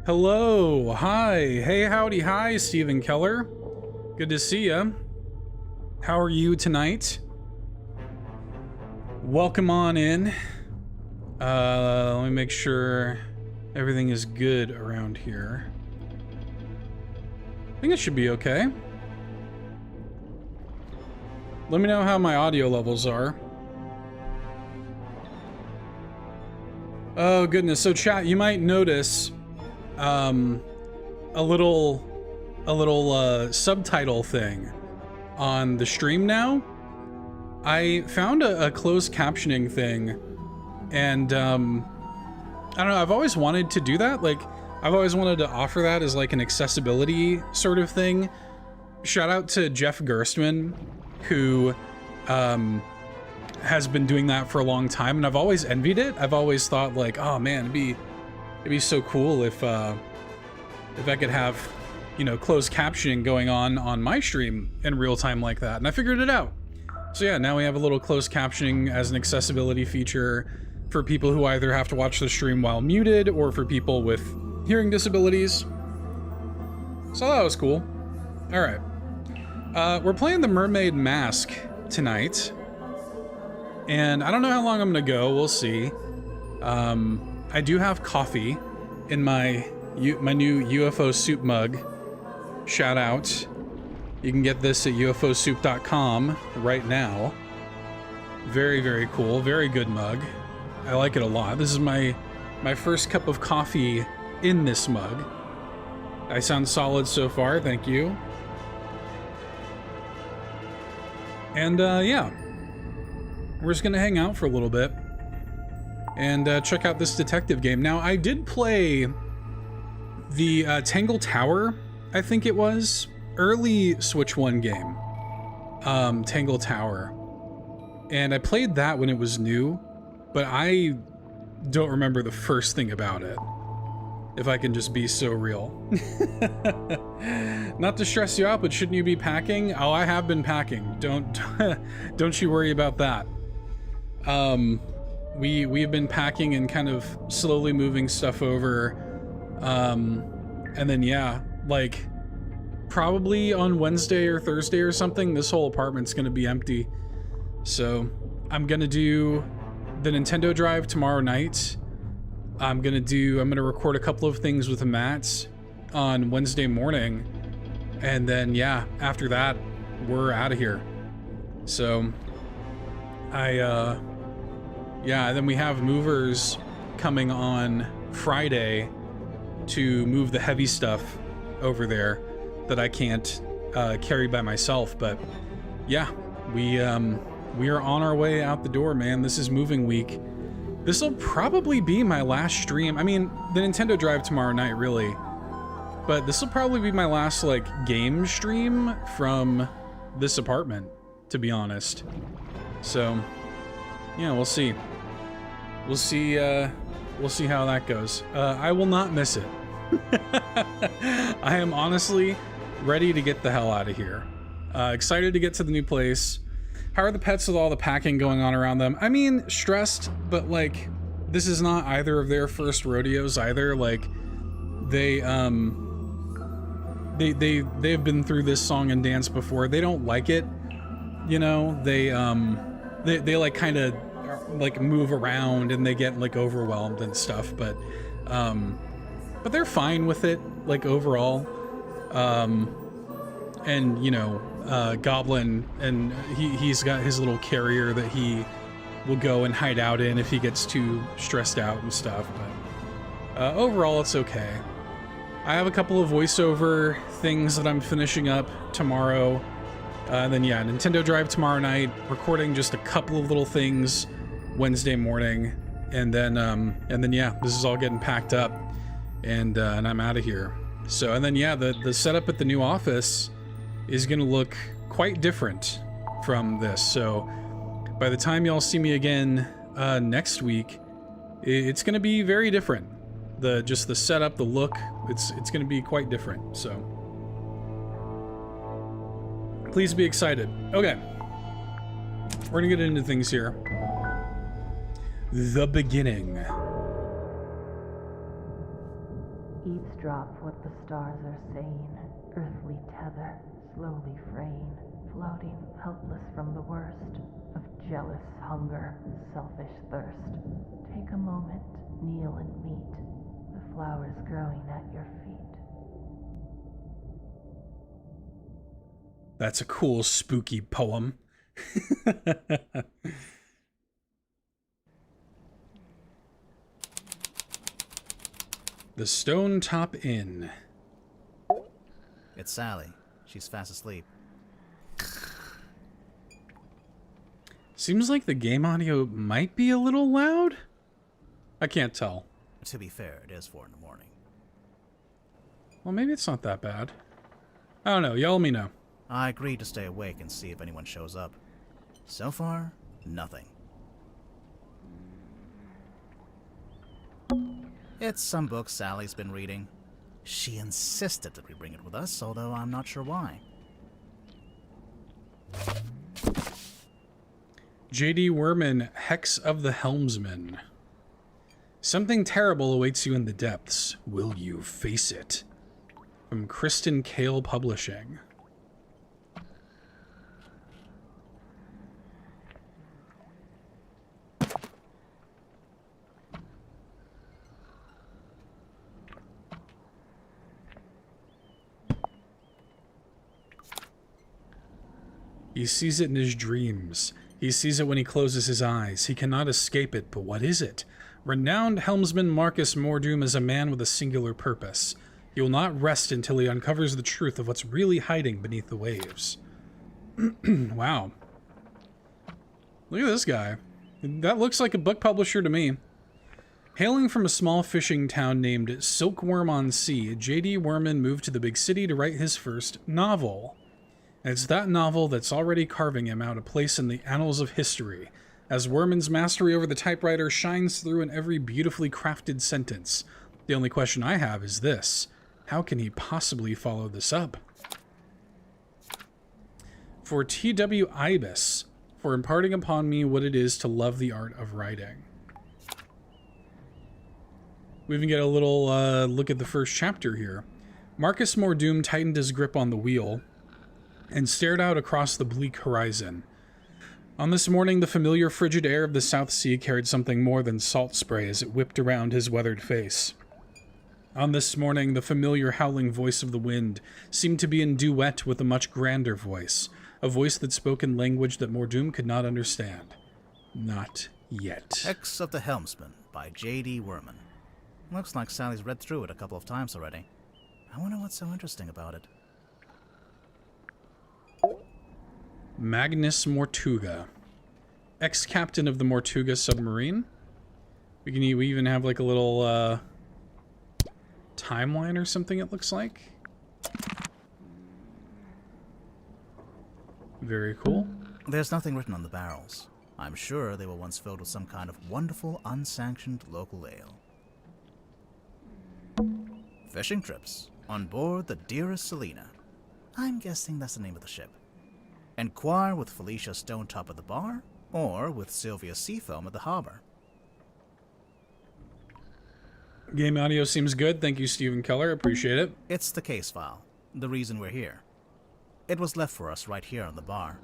Hello, hi, hey, howdy, hi, Stephen Keller. Good to see ya. How are you tonight? Welcome on in. Let me make sure everything is good around here. I think it should be okay. Let me know how my audio levels are. Oh goodness, so chat, you might notice a little subtitle thing on the stream now. I found a closed captioning thing, and I don't know, I've always wanted to do that. Like, I've always wanted to offer that as like an accessibility sort of thing. Shout out to Jeff Gerstmann, who has been doing that for a long time, and I've always envied it. I've always thought like, oh man, it'd be so cool if I could have, you know, closed captioning going on my stream in real time like that. And I figured it out. So yeah, now we have a little closed captioning as an accessibility feature for people who either have to watch the stream while muted or for people with hearing disabilities. So that was cool. All right. We're playing the Mermaid Mask tonight. And I don't know how long I'm gonna go, we'll see. I do have coffee in my new UFO soup mug. Shout out. You can get this at ufosoup.com right now. Very, very cool, very good mug. I like it a lot. This is my first cup of coffee in this mug. I sound solid so far, thank you. And yeah. We're just gonna hang out for a little bit and check out this detective game. Now, I did play the Tangle Tower, I think it was, early Switch 1 game, Tangle Tower. And I played that when it was new, but I don't remember the first thing about it, if I can just be so real. Not to stress you out, but shouldn't you be packing? Oh, I have been packing. Don't you worry about that. We've been packing and kind of slowly moving stuff over. And then yeah, like probably on Wednesday or Thursday or something, this whole apartment's gonna be empty. So I'm gonna do the Nintendo Drive tomorrow night. I'm gonna record a couple of things with Matt on Wednesday morning. And then yeah, after that, we're out of here. So yeah, then we have movers coming on Friday to move the heavy stuff over there that I can't carry by myself. But yeah, we are on our way out the door, man. This is moving week. This will probably be my last stream. I mean, the Nintendo Drive tomorrow night, really. But this will probably be my last, like, game stream from this apartment, to be honest. So yeah, we'll see. We'll see how that goes. I will not miss it. I am honestly ready to get the hell out of here. Excited to get to the new place. How are the pets with all the packing going on around them? I mean, stressed, but like, this is not either of their first rodeos either. Like, they've been through this song and dance before. They don't like it, you know. They like kind of like move around and they get like overwhelmed and stuff, but they're fine with it, like overall. And you know, Goblin, and he's got his little carrier that he will go and hide out in if he gets too stressed out and stuff, but overall it's okay. I have a couple of voiceover things that I'm finishing up tomorrow. And then yeah, Nintendo Drive tomorrow night, recording just a couple of little things Wednesday morning, and then yeah, this is all getting packed up, and I'm out of here. So, and then yeah, the setup at the new office is gonna look quite different from this. So by the time y'all see me again next week, it's gonna be very different. Just the setup, the look, it's gonna be quite different. So please be excited. Okay, we're gonna get into things here. The beginning. Eavesdrop what the stars are saying, earthly tether, slowly fraying, floating helpless from the worst of jealous hunger, selfish thirst. Take a moment, kneel and meet the flowers growing at your feet. That's a cool, spooky poem. The Stone Top Inn. It's Sally. She's fast asleep. Seems like the game audio might be a little loud. I can't tell. To be fair, it is 4 in the morning. Well, maybe it's not that bad. I don't know. Y'all let me know. I agreed to stay awake and see if anyone shows up. So far, nothing. It's some book Sally's been reading. She insisted that we bring it with us, although I'm not sure why. J.D. Werman, Hex of the Helmsman. Something terrible awaits you in the depths. Will you face it? From Kristen Kale Publishing. He sees it in his dreams. He sees it when he closes his eyes. He cannot escape it, but what is it? Renowned helmsman Marcus Mordoom is a man with a singular purpose. He will not rest until he uncovers the truth of what's really hiding beneath the waves. Wow. Look at this guy. That looks like a book publisher to me. Hailing from a small fishing town named Silkworm-on-Sea, J.D. Werman moved to the big city to write his first novel. And it's that novel that's already carving him out a place in the annals of history, as Werman's mastery over the typewriter shines through in every beautifully crafted sentence. The only question I have is this: how can he possibly follow this up? For T.W. Ibis, for imparting upon me what it is to love the art of writing. We even get a little look at the first chapter here. Marcus Mordoom tightened his grip on the wheel and stared out across the bleak horizon. On this morning, the familiar frigid air of the South Sea carried something more than salt spray as it whipped around his weathered face. On this morning, the familiar howling voice of the wind seemed to be in duet with a much grander voice, a voice that spoke in language that Mordoom could not understand. Not yet. Hex of the Helmsman by J.D. Werman. Looks like Sally's read through it a couple of times already. I wonder what's so interesting about it. Magnus Mortuga, ex-captain of the Mortuga submarine. We even have like a little timeline or something, it looks like. Very cool. There's nothing written on the barrels. I'm sure they were once filled with some kind of wonderful, unsanctioned local ale. Fishing trips on board the Dearest Selena. I'm guessing that's the name of the ship. Enquire with Felicia Stonetop at the bar, or with Sylvia Seafoam at the harbor. Game audio seems good. Thank you, Stephen Keller. Appreciate it. It's the case file, the reason we're here. It was left for us right here on the bar.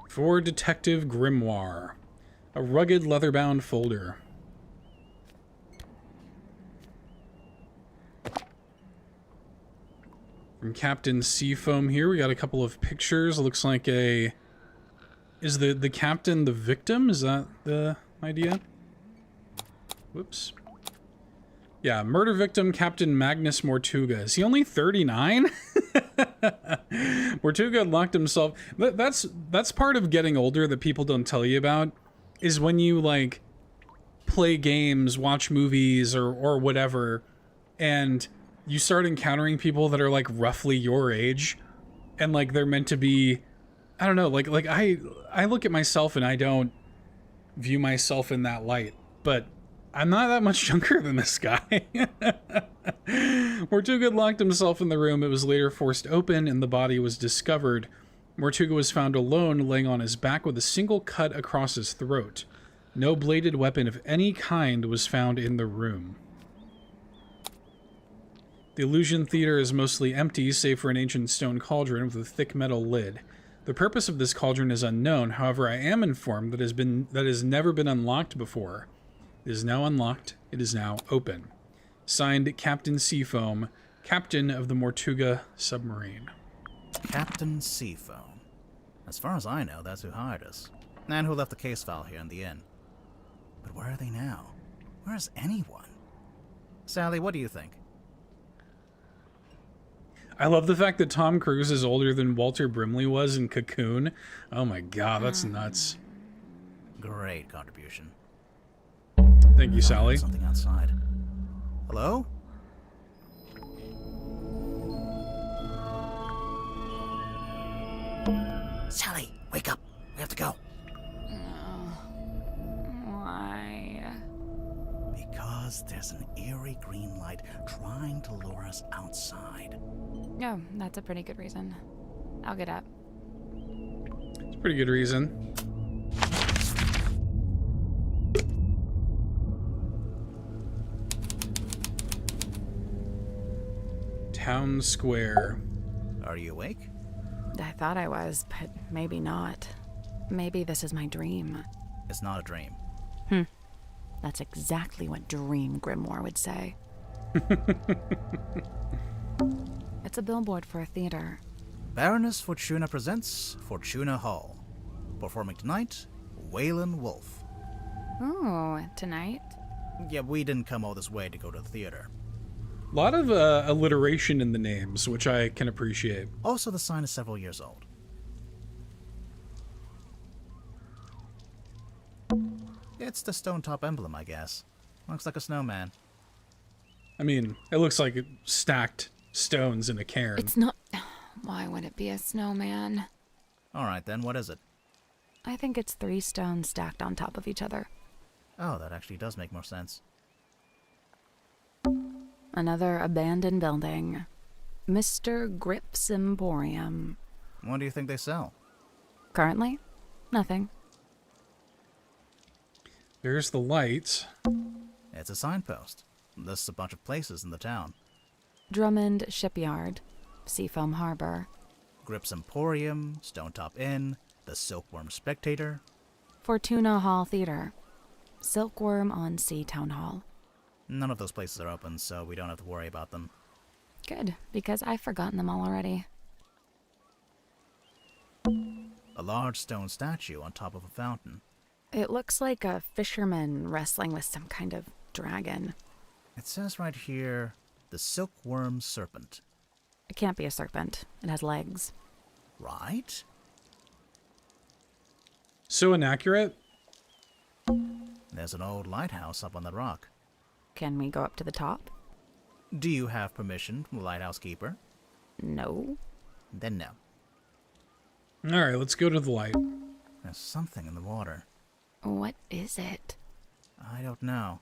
For Detective Grimoire, a rugged leather-bound folder. From Captain Seafoam here, we got a couple of pictures. It looks like a... Is the captain the victim? Is that the idea? Whoops. Yeah, murder victim Captain Magnus Mortuga. Is he only 39? Mortuga locked himself... That's part of getting older that people don't tell you about, is when you, like, play games, watch movies, or whatever, and you start encountering people that are, like, roughly your age, and, like, they're meant to be... I don't know, like I look at myself and I don't view myself in that light, but I'm not that much younger than this guy. Mortuga locked himself in the room. It was later forced open and the body was discovered. Mortuga was found alone, laying on his back with a single cut across his throat. No bladed weapon of any kind was found in the room. The illusion theater is mostly empty, save for an ancient stone cauldron with a thick metal lid. The purpose of this cauldron is unknown. However, I am informed that it has never been unlocked before. It is now unlocked. It is now open. Signed, Captain Seafoam, Captain of the Mortuga submarine. Captain Seafoam. As far as I know, that's who hired us. And who left the case file here in the inn. But where are they now? Where is anyone? Sally, what do you think? I love the fact that Tom Cruise is older than Walter Brimley was in Cocoon. Oh my god, that's nuts. Great contribution. Thank you, Sally. Something outside. Hello? Sally, wake up. We have to go. Why? Because there's an eerie green light trying to lure us outside. Oh, that's a pretty good reason. I'll get up. It's a pretty good reason. Town Square. Are you awake? I thought I was, but maybe not. Maybe this is my dream. It's not a dream. That's exactly what Dream Grimoire would say. It's a billboard for a theater. Baroness Fortuna presents Fortuna Hall. Performing tonight, Waylon Wolf. Ooh, tonight? Yeah, we didn't come all this way to go to the theater. A lot of alliteration in the names, which I can appreciate. Also, the sign is several years old. It's the stone top emblem, I guess. Looks like a snowman. I mean, it looks like stacked stones in a cairn. It's not... Why would it be a snowman? Alright then, what is it? I think it's 3 stones stacked on top of each other. Oh, that actually does make more sense. Another abandoned building. Mr. Grip's Emporium. What do you think they sell? Currently, nothing. There's the light. It's a signpost. Lists a bunch of places in the town. Drummond Shipyard. Seafoam Harbor. Grip's Emporium, Stonetop Inn, the Silkworm Spectator. Fortuna Hall Theater. Silkworm on Sea Town Hall. None of those places are open, so we don't have to worry about them. Good, because I've forgotten them all already. A large stone statue on top of a fountain. It looks like a fisherman wrestling with some kind of dragon. It says right here, the Silkworm Serpent. It can't be a serpent. It has legs. Right? So inaccurate. There's an old lighthouse up on the rock. Can we go up to the top? Do you have permission from the lighthouse keeper? No. Then no. Alright, let's go to the light. There's something in the water. What is it? I don't know.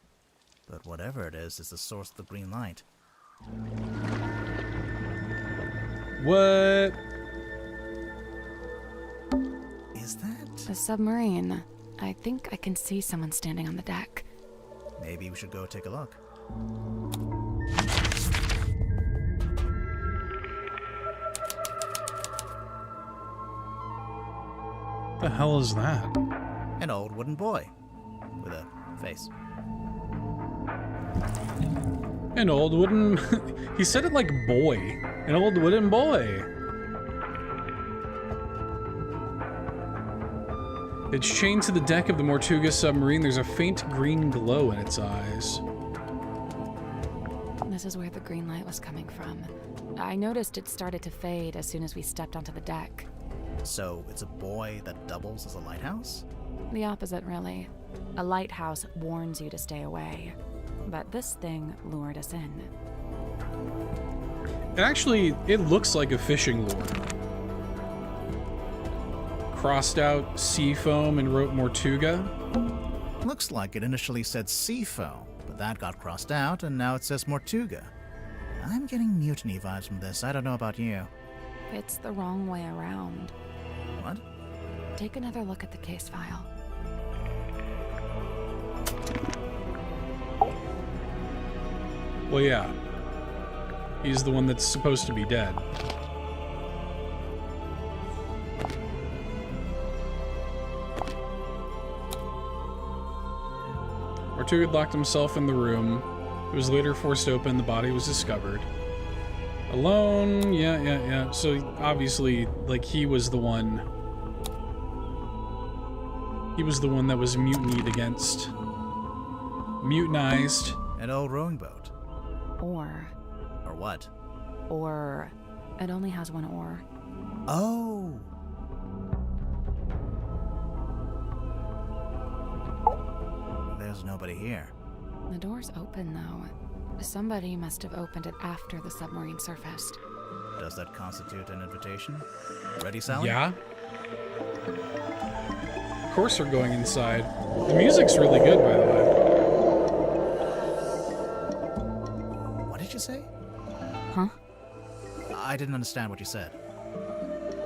But whatever it is the source of the green light. What? Is that? A submarine. I think I can see someone standing on the deck. Maybe we should go take a look. The hell is that? An old wooden boy. With a face. An old wooden... he said it like boy. An old wooden boy. It's chained to the deck of the Mortuga submarine. There's a faint green glow in its eyes. This is where the green light was coming from. I noticed it started to fade as soon as we stepped onto the deck. So it's a boy that doubles as a lighthouse? The opposite, really. A lighthouse warns you to stay away. But this thing lured us in. It looks like a fishing lure. Crossed out Seafoam and wrote Mortuga. Looks like it initially said Seafoam, but that got crossed out and now it says Mortuga. I'm getting mutiny vibes from this. I don't know about you. It's the wrong way around. What? Take another look at the case file. Well, yeah. He's the one that's supposed to be dead. Artug had locked himself in the room. It was later forced open. The body was discovered. Alone. Yeah. So obviously, like, he was the one. He was the one that was mutinied against. Mutinized. An old rowing boat. Or what? Or it only has one oar. Oh! There's nobody here. The door's open, though. Somebody must have opened it after the submarine surfaced. Does that constitute an invitation? Ready, Sally? Yeah. Of course we're going inside. The music's really good, by the way. What did you say? Huh? I didn't understand what you said.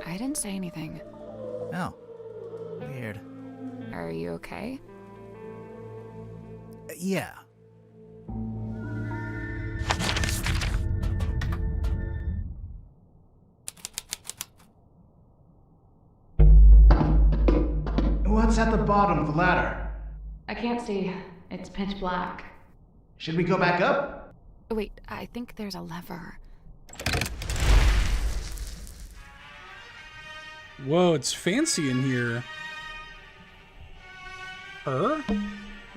I didn't say anything. Oh. Weird. Are you okay? Yeah. What's at the bottom of the ladder? I can't see. It's pitch black. Should we go back up? Wait, I think there's a lever. Whoa, it's fancy in here. Her?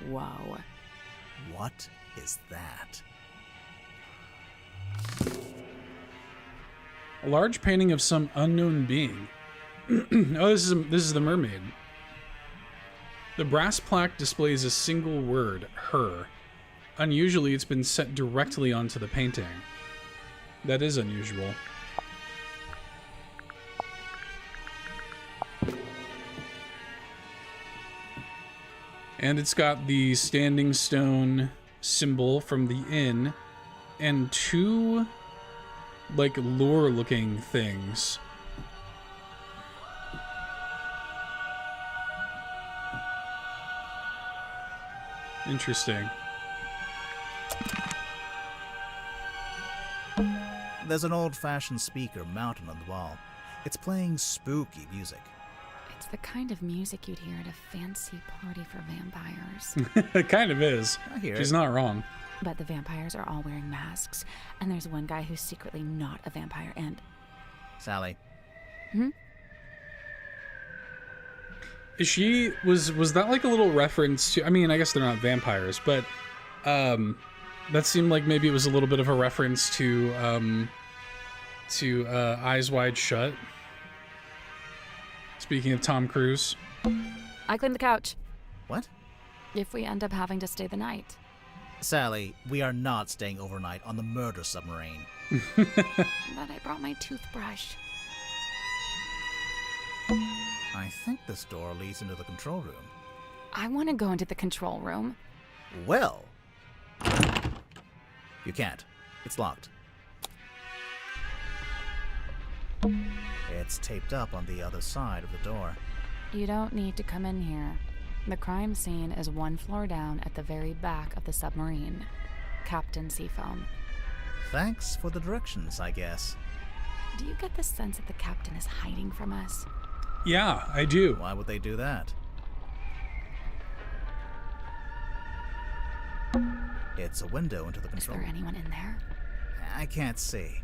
Whoa. What is that? A large painting of some unknown being. Oh, this is the mermaid. The brass plaque displays a single word, her. Unusually, it's been set directly onto the painting. That is unusual. And it's got the standing stone symbol from the inn and two, like, lure-looking things. Interesting. There's an old-fashioned speaker mounted on the wall. It's playing spooky music. It's the kind of music you'd hear at a fancy party for vampires. It kind of is. I hear She's it. not wrong. But the vampires are all wearing masks, and there's one guy who's secretly not a vampire, and... Sally. Was that like a little reference to, I mean, I guess they're not vampires, but that seemed like maybe it was a little bit of a reference to Eyes Wide Shut. Speaking of Tom Cruise. I cleaned the couch. What? If we end up having to stay the night. Sally, we are not staying overnight on the murder submarine. But I brought my toothbrush. I think this door leads into the control room. I want to go into the control room. Well, you can't. It's locked. It's taped up on the other side of the door. You don't need to come in here. The crime scene is one floor down at the very back of the submarine. Captain Seafoam. Thanks for the directions, I guess. Do you get the sense that the captain is hiding from us? Yeah, I do. Why would they do that? It's a window into the Is control there room. anyone in there? I can't see.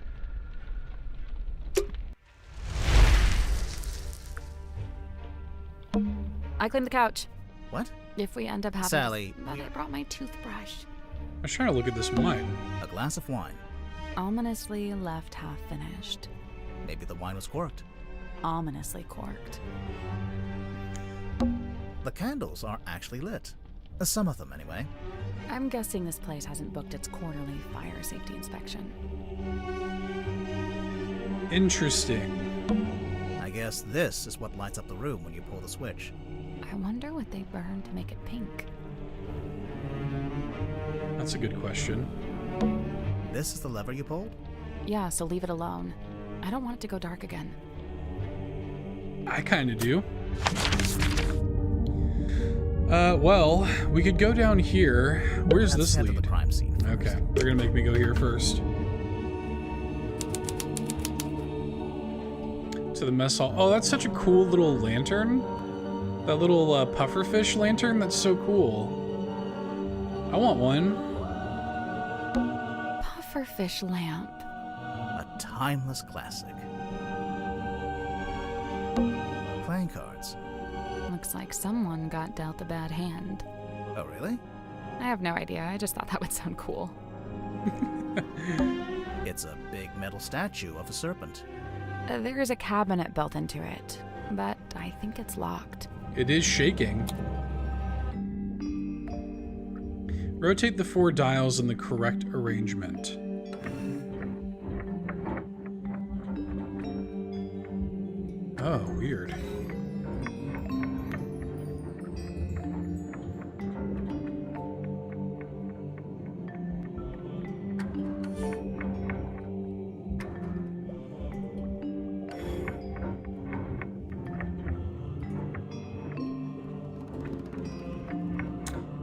I cleaned the couch. What? If we end up having... Sally, But I brought my toothbrush. I was trying to look at this wine. A glass of wine. Ominously left half finished. Maybe the wine was corked. Ominously corked. The candles are actually lit. Some of them, anyway. I'm guessing this place hasn't booked its quarterly fire safety inspection. Interesting. I guess this is what lights up the room when you pull the switch. I wonder what they burned to make it pink. That's a good question. This is the lever you pulled? Yeah, so leave it alone. I don't want it to go dark again. I kind of do. Well, we could go down here. Where's Let's this head to lead? the crime scene Okay, they're gonna make me go here first. To the mess hall. Oh, that's such a cool little lantern. That little pufferfish lantern, that's so cool. I want one. Pufferfish lamp. A timeless classic. Playing cards. Looks like someone got dealt a bad hand. Oh, really? I have no idea. I just thought that would sound cool. It's a big metal statue of a serpent. There is a cabinet built into it, but I think it's locked. It is shaking. Rotate the 4 dials in the correct arrangement. Oh, weird.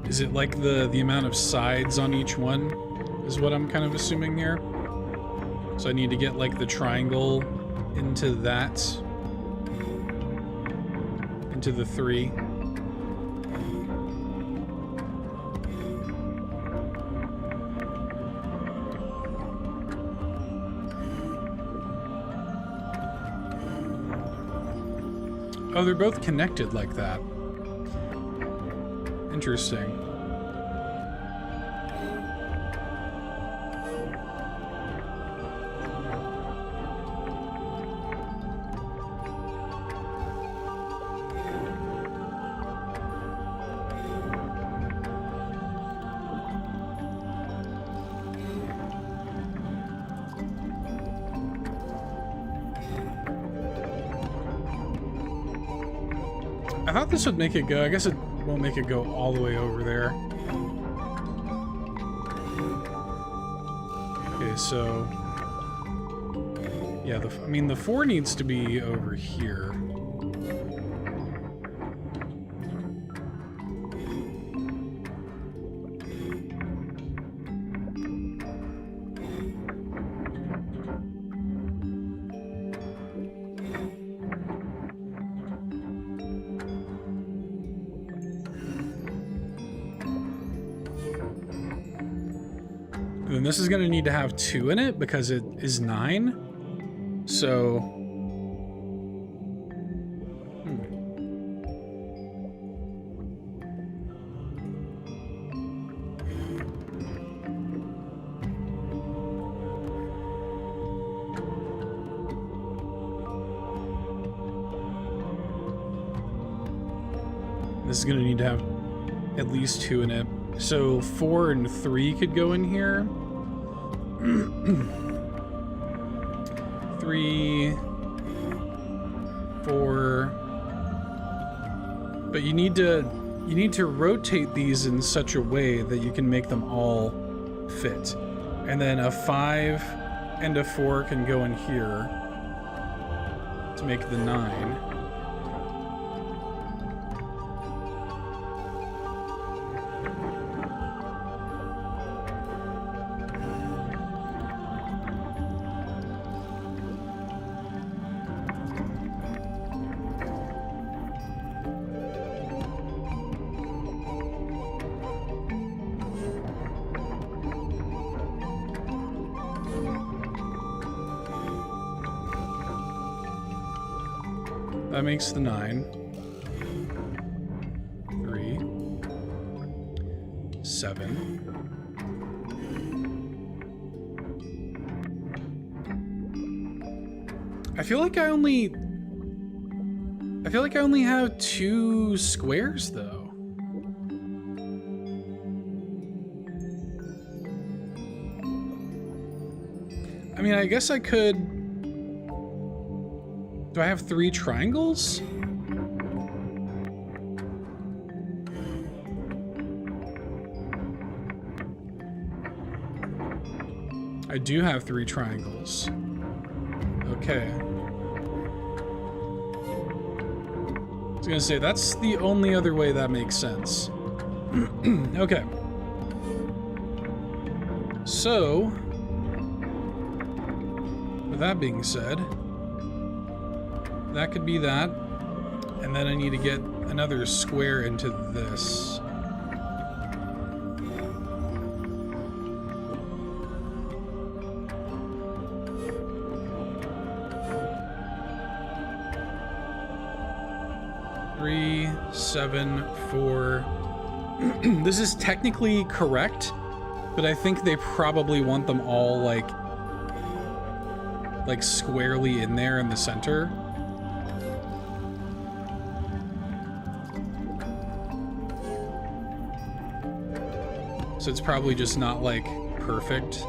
Is it like the amount of sides on each one is what I'm kind of assuming here? So I need to get like the triangle into that, into the 3. Oh, they're both connected like that. Interesting. I thought this would make it go. I guess it won't make it go all the way over there. Okay, so yeah, I mean the 4 needs to be over here. And this is going to need to have 2 in it because it is 9. So... This is going to need to have at least 2 in it. So 4 and 3 could go in here. 3, 4, but you need to rotate these in such a way that you can make them all fit, and then a 5 and a 4 can go in here to make the 9. That makes the 9. 3, 7. I feel like I only have 2 squares though. I mean, I guess I could. Do I have 3 triangles? I do have 3 triangles. Okay. I was gonna say, that's the only other way that makes sense. Okay. So, with that being said, that could be that. And then I need to get another square into this. Three, 7, 4. This is technically correct, but I think they probably want them all like squarely in there in the center. So it's probably just not like perfect.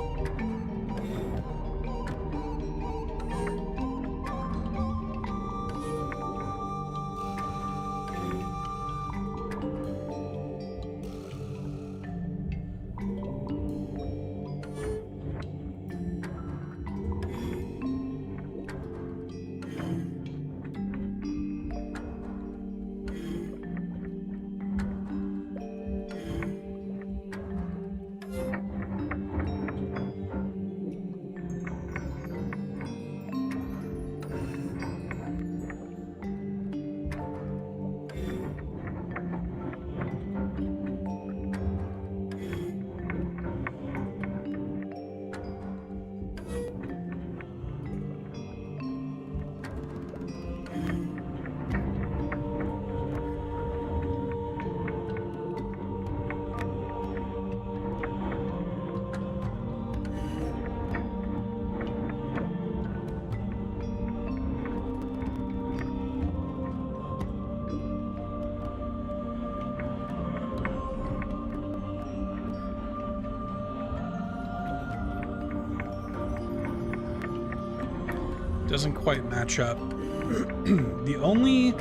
Doesn't quite match up. The only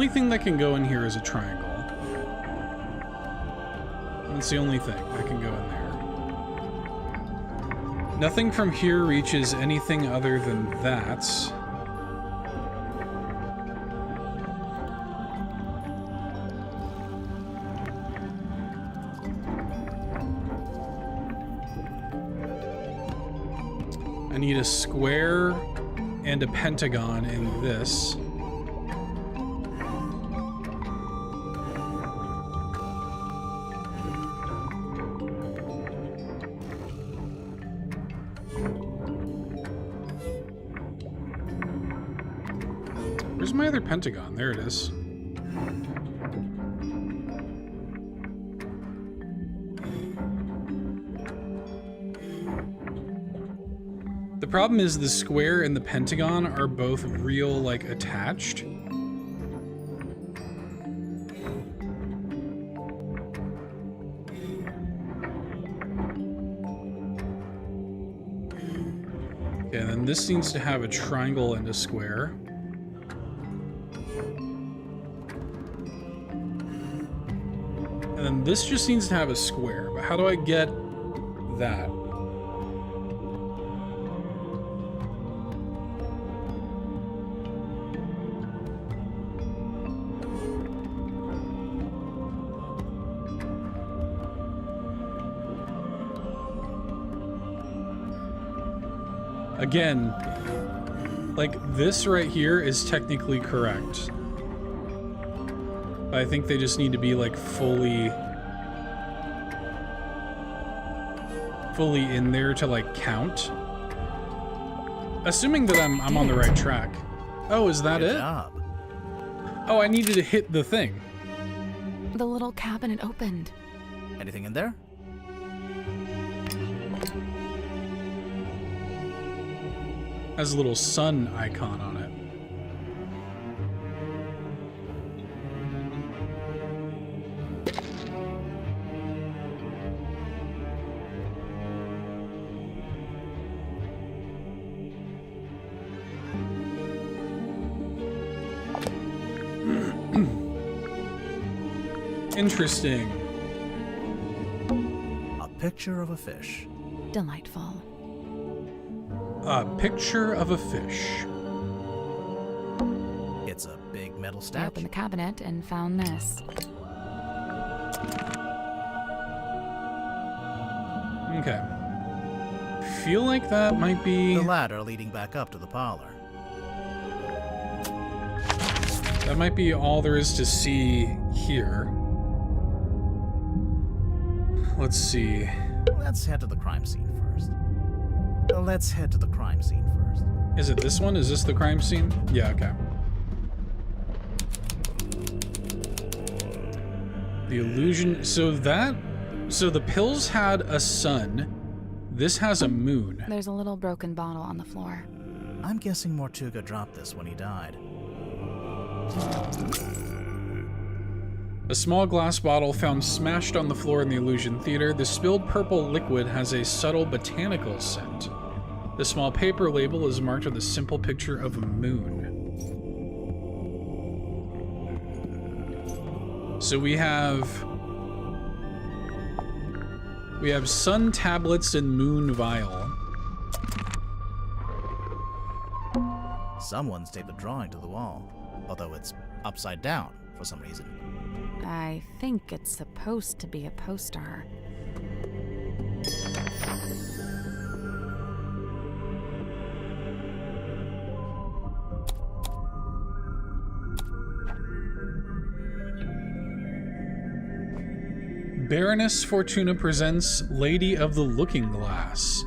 thing that can go in here is a triangle. That's the only thing that can go in there. Nothing from here reaches anything other than that. I need a square and a pentagon in this. Where's my other pentagon? There it is. The problem is the square and the pentagon are both real, like, attached. Okay, and then this needs to have a triangle and a square. And then this just needs to have a square, but how do I get that? Again, like, this right here is technically correct. But I think they just need to be, like, fully in there to, like, count. Assuming that I'm on the right track. Oh, is that Good it? job. Oh, I needed to hit the thing. The little cabinet opened. Anything in there? Has a little sun icon on it. Interesting. A picture of a fish. Delightful. A picture of a fish. It's a big metal I statue. opened the cabinet and found this. Okay. Feel like that might be... The ladder leading back up to the parlor. That might be all there is to see here. Let's see. Let's head to the crime scene first. Let's head to the crime scene first. Is it this one? Is this the crime scene? Yeah, okay. The illusion... So the pills had a sun. This has a moon. There's a little broken bottle on the floor. I'm guessing Mortuga dropped this when he died. A small glass bottle found smashed on the floor in the Illusion Theater. The spilled purple liquid has a subtle botanical scent. The small paper label is marked with a simple picture of a moon. So we have sun tablets and moon vial. Someone's taped a drawing to the wall, although it's upside down for some reason. I think it's supposed to be a poster. Baroness Fortuna presents Lady of the Looking Glass.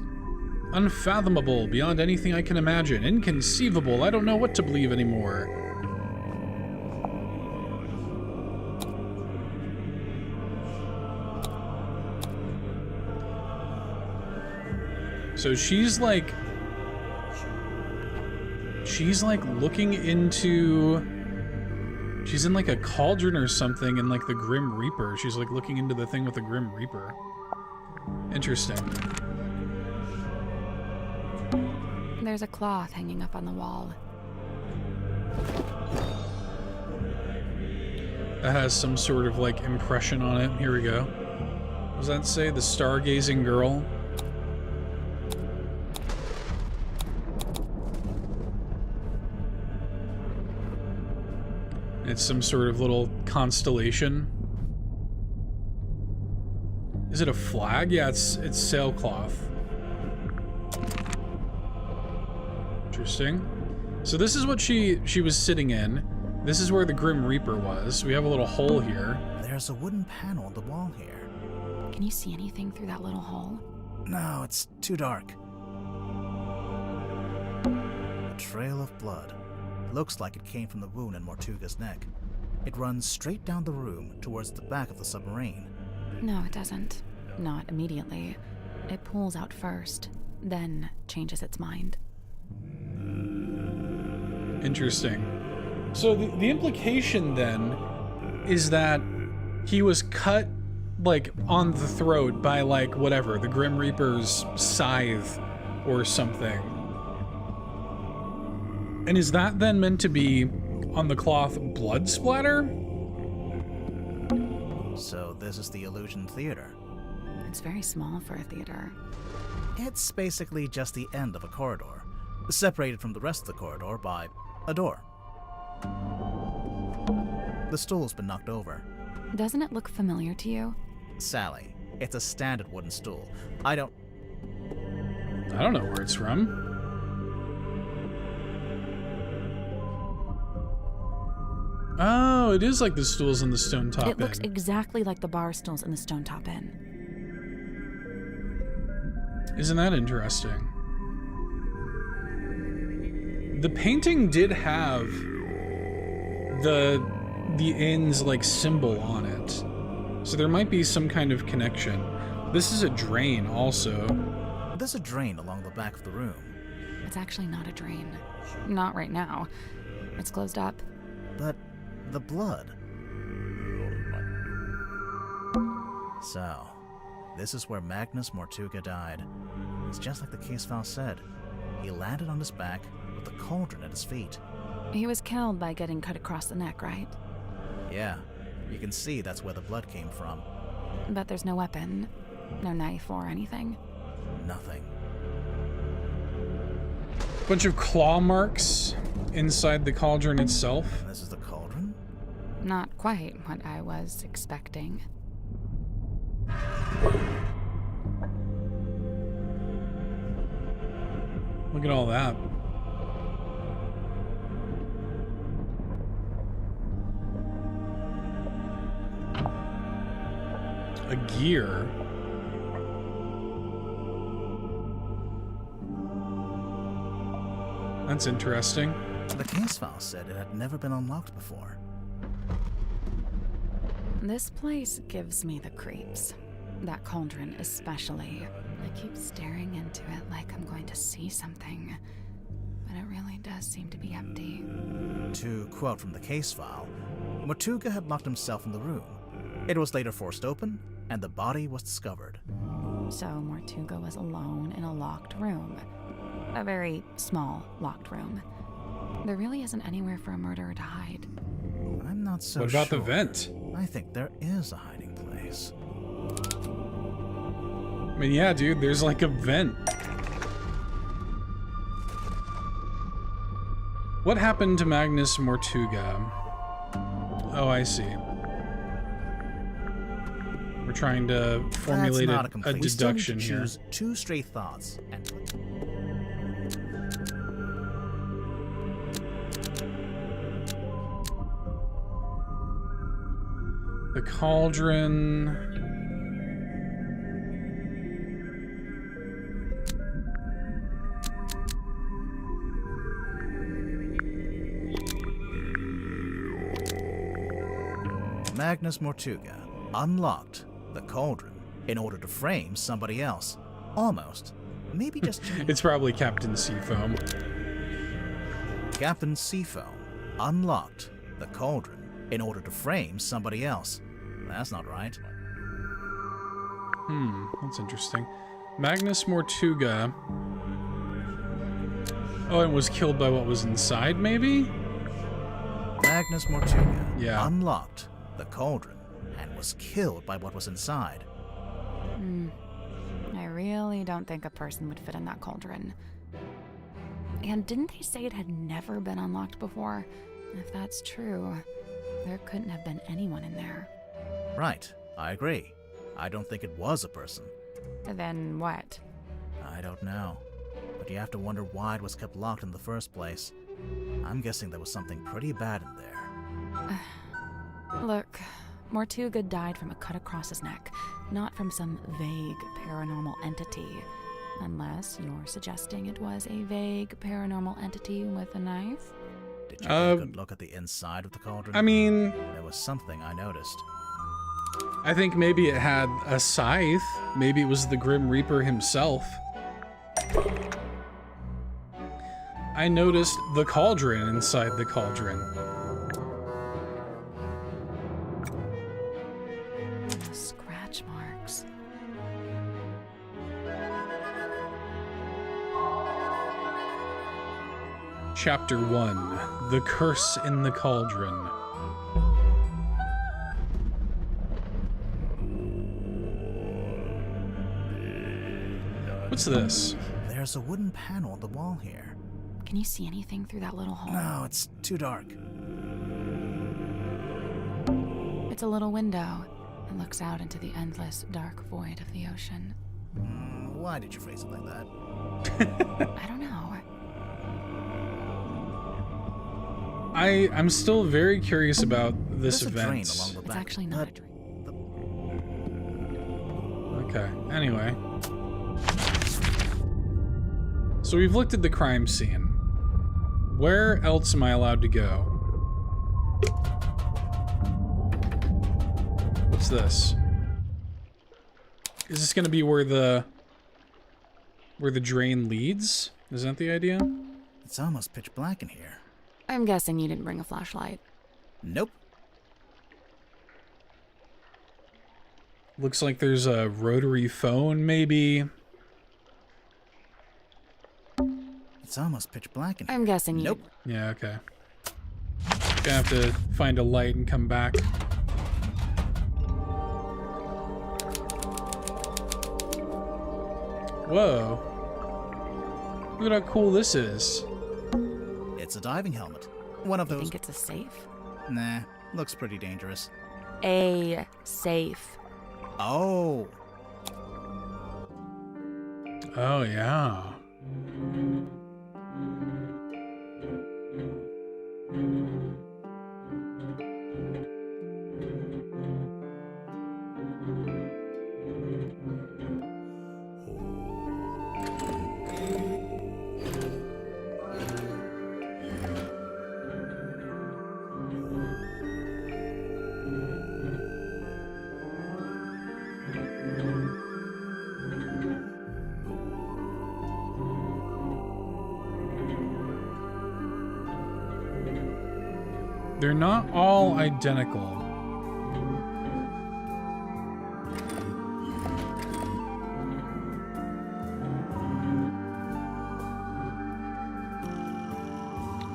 Unfathomable, beyond anything I can imagine. Inconceivable, I don't know what to believe anymore. So she's like looking into... She's in like a cauldron or something in like the Grim Reaper. She's like looking into the thing with the Grim Reaper. Interesting. There's a cloth hanging up on the wall. That has some sort of like impression on it. Here we go. What does that say? The stargazing girl. It's some sort of little constellation. Is it a flag? Yeah, it's sailcloth. Interesting. So this is what she was sitting in. This is where the Grim Reaper was. We have a little hole here. There's a wooden panel on the wall here. Can you see anything through that little hole? No, it's too dark. A trail of blood. Looks like it came from the wound in Mortuga's neck. It runs straight down the room towards the back of the submarine. No, it doesn't. Not immediately. It pulls out first, then changes its mind. Interesting. So the implication then is that he was cut like on the throat by like whatever, the Grim Reaper's scythe or something. And is that then meant to be on the cloth blood splatter? So this is the Illusion Theater. It's very small for a theater. It's basically just the end of a corridor, separated from the rest of the corridor by a door. The stool's been knocked over. Doesn't it look familiar to you? Sally, it's a standard wooden stool. I don't know where it's from. Oh, it is like the stools in the Stone Top Inn. It looks exactly like the bar stools in the Stone Top Inn. Isn't that interesting? The painting did have the inn's like symbol on it. So there might be some kind of connection. This is a drain also. There's a drain along the back of the room. It's actually not a drain. Not right now. It's closed up. But the blood. So, this is where Magnus Mortuga died. It's just like the case file said. He landed on his back with the cauldron at his feet. He was killed by getting cut across the neck, right? Yeah, you can see that's where the blood came from. But there's no weapon, no knife or anything. Nothing. Bunch of claw marks inside the cauldron itself. This is the cauldron? Not quite what I was expecting. Look at all that. A gear. That's interesting. The case file said it had never been unlocked before. This place gives me the creeps. That cauldron especially. I keep staring into it like I'm going to see something, but it really does seem to be empty. To quote from the case file, Mortuga had locked himself in the room. It was later forced open, and the body was discovered. So Mortuga was alone in a locked room. A very small locked room. There really isn't anywhere for a murderer to hide. I'm not so sure. What about the vent? I think there is a hiding place. I mean, yeah, dude, there's like a vent. What happened to Magnus Mortuga? Oh, I see. We're trying to formulate That's not a we still need to deduction here. choose two stray thoughts and The cauldron. Magnus Mortuga unlocked the cauldron in order to frame somebody else. Almost. Maybe just It's probably Captain Seafoam. Captain Seafoam unlocked the cauldron in order to frame somebody else. That's not right. That's interesting. Magnus Mortuga. Oh, and was killed by what was inside, maybe? Magnus Mortuga Yeah. unlocked the cauldron and was killed by what was inside. I really don't think a person would fit in that cauldron. And didn't they say it had never been unlocked before? If that's true, there couldn't have been anyone in there. Right, I agree. I don't think it was a person. Then what? I don't know. But you have to wonder why it was kept locked in the first place. I'm guessing there was something pretty bad in there. Look, Mortuga died from a cut across his neck, not from some vague paranormal entity. Unless you're suggesting it was a vague paranormal entity with a knife? Did you get a good look at the inside of the cauldron? I mean, There was something I noticed. I think maybe it had a scythe. Maybe it was the Grim Reaper himself. I noticed the cauldron inside the cauldron. Scratch marks. Chapter 1. The Curse in the Cauldron. What's this? There's a wooden panel on the wall here. Can you see anything through that little hole? No, it's too dark. It's a little window. It looks out into the endless, dark void of the ocean. Why did you phrase it like that? I don't know. I'm still very curious about this There's a drain event. along the It's back. actually not a dream. Okay, anyway. So we've looked at the crime scene. Where else am I allowed to go? What's this? Is this gonna be where the drain leads? Is that the idea? It's almost pitch black in here. I'm guessing you didn't bring a flashlight. Nope. Looks like there's a rotary phone, maybe. It's almost pitch black in here. I'm guessing you. Nope. Yeah, okay. Gonna have to find a light and come back. Whoa. Look at how cool this is. It's a diving helmet. One of You those. think it's a safe? Nah, looks pretty dangerous. A safe. Oh, Oh, yeah. They're not all identical.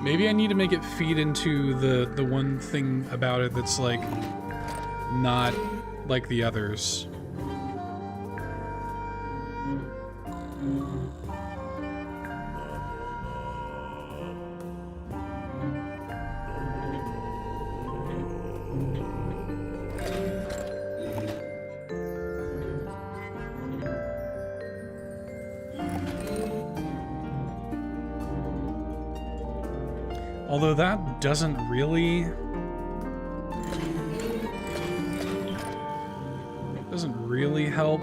Maybe I need to make it feed into the one thing about it that's like not like the others. Although that doesn't really help.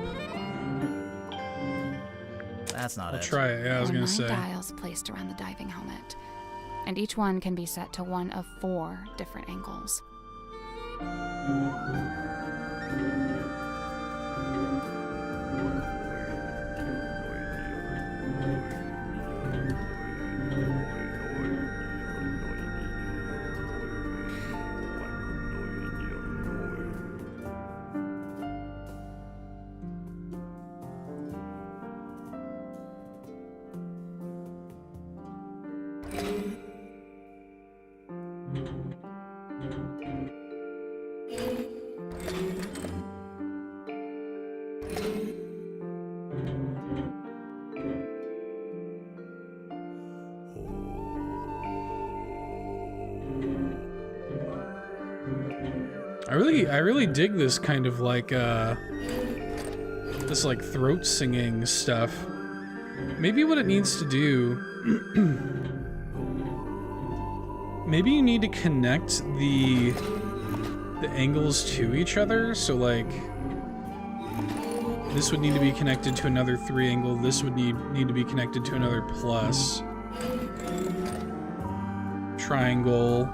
That's not I'll it. try it. Yeah, I was gonna say. 9 dials placed around the diving helmet, and each one can be set to one of 4 different angles. I really dig this kind of like this like throat singing stuff. Maybe what it needs to do, maybe you need to connect the angles to each other. So like this would need to be connected to another 3 angle. This would need to be connected to another plus triangle.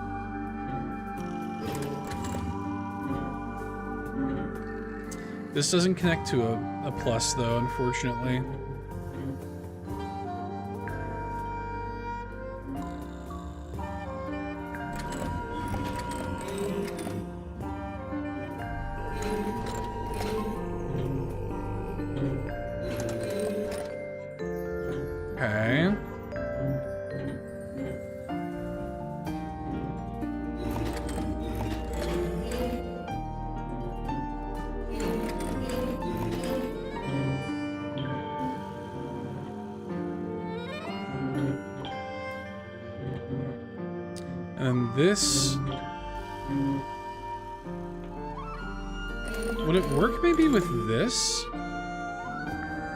This doesn't connect to a plus, though, unfortunately. Okay. And this... Would it work maybe with this?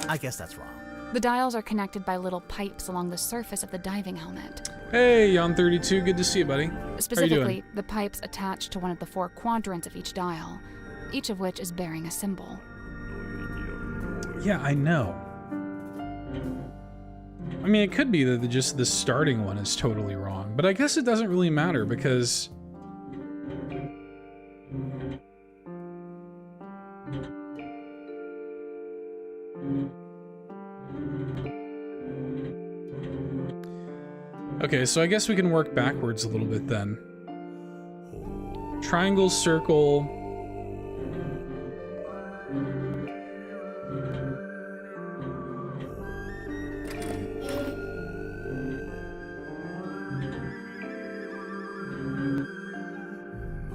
I guess that's wrong. The dials are connected by little pipes along the surface of the diving helmet. Hey, Yon32, good to see you, buddy. Specifically, the pipes attach to one of the 4 quadrants of each dial, each of which is bearing a symbol. Yeah, I know. I mean, it could be that just the starting one is totally wrong, but I guess it doesn't really matter because... Okay, so I guess we can work backwards a little bit then. Triangle, circle...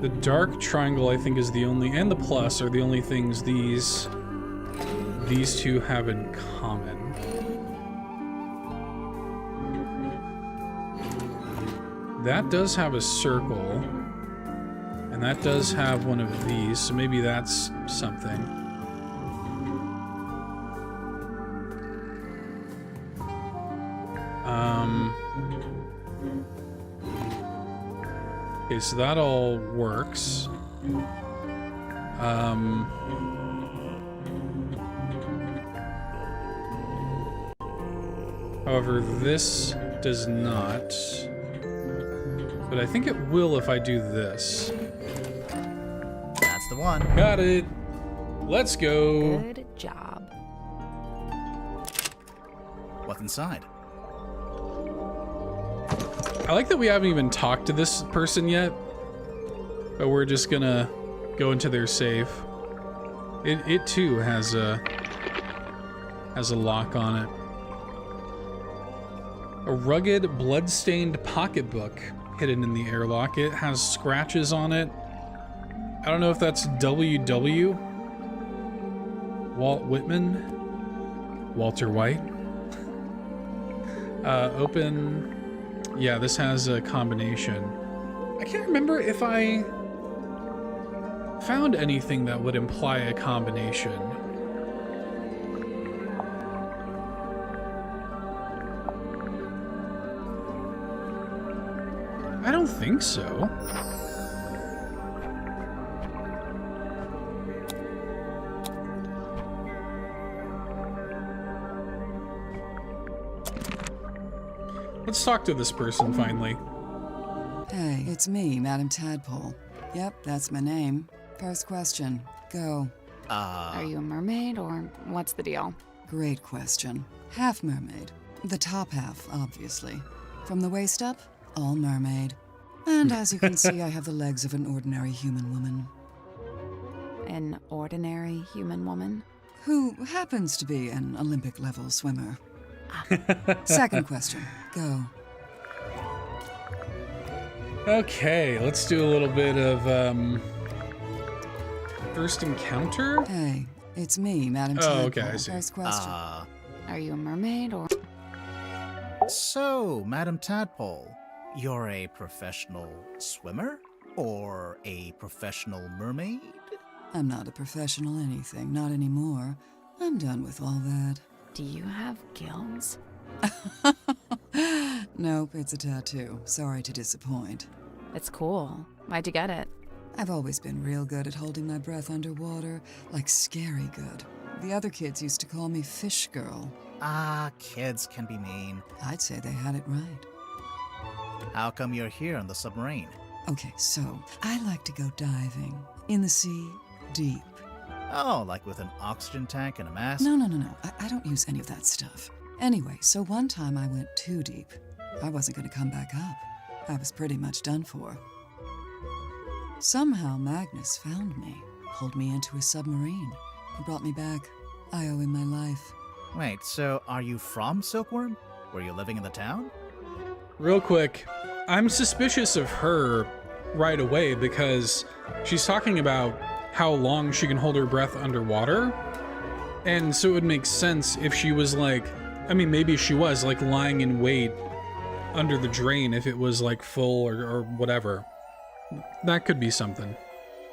The dark triangle, I think, is the only, and the plus are the only things these 2 have in common. That does have a circle, and that does have one of these, so maybe that's something. Okay, so that all works. However, this does not. But I think it will if I do this. That's the one. Got it. Let's go. Good job. What's inside? I like that we haven't even talked to this person yet. But we're just gonna go into their safe. It too has a lock on it. A rugged, blood-stained pocketbook hidden in the airlock. It has scratches on it. I don't know if that's WW. Walt Whitman. Walter White. Open. Yeah, this has a combination. I can't remember if I found anything that would imply a combination. I don't think so. Let's talk to this person finally. Hey, it's me, Madam Tadpole. Yep, that's my name. First question. Go. Are you a mermaid, or what's the deal? Great question. Half mermaid. The top half, obviously. From the waist up, all mermaid. And as you can see, I have the legs of an ordinary human woman. An ordinary human woman? Who happens to be an Olympic-level swimmer. Second question. Go. Okay, let's do a little bit of first encounter. Hey, it's me, Madam Oh, Tadpole. okay, I see. First question. Are you a mermaid, or... So, Madam Tadpole, you're a professional swimmer? Or a professional mermaid? I'm not a professional anything, not anymore. I'm done with all that. Do you have gills? Nope, it's a tattoo. Sorry to disappoint. It's cool. Why'd you get it? I've always been real good at holding my breath underwater, like scary good. The other kids used to call me Fish Girl. Kids can be mean. I'd say they had it right. How come you're here on the submarine? Okay, so I like to go diving. In the sea, deep. Oh, like with an oxygen tank and a mask? No. I don't use any of that stuff. Anyway, so one time I went too deep. I wasn't going to come back up. I was pretty much done for. Somehow Magnus found me, pulled me into his submarine, and brought me back. I owe him my life. Wait, so are you from Silkworm? Were you living in the town? Real quick, I'm suspicious of her right away because she's talking about how long she can hold her breath underwater. And so it would make sense if she was like, I mean, maybe she was like lying in wait under the drain if it was like full or whatever. That could be something.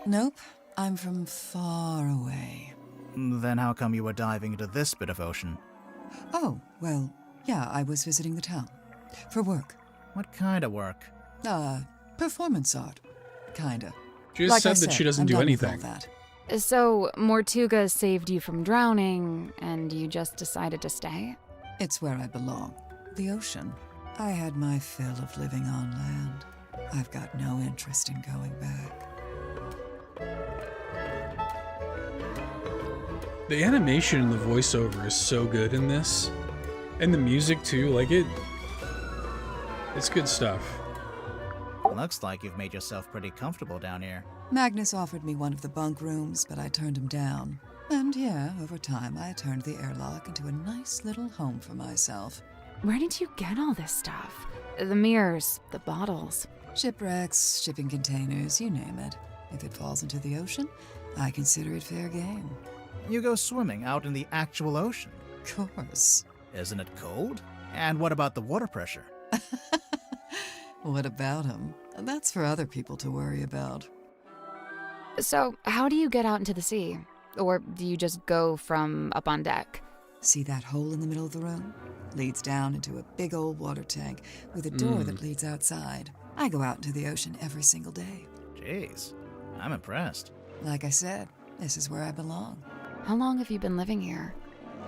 Nope, I'm from far away. Then how come you were diving into this bit of ocean? Oh, well, yeah, I was visiting the town. For work. What kind of work? Performance art. Kinda. She just Like said that she doesn't I'm do done with anything. all that. So, Mortuga saved you from drowning, and you just decided to stay? It's where I belong. The ocean. I had my fill of living on land. I've got no interest in going back. The animation and the voiceover is so good in this. And the music too, like it's good stuff. Looks like you've made yourself pretty comfortable down here. Magnus offered me one of the bunk rooms, but I turned him down. And yeah, over time, I turned the airlock into a nice little home for myself. Where did you get all this stuff? The mirrors, the bottles. Shipwrecks, shipping containers, you name it. If it falls into the ocean, I consider it fair game. You go swimming out in the actual ocean. Of course. Isn't it cold? And what about the water pressure? What about him? That's for other people to worry about. So, how do you get out into the sea? Or do you just go from up on deck? See that hole in the middle of the room? Leads down into a big old water tank with a door that leads outside. I go out into the ocean every single day. Jeez, I'm impressed. Like I said, this is where I belong. How long have you been living here?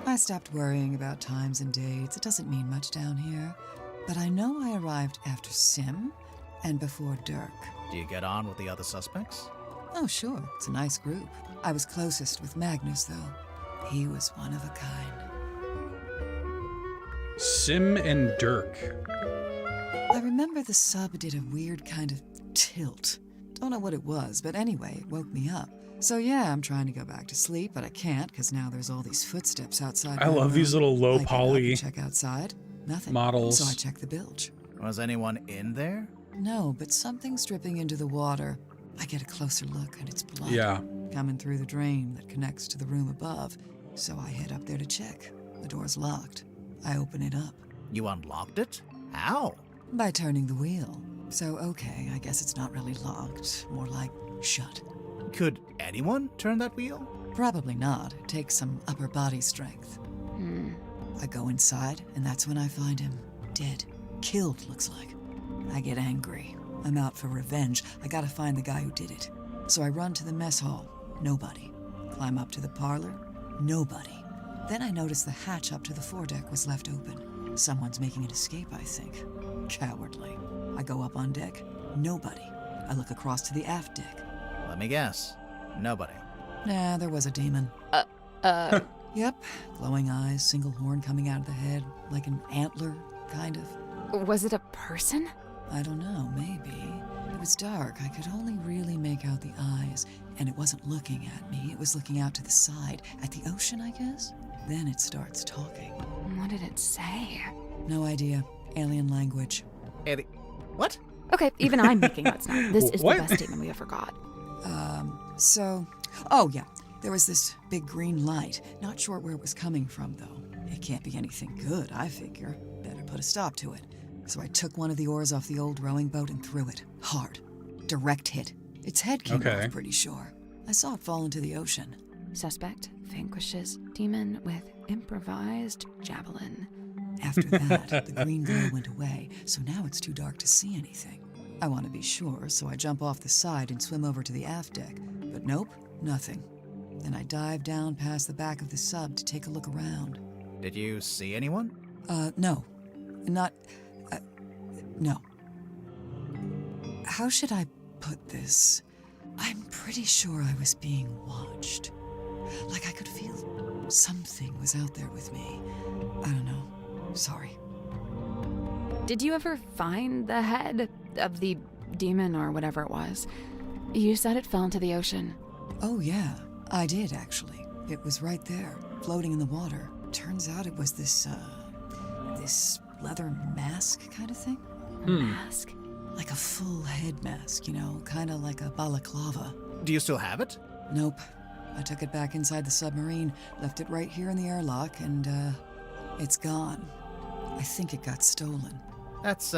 I stopped worrying about times and dates. It doesn't mean much down here. But I know I arrived after Sim and before Dirk. Do you get on with the other suspects? Oh, sure. It's a nice group. I was closest with Magnus, though. He was one of a kind. Sim and Dirk. I remember the sub did a weird kind of tilt. Don't know what it was, but anyway, it woke me up. So yeah, I'm trying to go back to sleep, but I can't because now there's all these footsteps outside. I love these little low I get up poly and check outside. Nothing. models. So I check the bilge. Was anyone in there? No, but something's dripping into the water. I get a closer look and it's blood. Yeah. Coming through the drain that connects to the room above. So I head up there to check. The door's locked. I open it up. You unlocked it? How? By turning the wheel. So okay, I guess it's not really locked. More like shut. Could anyone turn that wheel? Probably not. It takes some upper body strength. I go inside, and that's when I find him. Dead. Killed, looks like. I get angry. I'm out for revenge. I gotta find the guy who did it. So I run to the mess hall. Nobody. Climb up to the parlor. Nobody. Then I notice the hatch up to the foredeck was left open. Someone's making an escape, I think. Cowardly. I go up on deck. Nobody. I look across to the aft deck. Let me guess. Nobody. Nah, there was a demon. Yep. Glowing eyes, single horn coming out of the head, like an antler, kind of. Was it a person? I don't know, maybe. It was dark. I could only really make out the eyes, and it wasn't looking at me. It was looking out to the side, at the ocean, I guess. Then it starts talking. What did it say? No idea. Alien language. What? Okay, even I'm making nuts now. This is What? the best statement we ever got. Oh yeah, there was this big green light. Not sure where it was coming from, though. It can't be anything good, I figure. Better put a stop to it. So I took one of the oars off the old rowing boat and threw it. Hard. Direct hit. Its head came Okay. off, pretty sure. I saw it fall into the ocean. Suspect vanquishes demon with improvised javelin. After that, the green glow went away, so now it's too dark to see anything. I want to be sure, so I jump off the side and swim over to the aft deck. But nope, nothing. Then I dive down past the back of the sub to take a look around. Did you see anyone? No. No. How should I put this? I'm pretty sure I was being watched. Like I could feel something was out there with me. I don't know. Sorry. Did you ever find the head of the demon or whatever it was? You said it fell into the ocean. Oh, yeah. I did, actually. It was right there, floating in the water. Turns out it was this leather mask kind of thing. Mask? Like a full head mask, you know, kind of like a balaclava. Do you still have it? Nope. I took it back inside the submarine, left it right here in the airlock, and, it's gone. I think it got stolen. That's,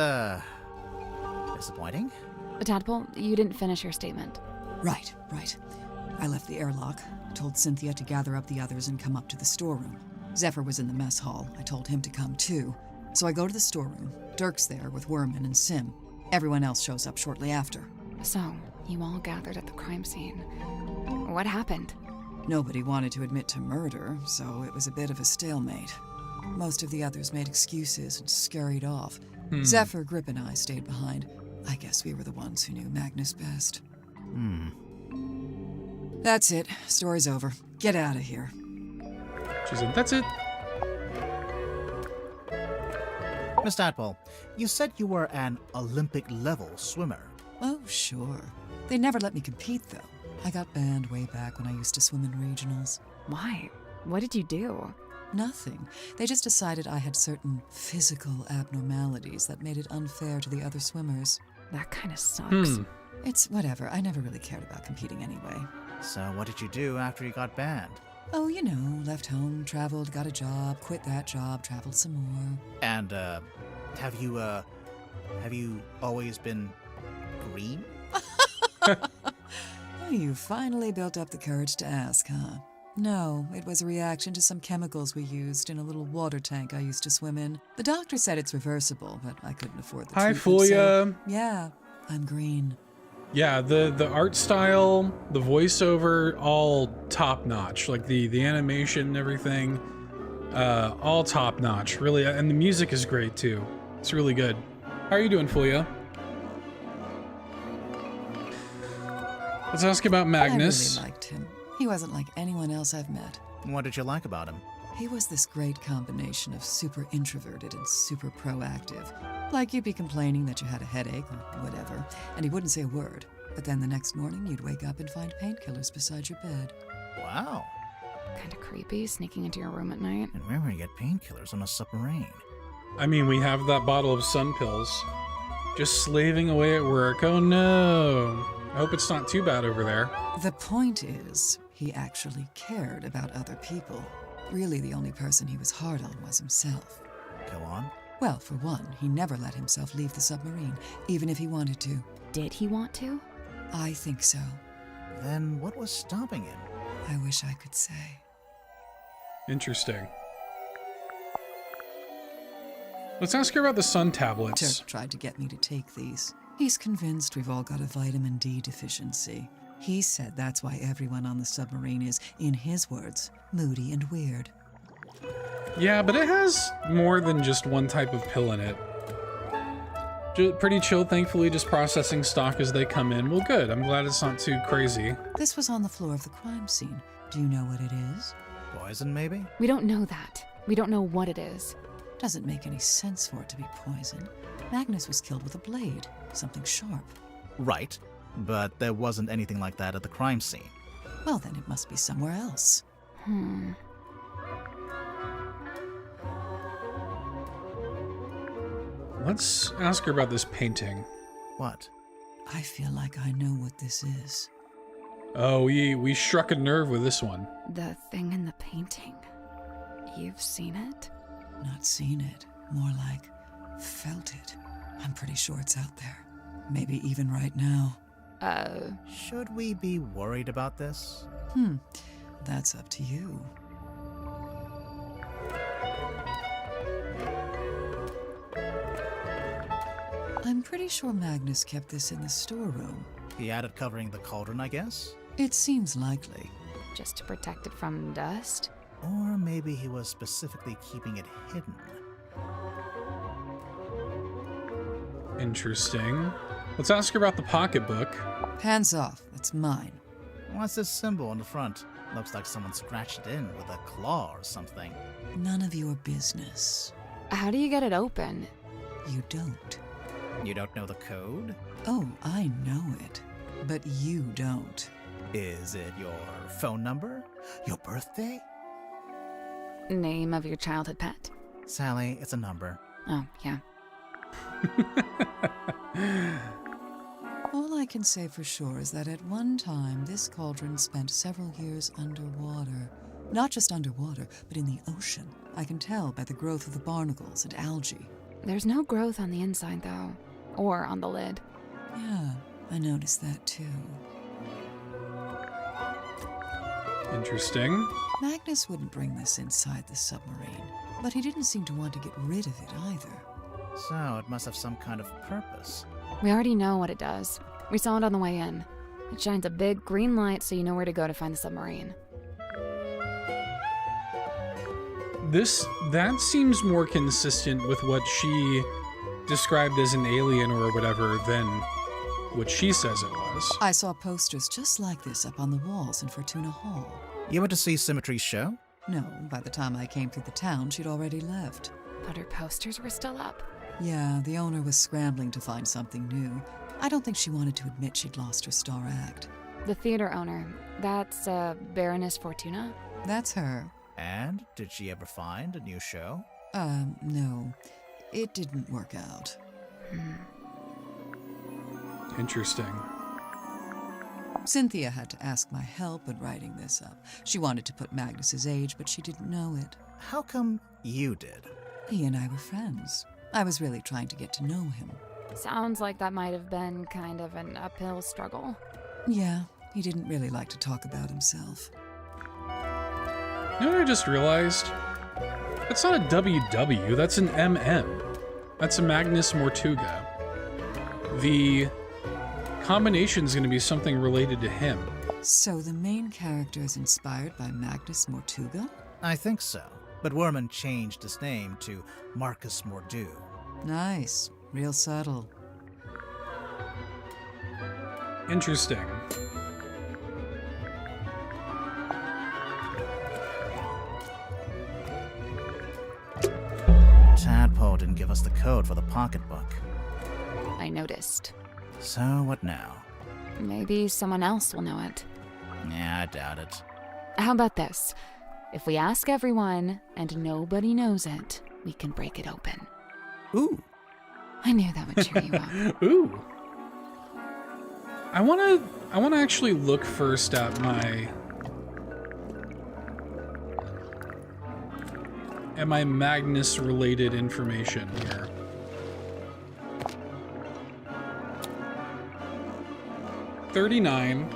disappointing. Tadpole, you didn't finish your statement. Right. I left the airlock, told Cynthia to gather up the others and come up to the storeroom. Zephyr was in the mess hall. I told him to come too. So I go to the storeroom. Dirk's there with Werman and Sim. Everyone else shows up shortly after. So, you all gathered at the crime scene. What happened? Nobody wanted to admit to murder, so it was a bit of a stalemate. Most of the others made excuses and scurried off. Zephyr, Grip, and I stayed behind. I guess we were the ones who knew Magnus best. That's it. Story's over. Get out of here. She said, that's it. Miss Tadpole, you said you were an Olympic-level swimmer. Oh, sure. They never let me compete, though. I got banned way back when I used to swim in regionals. Why? What did you do? Nothing. They just decided I had certain physical abnormalities that made it unfair to the other swimmers. That kind of sucks. It's whatever. I never really cared about competing anyway. So what did you do after you got banned? Oh, you know, left home, traveled, got a job, quit that job, traveled some more. And, have you always been green? Oh, you finally built up the courage to ask, huh? No, it was a reaction to some chemicals we used in a little water tank I used to swim in. The doctor said it's reversible, but I couldn't afford the Hi, treatment, Fulia. so yeah, I'm green. Yeah, the art style, the voiceover, all top notch. Like the animation and everything, all top notch. Really, and the music is great too. It's really good. How are you doing, Fulia? Let's ask about Magnus. I really liked him. He wasn't like anyone else I've met. What did you like about him? He was this great combination of super introverted and super proactive. Like you'd be complaining that you had a headache or whatever, and he wouldn't say a word. But then the next morning, you'd wake up and find painkillers beside your bed. Wow. Kinda creepy, sneaking into your room at night. And where would you get painkillers on a submarine? I mean, we have that bottle of sun pills. Just slaving away at work. Oh no. I hope it's not too bad over there. The point is, he actually cared about other people. Really, the only person he was hard on was himself. Go on. Well, for one, he never let himself leave the submarine, even if he wanted to. Did he want to? I think so. Then what was stopping him? I wish I could say. Interesting. Let's ask her about the sun tablets. Turk tried to get me to take these. He's convinced we've all got a vitamin D deficiency. He said that's why everyone on the submarine is, in his words, moody and weird. Yeah, but it has more than just one type of pill in it. Pretty chill, thankfully, just processing stock as they come in. Well, good. I'm glad it's not too crazy. This was on the floor of the crime scene. Do you know what it is? Poison, maybe? We don't know that. We don't know what it is. Doesn't make any sense for it to be poison. Magnus was killed with a blade, something sharp. Right. But there wasn't anything like that at the crime scene. Well, then it must be somewhere else. Let's ask her about this painting. What? I feel like I know what this is. Oh, we struck a nerve with this one. The thing in the painting. You've seen it? Not seen it. More like felt it. I'm pretty sure it's out there. Maybe even right now. Should we be worried about this? That's up to you. I'm pretty sure Magnus kept this in the storeroom. He had it covering the cauldron, I guess? It seems likely. Just to protect it from dust? Or maybe he was specifically keeping it hidden. Interesting. Let's ask her about the pocketbook. Hands off. It's mine. What's this symbol on the front? Looks like someone scratched it in with a claw or something. None of your business. How do you get it open? You don't. You don't know the code? Oh, I know it. But you don't. Is it your phone number? Your birthday? Name of your childhood pet? Sally, it's a number. Oh, yeah. All I can say for sure is that at one time, this cauldron spent several years underwater. Not just underwater, but in the ocean. I can tell by the growth of the barnacles and algae. There's no growth on the inside, though. Or on the lid. Yeah, I noticed that too. Interesting. Magnus wouldn't bring this inside the submarine, but he didn't seem to want to get rid of it either. So it must have some kind of purpose. We already know what it does. We saw it on the way in. It shines a big green light so you know where to go to find the submarine. That seems more consistent with what she described as an alien or whatever than what she says it was. I saw posters just like this up on the walls in Fortuna Hall. You went to see Symmetry's show? No, by the time I came through the town, she'd already left. But her posters were still up. Yeah, the owner was scrambling to find something new. I don't think she wanted to admit she'd lost her star act. The theater owner, that's Baroness Fortuna? That's her. And did she ever find a new show? No. It didn't work out. Interesting. Cynthia had to ask my help in writing this up. She wanted to put Magnus's age, but she didn't know it. How come you did? He and I were friends. I was really trying to get to know him. Sounds like that might have been kind of an uphill struggle. Yeah, he didn't really like to talk about himself. You know what I just realized? That's not a WW, that's an MM. That's a Magnus Mortuga. The combination's gonna be something related to him. So the main character is inspired by Magnus Mortuga? I think so. But Werman changed his name to Marcus Mordu. Nice. Real subtle. Interesting. Tadpole didn't give us the code for the pocketbook. I noticed. So what now? Maybe someone else will know it. Yeah, I doubt it. How about this? If we ask everyone and nobody knows it, we can break it open. Ooh. I knew that would cheer you up. Ooh. I wanna actually look first at my Magnus-related information here. $39.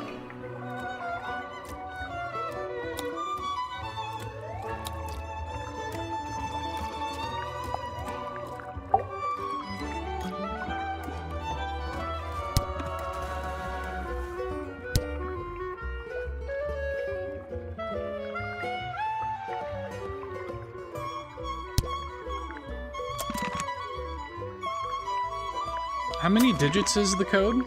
How many digits is the code?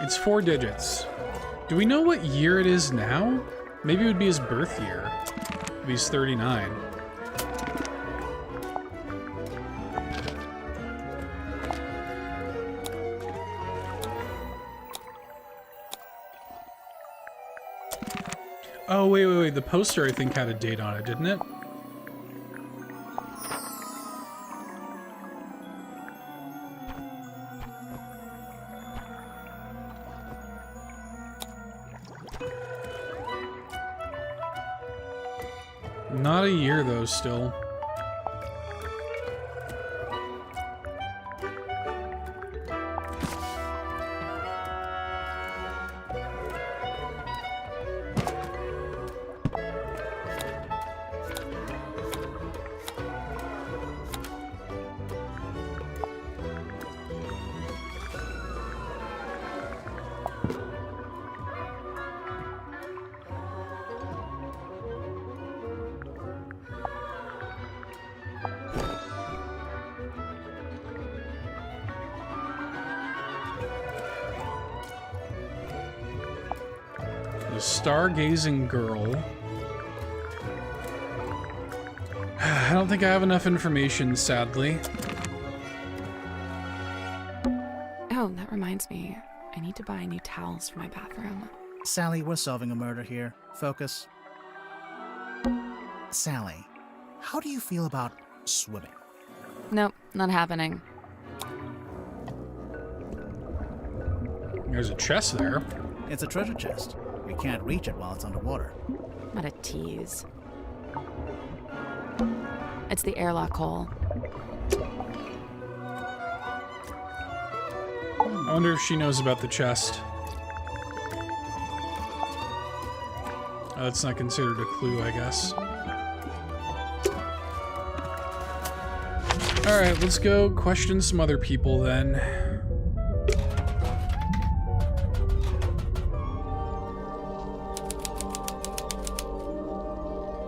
It's 4 digits. Do we know what year it is now? Maybe it would be his birth year. If he's 39. Oh, wait. The poster, I think, had a date on it, didn't it? Not a year, though, still. The stargazing girl. I don't think I have enough information, sadly. Oh, that reminds me. I need to buy new towels for my bathroom. Sally, we're solving a murder here. Focus. Sally, how do you feel about swimming? Nope, not happening. There's a chest there. It's a treasure chest. You can't reach it while it's underwater. What a tease. It's the airlock hole. I wonder if she knows about the chest. That's not considered a clue, I guess. Alright, let's go question some other people then.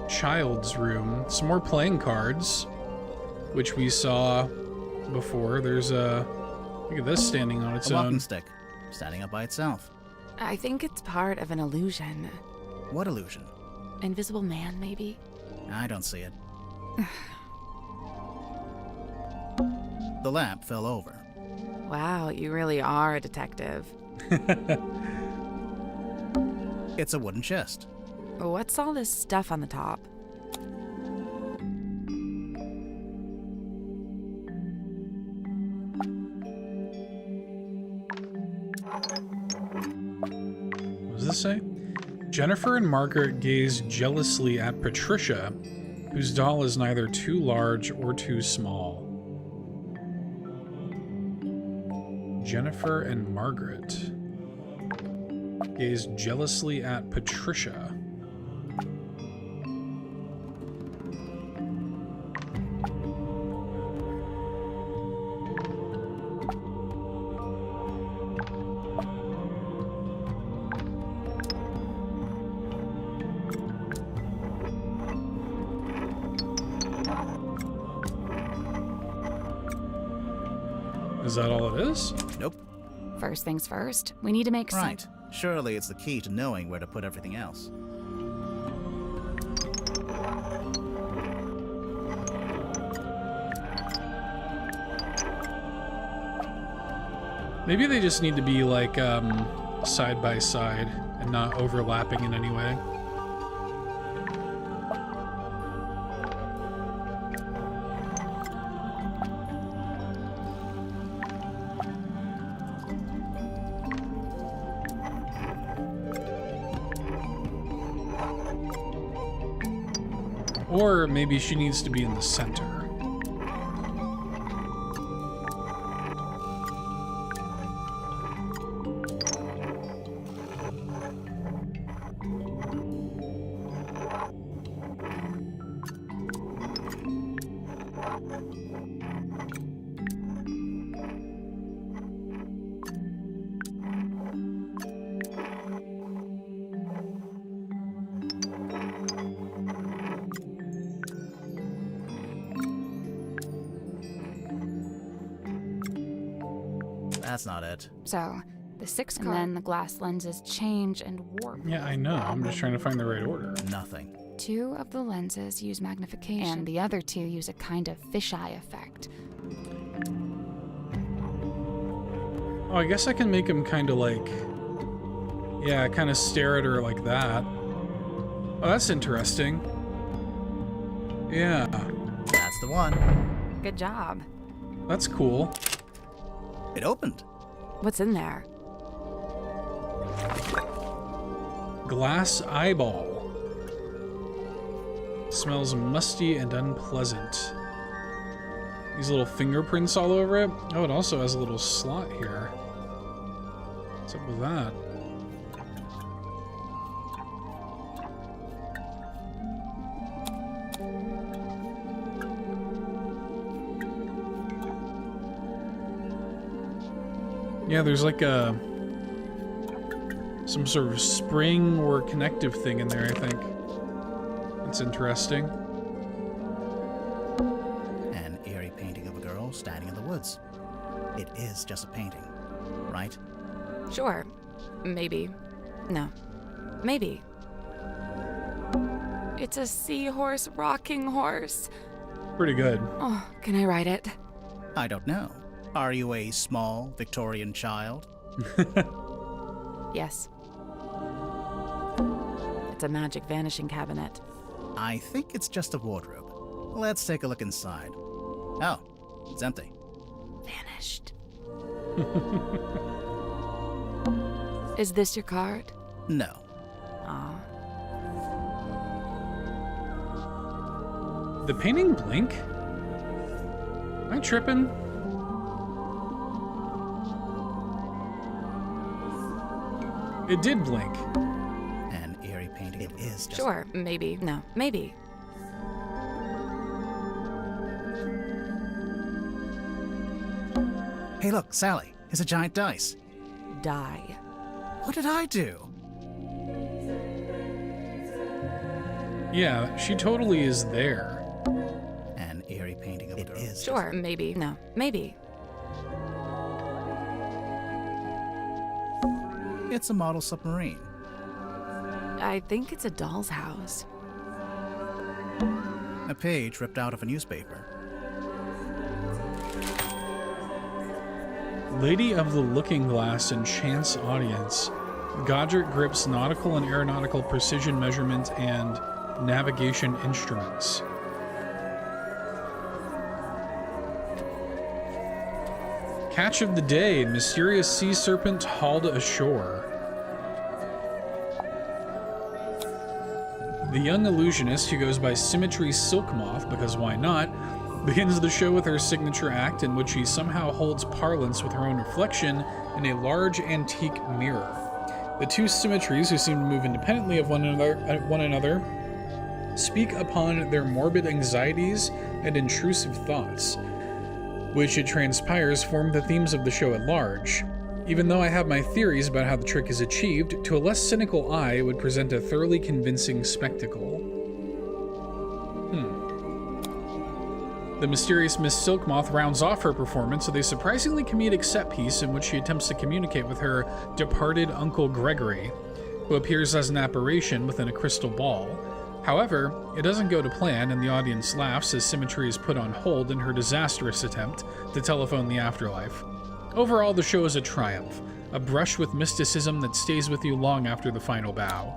Child's room. Some more playing cards, which we saw before. There's a... Look at this standing on its A walking own. stick, standing up by itself. I think it's part of an illusion. What illusion? Invisible man, maybe? I don't see it. The lamp fell over. Wow, you really are a detective. It's a wooden chest. What's all this stuff on the top? What does this say? Jennifer and Margaret gaze jealously at Patricia, whose doll is neither too large or too small. Jennifer and Margaret gaze jealously at Patricia. Is that all it is? Nope. First things first, we need to make Right. some... Surely it's the key to knowing where to put everything else. Maybe they just need to be like side by side and not overlapping in any way. Or maybe she needs to be in the center. That's not it. So, the 6 card. And then the glass lenses change and warp. Yeah, I know. I'm just trying to find the right order. Nothing. 2 of the lenses use magnification, and the other 2 use a kind of fisheye effect. Oh, I guess I can make him kind of like... Yeah, kind of stare at her like that. Oh, that's interesting. Yeah. That's the one. Good job. That's cool. It opened. What's in there? Glass eyeball. Smells musty and unpleasant. These little fingerprints all over it. Oh, it also has a little slot here. What's up with that? Yeah, there's like some sort of spring or connective thing in there, I think. That's interesting. An eerie painting of a girl standing in the woods. It is just a painting, right? Sure. Maybe. No. Maybe. It's a seahorse rocking horse. Pretty good. Oh, can I ride it? I don't know. Are you a small Victorian child? Yes. It's a magic vanishing cabinet. I think it's just a wardrobe. Let's take a look inside. Oh, it's empty. Vanished. Is this your card? No. Aw. The painting blink? Am I tripping? It did blink. An eerie painting. It is just... Sure, maybe. No, maybe. Hey, look, Sally. It's a giant dice. Die. What did I do? Yeah, she totally is there. An eerie painting of a girl. It is Sure, maybe. No, maybe. It's a model submarine. I think it's a doll's house. A page ripped out of a newspaper. Lady of the Looking Glass enchants audience. Godric grips nautical and aeronautical precision measurement and navigation instruments. Catch of the day, mysterious sea serpent hauled ashore. The young illusionist, who goes by Symmetry Silkmoth, because why not, begins the show with her signature act in which she somehow holds parlance with her own reflection in a large antique mirror. The two symmetries, who seem to move independently of one another, speak upon their morbid anxieties and intrusive thoughts, which it transpires form the themes of the show at large. Even though I have my theories about how the trick is achieved, to a less cynical eye it would present a thoroughly convincing spectacle. The mysterious Miss Silkmoth rounds off her performance with a surprisingly comedic set piece in which she attempts to communicate with her departed Uncle Gregory, who appears as an apparition within a crystal ball. However, it doesn't go to plan, and the audience laughs as Symmetry is put on hold in her disastrous attempt to telephone the afterlife. Overall, the show is a triumph, a brush with mysticism that stays with you long after the final bow.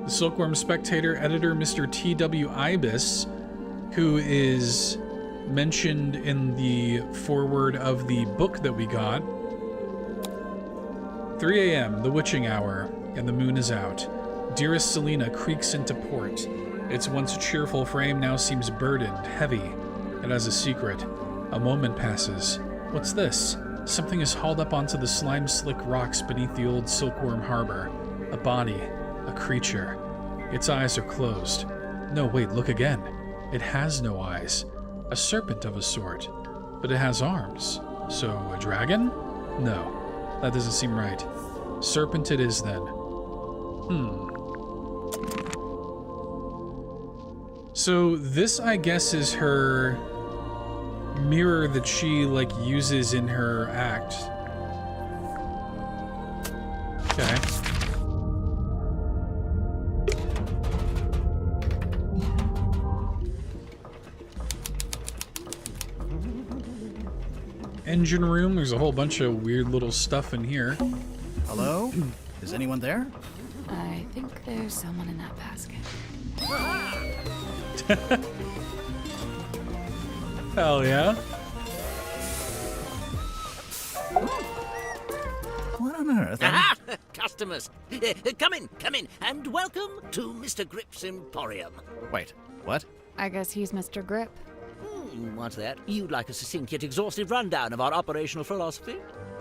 The Silkworm Spectator editor, Mr. T.W. Ibis, who is mentioned in the foreword of the book that we got. 3 a.m., the witching hour, and the moon is out. Dearest Selena creaks into port. Its once cheerful frame now seems burdened, heavy. It has a secret. A moment passes. What's this? Something is hauled up onto the slime-slick rocks beneath the old Silkworm Harbor. A body. A creature. Its eyes are closed. No, wait, look again. It has no eyes. A serpent of a sort. But it has arms. So, a dragon? No. That doesn't seem right. Serpent it is, then. So this, I guess, is her mirror that she, like, uses in her act. Okay. Engine room. There's a whole bunch of weird little stuff in here. Hello? Is anyone there? I think there's someone in that basket. Hell yeah. What on earth? Aha! Customers! Come in, and welcome to Mr. Grip's Emporium. Wait, what? I guess he's Mr. Grip. What's that? You'd like a succinct yet exhaustive rundown of our operational philosophy?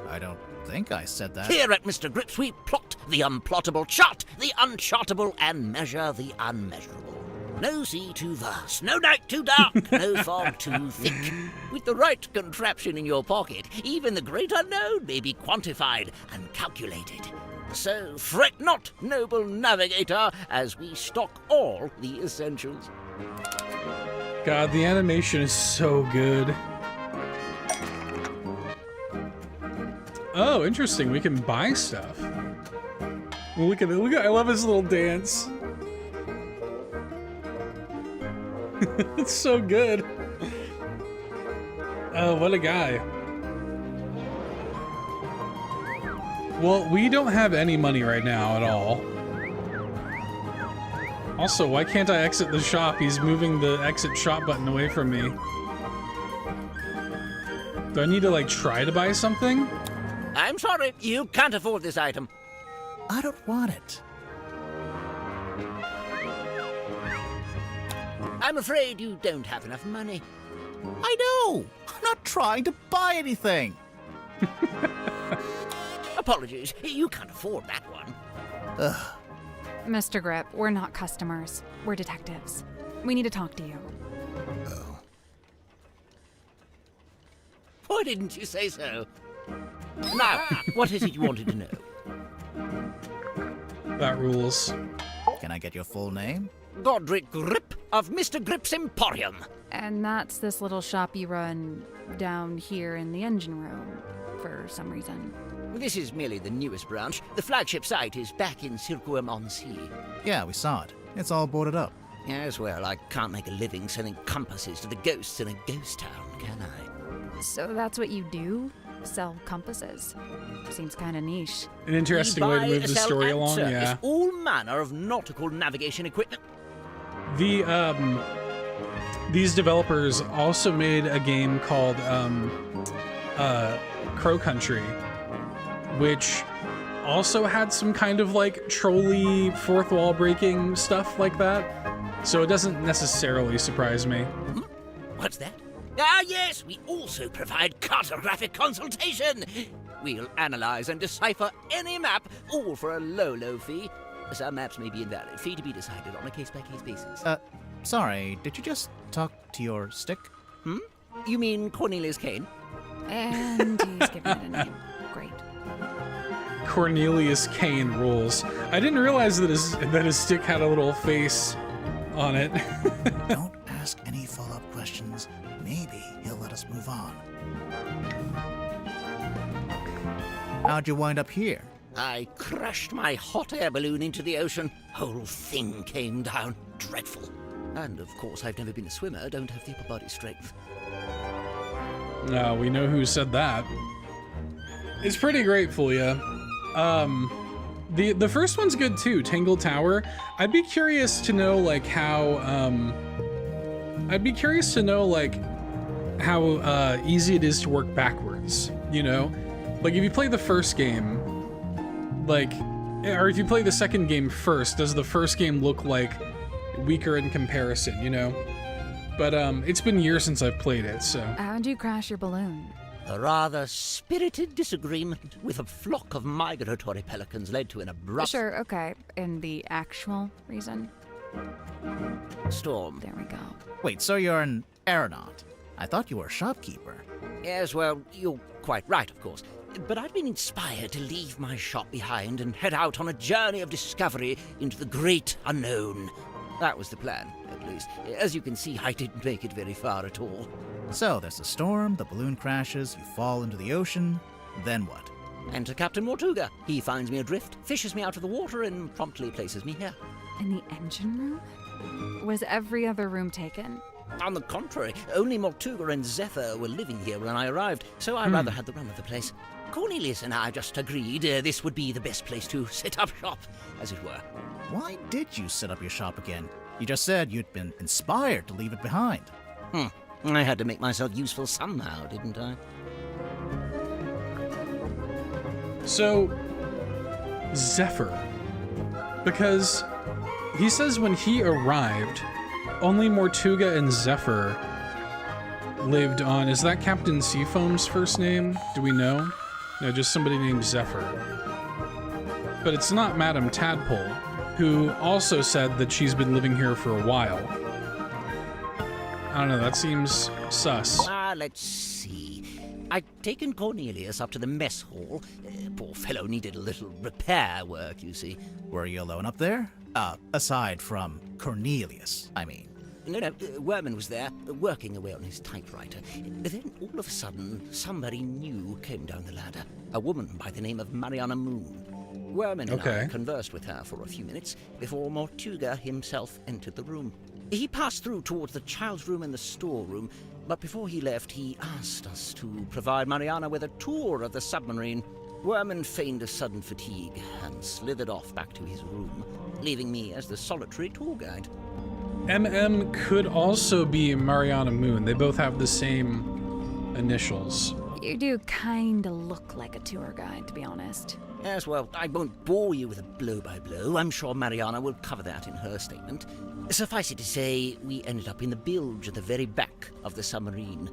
I don't think I said that. Here at Mr. Grip's, we plot the unplottable, chart the unchartable, and measure the unmeasurable. No sea too vast, no night too dark, no fog too thick. With the right contraption in your pocket, even the great unknown may be quantified and calculated. So fret not, noble navigator, as we stock all the essentials. God, the animation is so good. Oh, interesting. We can buy stuff. Well, look at it. I love his little dance. It's so good. Oh, what a guy. Well, we don't have any money right now at all. Also, why can't I exit the shop? He's moving the exit shop button away from me. Do I need to, like, try to buy something? I'm sorry, you can't afford this item. I don't want it. I'm afraid you don't have enough money. I know! I'm not trying to buy anything! Apologies, you can't afford that one. Ugh. Mr. Grip, we're not customers. We're detectives. We need to talk to you. Oh. Why didn't you say so? Now, what is it you wanted to know? That rules. Can I get your full name? Godric Grip of Mr. Grip's Emporium. And that's this little shop you run down here in the engine room, for some reason. This is merely the newest branch. The flagship site is back in Silkworm-on-Sea. Yeah, we saw it. It's all boarded up. Yes, well, I can't make a living selling compasses to the ghosts in a ghost town, can I? So that's what you do? Sell compasses? Seems kind of niche. An interesting way to move the story along, yeah. All manner of nautical navigation equipment. These developers also made a game called Crow Country, which also had some kind of like trolly fourth wall breaking stuff like that. So it doesn't necessarily surprise me. What's that? Ah, yes, we also provide cartographic consultation. We'll analyze and decipher any map, all for a low, low fee. Some maps may be invalid. Fee to be decided on a case-by-case basis. Sorry, did you just talk to your stick? You mean Cornelius Kane? And he's giving it a name. Great. Cornelius Kane rules. I didn't realize that his stick had a little face on it. Don't ask any follow-up questions. Maybe he'll let us move on. How'd you wind up here? I crashed my hot air balloon into the ocean. Whole thing came down. Dreadful. And, of course, I've never been a swimmer, don't have the upper body strength. We know who said that. It's pretty great, Fulia. The first one's good too, Tangle Tower. I'd be curious to know like how easy it is to work backwards, you know? Like if you play the first game, like, or if you play the second game first, does the first game look like weaker in comparison, you know? But it's been years since I've played it, so. How'd you crash your balloon? A rather spirited disagreement with a flock of migratory pelicans led to an abrupt Sure, okay. And the actual reason? storm. There we go. Wait, so you're an aeronaut? I thought you were a shopkeeper. Yes, well, you're quite right, of course. But I'd been inspired to leave my shop behind and head out on a journey of discovery into the great unknown. That was the plan, at least. As you can see, I didn't make it very far at all. So there's a storm, the balloon crashes, you fall into the ocean, then what? Enter Captain Mortuga. He finds me adrift, fishes me out of the water, and promptly places me here. In the engine room? Was every other room taken? On the contrary, only Mortuga and Zephyr were living here when I arrived, so I rather had the run of the place. Cornelius and I just agreed this would be the best place to set up shop, as it were. Why did you set up your shop again? You just said you'd been inspired to leave it behind. I had to make myself useful somehow, didn't I? So, Zephyr. Because he says when he arrived, only Mortuga and Zephyr lived on. Is that Captain Seafoam's first name? Do we know? No, just somebody named Zephyr. But it's not Madame Tadpole, who also said that she's been living here for a while. I don't know, that seems sus. Let's see. I'd taken Cornelius up to the mess hall. Poor fellow needed a little repair work, you see. Were you alone up there? Aside from Cornelius, I mean. No, Werman was there, working away on his typewriter. Then, all of a sudden, somebody new came down the ladder. A woman by the name of Mariana Moon. Werman and I conversed with her for a few minutes before Mortuga himself entered the room. He passed through towards the child's room and the storeroom, but before he left, he asked us to provide Mariana with a tour of the submarine. Werman feigned a sudden fatigue and slithered off back to his room, leaving me as the solitary tour guide. MM could also be Mariana Moon. They both have the same initials. You do kinda look like a tour guide, to be honest. Yes, well, I won't bore you with a blow-by-blow. I'm sure Mariana will cover that in her statement. Suffice it to say, we ended up in the bilge at the very back of the submarine.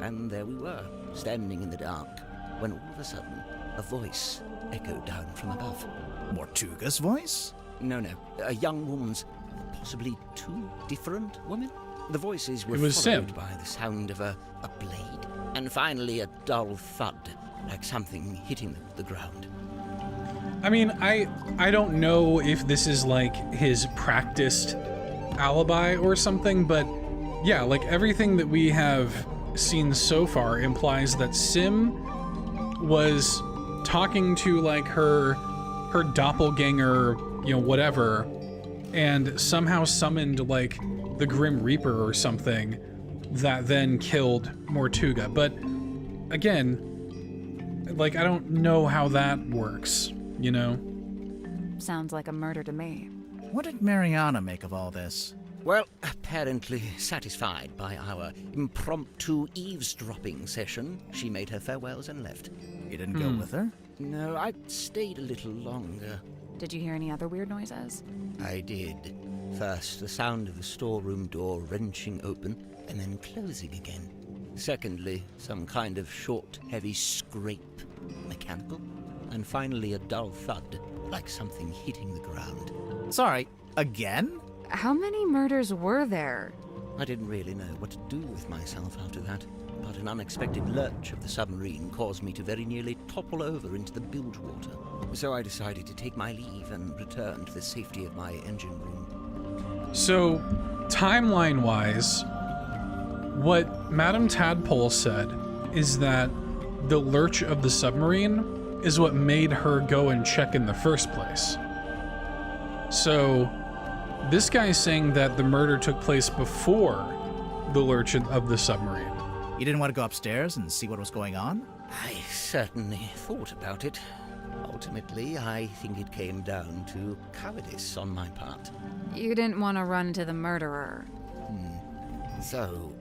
And there we were, standing in the dark, when all of a sudden, a voice echoed down from above. Mortuga's voice? No, a young woman's. Possibly two different women? The voices were was followed Sim. by the sound of a blade. And finally a dull thud, like something hitting the ground. I mean, I don't know if this is like his practiced alibi or something, but yeah, like everything that we have seen so far implies that Sim was talking to like her doppelganger, you know, whatever, and somehow summoned like the Grim Reaper or something that then killed Mortuga. But again, like I don't know how that works, you know? Sounds like a murder to me. What did Mariana make of all this? Well, apparently satisfied by our impromptu eavesdropping session, she made her farewells and left. You didn't go with her? No, I stayed a little longer. Did you hear any other weird noises? I did. First, the sound of the storeroom door wrenching open and then closing again. Secondly, some kind of short, heavy scrape, mechanical. And finally, a dull thud, like something hitting the ground. Sorry, again? How many murders were there? I didn't really know what to do with myself after that, but an unexpected lurch of the submarine caused me to very nearly topple over into the bilge water. So I decided to take my leave and return to the safety of my engine room. So, timeline-wise, what Madame Tadpole said is that the lurch of the submarine is what made her go and check in the first place. So, this guy's saying that the murder took place before the lurch of the submarine. You didn't want to go upstairs and see what was going on? I certainly thought about it. Ultimately, I think it came down to cowardice on my part. You didn't want to run into the murderer. So,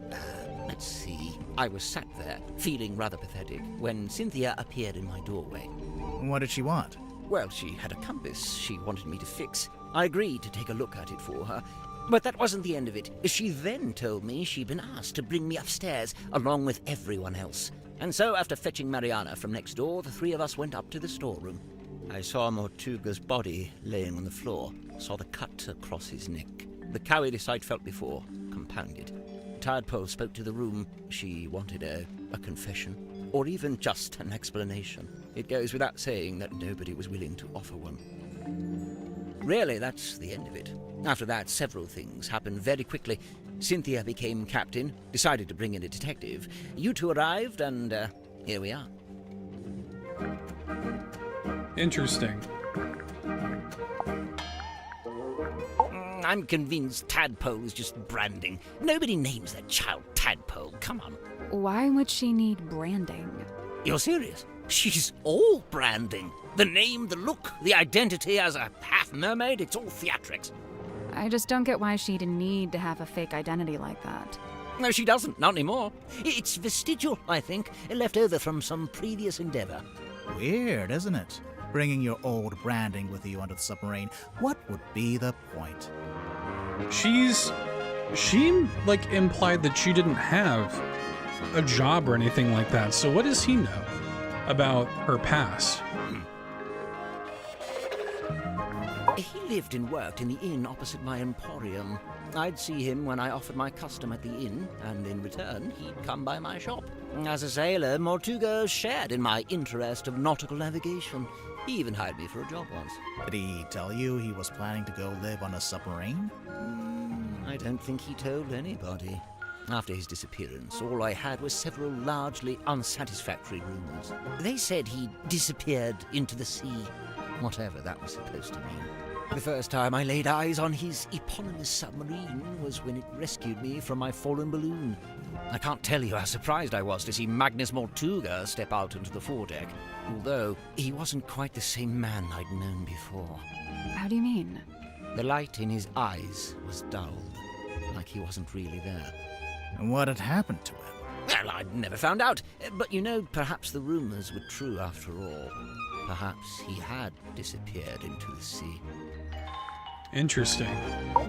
let's see. I was sat there, feeling rather pathetic, when Cynthia appeared in my doorway. What did she want? Well, she had a compass she wanted me to fix. I agreed to take a look at it for her. But that wasn't the end of it. She then told me she'd been asked to bring me upstairs, along with everyone else. And so, after fetching Mariana from next door, the three of us went up to the storeroom. I saw Mortuga's body laying on the floor, saw the cut across his neck. The cowardice I'd felt before, compounded. Tadpole spoke to the room. She wanted a confession, or even just an explanation. It goes without saying that nobody was willing to offer one. Really, that's the end of it. After that, several things happened very quickly. Cynthia became captain, decided to bring in a detective. You two arrived, and here we are. Interesting. I'm convinced Tadpole is just branding. Nobody names their child Tadpole. Come on. Why would she need branding? You're serious? She's all branding. The name, the look, the identity as a half-mermaid, it's all theatrics. I just don't get why she'd need to have a fake identity like that. No, she doesn't. Not anymore. It's vestigial, I think. Left over from some previous endeavor. Weird, isn't it? Bringing your old branding with you onto the submarine. What would be the point? She like implied that she didn't have a job or anything like that. So what does he know about her past? He lived and worked in the inn opposite my emporium. I'd see him when I offered my custom at the inn, and in return, he'd come by my shop. As a sailor, Mortuga shared in my interest of nautical navigation. He even hired me for a job once. Did he tell you he was planning to go live on a submarine? I don't think he told anybody. After his disappearance, all I had was several largely unsatisfactory rumors. They said he disappeared into the sea, whatever that was supposed to mean. The first time I laid eyes on his eponymous submarine was when it rescued me from my fallen balloon. I can't tell you how surprised I was to see Magnus Mortuga step out into the foredeck, although he wasn't quite the same man I'd known before. How do you mean? The light in his eyes was dulled, like he wasn't really there. And what had happened to him? Well, I'd never found out, but you know, perhaps the rumors were true after all. Perhaps he had disappeared into the sea. Interesting.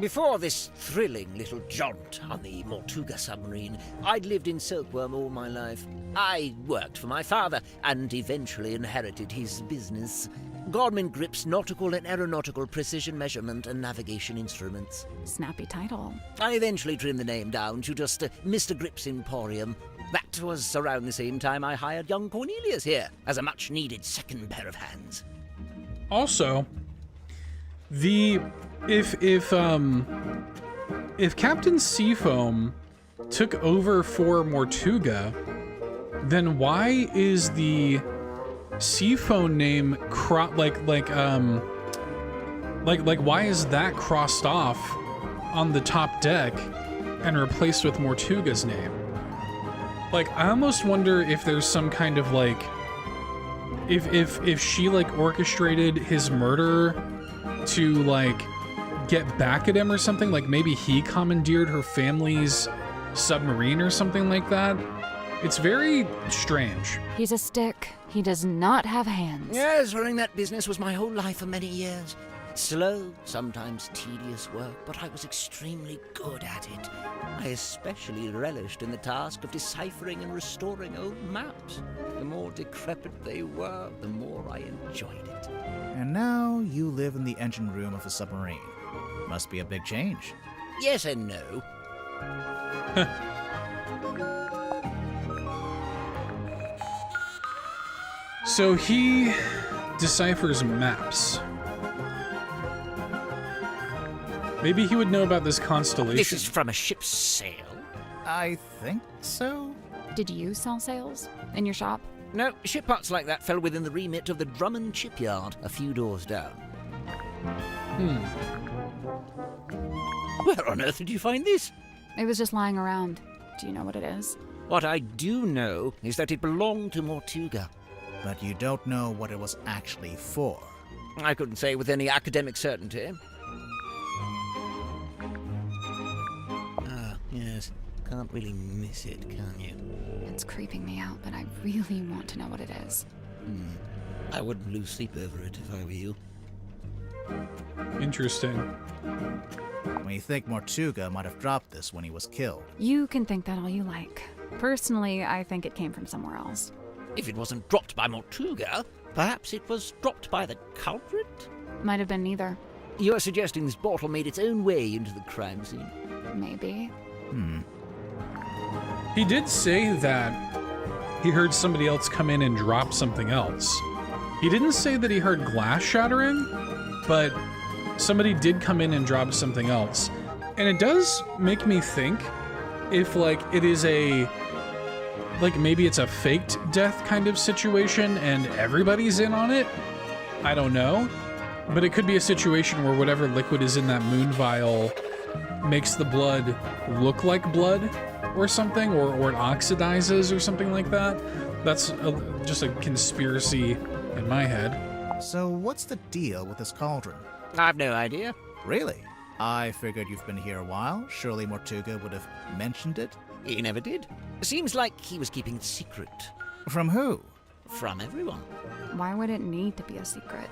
Before this thrilling little jaunt on the Mortuga submarine, I'd lived in Silkworm all my life. I worked for my father and eventually inherited his business. Godman Grip's nautical and aeronautical precision measurement and navigation instruments. Snappy title. I eventually trimmed the name down to just Mr. Grip's Emporium. That was around the same time I hired young Cornelius here as a much-needed second pair of hands. Also, if Captain Seafoam took over for Mortuga, then why is the Seafoam name why is that crossed off on the top deck and replaced with Mortuga's name? Like, I almost wonder if there's some kind of like, if she like orchestrated his murder to like get back at him or something. Like maybe he commandeered her family's submarine or something like that. It's very strange. He's a stick. He does not have hands. Yes, running that business was my whole life for many years. Slow, sometimes tedious work, but I was extremely good at it. I especially relished in the task of deciphering and restoring old maps. The more decrepit they were, the more I enjoyed it. And now you live in the engine room of a submarine. Must be a big change. Yes and no. So he deciphers maps. Maybe he would know about this constellation. This is from a ship's sail. I think so. Did you sell sails in your shop? No, ship parts like that fell within the remit of the Drummond shipyard a few doors down. Where on earth did you find this? It was just lying around. Do you know what it is? What I do know is that it belonged to Mortuga. But you don't know what it was actually for. I couldn't say with any academic certainty. Ah, yes. Can't really miss it, can you? It's creeping me out, but I really want to know what it is. I wouldn't lose sleep over it if I were you. Interesting. We think Mortuga might have dropped this when he was killed. You can think that all you like. Personally, I think it came from somewhere else. If it wasn't dropped by Mortuga, perhaps it was dropped by the culprit? Might have been neither. You're suggesting this bottle made its own way into the crime scene? Maybe. He did say that he heard somebody else come in and drop something else. He didn't say that he heard glass shattering, but somebody did come in and drop something else. And it does make me think if, like, it is a... like, maybe it's a faked death kind of situation and everybody's in on it? I don't know. But it could be a situation where whatever liquid is in that moon vial makes the blood look like blood or something, or it oxidizes or something like that. That's just a conspiracy in my head. So what's the deal with this cauldron? I've no idea. Really? I figured you've been here a while. Surely Mortuga would have mentioned it? He never did. Seems like he was keeping it secret. From who? From everyone. Why would it need to be a secret?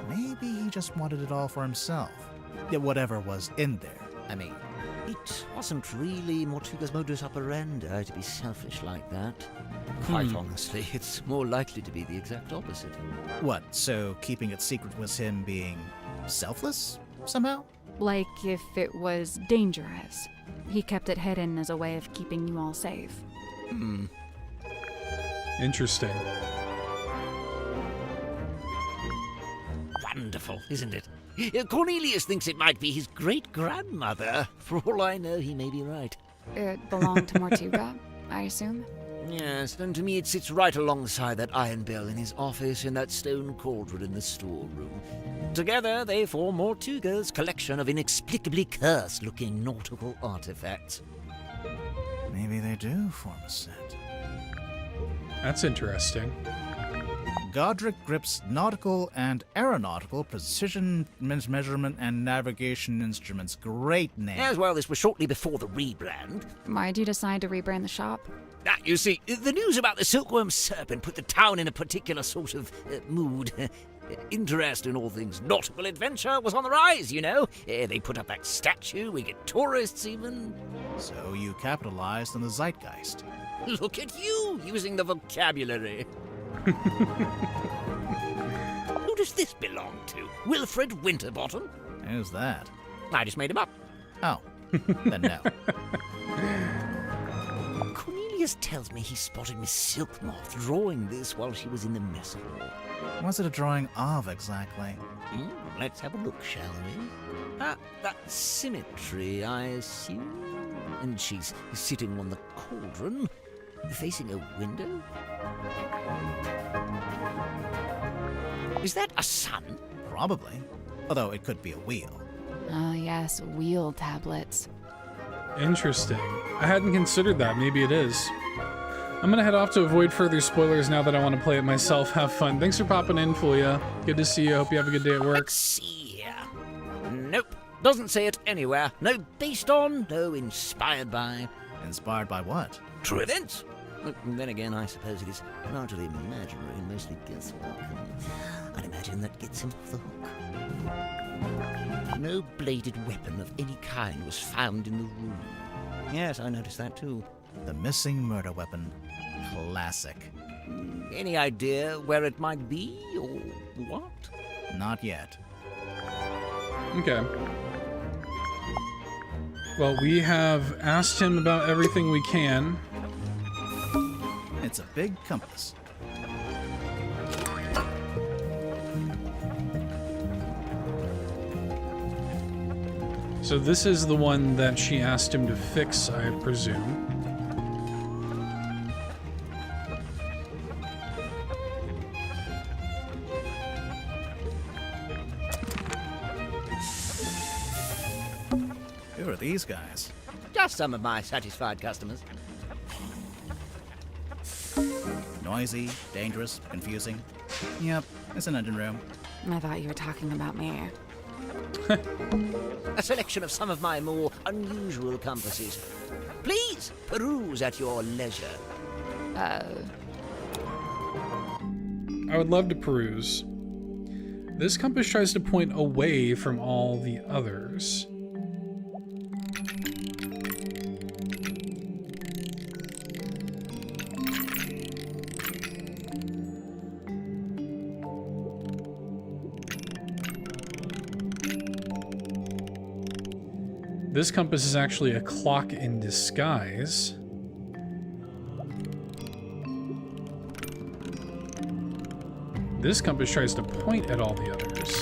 Maybe he just wanted it all for himself. Yeah, whatever was in there, I mean. It wasn't really Mortuga's modus operandi to be selfish like that. Quite honestly, it's more likely to be the exact opposite. What, so keeping it secret was him being selfless, somehow? Like if it was dangerous. He kept it hidden as a way of keeping you all safe. Interesting. Wonderful, isn't it? Cornelius thinks it might be his great-grandmother. For all I know, he may be right. It belonged to Mortuga, I assume? Yes, and to me it sits right alongside that iron bell in his office and that stone cauldron in the storeroom. Together, they form Mortuga's collection of inexplicably cursed-looking nautical artifacts. Maybe they do form a set. That's interesting. Godric grips nautical and aeronautical precision measurement and navigation instruments. Great name. As well, this was shortly before the rebrand. Why'd you decide to rebrand the shop? You see, the news about the silkworm serpent put the town in a particular sort of mood. Interest in all things nautical adventure was on the rise, you know. They put up that statue, we get tourists even. So you capitalized on the zeitgeist. Look at you, using the vocabulary. Who does this belong to? Wilfred Winterbottom? Who's that? I just made him up. Oh, then no. Cornelius tells me he spotted Miss Silkmoth drawing this while she was in the mess hall. What's it a drawing of, exactly? Let's have a look, shall we? That symmetry, I assume. And she's sitting on the cauldron, facing a window. Is that a sun? Probably. Although it could be a wheel. Oh, yes, wheel tablets. Interesting. I hadn't considered that. Maybe it is. I'm gonna head off to avoid further spoilers now that I want to play it myself. Have fun. Thanks for popping in, Fulia. Good to see you. Hope you have a good day at work. Let's see here. Nope. Doesn't say it anywhere. No based on, no inspired by. Inspired by what? True events. Then again, I suppose it is largely imaginary and mostly guesswork. I'd imagine that gets him off the hook. No bladed weapon of any kind was found in the room. Yes, I noticed that too. The missing murder weapon. Classic. Any idea where it might be, or what? Not yet. Okay. Well, we have asked him about everything we can. It's a big compass. So this is the one that she asked him to fix, I presume. Who are these guys? Just some of my satisfied customers. Noisy, dangerous, confusing. Yep, it's an engine room. I thought you were talking about me. A selection of some of my more unusual compasses. Please peruse at your leisure. I would love to peruse. This compass tries to point away from all the others. This compass is actually a clock in disguise. This compass tries to point at all the others.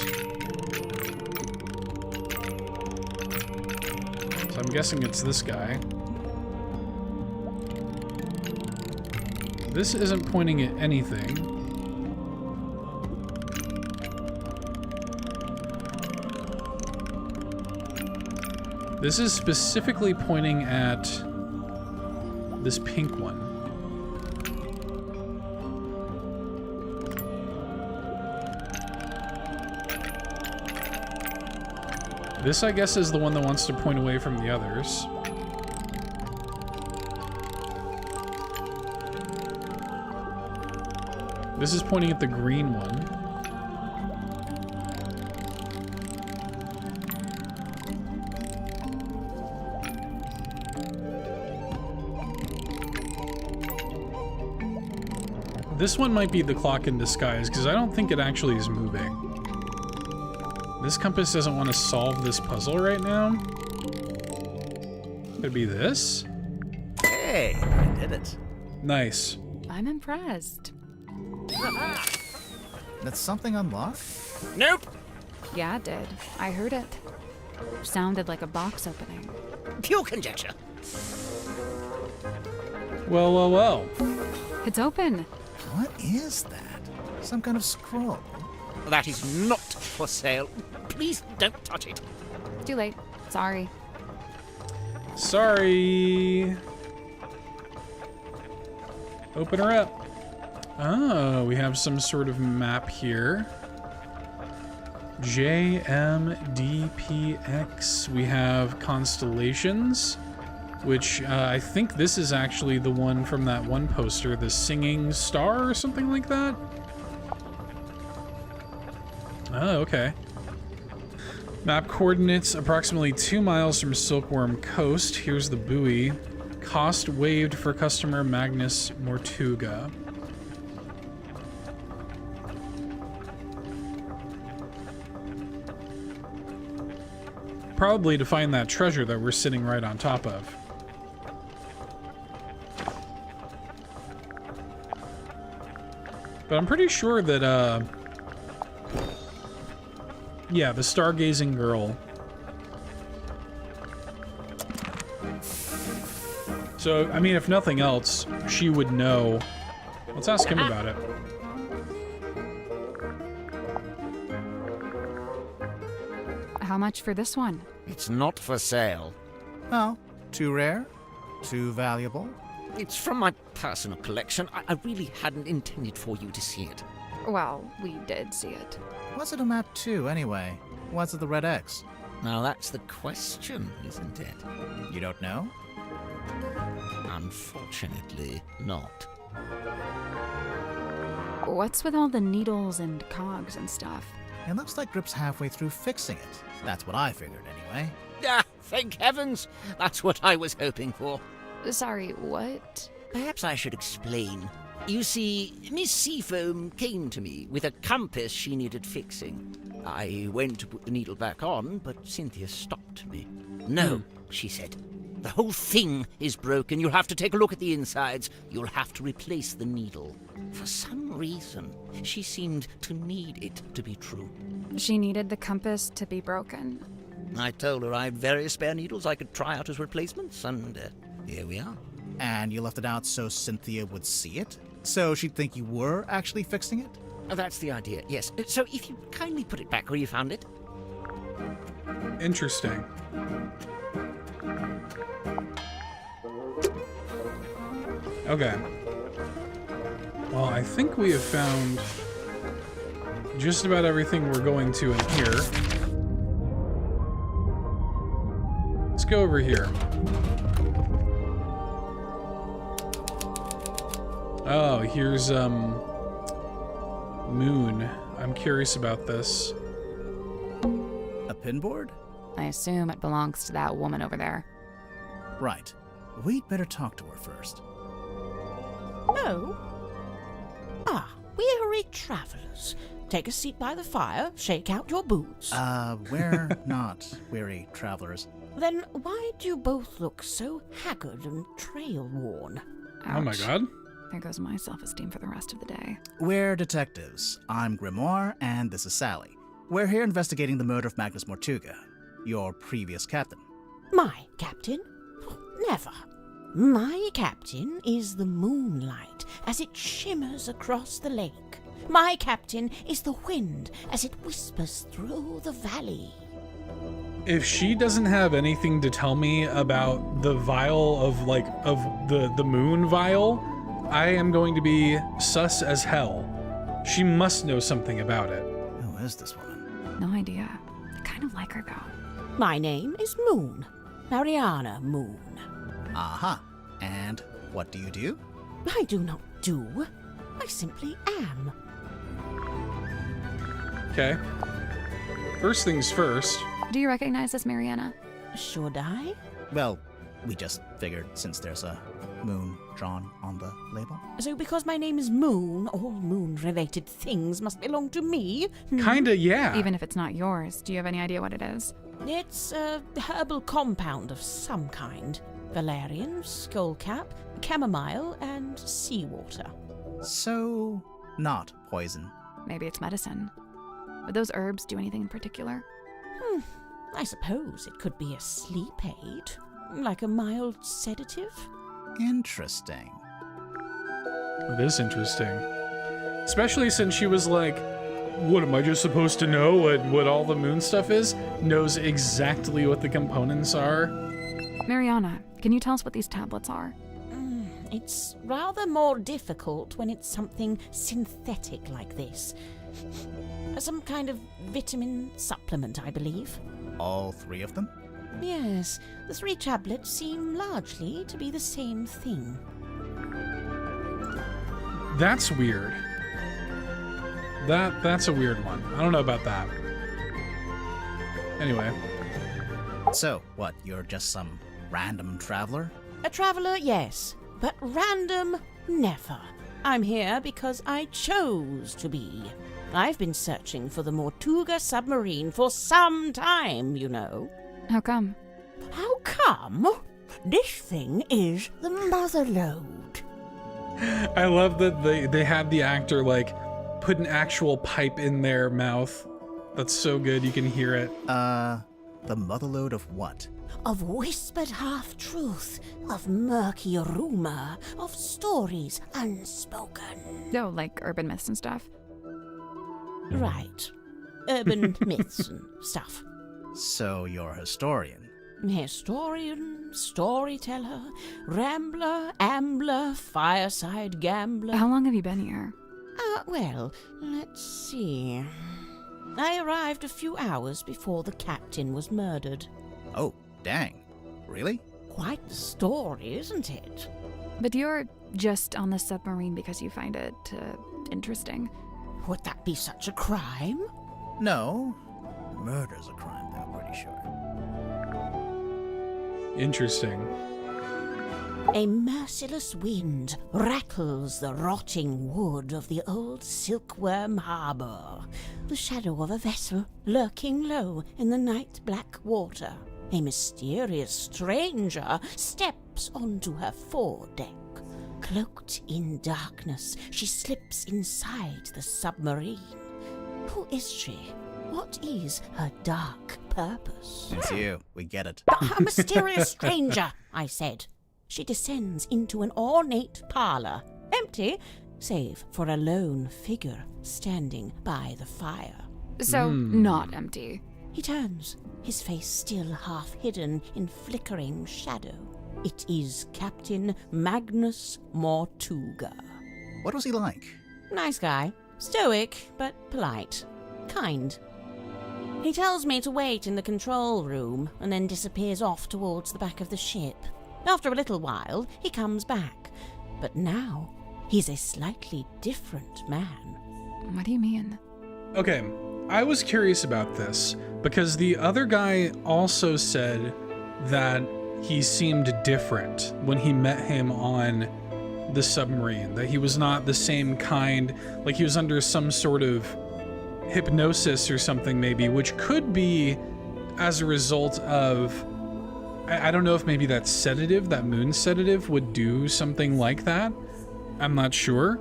So I'm guessing it's this guy. This isn't pointing at anything. This is specifically pointing at this pink one. This, I guess, is the one that wants to point away from the others. This is pointing at the green one. This one might be the clock in disguise, because I don't think it actually is moving. This compass doesn't want to solve this puzzle right now. Could it be this? Hey, I did it. Nice. I'm impressed. Did something unlock? Nope. Yeah, it did. I heard it. Sounded like a box opening. Pure conjecture. Well, well, well. It's open. What is that? Some kind of scroll? That is not for sale. Please don't touch it. Too late. Sorry. Sorry. Open her up. Oh, we have some sort of map here. JMDPX. We have constellations, which I think this is actually the one from that one poster, the singing star or something like that. Oh, okay. Map coordinates approximately 2 miles from Silkworm Coast. Here's the buoy. Cost waived for customer Magnus Mortuga. Probably to find that treasure that we're sitting right on top of. But I'm pretty sure that, yeah, the stargazing girl. So, I mean, if nothing else, she would know. Let's ask him about it. How much for this one? It's not for sale. Oh, too rare? Too valuable? It's from my personal collection. I really hadn't intended for you to see it. Well, we did see it. What's it a map to, anyway? What's it the red X? Now that's the question, isn't it? You don't know? Unfortunately, not. What's with all the needles and cogs and stuff? It looks like Grip's halfway through fixing it. That's what I figured, anyway. Ah, thank heavens! That's what I was hoping for. Sorry, what? Perhaps I should explain. You see, Miss Seafoam came to me with a compass she needed fixing. I went to put the needle back on, but Cynthia stopped me. No, she said. The whole thing is broken. You'll have to take a look at the insides. You'll have to replace the needle. For some reason, she seemed to need it to be true. She needed the compass to be broken. I told her I had various spare needles I could try out as replacements, and here we are. And you left it out so Cynthia would see it? So she'd think you were actually fixing it? That's the idea, yes. So if you kindly put it back where you found it. Interesting. Okay. Well, I think we have found just about everything we're going to in here. Let's go over here. Oh, here's, Moon. I'm curious about this. A pinboard? I assume it belongs to that woman over there. Right. We'd better talk to her first. Oh? Ah, weary travelers. Take a seat by the fire, shake out your boots. We're not weary travelers. Then why do you both look so haggard and trail-worn? Oh my Ouch. god. There goes my self-esteem for the rest of the day. We're detectives. I'm Grimoire, and this is Sally. We're here investigating the murder of Magnus Mortuga, your previous captain. My captain? Never. My captain is the moonlight as it shimmers across the lake. My captain is the wind as it whispers through the valley. If she doesn't have anything to tell me about the vial of, the moon vial, I am going to be sus as hell. She must know something about it. Who is this woman? No idea. I kind of like her, though. My name is Moon. Mariana Moon. Aha. And what do you do? I do not do. I simply am. Okay. First things first. Do you recognize this, Mariana? Should I? Well, we just figured since there's a moon drawn on the label. So because my name is Moon, all moon-related things must belong to me? Kinda, yeah. Even if it's not yours, do you have any idea what it is? It's a herbal compound of some kind. Valerian, skullcap, chamomile, and seawater. So, not poison. Maybe it's medicine. Would those herbs do anything in particular? I suppose it could be a sleep aid, like a mild sedative. Interesting. It is interesting. Especially since she was like, what am I just supposed to know what all the moon stuff is? Knows exactly what the components are. Mariana, can you tell us what these tablets are? It's rather more difficult when it's something synthetic like this. Some kind of vitamin supplement, I believe. All three of them? Yes, the 3 tablets seem largely to be the same thing. That's weird. That's a weird one. I don't know about that. Anyway. So, what, you're just some random traveler? A traveller, yes, but random, never. I'm here because I chose to be. I've been searching for the Mortuga submarine for some time, you know. How come? How come? This thing is the mother lode. I love that they had the actor, like, put an actual pipe in their mouth. That's so good, you can hear it. The motherlode of what? Of whispered half-truth, of murky rumor, of stories unspoken. No, like urban myths and stuff. Right. Urban myths and stuff. So, you're a historian. Historian, storyteller, rambler, ambler, fireside gambler. How long have you been here? Well, let's see. I arrived a few hours before the captain was murdered. Oh, dang. Really? Quite the story, isn't it? But you're just on the submarine because you find it interesting. Would that be such a crime? No. Murder's a crime, though, pretty sure. Interesting. A merciless wind rattles the rotting wood of the old silkworm harbour. The shadow of a vessel lurking low in the night-black water. A mysterious stranger steps onto her foredeck. Cloaked in darkness, she slips inside the submarine. Who is she? What is her dark purpose? It's you. We get it. A mysterious stranger, I said. She descends into an ornate parlour, empty, save for a lone figure standing by the fire. So, not empty. He turns, his face still half hidden in flickering shadow. It is Captain Magnus Mortuga. What was he like? Nice guy. Stoic, but polite. Kind. He tells me to wait in the control room and then disappears off towards the back of the ship. After a little while, he comes back. But now, he's a slightly different man. What do you mean? Okay, I was curious about this because the other guy also said that he seemed different when he met him on the submarine, that he was not the same kind, like he was under some sort of hypnosis or something maybe, which could be as a result of, I don't know if maybe that sedative, that moon sedative would do something like that. I'm not sure.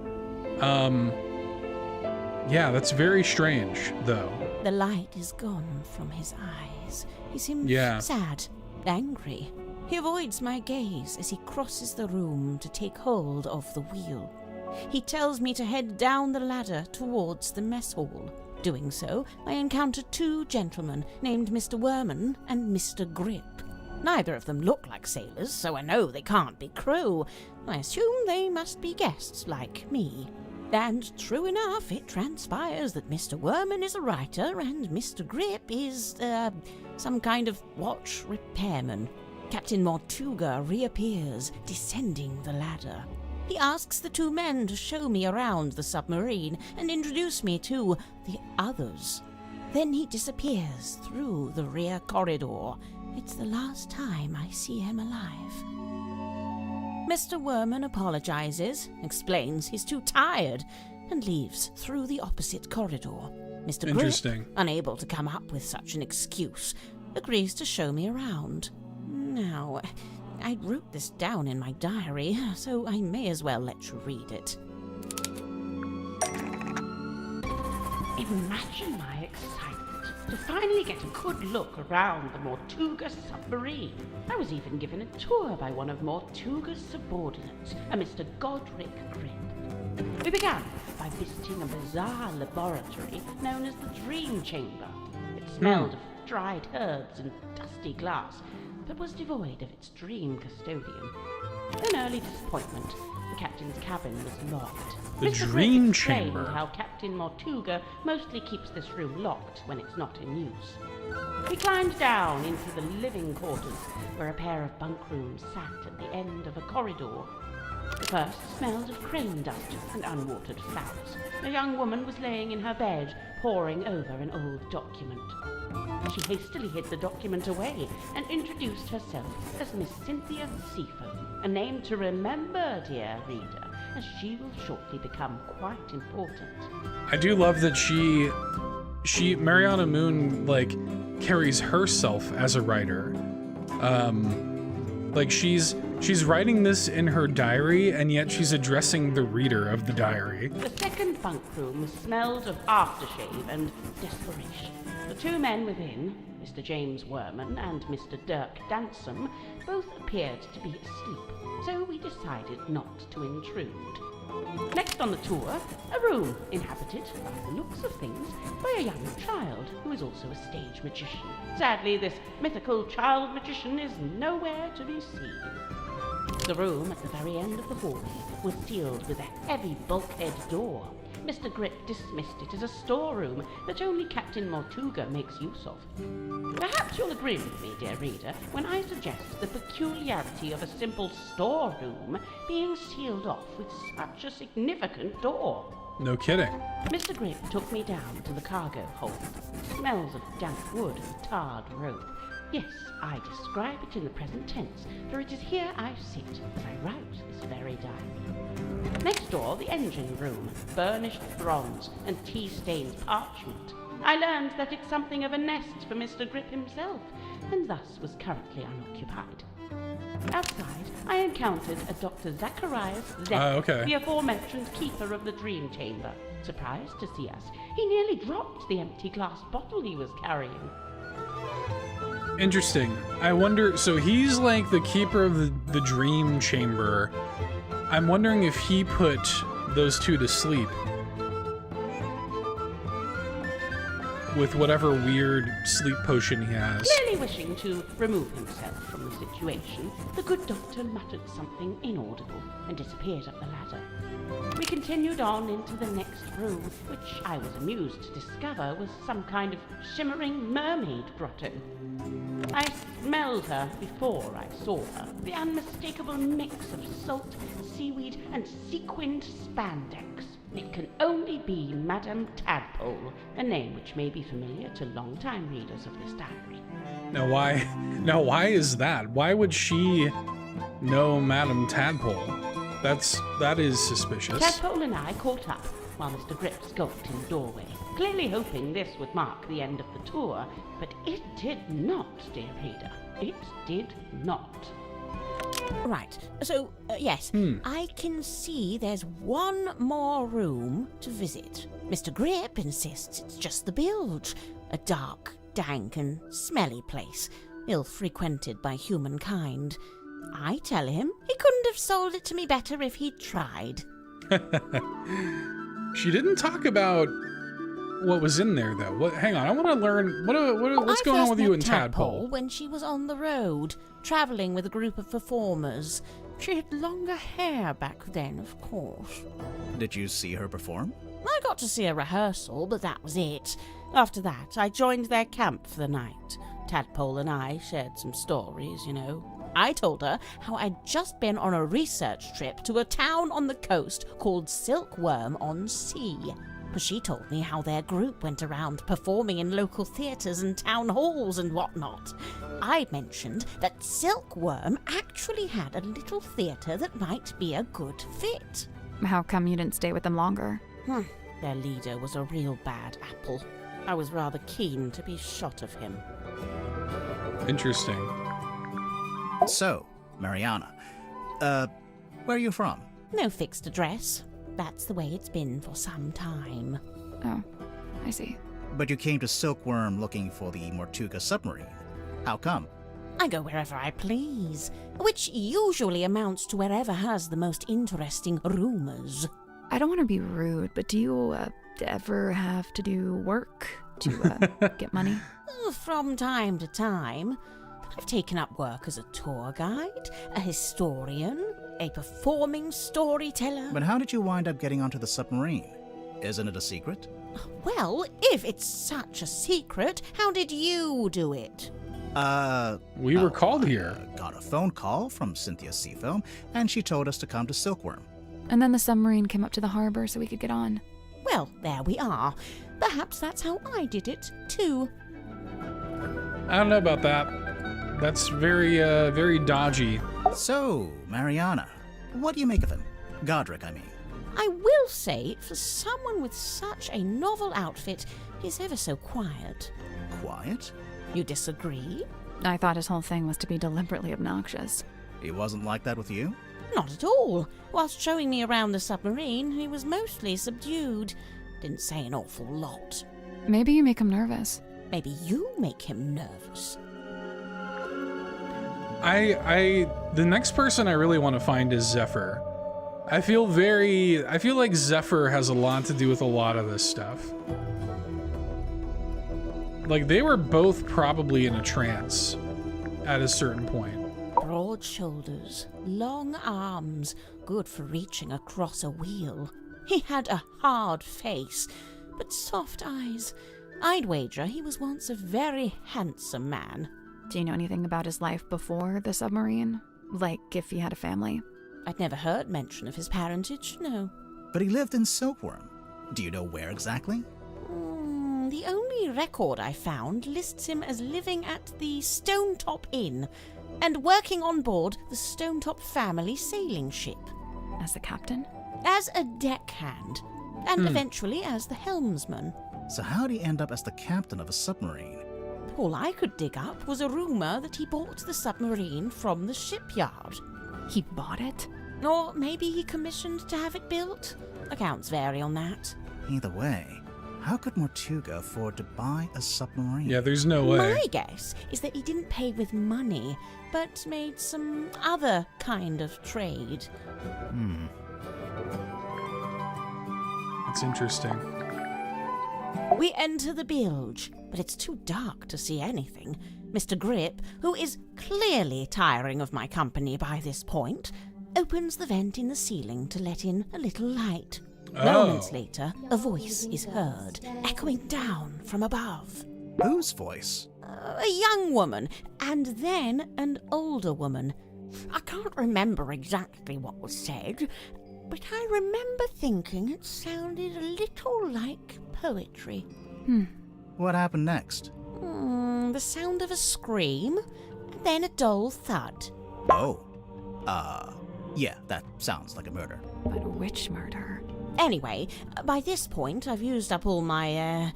Yeah, that's very strange though. The light is gone from his eyes. He seems sad, angry. He avoids my gaze as he crosses the room to take hold of the wheel. He tells me to head down the ladder towards the mess hall. Doing so, I encounter two gentlemen named Mr. Worman and Mr. Grip. Neither of them look like sailors, so I know they can't be crew. I assume they must be guests like me. And true enough, it transpires that Mr. Worman is a writer and Mr. Grip is, some kind of watch repairman. Captain Mortuga reappears, descending the ladder. He asks the two men to show me around the submarine and introduce me to the others. Then he disappears through the rear corridor. It's the last time I see him alive. Mr. Worman apologizes, explains he's too tired, and leaves through the opposite corridor. Mr. Grip, unable to come up with such an excuse, agrees to show me around. Now, I wrote this down in my diary, so I may as well let you read it. Imagine my excitement to finally get a good look around the Mortuga submarine. I was even given a tour by one of Mortuga's subordinates, a Mr. Godric Grip. We began by visiting a bizarre laboratory known as the Dream Chamber. It smelled of dried herbs and dusty glass, but was devoid of its dream custodian. An early disappointment, the captain's cabin was locked. The Mr. Dream Grip explained Chamber. how Captain Mortuga mostly keeps this room locked when it's not in use. We climbed down into the living quarters, where a pair of bunk rooms sat at the end of a corridor. The first smelled of crane dust and unwatered flowers. A young woman was laying in her bed, poring over an old document. She hastily hid the document away and introduced herself as Miss Cynthia Seafoam, a name to remember, dear reader, as she will shortly become quite important. I do love that she Mariana Moon, like, carries herself as a writer. Like she's writing this in her diary, and yet she's addressing the reader of the diary. The second bunk room smelled of aftershave and desperation. The two men within, Mr. James Worman and Mr. Dirk Dansom, both appeared to be asleep, so we decided not to intrude. Next on the tour, a room inhabited, by the looks of things, by a young child who is also a stage magician. Sadly, this mythical child magician is nowhere to be seen. The room at the very end of the hallway was sealed with a heavy bulkhead door. Mr. Grip dismissed it as a storeroom that only Captain Mortuga makes use of. Perhaps you'll agree with me, dear reader, when I suggest the peculiarity of a simple storeroom being sealed off with such a significant door. No kidding. Mr. Grip took me down to the cargo hold. It smells of damp wood and tarred rope. Yes, I describe it in the present tense, for it is here I sit as I write this very diary. Next door, the engine room, burnished bronze and tea-stained parchment. I learned that it's something of a nest for Mr. Grip himself, and thus was currently unoccupied. Outside, I encountered a Dr. Zacharias Zeck, the aforementioned keeper of the Dream Chamber. Surprised to see us, he nearly dropped the empty glass bottle he was carrying. Interesting. I wonder, so he's like the keeper of the Dream Chamber. I'm wondering if he put those two to sleep with whatever weird sleep potion he has. Clearly wishing to remove himself from the situation, the good doctor muttered something inaudible and disappeared up the ladder. We continued on into the next room, which I was amused to discover was some kind of shimmering mermaid grotto. I smelled her before I saw her. The unmistakable mix of salt, seaweed, and sequined spandex. It can only be Madame Tadpole, a name which may be familiar to long-time readers of this diary. Now why is that? Why would she know Madame Tadpole? That is suspicious. Tadpole and I caught up while Mr. Grip skulked in the doorway, clearly hoping this would mark the end of the tour, but it did not, dear reader. It did not. Right, so, yes, I can see there's one more room to visit. Mr. Grip insists it's just the bilge, a dark, dank and smelly place, ill-frequented by humankind. I tell him he couldn't have sold it to me better if he'd tried. She didn't talk about what was in there, though. Hang on, I want to learn what's going on with you and Tadpole. When she was on the road, travelling with a group of performers. She had longer hair back then, of course. Did you see her perform? I got to see a rehearsal, but that was it. After that, I joined their camp for the night. Tadpole and I shared some stories, you know. I told her how I'd just been on a research trip to a town on the coast called Silkworm-on-Sea. But she told me how their group went around performing in local theatres and town halls and whatnot. I mentioned that Silkworm actually had a little theatre that might be a good fit. How come you didn't stay with them longer? Their leader was a real bad apple. I was rather keen to be shot of him. Interesting. So, Mariana, where are you from? No fixed address. That's the way it's been for some time. Oh, I see. But you came to Silkworm looking for the Mortuga submarine. How come? I go wherever I please, which usually amounts to wherever has the most interesting rumours. I don't want to be rude, but do you ever have to do work to get money? From time to time. I've taken up work as a tour guide, a historian, a performing storyteller. But how did you wind up getting onto the submarine? Isn't it a secret? Well, if it's such a secret, how did you do it? We were called here. Got a phone call from Cynthia Seafoam, and she told us to come to Silkworm. And then the submarine came up to the harbor so we could get on. Well, there we are. Perhaps that's how I did it, too. I don't know about that. That's very dodgy. So, Mariana, what do you make of him? Godric, I mean. I will say, for someone with such a novel outfit, he's ever so quiet. Quiet? You disagree? I thought his whole thing was to be deliberately obnoxious. He wasn't like that with you? Not at all. Whilst showing me around the submarine, he was mostly subdued. Didn't say an awful lot. Maybe you make him nervous. Maybe you make him nervous. The next person I really want to find is Zephyr. I feel like Zephyr has a lot to do with a lot of this stuff. Like, they were both probably in a trance at a certain point. Broad shoulders, long arms, good for reaching across a wheel. He had a hard face, but soft eyes. I'd wager he was once a very handsome man. Do you know anything about his life before the submarine? Like, if he had a family? I'd never heard mention of his parentage, no. But he lived in Silkworm. Do you know where exactly? The only record I found lists him as living at the Stonetop Inn and working on board the Stonetop family sailing ship. As the captain? As a deckhand, and eventually as the helmsman. So how'd he end up as the captain of a submarine? All I could dig up was a rumour that he bought the submarine from the shipyard. He bought it? Or maybe he commissioned to have it built. Accounts vary on that. Either way, how could Mortuga afford to buy a submarine? Yeah, there's no way. My guess is that he didn't pay with money, but made some other kind of trade. That's interesting. We enter the bilge, but it's too dark to see anything. Mr. Grip, who is clearly tiring of my company by this point, opens the vent in the ceiling to let in a little light. Moments later, a voice is heard, echoing down from above. Whose voice? A young woman, and then an older woman. I can't remember exactly what was said, but I remember thinking it sounded a little like poetry. What happened next? The sound of a scream, and then a dull thud. Oh. Yeah, that sounds like a murder. But which murder? Anyway, by this point, I've used up all my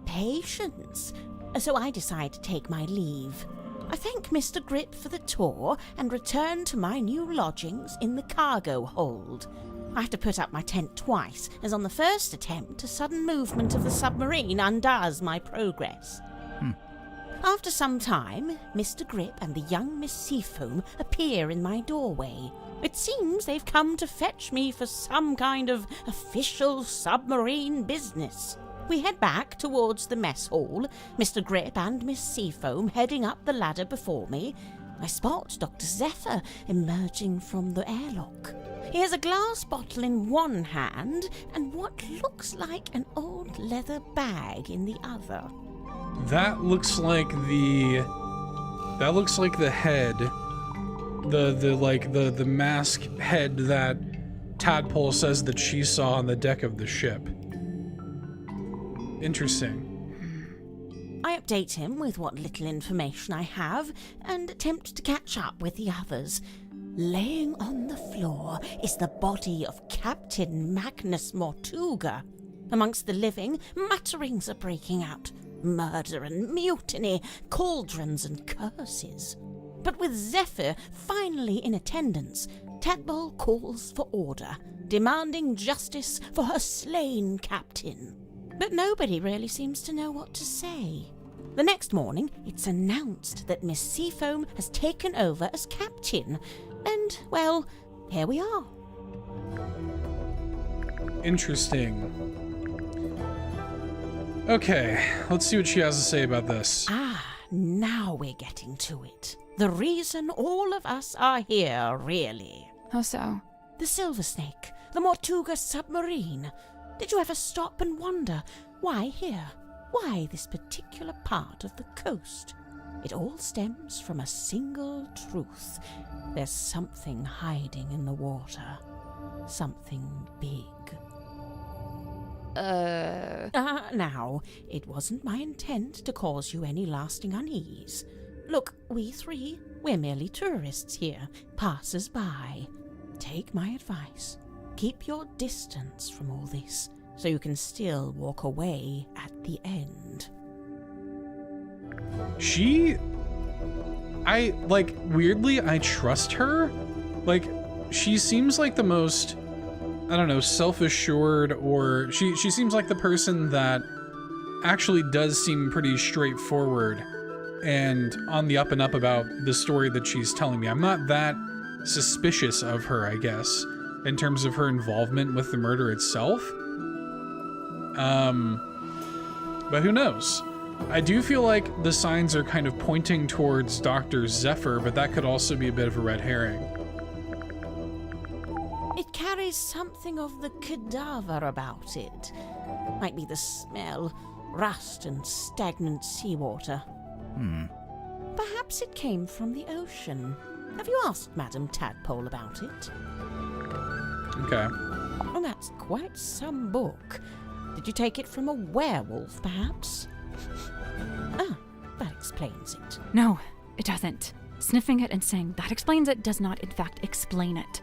patience. So I decide to take my leave. I thank Mr. Grip for the tour and return to my new lodgings in the cargo hold. I have to put up my tent twice, as on the first attempt, a sudden movement of the submarine undoes my progress. After some time, Mr. Grip and the young Miss Seafoam appear in my doorway. It seems they've come to fetch me for some kind of official submarine business. We head back towards the mess hall, Mr. Grip and Miss Seafoam heading up the ladder before me. I spot Dr. Zephyr emerging from the airlock. He has a glass bottle in one hand and what looks like an old leather bag in the other. That looks like the head, the mask head that Tadpole says that she saw on the deck of the ship. Interesting. I update him with what little information I have and attempt to catch up with the others. Laying on the floor is the body of Captain Magnus Mortuga. Amongst the living, mutterings are breaking out. Murder and mutiny, cauldrons and curses. But with Zephyr finally in attendance, Tadpole calls for order, demanding justice for her slain captain. But nobody really seems to know what to say. The next morning, it's announced that Miss Seafoam has taken over as captain. And, well, here we are. Interesting. Okay, let's see what she has to say about this. Now we're getting to it. The reason all of us are here, really. How so? The Silver Snake, the Mortuga submarine. Did you ever stop and wonder, why here? Why this particular part of the coast? It all stems from a single truth. There's something hiding in the water. Something big. Now, it wasn't my intent to cause you any lasting unease. Look, we're merely tourists here, passers-by. Take my advice. Keep your distance from all this, so you can still walk away at the end. Weirdly, I trust her. Like, she seems like the most, I don't know, self-assured, or she seems like the person that actually does seem pretty straightforward and on the up and up about the story that she's telling me. I'm not that suspicious of her, I guess, in terms of her involvement with the murder itself. But who knows? I do feel like the signs are kind of pointing towards Dr. Zephyr, but that could also be a bit of a red herring. It carries something of the cadaver about it. Might be the smell, rust and stagnant seawater. Perhaps it came from the ocean. Have you asked Madame Tadpole about it? Okay. Well, that's quite some book. Did you take it from a werewolf, perhaps? That explains it. No, it doesn't. Sniffing it and saying that explains it does not, in fact, explain it.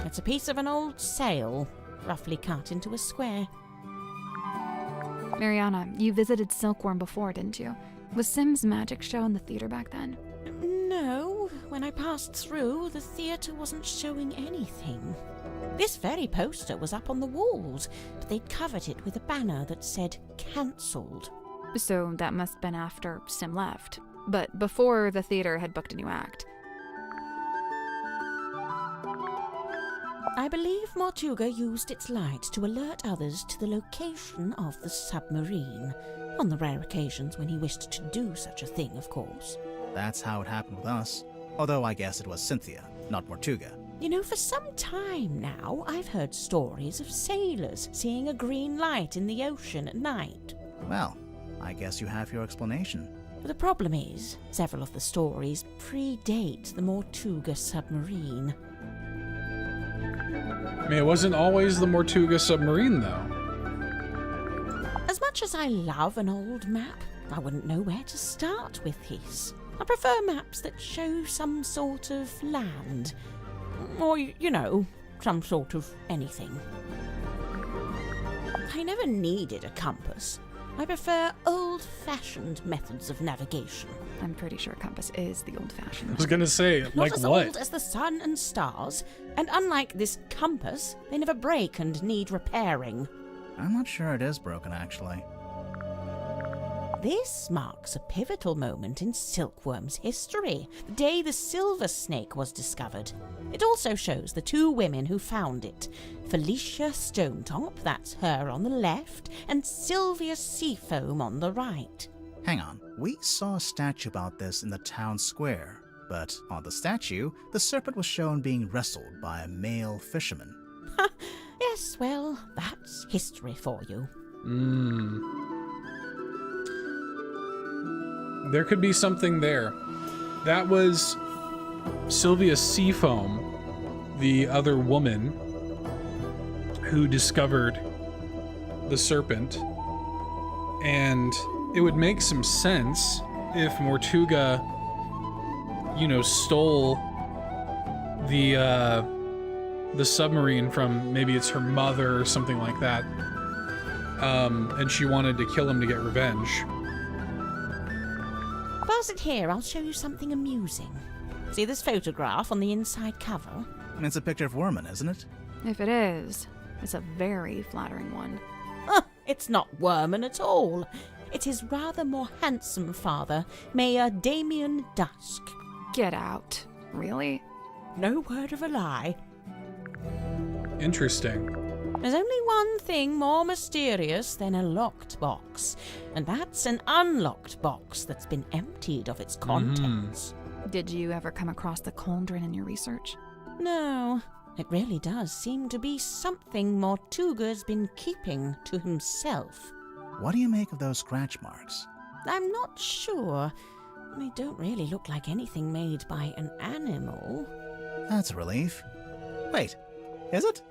It's a piece of an old sail, roughly cut into a square. Mariana, you visited Silkworm before, didn't you? Was Sim's magic show in the theater back then? No, when I passed through, the theatre wasn't showing anything. This very poster was up on the walls, but they'd covered it with a banner that said cancelled. So that must have been after Sim left, but before the theater had booked a new act. I believe Mortuga used its light to alert others to the location of the submarine. On the rare occasions when he wished to do such a thing, of course. That's how it happened with us. Although I guess it was Cynthia, not Mortuga. You know, for some time now, I've heard stories of sailors seeing a green light in the ocean at night. Well, I guess you have your explanation. But the problem is, several of the stories predate the Mortuga submarine. I mean, it wasn't always the Mortuga submarine, though. As much as I love an old map, I wouldn't know where to start with his. I prefer maps that show some sort of land. Or, you know, some sort of anything. I never needed a compass. I prefer old-fashioned methods of navigation. I'm pretty sure compass is the old-fashioned. I was gonna say, like Not as what? old as the sun and stars, and unlike this compass, they never break and need repairing. I'm not sure it is broken, actually. This marks a pivotal moment in Silkworm's history, the day the silver snake was discovered. It also shows the two women who found it, Felicia Stonetop, that's her on the left, and Sylvia Seafoam on the right. Hang on, we saw a statue about this in the town square, but on the statue, the serpent was shown being wrestled by a male fisherman. Yes, well, that's history for you. There could be something there. That was Sylvia Seafoam, the other woman who discovered the serpent. And it would make some sense if Mortuga, you know, stole the submarine from, maybe it's her mother or something like that. And she wanted to kill him to get revenge. Pass it here, I'll show you something amusing. See this photograph on the inside cover? It's a picture of Worman, isn't it? If it is, it's a very flattering one. It's not Worman at all. It's his rather more handsome father, Mayor Damien Dusk. Get out. Really? No word of a lie. Interesting. There's only one thing more mysterious than a locked box, and that's an unlocked box that's been emptied of its contents. Did you ever come across the cauldron in your research? No, it really does seem to be something Mortuga's been keeping to himself. What do you make of those scratch marks? I'm not sure. They don't really look like anything made by an animal. That's a relief. Wait, is it?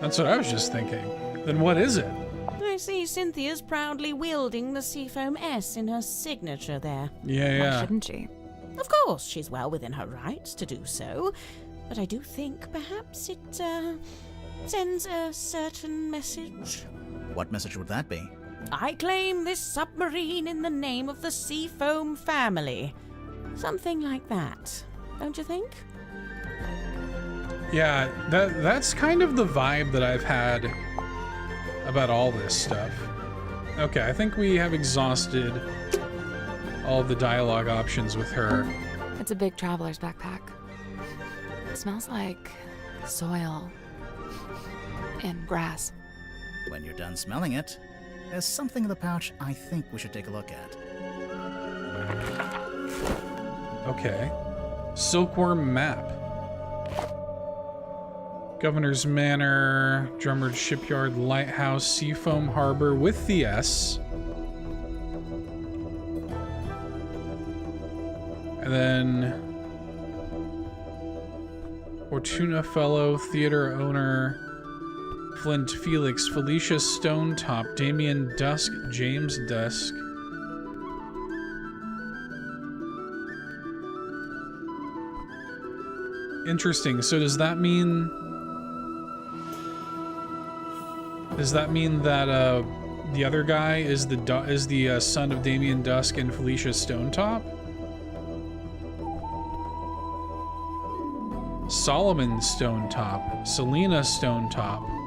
That's what I was just thinking. Then what is it? I see Cynthia's proudly wielding the Seafoam S in her signature there. Why Yeah. shouldn't she? Of course, she's well within her rights to do so, but I do think perhaps it sends a certain message. What message would that be? I claim this submarine in the name of the Seafoam family. Something like that, don't you think? Yeah, that's kind of the vibe that I've had about all this stuff. Okay, I think we have exhausted all the dialogue options with her. It's a big traveler's backpack. It smells like soil and grass. When you're done smelling it, there's something in the pouch I think we should take a look at. Okay. Silkworm map. Governor's Manor, Drummer's Shipyard, Lighthouse, Seafoam Harbor with the S. And then Fortuna Fellow, Theater Owner, Flint Felix, Felicia Stonetop, Damien Dusk, James Dusk. Interesting. So does that mean that the other guy is the son of Damien Dusk and Felicia Stonetop? Solomon Stonetop, Selena Stonetop.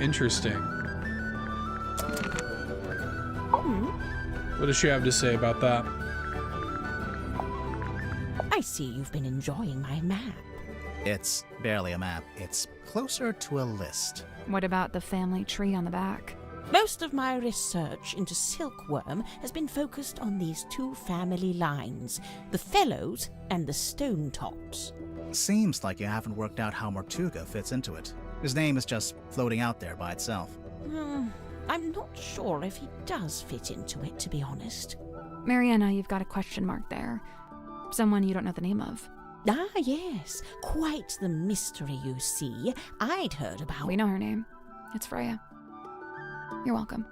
Interesting. What does she have to say about that? I see you've been enjoying my map. It's barely a map. It's closer to a list. What about the family tree on the back? Most of my research into silkworm has been focused on these two family lines, the Fellows and the Stone Tops. Seems like you haven't worked out how Mortuga fits into it. His name is just floating out there by itself. I'm not sure if he does fit into it, to be honest. Mariana, you've got a question mark there. Someone you don't know the name of. Ah, yes. Quite the mystery, you see. I'd heard about... We know her name. It's Freya. You're welcome.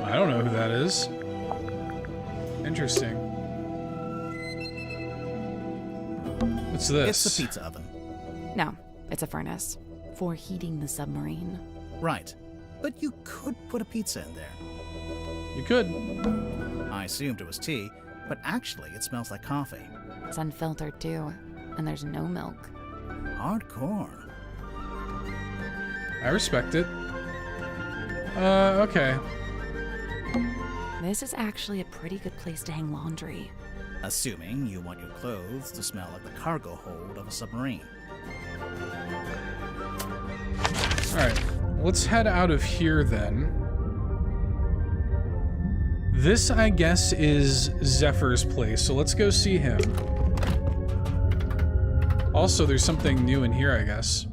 I don't know who that is. Interesting. What's this? It's a pizza oven. No, it's a furnace. For heating the submarine. Right. But you could put a pizza in there. You could. I assumed it was tea, but actually it smells like coffee. It's unfiltered too, and there's no milk. Hardcore. I respect it. Okay. This is actually a pretty good place to hang laundry. Assuming you want your clothes to smell like the cargo hold of a submarine. Alright, let's head out of here then. This, I guess, is Zephyr's place, so let's go see him. Also, there's something new in here, I guess.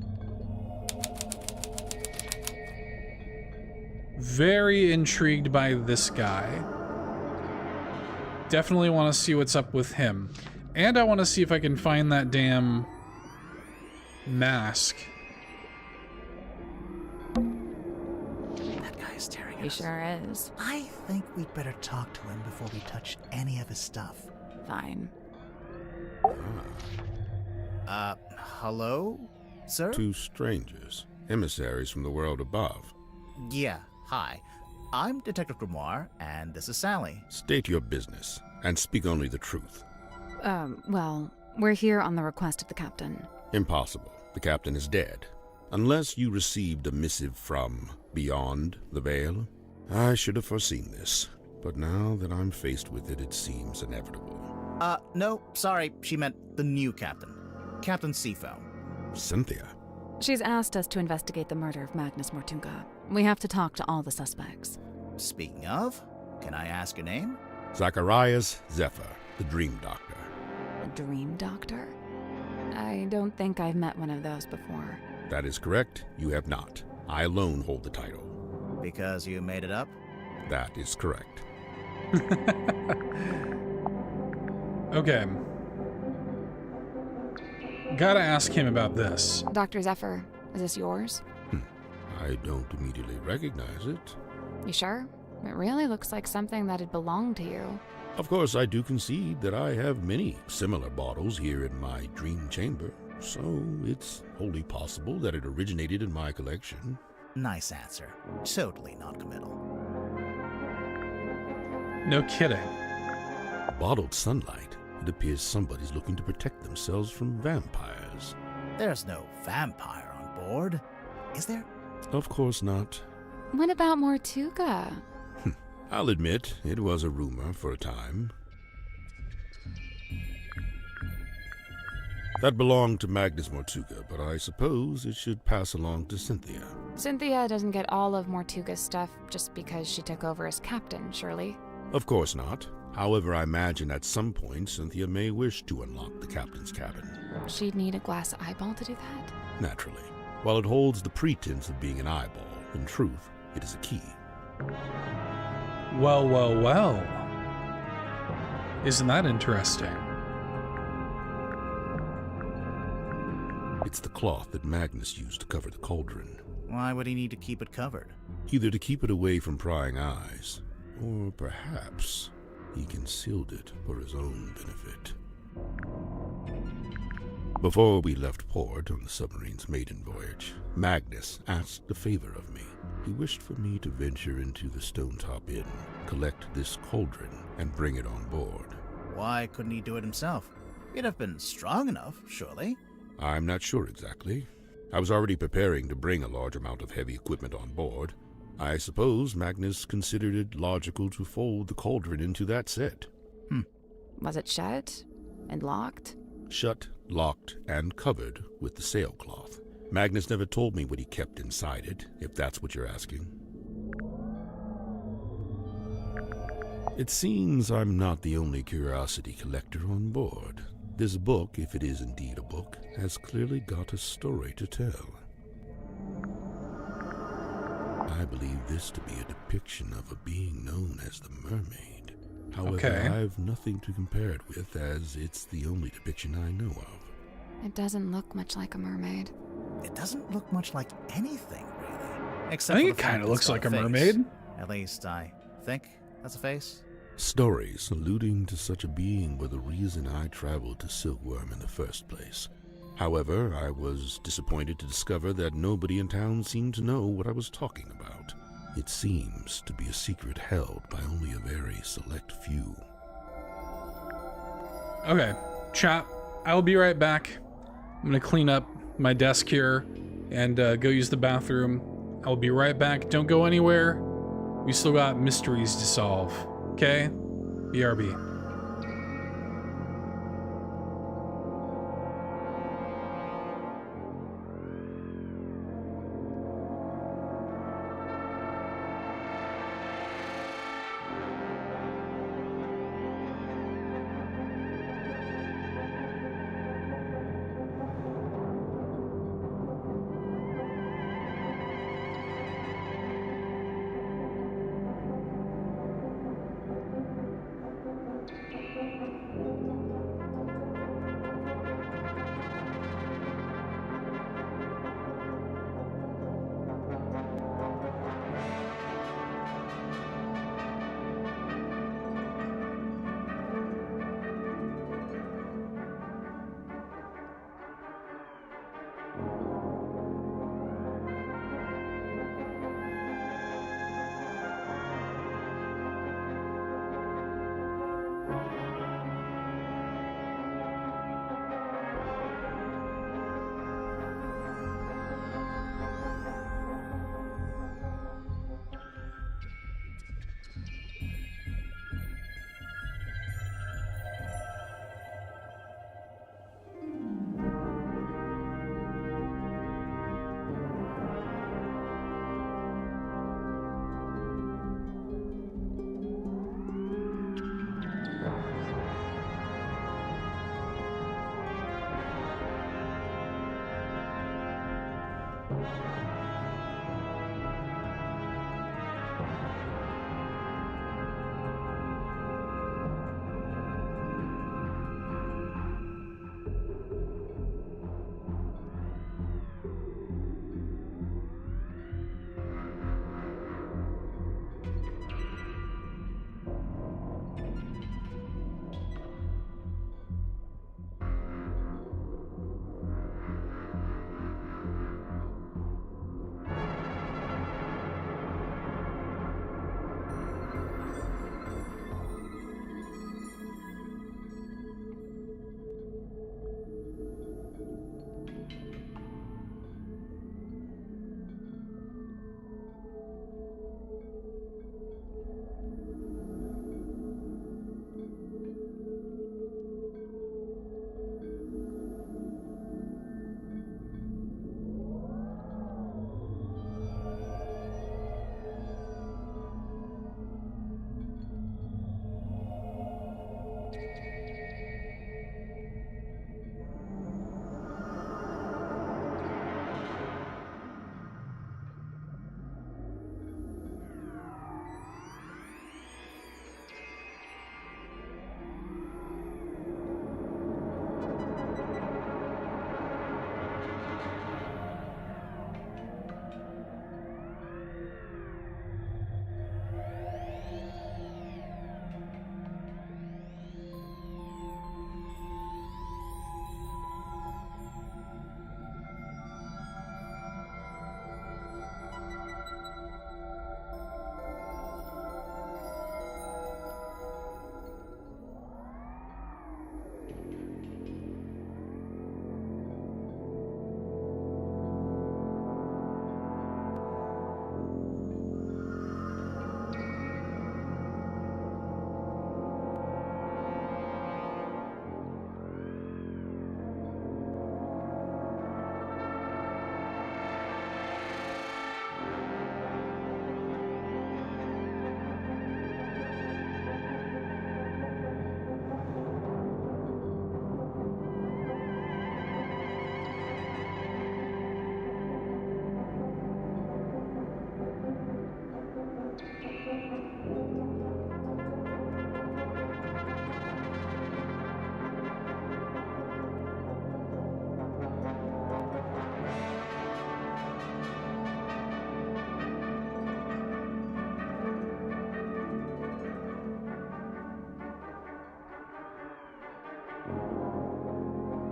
Very intrigued by this guy. Definitely want to see what's up with him. And I want to see if I can find that damn mask. That guy is staring at He us. sure is. I think we'd better talk to him before we touch any of his stuff. Fine. Hello, sir? Two strangers, emissaries from the world above. Yeah, hi. I'm Detective Grimoire, and this is Sally. State your business, and speak only the truth. Well, we're here on the request of the captain. Impossible. The captain is dead. Unless you received a missive from beyond the veil. I should have foreseen this, but now that I'm faced with it, it seems inevitable. No, sorry, she meant the new captain. Captain Seafoam. Cynthia. She's asked us to investigate the murder of Magnus Mortuga. We have to talk to all the suspects. Speaking of, can I ask your name? Zacharias Zephyr, the Dream Doctor. A dream doctor? I don't think I've met one of those before. That is correct. You have not. I alone hold the title. Because you made it up? That is correct. Okay. Gotta ask him about this. Dr. Zephyr, is this yours? I don't immediately recognize it. You sure? It really looks like something that'd belong to you. Of course, I do concede that I have many similar bottles here in my dream chamber, so it's wholly possible that it originated in my collection. Nice answer. Totally non-committal. No kidding. Bottled sunlight. It appears somebody's looking to protect themselves from vampires. There's no vampire on board, is there? Of course not. What about Mortuga? I'll admit, it was a rumor for a time. That belonged to Magnus Mortuga, but I suppose it should pass along to Cynthia. Cynthia doesn't get all of Mortuga's stuff just because she took over as captain, surely? Of course not. However, I imagine at some point Cynthia may wish to unlock the captain's cabin. She'd need a glass eyeball to do that? Naturally. While it holds the pretense of being an eyeball, in truth, it is a key. Well, well, well. Isn't that interesting? It's the cloth that Magnus used to cover the cauldron. Why would he need to keep it covered? Either to keep it away from prying eyes, or perhaps he concealed it for his own benefit. Before we left port on the submarine's maiden voyage, Magnus asked a favor of me. He wished for me to venture into the Stonetop Inn, collect this cauldron, and bring it on board. Why couldn't he do it himself? He'd have been strong enough, surely. I'm not sure exactly. I was already preparing to bring a large amount of heavy equipment on board. I suppose Magnus considered it logical to fold the cauldron into that set. Was it shut and locked? Shut, locked, and covered with the sailcloth. Magnus never told me what he kept inside it, if that's what you're asking. It seems I'm not the only curiosity collector on board. This book, if it is indeed a book, has clearly got a story to tell. I believe this to be a depiction of a being known as the Mermaid. However, Okay. I've nothing to compare it with, as it's the only depiction I know of. It doesn't look much like a mermaid. It doesn't look much like anything, really. I Except think for it the fact kind of it's looks got like a face. mermaid. At least I think that's a face. Stories alluding to such a being were the reason I traveled to Silkworm in the first place. However, I was disappointed to discover that nobody in town seemed to know what I was talking about. It seems to be a secret held by only a very select few. Okay, chat. I'll be right back. I'm gonna clean up my desk here and go use the bathroom. I'll be right back. Don't go anywhere. We still got mysteries to solve. Okay? BRB.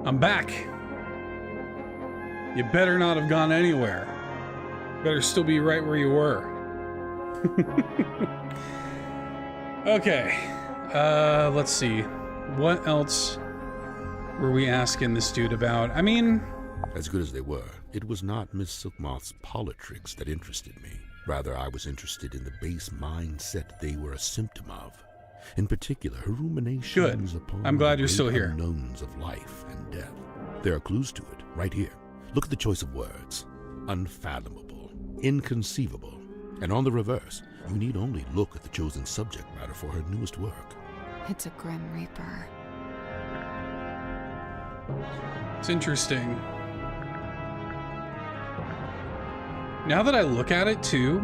I'm back. You better not have gone anywhere. Better still be right where you were. Okay. Let's see. What else were we asking this dude about? I mean... As good as they were, it was not Miss Silkmoth's politricks that interested me. Rather, I was interested in the base mindset they were a symptom of. In particular, her ruminations upon I'm glad you're the still great here. unknowns of life and death. There are clues to it, right here. Look at the choice of words. Unfathomable, inconceivable. And on the reverse, you need only look at the chosen subject matter for her newest work. It's a Grim Reaper. It's interesting. Now that I look at it too,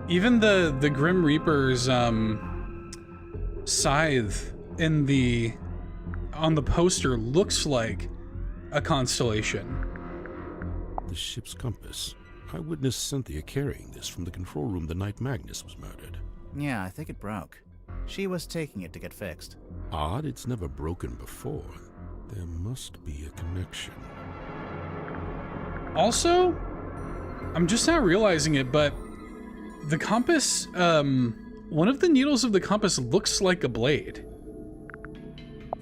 even the Grim Reaper's scythe on the poster looks like a constellation. The ship's compass. I witnessed Cynthia carrying this from the control room the night Magnus was murdered. Yeah, I think it broke. She was taking it to get fixed. Odd, it's never broken before. There must be a connection. Also, I'm just now realizing it, but the compass, one of the needles of the compass looks like a blade.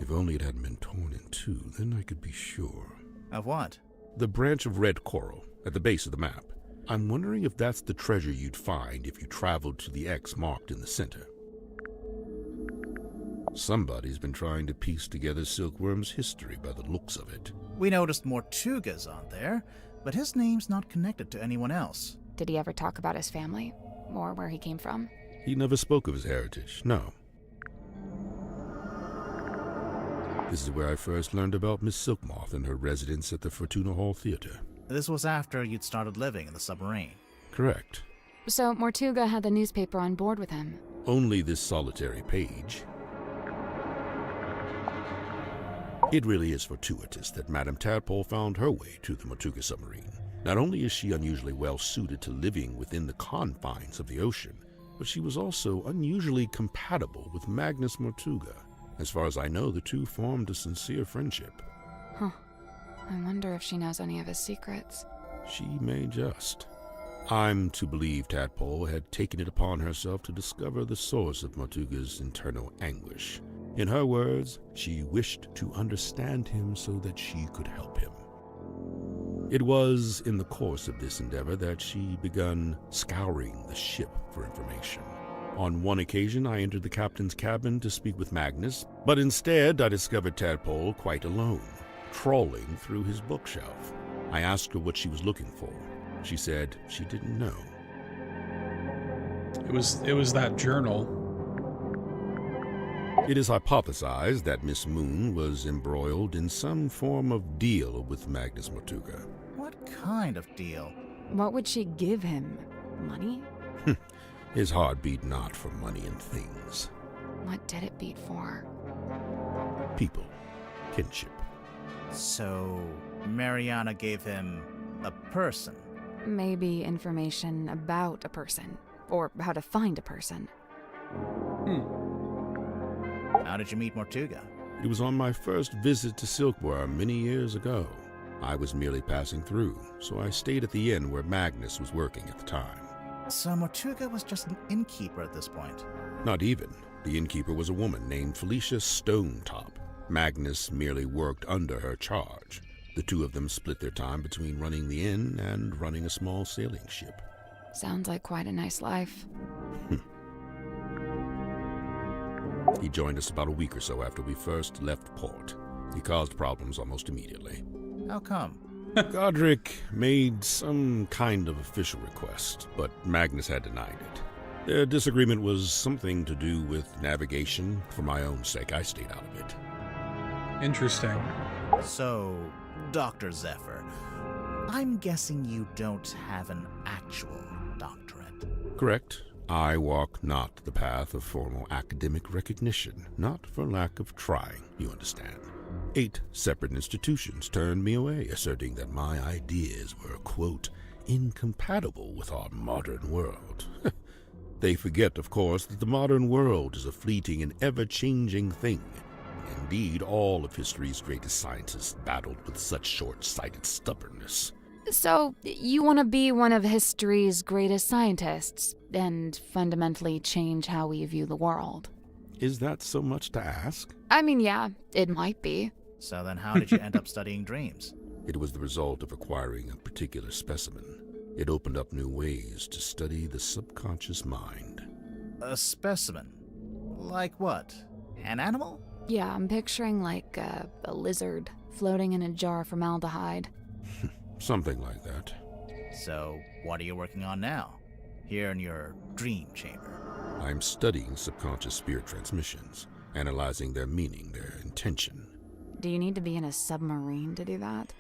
If only it hadn't been torn in two, then I could be sure. Of what? The branch of red coral at the base of the map. I'm wondering if that's the treasure you'd find if you traveled to the X marked in the center. Somebody's been trying to piece together Silkworm's history by the looks of it. We noticed Mortuga's on there, but his name's not connected to anyone else. Did he ever talk about his family? Or where he came from? He never spoke of his heritage, no. This is where I first learned about Miss Silkmoth and her residence at the Fortuna Hall Theater. This was after you'd started living in the submarine. Correct. So Mortuga had the newspaper on board with him. Only this solitary page. It really is fortuitous that Madame Tadpole found her way to the Mortuga submarine. Not only is she unusually well suited to living within the confines of the ocean, but she was also unusually compatible with Magnus Mortuga. As far as I know, the two formed a sincere friendship. Huh. I wonder if she knows any of his secrets. She may just. I'm to believe Tadpole had taken it upon herself to discover the source of Mortuga's internal anguish. In her words, she wished to understand him so that she could help him. It was in the course of this endeavor that she began scouring the ship for information. On one occasion, I entered the captain's cabin to speak with Magnus, but instead I discovered Tadpole quite alone, trawling through his bookshelf. I asked her what she was looking for. She said she didn't know. It was that journal. It is hypothesized that Miss Moon was embroiled in some form of deal with Magnus Mortuga. What kind of deal? What would she give him? Money? His heart beat not for money and things. What did it beat for? People. Kinship. So, Mariana gave him a person. Maybe information about a person, or how to find a person. How did you meet Mortuga? It was on my first visit to Silkworm many years ago. I was merely passing through, so I stayed at the inn where Magnus was working at the time. So Mortuga was just an innkeeper at this point? Not even. The innkeeper was a woman named Felicia Stonetop. Magnus merely worked under her charge. The two of them split their time between running the inn and running a small sailing ship. Sounds like quite a nice life. He joined us about a week or so after we first left port. He caused problems almost immediately. How come? Godric made some kind of official request, but Magnus had denied it. Their disagreement was something to do with navigation. For my own sake, I stayed out of it. Interesting. So, Dr. Zephyr, I'm guessing you don't have an actual doctorate. Correct. I walk not the path of formal academic recognition, not for lack of trying, you understand. 8 separate institutions turned me away, asserting that my ideas were, quote, incompatible with our modern world. They forget, of course, that the modern world is a fleeting and ever-changing thing, and Indeed, all of history's greatest scientists battled with such short-sighted stubbornness. So, you want to be one of history's greatest scientists and fundamentally change how we view the world? Is that so much to ask? I mean, yeah, it might be. So then how did you end up studying dreams? It was the result of acquiring a particular specimen. It opened up new ways to study the subconscious mind. A specimen? Like what? An animal? Yeah, I'm picturing like a lizard floating in a jar of formaldehyde. Something like that. So, what are you working on now? Here in your dream chamber? I'm studying subconscious spirit transmissions, analyzing their meaning, their intention. Do you need to be in a submarine to do that?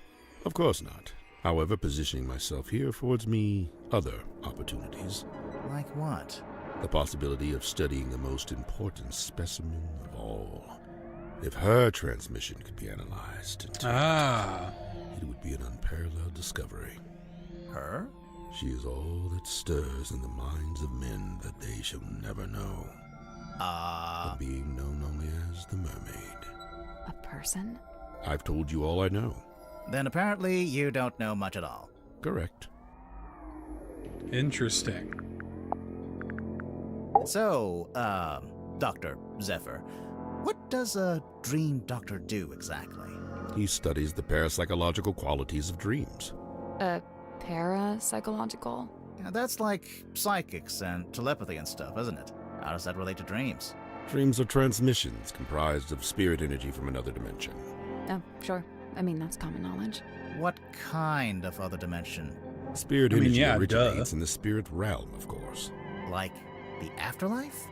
Of course not. However, positioning myself here affords me other opportunities. Like what? The possibility of studying the most important specimen of all. If her transmission could be analyzed and tagged, it would be an unparalleled discovery. Her? She is all that stirs in the minds of men that they shall never know. A being known only as the Mermaid. A person? I've told you all I know. Then apparently you don't know much at all. Correct. Interesting. So, Dr. Zephyr, what does a dream doctor do exactly? He studies the parapsychological qualities of dreams. Parapsychological? Yeah, that's like psychics and telepathy and stuff, isn't it? How does that relate to dreams? Dreams are transmissions comprised of spirit energy from another dimension. Oh, sure. I mean, that's common knowledge. What kind of other dimension? Spirit I mean, energy yeah, originates in the spirit realm, of course. Like the afterlife?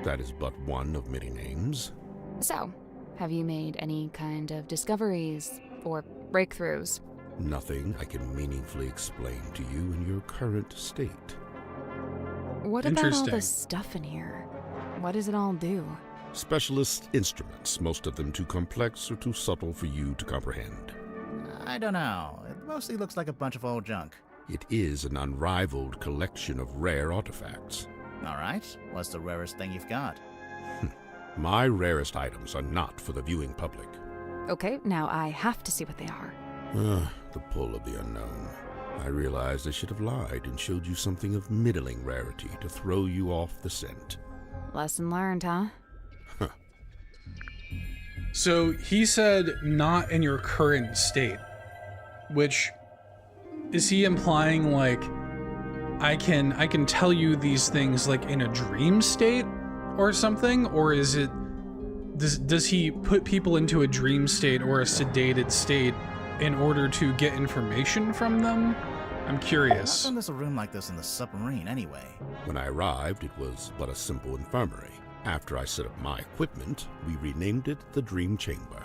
That is but one of many names. So, have you made any kind of discoveries or breakthroughs? Nothing I can meaningfully explain to you in your current state. What about all Interesting. the stuff in here? What does it all do? Specialist instruments, most of them too complex or too subtle for you to comprehend. I don't know. It mostly looks like a bunch of old junk. It is an unrivaled collection of rare artifacts. All right. What's the rarest thing you've got? My rarest items are not for the viewing public. Okay, now I have to see what they are. The pull of the unknown. I realized I should have lied and showed you something of middling rarity to throw you off the scent. Lesson learned, huh? So he said not in your current state, which is he implying like I can tell you these things like in a dream state or something, or is it does he put people into a dream state or a sedated state in order to get information from them? I'm curious. How come there's a room like this in the submarine anyway? When I arrived, it was but a simple infirmary. After I set up my equipment, we renamed it the Dream Chamber.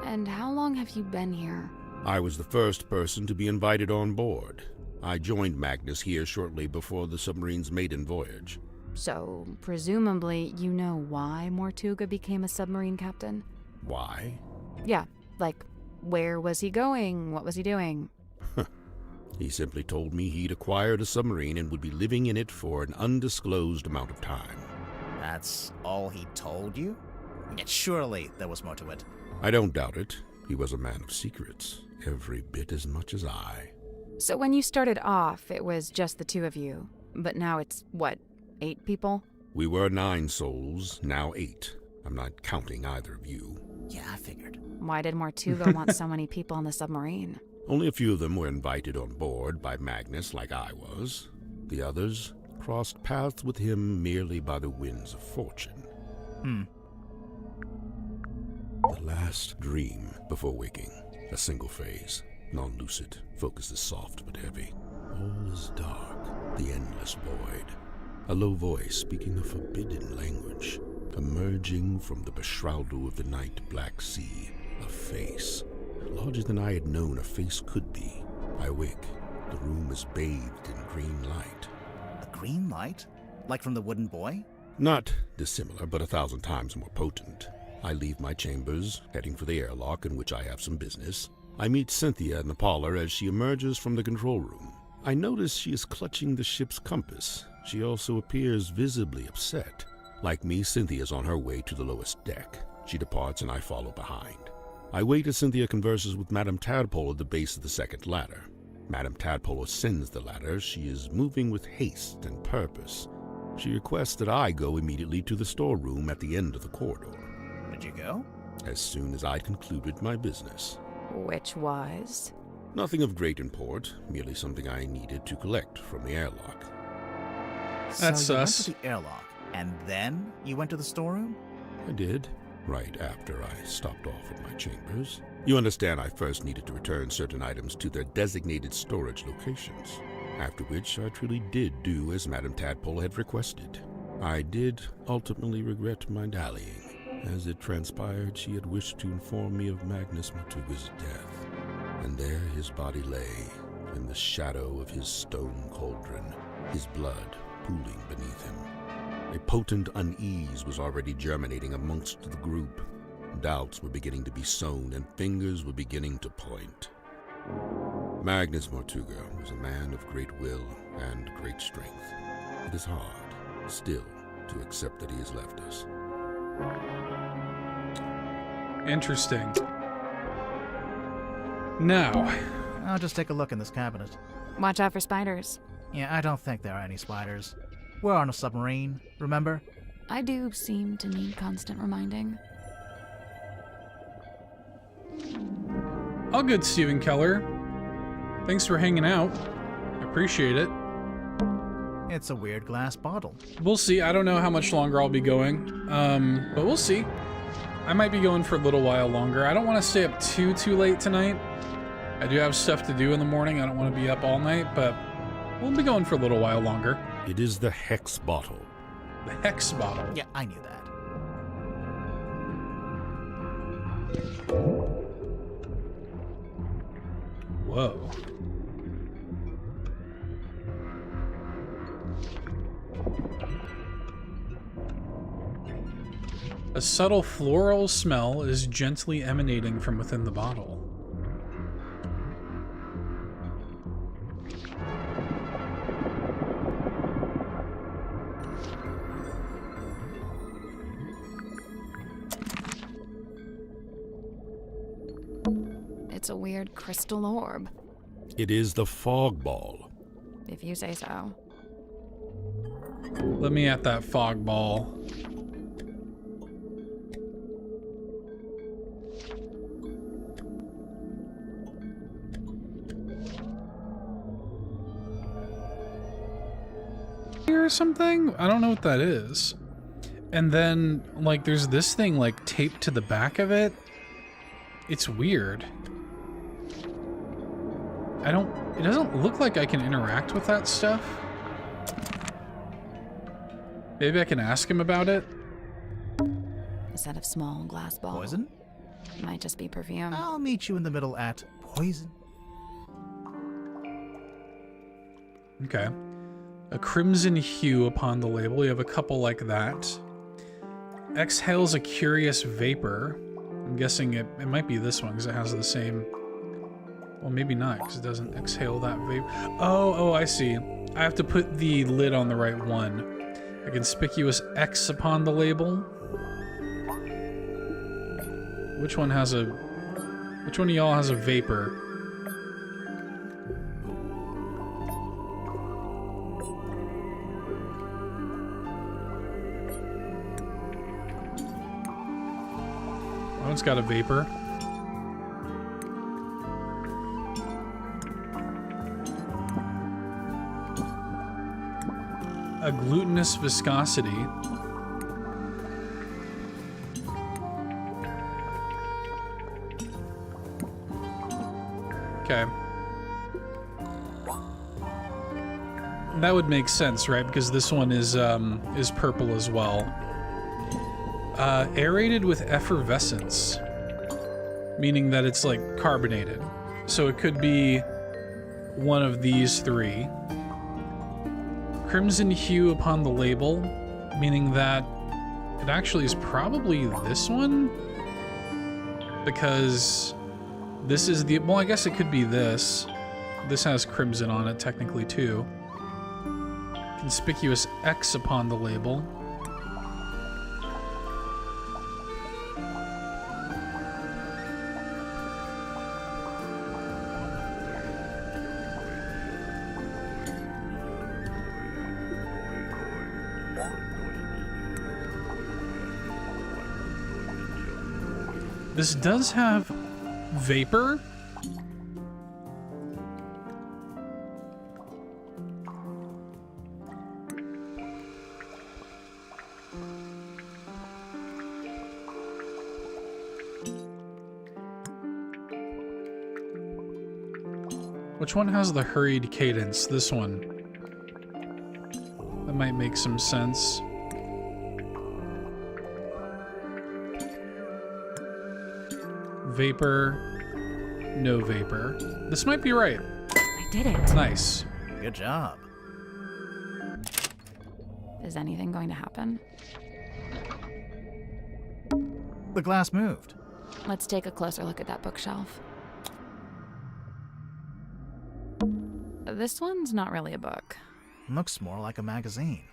And how long have you been here? I was the first person to be invited on board. I joined Magnus here shortly before the submarine's maiden voyage. So, presumably, you know why Mortuga became a submarine captain? Why? Yeah, like, where was he going? What was he doing? He simply told me he'd acquired a submarine and would be living in it for an undisclosed amount of time. That's all he told you? Yet surely there was more to it. I don't doubt it. He was a man of secrets, every bit as much as I. So when you started off, it was just the two of you. But now it's, what, 8 people? We were 9 souls, now 8. I'm not counting either of you. Yeah, I figured. Why did Mortuga want so many people on the submarine? Only a few of them were invited on board by Magnus like I was. The others crossed paths with him merely by the winds of fortune. The last dream before waking. A single phase. Non-lucid. Focus is soft but heavy. All is dark. The endless void. A low voice speaking a forbidden language. Emerging from the beshroudal of the night black sea. A face. Larger than I had known a face could be. I wake. The room is bathed in green light. A green light? Like from the wooden boy? Not dissimilar, but 1,000 times more potent. I leave my chambers, heading for the airlock in which I have some business. I meet Cynthia in the parlor as she emerges from the control room. I notice she is clutching the ship's compass. She also appears visibly upset. Like me, Cynthia's on her way to the lowest deck. She departs and I follow behind. I wait as Cynthia converses with Madame Tadpole at the base of the second ladder. Madame Tadpole ascends the ladder. She is moving with haste and purpose. She requests that I go immediately to the storeroom at the end of the corridor. Did you go? As soon as I'd concluded my business. Which was? Nothing of great import, merely something I needed to collect from the airlock. That's so you went sus. to the airlock, and then you went to the storeroom? I did, right after I stopped off at my chambers. You understand I first needed to return certain items to their designated storage locations, after which I truly did do as Madame Tadpole had requested. I did ultimately regret my dallying. As it transpired, she had wished to inform me of Magnus Mortuga's death, and there his body lay, in the shadow of his stone cauldron, his blood pooling beneath him. A potent unease was already germinating amongst the group. Doubts were beginning to be sown, and fingers were beginning to point. Magnus Mortuga was a man of great will and great strength. It is hard, still, to accept that he has left us. Interesting. Now, I'll just take a look in this cabinet. Watch out for spiders. Yeah, I don't think there are any spiders. We're on a submarine, remember? I do seem to need constant reminding. all good, Stephen Keller. Thanks for hanging out. I appreciate it. It's a weird glass bottle. We'll see. I don't know how much longer I'll be going, but we'll see. I might be going for a little while longer. I don't want to stay up too late tonight. I do have stuff to do in the morning. I don't want to be up all night, but we'll be going for a little while longer. It is the Hex bottle. The Hex bottle. Yeah, I knew that. Whoa. A subtle floral smell is gently emanating from within the bottle. It's a weird crystal orb, It is the Fog Ball. if you say so. Let me at that fog ball. Or something? I don't know what that is. And then, like, there's this thing, like, taped to the back of it. It's weird. It doesn't look like I can interact with that stuff. Maybe I can ask him about it. A set of small glass balls. Poison? Might just be perfume. I'll meet you in the middle at poison. Okay. A crimson hue upon the label. You have a couple like that. Exhales a curious vapor. I'm guessing it might be this one because it has the same... Well, maybe not because it doesn't exhale that vapor. Oh, I see. I have to put the lid on the right one. A conspicuous X upon the label. Which one of y'all has a vapor? That one's got a vapor. A glutinous viscosity. Okay. That would make sense, right? Because this one is purple as well. Aerated with effervescence, meaning that it's like carbonated. So it could be one of these three. Crimson hue upon the label, meaning that it actually is probably this one, because this is the, well, I guess it could be this. This has crimson on it technically too. Conspicuous X upon the label. This does have vapor. Which one has the hurried cadence? This one. That might make some sense. Vapor, no vapor. This might be right. I did it. Nice. Good job. Is anything going to happen? The glass moved. Let's take a closer look at that bookshelf. This one's not really a book. Looks more like a magazine.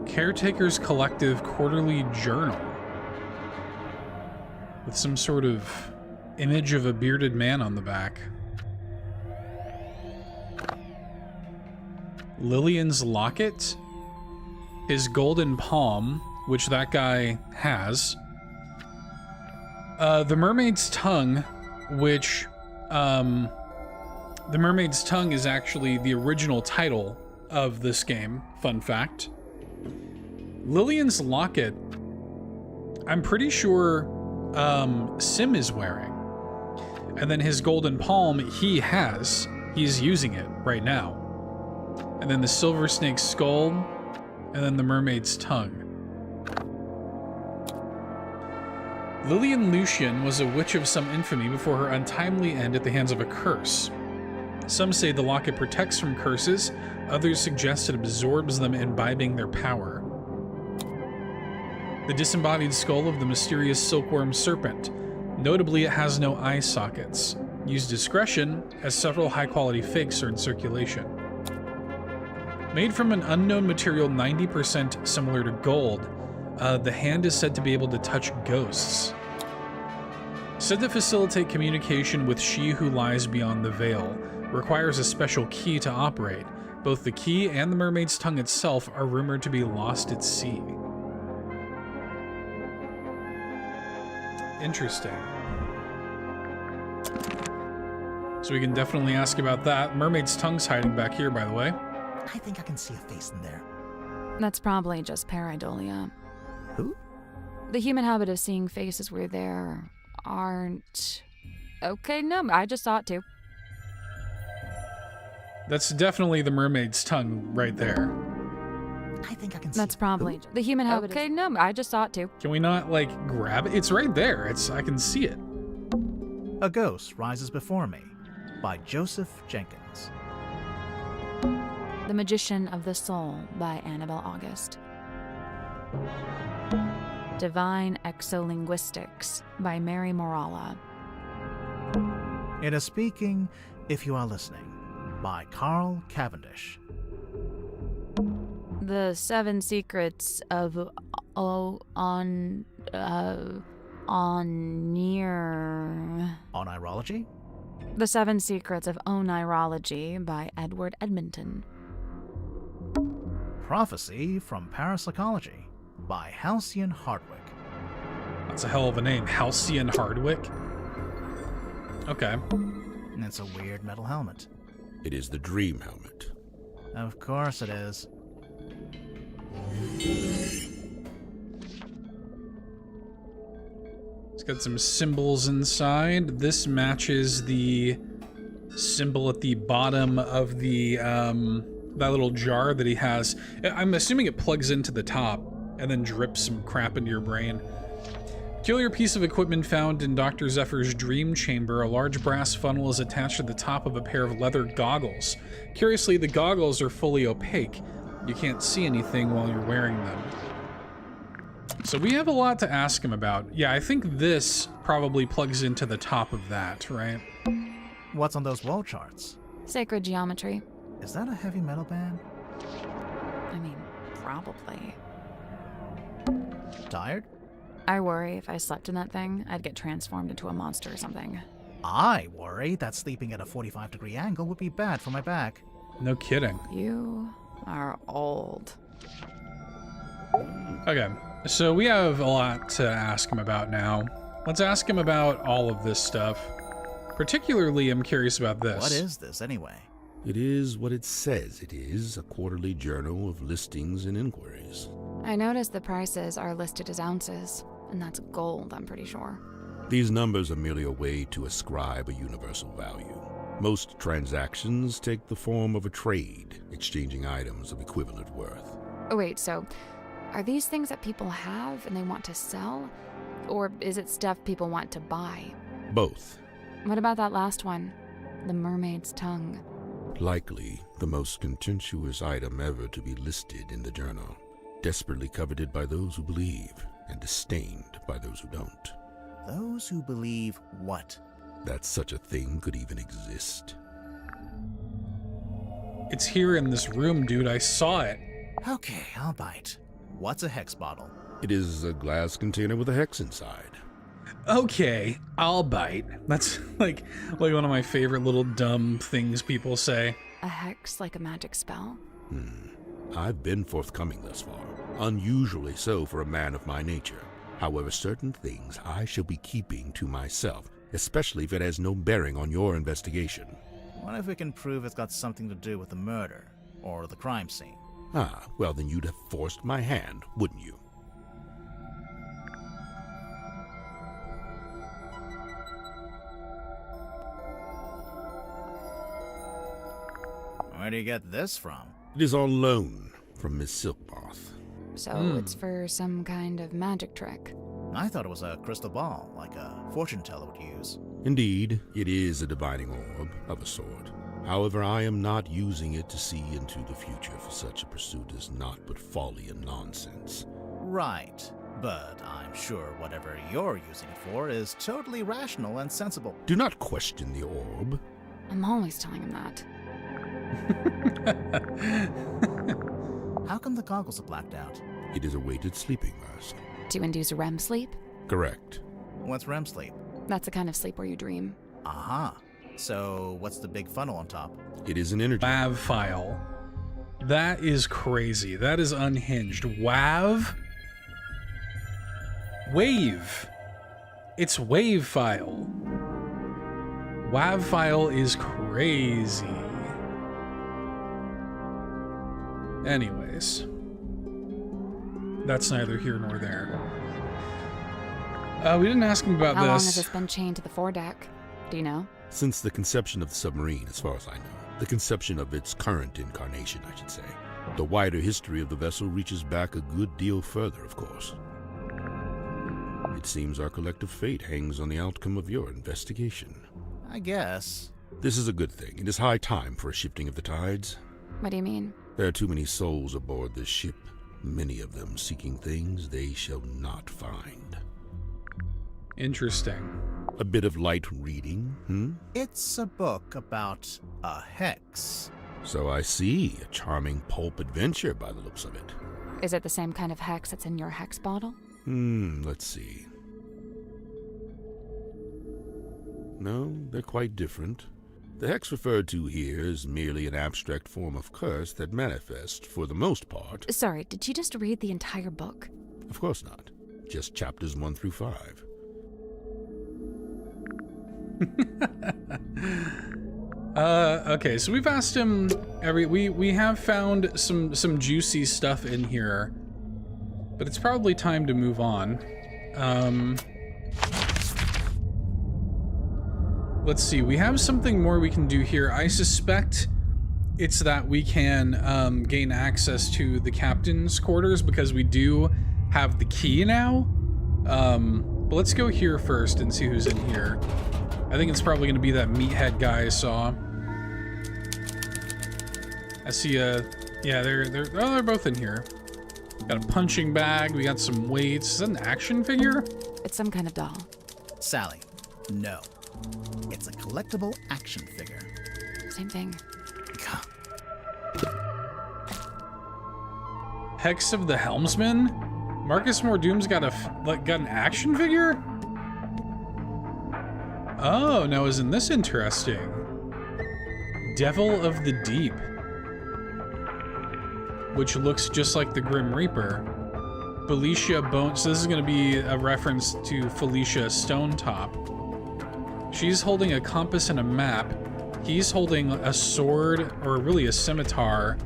Caretaker's Collective Quarterly Journal. With some sort of image of a bearded man on the back. Lillian's Locket. His golden palm, which that guy has. The Mermaid's Tongue, which... The Mermaid's Tongue is actually the original title of this game, fun fact. Lillian's Locket, I'm pretty sure Sim is wearing. And then his golden palm, he's using it right now. And then the Silver Snake's skull, and then the Mermaid's Tongue. Lillian Lucian was a witch of some infamy before her untimely end at the hands of a curse. Some say the locket protects from curses, others suggest it absorbs them, imbibing their power. The disembodied skull of the mysterious silkworm serpent. Notably, it has no eye sockets. Use discretion, as several high-quality fakes are in circulation. Made from an unknown material 90% similar to gold, the hand is said to be able to touch ghosts. Said to facilitate communication with she who lies beyond the veil. Requires a special key to operate. Both the key and the Mermaid's Tongue itself are rumored to be lost at sea. Interesting. So we can definitely ask about that. Mermaid's Tongue's hiding back here, by the way. I think I can see a face in there. That's probably just pareidolia. Who? The human habit of seeing faces where there aren't... Okay, no, I just saw it too. That's definitely the Mermaid's Tongue right there. I think I can see. That's probably the human habit. Okay, no, I just saw it too. Can we not, like, grab it? It's right there. I can see it. A Ghost Rises Before Me by Joseph Jenkins. The Magician of the Soul by Annabelle August. Divine Exolinguistics by Mary Morala. It is Speaking If You Are Listening by Carl Cavendish. The Seven Secrets of Onirology The Seven Secrets of Onirology by Edward Edmonton. Prophecy from Parapsychology by Halcyon Hardwick. That's a hell of a name. Halcyon Hardwick? Okay. And it's a weird metal helmet. It is the Dream Helmet. Of course it is. It's got some symbols inside. This matches the symbol at the bottom of the that little jar that he has. I'm assuming it plugs into the top and then drips some crap into your brain. Peculiar piece of equipment found in Dr. Zephyr's dream chamber. A large brass funnel is attached to the top of a pair of leather goggles. Curiously, the goggles are fully opaque. You can't see anything while you're wearing them. So we have a lot to ask him about. Yeah, I think this probably plugs into the top of that, right? What's on those wall charts? Sacred geometry. Is that a heavy metal band? I mean, probably. Tired? I worry if I slept in that thing, I'd get transformed into a monster or something. I worry that sleeping at a 45-degree angle would be bad for my back. No kidding. You are old. Okay, So we have a lot to ask him about now. Let's ask him about all of this stuff. Particularly, I'm curious about this. What is this, anyway? It is what it says it is, a quarterly journal of listings and inquiries. I noticed the prices are listed as ounces, and that's gold, I'm pretty sure. These numbers are merely a way to ascribe a universal value. Most transactions take the form of a trade, exchanging items of equivalent worth. Oh, wait, so are these things that people have and they want to sell? Or is it stuff people want to buy? Both. What about that last one? The mermaid's tongue. Likely the most contentious item ever to be listed in the journal. Desperately coveted by those who believe, and disdained by those who don't. Those who believe what? That such a thing could even exist. It's here in this room, dude. I saw it. Okay, I'll bite. What's a hex bottle? It is a glass container with a hex inside. Okay, I'll bite. That's like one of my favorite little dumb things people say. A hex like a magic spell? I've been forthcoming thus far. Unusually so for a man of my nature. However, certain things I shall be keeping to myself, especially if it has no bearing on your investigation. What if we can prove it's got something to do with the murder, or the crime scene? Ah, well then you'd have forced my hand, wouldn't you? Where do you get this from? It is on loan from Miss Silkmoth. So it's for some kind of magic trick. I thought it was a crystal ball, like a fortune teller would use. Indeed, it is a divining orb of a sort. However, I am not using it to see into the future, for such a pursuit is naught but folly and nonsense. Right, but I'm sure whatever you're using it for is totally rational and sensible. Do not question the orb. I'm always telling him that. How come the goggles are blacked out? It is a weighted sleeping mask. To induce REM sleep? Correct. What's REM sleep? That's the kind of sleep where you dream. Aha. So what's the big funnel on top? It is an energy. WAV file. That is crazy. That is unhinged. WAV? Wave. It's wave file. WAV file is crazy. Anyways. That's neither here nor there. We didn't ask him about How long this. has this been chained to the foredeck? Do you know? Since the conception of the submarine, as far as I know. The conception of its current incarnation, I should say. The wider history of the vessel reaches back a good deal further, of course. It seems our collective fate hangs on the outcome of your investigation. I guess. This is a good thing. It is high time for a shifting of the tides. What do you mean? There are too many souls aboard this ship, many of them seeking things they shall not find. Interesting. A bit of light reading, It's a book about a hex. So I see. A charming pulp adventure by the looks of it. Is it the same kind of hex that's in your hex bottle? Let's see. No, they're quite different. The hex referred to here is merely an abstract form of curse that manifests, for the most part. Sorry, did you just read the entire book? Of course not. Just chapters 1 through 5. Okay, so we've asked him we have found some juicy stuff in here, but it's probably time to move on. Let's see, we have something more we can do here. I suspect it's that we can gain access to the captain's quarters because we do have the key now. But let's go here first and see who's in here. I think it's probably going to be that meathead guy I saw. I see yeah, they're both in here. Got a punching bag, we got some weights. Is that an action figure? It's some kind of doll. Sally, no. It's a collectible action figure. Same thing. Hex of the Helmsman? Marcus Mordoom's got got an action figure? Oh, now isn't this interesting? Devil of the Deep. Which looks just like the Grim Reaper. Felicia Bone. So this is going to be a reference to Felicia Stonetop. She's holding a compass and a map. He's holding a sword, or really a scimitar,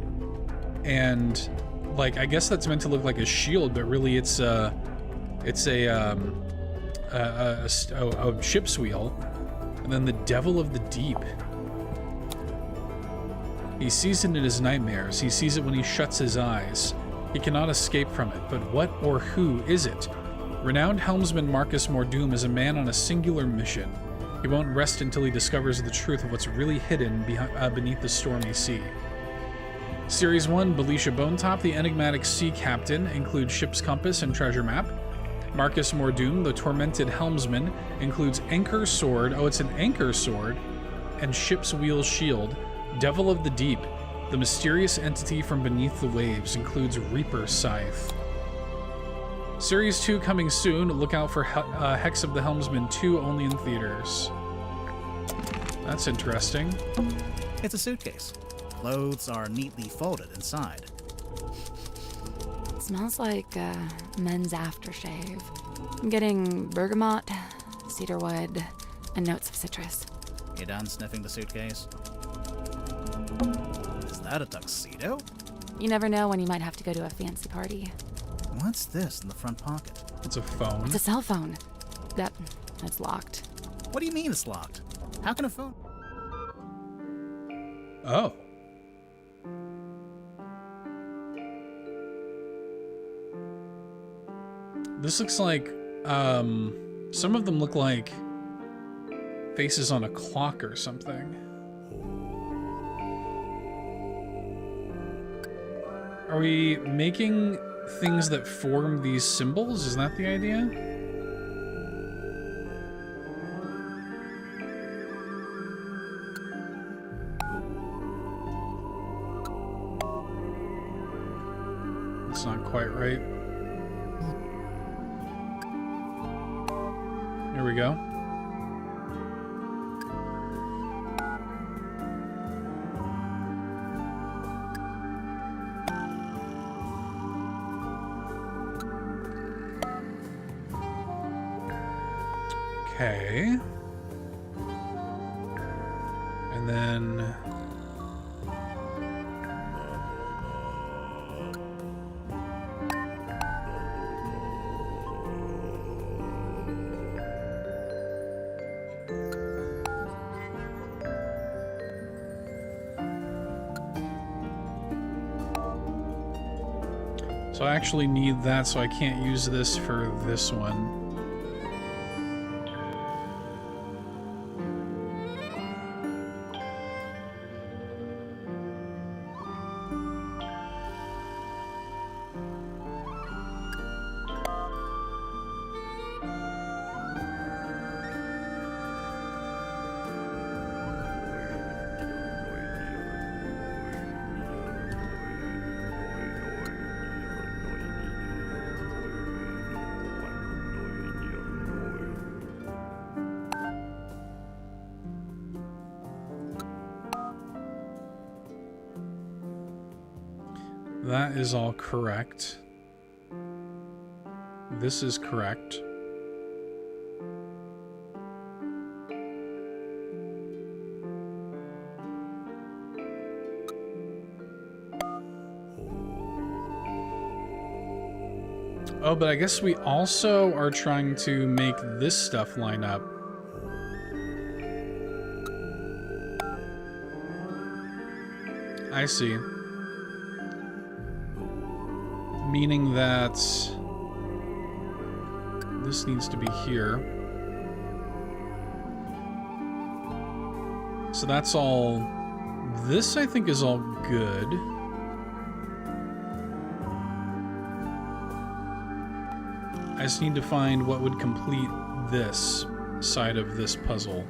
and like I guess that's meant to look like a shield, but really it's a ship's wheel. And then the Devil of the Deep. He sees it in his nightmares. He sees it when he shuts his eyes. He cannot escape from it, but what or who is it? Renowned helmsman Marcus Mordoom is a man on a singular mission. He won't rest until he discovers the truth of what's really hidden beneath the stormy sea. Series 1, Belicia Bonetop, the enigmatic sea captain, includes ship's compass and treasure map. Marcus Mordoom, the tormented helmsman, includes anchor sword, oh it's an anchor sword, and ship's wheel shield. Devil of the Deep, the mysterious entity from beneath the waves, includes Reaper Scythe. Series 2 coming soon. Look out for Hex of the Helmsman 2, only in theaters. That's interesting. It's a suitcase. Clothes are neatly folded inside. It smells like men's aftershave. I'm getting bergamot, cedarwood, and notes of citrus. You done sniffing the suitcase? Is that a tuxedo? You never know when you might have to go to a fancy party. What's this in the front pocket? It's a phone. It's a cell phone. That's locked. What do you mean it's locked? How can a phone... Oh. This looks like, some of them look like faces on a clock or something. Are we making things that form these symbols? Is that the idea? It's not quite right. Here we go. Okay. And then... So I actually need that, so I can't use this for this one. That is all correct. This is correct. Oh, but I guess we also are trying to make this stuff line up. I see. Meaning that this needs to be here. So that's all. This, I think, is all good. I just need to find what would complete this side of this puzzle.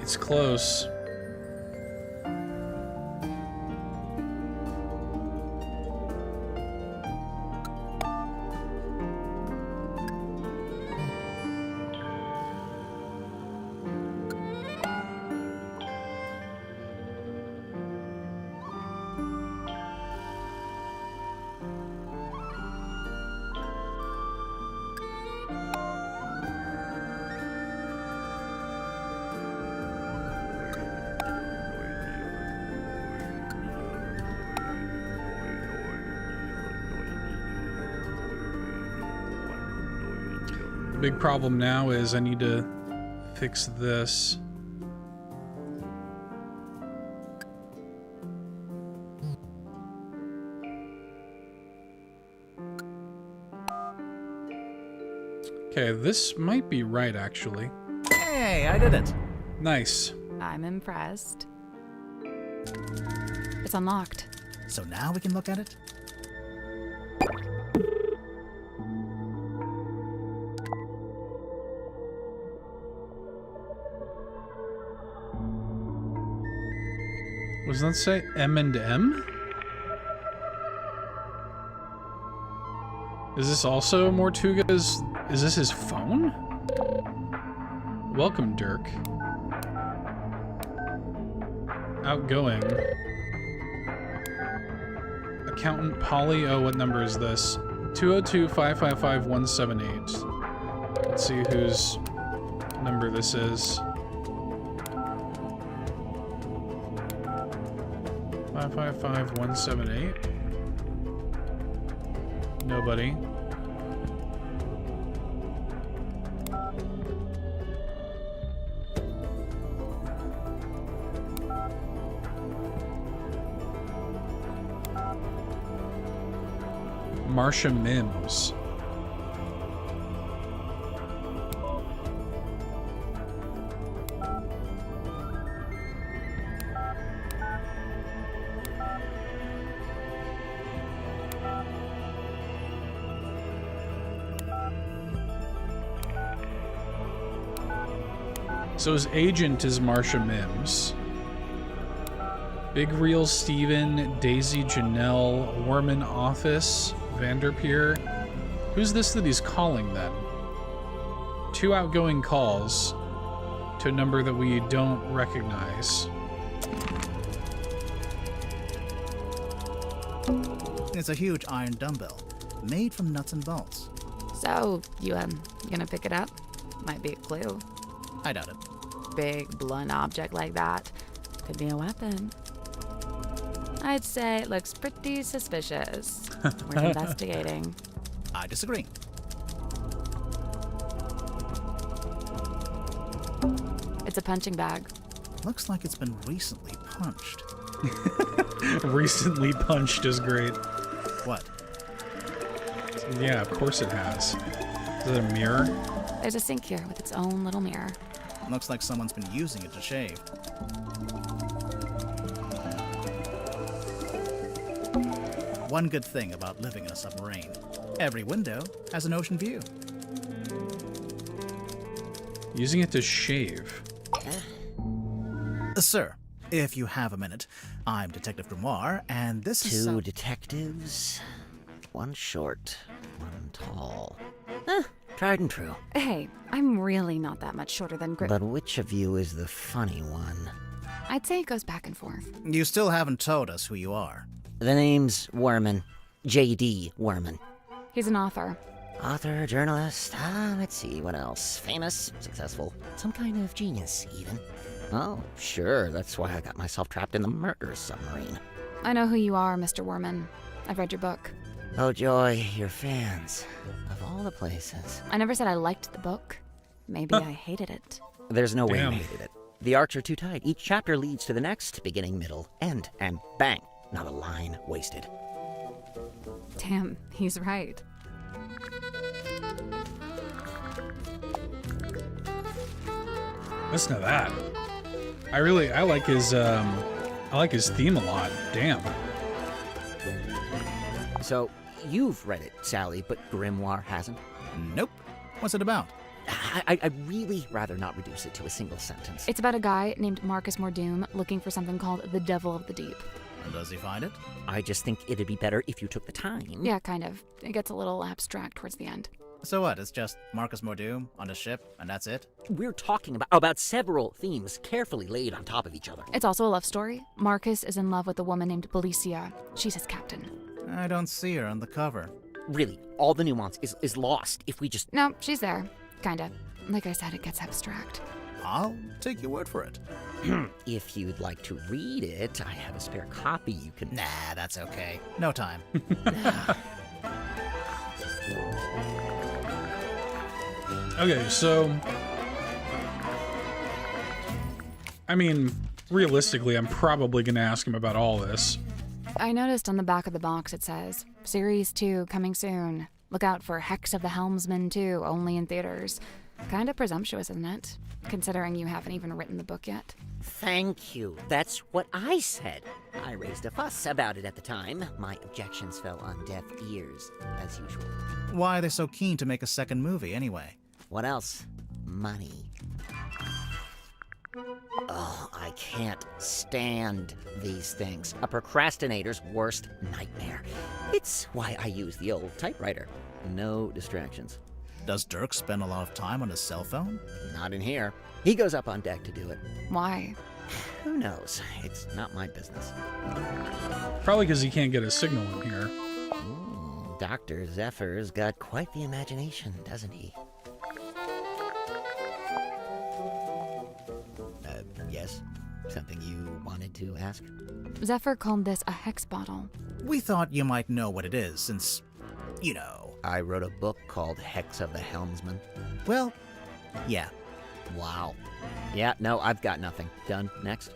It's close. The big problem now is I need to fix this. Okay, this might be right, actually. Hey, I did it. Nice. I'm impressed. It's unlocked. So now we can look at it? What does that say? M&M? Is this also Mortuga's? Is this his phone? Welcome, Dirk. Outgoing. Accountant Polly. Oh, what number is this? 202-555-178. Let's see whose number this is. 555-178. Nobody. Marsha Mims. So his agent is Marsha Mims. Big Real Steven, Daisy Janelle, Warman Office, Vanderpeer. Who's this that he's calling then? 2 outgoing calls to a number that we don't recognize. It's a huge iron dumbbell, made from nuts and bolts. So, you gonna pick it up? Might be a clue. I doubt it. Big, blunt object like that. Could be a weapon. I'd say it looks pretty suspicious. We're investigating. I disagree. It's a punching bag. Looks like it's been recently punched. Recently punched is great. What? Yeah, of course it has. Is it a mirror? There's a sink here with its own little mirror. Looks like someone's been using it to shave. One good thing about living in a submarine. Every window has an ocean view. Using it to shave. Sir, if you have a minute, I'm Detective Grimoire, and this is... 2 detectives. 1 short, 1 tall. Tried and true. Hey, I'm really not that much shorter than But which of you is the funny one? I'd say it goes back and forth. You still haven't told us who you are. The name's Werman. J.D. Werman. He's an author. Author, journalist, let's see, what else? Famous, successful, some kind of genius, even. Oh, sure, that's why I got myself trapped in the murder submarine. I know who you are, Mr. Werman. I've read your book. Oh, joy, your fans. Of all the places. I never said I liked the book. Maybe I hated it. There's no way Damn. I hated it. The arcs are too tight. Each chapter leads to the next, beginning, middle, end, and bang, not a line wasted. Damn, he's right. Listen to that. I like his theme a lot. Damn. So, you've read it, Sally, but Grimoire hasn't? Nope. What's it about? I'd really rather not reduce it to a single sentence. It's about a guy named Marcus Mordoom looking for something called the Devil of the Deep. And does he find it? I just think it'd be better if you took the time. Yeah, kind of. It gets a little abstract towards the end. So what, it's just Marcus Mordoom on a ship, and that's it? We're talking about several themes carefully laid on top of each other. It's also a love story. Marcus is in love with a woman named Bluesky. She's his captain. I don't see her on the cover. Really, all the nuance is lost if we just... No, she's there. Kinda. Like I said, it gets abstract. I'll take your word for it. If you'd like to read it, I have a spare copy you can... Nah, that's okay. No time. Okay, so I mean, realistically, I'm probably gonna ask him about all this. I noticed on the back of the box it says, Series 2 coming soon. Look out for Hex of the Helmsman 2, only in theaters. Kinda presumptuous, isn't it? Considering you haven't even written the book yet. Thank you. That's what I said. I raised a fuss about it at the time. My objections fell on deaf ears, as usual. Why are they so keen to make a second movie, anyway? What else? Money. Oh, I can't stand these things. A procrastinator's worst nightmare. It's why I use the old typewriter. No distractions. Does Dirk spend a lot of time on his cell phone? Not in here. He goes up on deck to do it. Why? Who knows? It's not my business. Probably because he can't get a signal in here. Dr. Zephyr's got quite the imagination, doesn't he? Yes? Something you wanted to ask? Zephyr called this a hex bottle. We thought you might know what it is, since, you know. I wrote a book called Hex of the Helmsman. Well, yeah. Wow. Yeah, no, I've got nothing. Done. Next.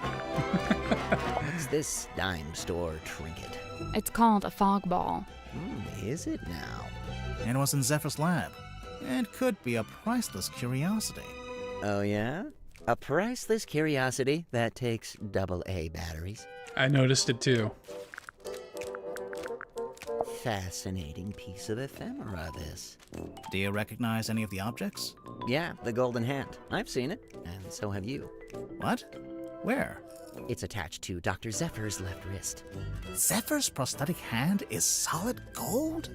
What's this dime store trinket? It's called a fog ball. Is it now? It was in Zephyr's lab. It could be a priceless curiosity. Oh, yeah? A priceless curiosity that takes AA batteries. I noticed it too. Fascinating piece of ephemera, this. Do you recognize any of the objects? Yeah, the golden hand. I've seen it, and so have you. What? Where? It's attached to Dr. Zephyr's left wrist. Zephyr's prosthetic hand is solid gold?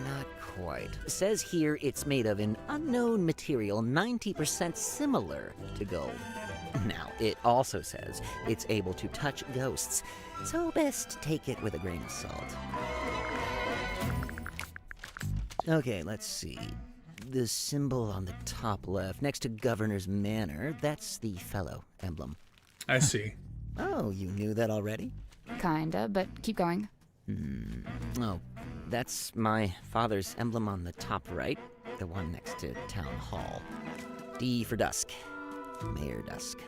Not quite. It says here it's made of an unknown material 90% similar to gold. Now, it also says it's able to touch ghosts, so best take it with a grain of salt. Okay, let's see. The symbol on the top left, next to Governor's Manor, that's the fellow emblem. I see. Oh, you knew that already? Kinda, but keep going. Oh, that's my father's emblem on the top right, the one next to Town Hall. D for Dusk. Mayor Dusk.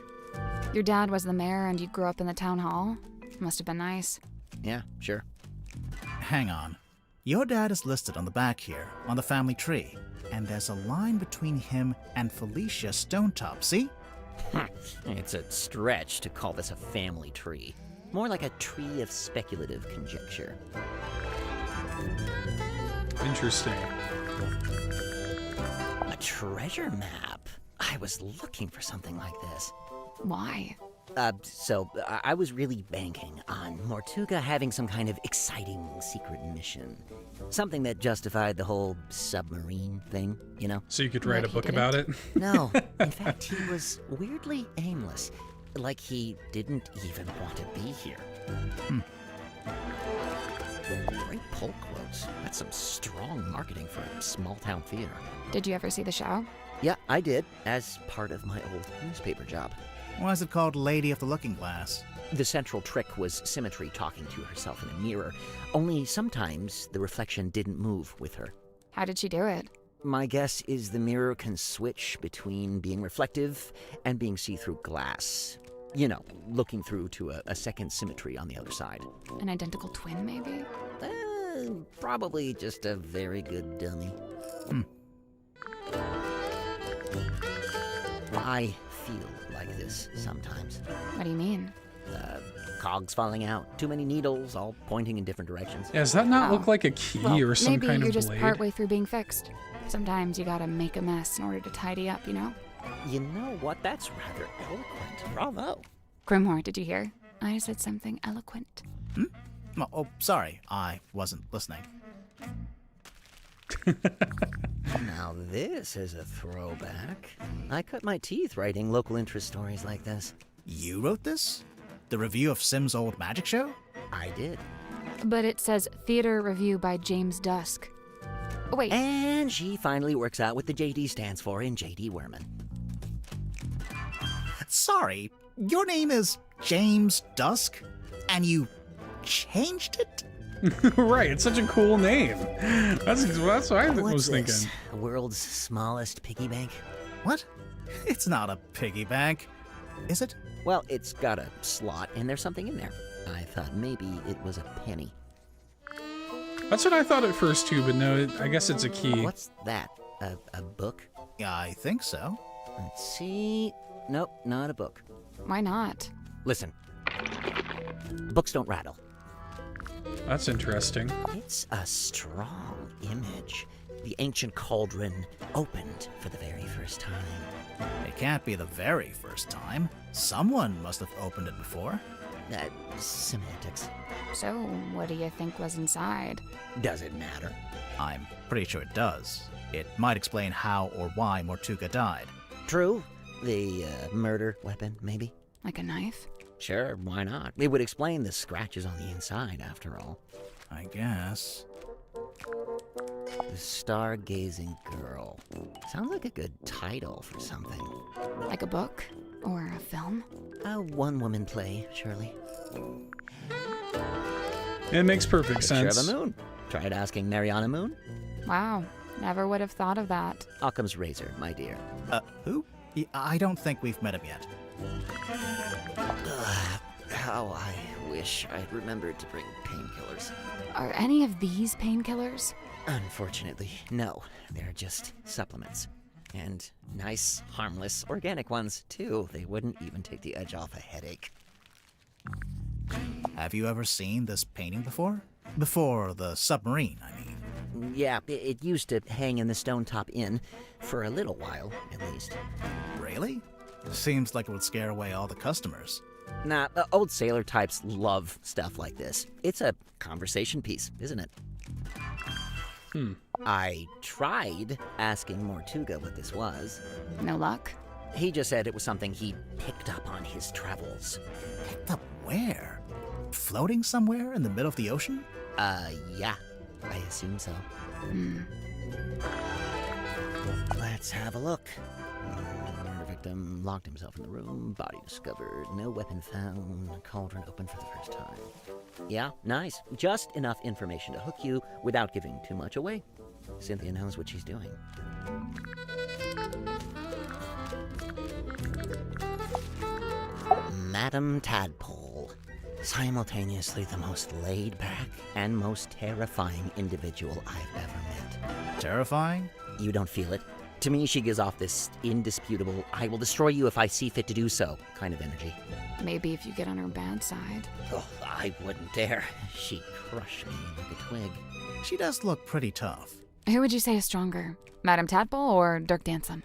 Your dad was the mayor and you grew up in the town hall? Must have been nice. Yeah, sure. Hang on. Your dad is listed on the back here, on the family tree, and there's a line between him and Felicia Stonetop, see? It's a stretch to call this a family tree. More like a tree of speculative conjecture. Interesting. A treasure map? I was looking for something like this. Why? So I was really banking on Mortuga having some kind of exciting secret mission. Something that justified the whole submarine thing, you know? So you could write Like a book he about it? No. In fact, he was weirdly aimless. Like he didn't even want to be here. Great pull quotes. That's some strong marketing for a small-town theater. Did you ever see the show? Yeah, I did, as part of my old newspaper job. Why is it called Lady of the Looking Glass? The central trick was Symmetry talking to herself in a mirror, only sometimes the reflection didn't move with her. How did she do it? My guess is the mirror can switch between being reflective and being see-through glass. You know, looking through to a second Symmetry on the other side. An identical twin, maybe? Probably just a very good dummy. I feel like this sometimes. What do you mean? Cogs falling out, too many needles, all pointing in different directions. Yeah, does that not Oh. look like a key Well, or some maybe kind you're of just blade? partway through being fixed. Sometimes you gotta make a mess in order to tidy up, you know? You know what? That's rather eloquent. Bravo. Grimhor, did you hear? I said something eloquent. Oh, sorry. I wasn't listening. Now this is a throwback. I cut my teeth writing local interest stories like this. You wrote this? The review of Sim's old magic show? I did. But it says Theater Review by James Dusk. Oh, wait. And she finally works out what the JD stands for in JD Werman. Sorry, your name is James Dusk, and you changed it? Right, it's such a cool name. That's what I was thinking. This? The world's smallest piggy bank? What? It's not a piggy bank, is it? Well, it's got a slot, and there's something in there. I thought maybe it was a penny. That's what I thought at first too, but no, I guess it's a key. What's that? A book? Yeah, I think so. Let's see. Nope, not a book. Why not? Listen. Books don't rattle. That's interesting. It's a strong image. The ancient cauldron opened for the very first time. It can't be the very first time. Someone must have opened it before. Semantics. So, what do you think was inside? Does it matter? I'm pretty sure it does. It might explain how or why Mortuga died. True. The murder weapon, maybe? Like a knife? Sure, why not? It would explain the scratches on the inside, after all. I guess. The Stargazing Girl. Sounds like a good title for something. Like a book? Or a film? A one-woman play, surely. It makes perfect sense. Picture of a moon. Tried asking Mariana Moon? Wow, never would have thought of that. Occam's razor, my dear. Who? I don't think we've met him yet. How I wish I'd remembered to bring painkillers. Are any of these painkillers? Unfortunately, no. They're just supplements. And nice, harmless, organic ones, too. They wouldn't even take the edge off a headache. Have you ever seen this painting before? Before the submarine, I mean. Yeah, it used to hang in the Stone Top Inn. For a little while, at least. Really? Seems like it would scare away all the customers. Nah, old sailor types love stuff like this. It's a conversation piece, isn't it? I tried asking Mortuga what this was. No luck? He just said it was something he picked up on his travels. Picked up where? Floating somewhere in the middle of the ocean? Yeah. I assume so. Let's have a look. Murder victim locked himself in the room, body discovered, no weapon found, cauldron open for the first time. Yeah, nice. Just enough information to hook you without giving too much away. Cynthia knows what she's doing. Madam Tadpole. Simultaneously the most laid-back and most terrifying individual I've ever met. Terrifying? You don't feel it? To me, she gives off this indisputable, I will destroy you if I see fit to do so kind of energy. Maybe if you get on her bad side. Oh, I wouldn't dare. She'd crush me like a twig. She does look pretty tough. Who would you say is stronger? Madame Tadpole or Dirk Dansom?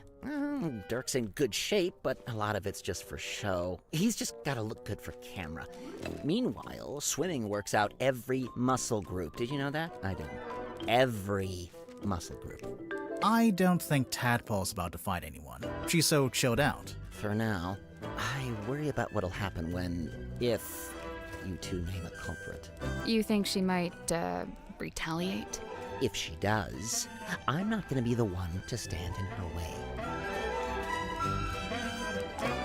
Dirk's in good shape, but a lot of it's just for show. He's just gotta look good for camera. Meanwhile, swimming works out every muscle group. Did you know that? I didn't. Every muscle group. I don't think Tadpole's about to fight anyone. She's so chilled out. For now, I worry about what'll happen if you two name a culprit. You think she might, retaliate? If she does, I'm not gonna be the one to stand in her way.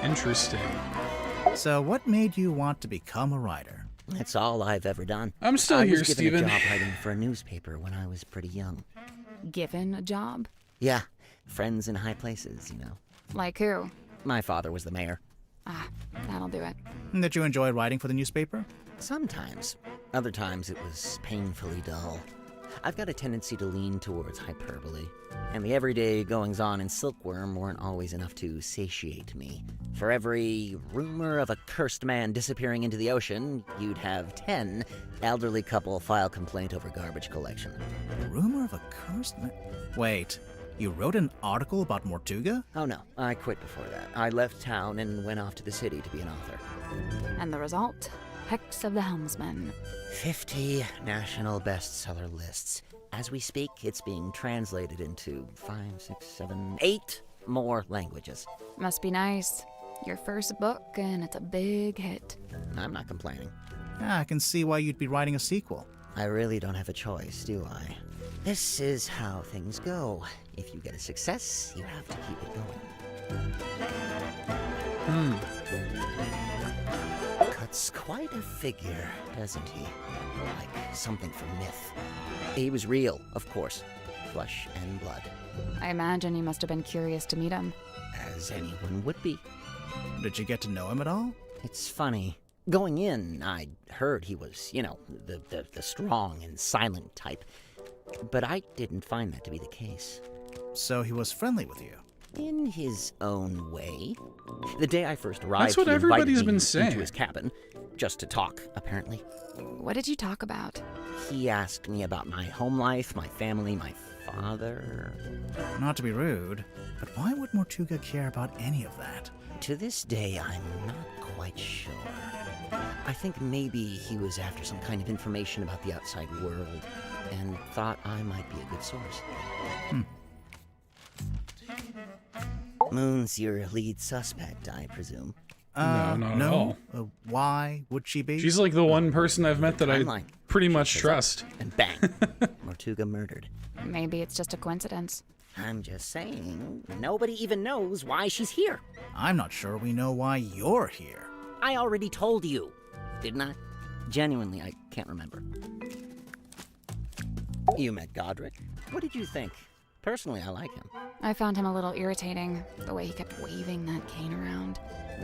Interesting. So what made you want to become a writer? That's all I've ever done. I'm still I here, was given Steven. a job writing for a newspaper when I was pretty young. Given a job? Yeah, friends in high places, you know. Like who? My father was the mayor. Ah, that'll do it. Did you enjoy writing for the newspaper? Sometimes. Other times it was painfully dull. I've got a tendency to lean towards hyperbole, and the everyday goings-on in Silkworm weren't always enough to satiate me. For every rumor of a cursed man disappearing into the ocean, you'd have 10 elderly couple file complaint over garbage collection. Rumor of a cursed man? Wait, you wrote an article about Mortuga? Oh no, I quit before that. I left town and went off to the city to be an author. And the result? Hex of the Helmsman. 50 national bestseller lists. As we speak, it's being translated into 5, 6, 7, 8 more languages. Must be nice. Your first book, and it's a big hit. I'm not complaining. Yeah, I can see why you'd be writing a sequel. I really don't have a choice, do I? This is how things go. If you get a success, you have to keep it going. Cut That's quite a figure, doesn't he? Like something from myth. He was real, of course. Flesh and blood. I imagine you must have been curious to meet him. As anyone would be. Did you get to know him at all? It's funny. Going in, I'd heard he was, the strong and silent type. But I didn't find that to be the case. So he was friendly with you? In his own way. The day I first arrived, That's what he invited everybody's me been into saying. his cabin, just to talk, apparently. What did you talk about? He asked me about my home life, my family, my father. Not to be rude, but why would Mortuga care about any of that? To this day, I'm not quite sure. I think maybe he was after some kind of information about the outside world, and thought I might be a good source. Moon's your lead suspect, I presume. No, not at all. Why would she be? She's like the one person I've met that I Timeline. pretty much Shows up, trust. And bang, Mortuga murdered. Maybe it's just a coincidence. I'm just saying, nobody even knows why she's here. I'm not sure we know why you're here. I already told you, didn't I? Genuinely, I can't remember. You met Godric. What did you think? Personally, I like him. I found him a little irritating, the way he kept waving that cane around.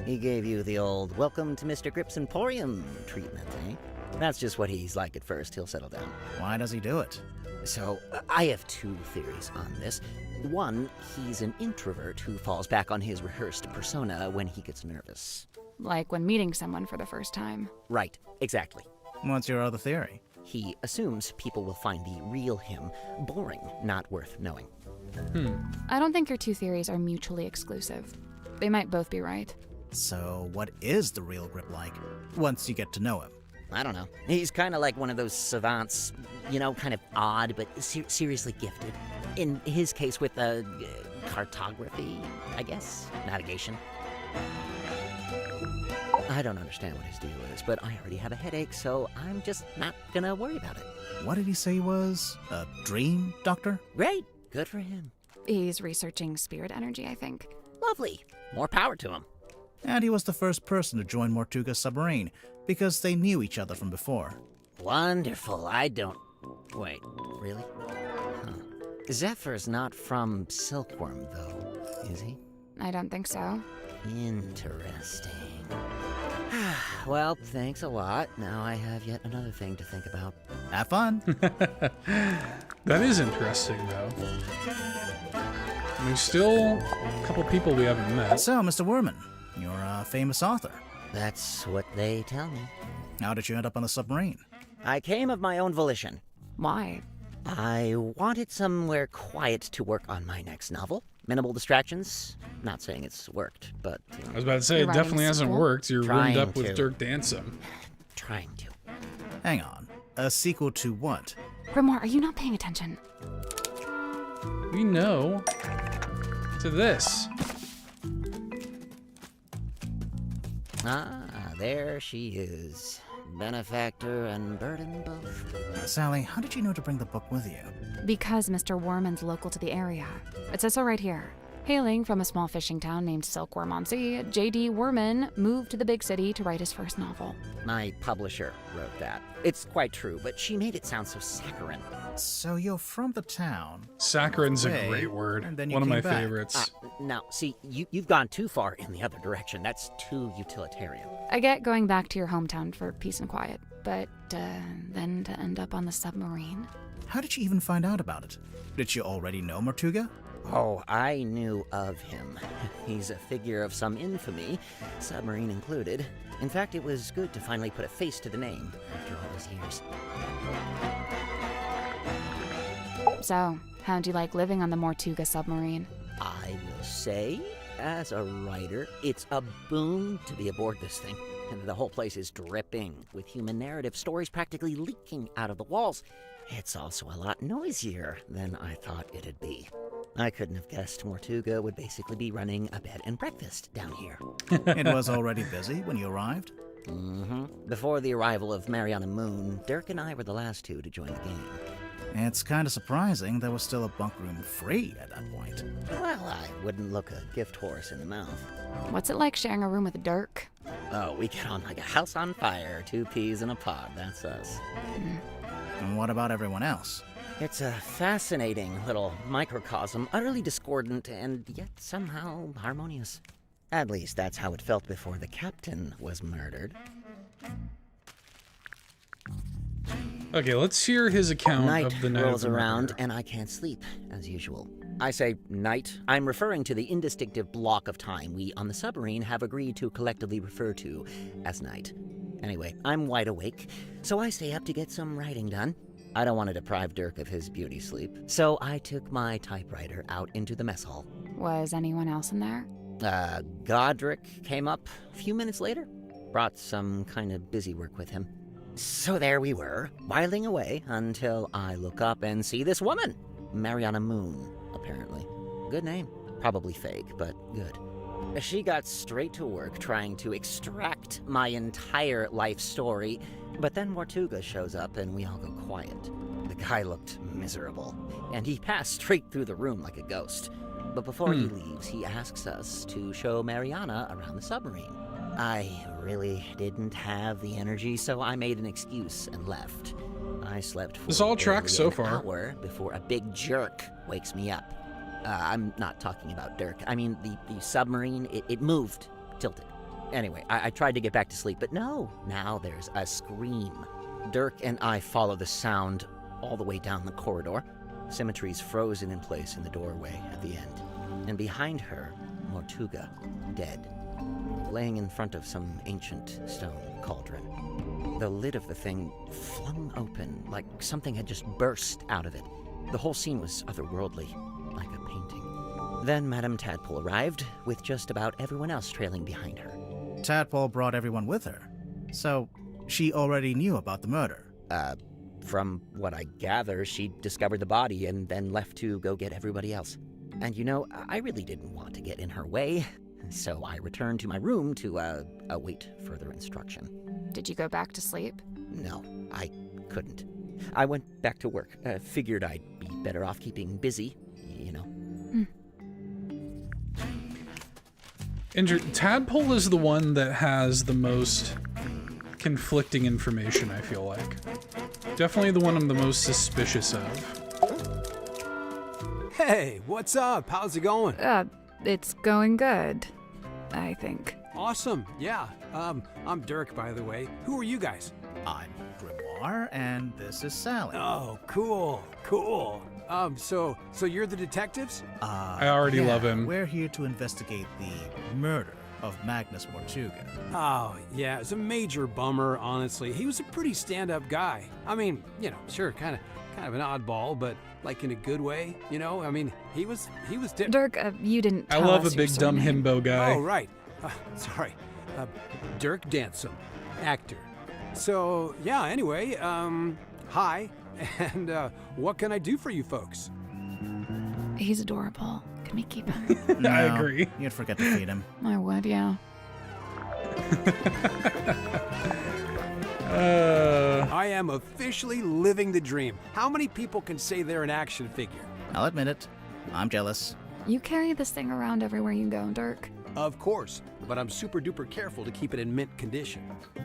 He gave you the old welcome to Mr. Grip's Emporium treatment, eh? That's just what he's like at first. He'll settle down. Why does he do it? So, I have two theories on this. One, he's an introvert who falls back on his rehearsed persona when he gets nervous. Like when meeting someone for the first time. Right, exactly. What's your other theory? He assumes people will find the real him boring, not worth knowing. I don't think your two theories are mutually exclusive. They might both be right. So what is the real Grip like, once you get to know him? I don't know. He's kind of like one of those savants, kind of odd, but seriously gifted. In his case with cartography, I guess? Navigation. I don't understand what his deal is, but I already have a headache, so I'm just not gonna worry about it. What did he say he was? A dream doctor? Great. Good for him. He's researching spirit energy, I think. Lovely. More power to him. And he was the first person to join Mortuga's submarine, because they knew each other from before. Wonderful. I don't... Wait, really? Huh. Zephyr's not from Silkworm, though, is he? I don't think so. Interesting. Well, thanks a lot. Now I have yet another thing to think about. Have fun. That is interesting, though. There's still a couple people we haven't met. So, Mr. Werman, you're a famous author. That's what they tell me. How did you end up on the submarine? I came of my own volition. Why? I wanted somewhere quiet to work on my next novel. Minimal distractions. Not saying it's worked, but... I was about to say, it You're writing definitely hasn't sequel? worked. You're roomed Trying up with to. Dirk Dansom. Trying to. Hang on. A sequel to what? Grimoire, are you not paying attention? We know to this. Ah, there she is. Benefactor and burden both. Sally, how did you know to bring the book with you? Because Mr. Worman's local to the area. It says so right here. Hailing from a small fishing town named Silkworm-on-Sea, J.D. Worman moved to the big city to write his first novel. My publisher wrote that. It's quite true, but she made it sound so saccharine. So you're from the town. Saccharin's a Okay, great word. and then you One of my came back. favorites. Now, see, you've gone too far in the other direction. That's too utilitarian. I get going back to your hometown for peace and quiet, but then to end up on the submarine? How did you even find out about it? Did you already know Mortuga? Oh, I knew of him. He's a figure of some infamy, submarine included. In fact, it was good to finally put a face to the name after all these years. So, how'd you like living on the Mortuga submarine? I will say, as a writer, it's a boon to be aboard this thing. And the whole place is dripping with human narrative stories practically leaking out of the walls. It's also a lot noisier than I thought it'd be. I couldn't have guessed Mortuga would basically be running a bed and breakfast down here. It was already busy when you arrived? Before the arrival of Mariana Moon, Dirk and I were the last two to join the gang. It's kind of surprising there was still a bunk room free at that point. Well, I wouldn't look a gift horse in the mouth. What's it like sharing a room with Dirk? Oh, we get on like a house on fire, 2 peas in a pod, that's us. And what about everyone else? It's a fascinating little microcosm, utterly discordant and yet somehow harmonious. At least that's how it felt before the captain was murdered. Okay, let's hear his account Night of the night rolls of the around murder. and I can't sleep, as usual. I say night. I'm referring to the indistinctive block of time we on the submarine have agreed to collectively refer to as night. Anyway, I'm wide awake, so I stay up to get some writing done. I don't want to deprive Dirk of his beauty sleep, so I took my typewriter out into the mess hall. Was anyone else in there? Godric came up a few minutes later, brought some kind of busy work with him. So there we were, whiling away until I look up and see this woman, Mariana Moon, apparently. Good name. Probably fake, but good. She got straight to work trying to extract my entire life story, but then Mortuga shows up and we all go quiet. The guy looked miserable, and he passed straight through the room like a ghost. But before he leaves, he asks us to show Mariana around the submarine. I really didn't have the energy, so I made an excuse and left. I slept for This all tracks so barely an far. hour before a big jerk wakes me up. I'm not talking about Dirk. I mean, the submarine, it moved, tilted. Anyway, I tried to get back to sleep, but no. Now there's a scream. Dirk and I follow the sound all the way down the corridor. Symmetry's frozen in place in the doorway at the end. And behind her, Mortuga, dead, laying in front of some ancient stone cauldron. The lid of the thing flung open, like something had just burst out of it. The whole scene was otherworldly, like a painting. Then Madame Tadpole arrived, with just about everyone else trailing behind her. Tadpole brought everyone with her. So, she already knew about the murder. From what I gather, she discovered the body and then left to go get everybody else. And you know, I really didn't want to get in her way, so I returned to my room to await further instruction. Did you go back to sleep? No, I couldn't. I went back to work. Figured I'd be better off keeping busy, you know. Tadpole is the one that has the most conflicting information, I feel like. Definitely the one I'm the most suspicious of. Hey, what's up? How's it going? It's going good, I think. Awesome. Yeah. I'm Dirk, by the way. Who are you guys? I'm Grimoire, and this is Sally. Oh, cool. So you're the detectives? I already love him. We're here to investigate the murder of Magnus Mortuga. Oh, yeah. It's a major bummer, honestly. He was a pretty stand-up guy. I mean, you know, sure, kind of an oddball, but like in a good way, you know? I mean, he was Dirk, you didn't I tell love us a your big soul dumb name. himbo guy. Oh, right. Sorry. Dirk Dansom, actor. So, yeah, anyway, hi, and what can I do for you folks? He's adorable. Can we keep him? No, I agree. You'd forget to feed him. I would, yeah. I am officially living the dream. How many people can say they're an action figure? I'll admit it. I'm jealous. You carry this thing around everywhere you go, Dirk. Of course, but I'm super duper careful to keep it in mint condition.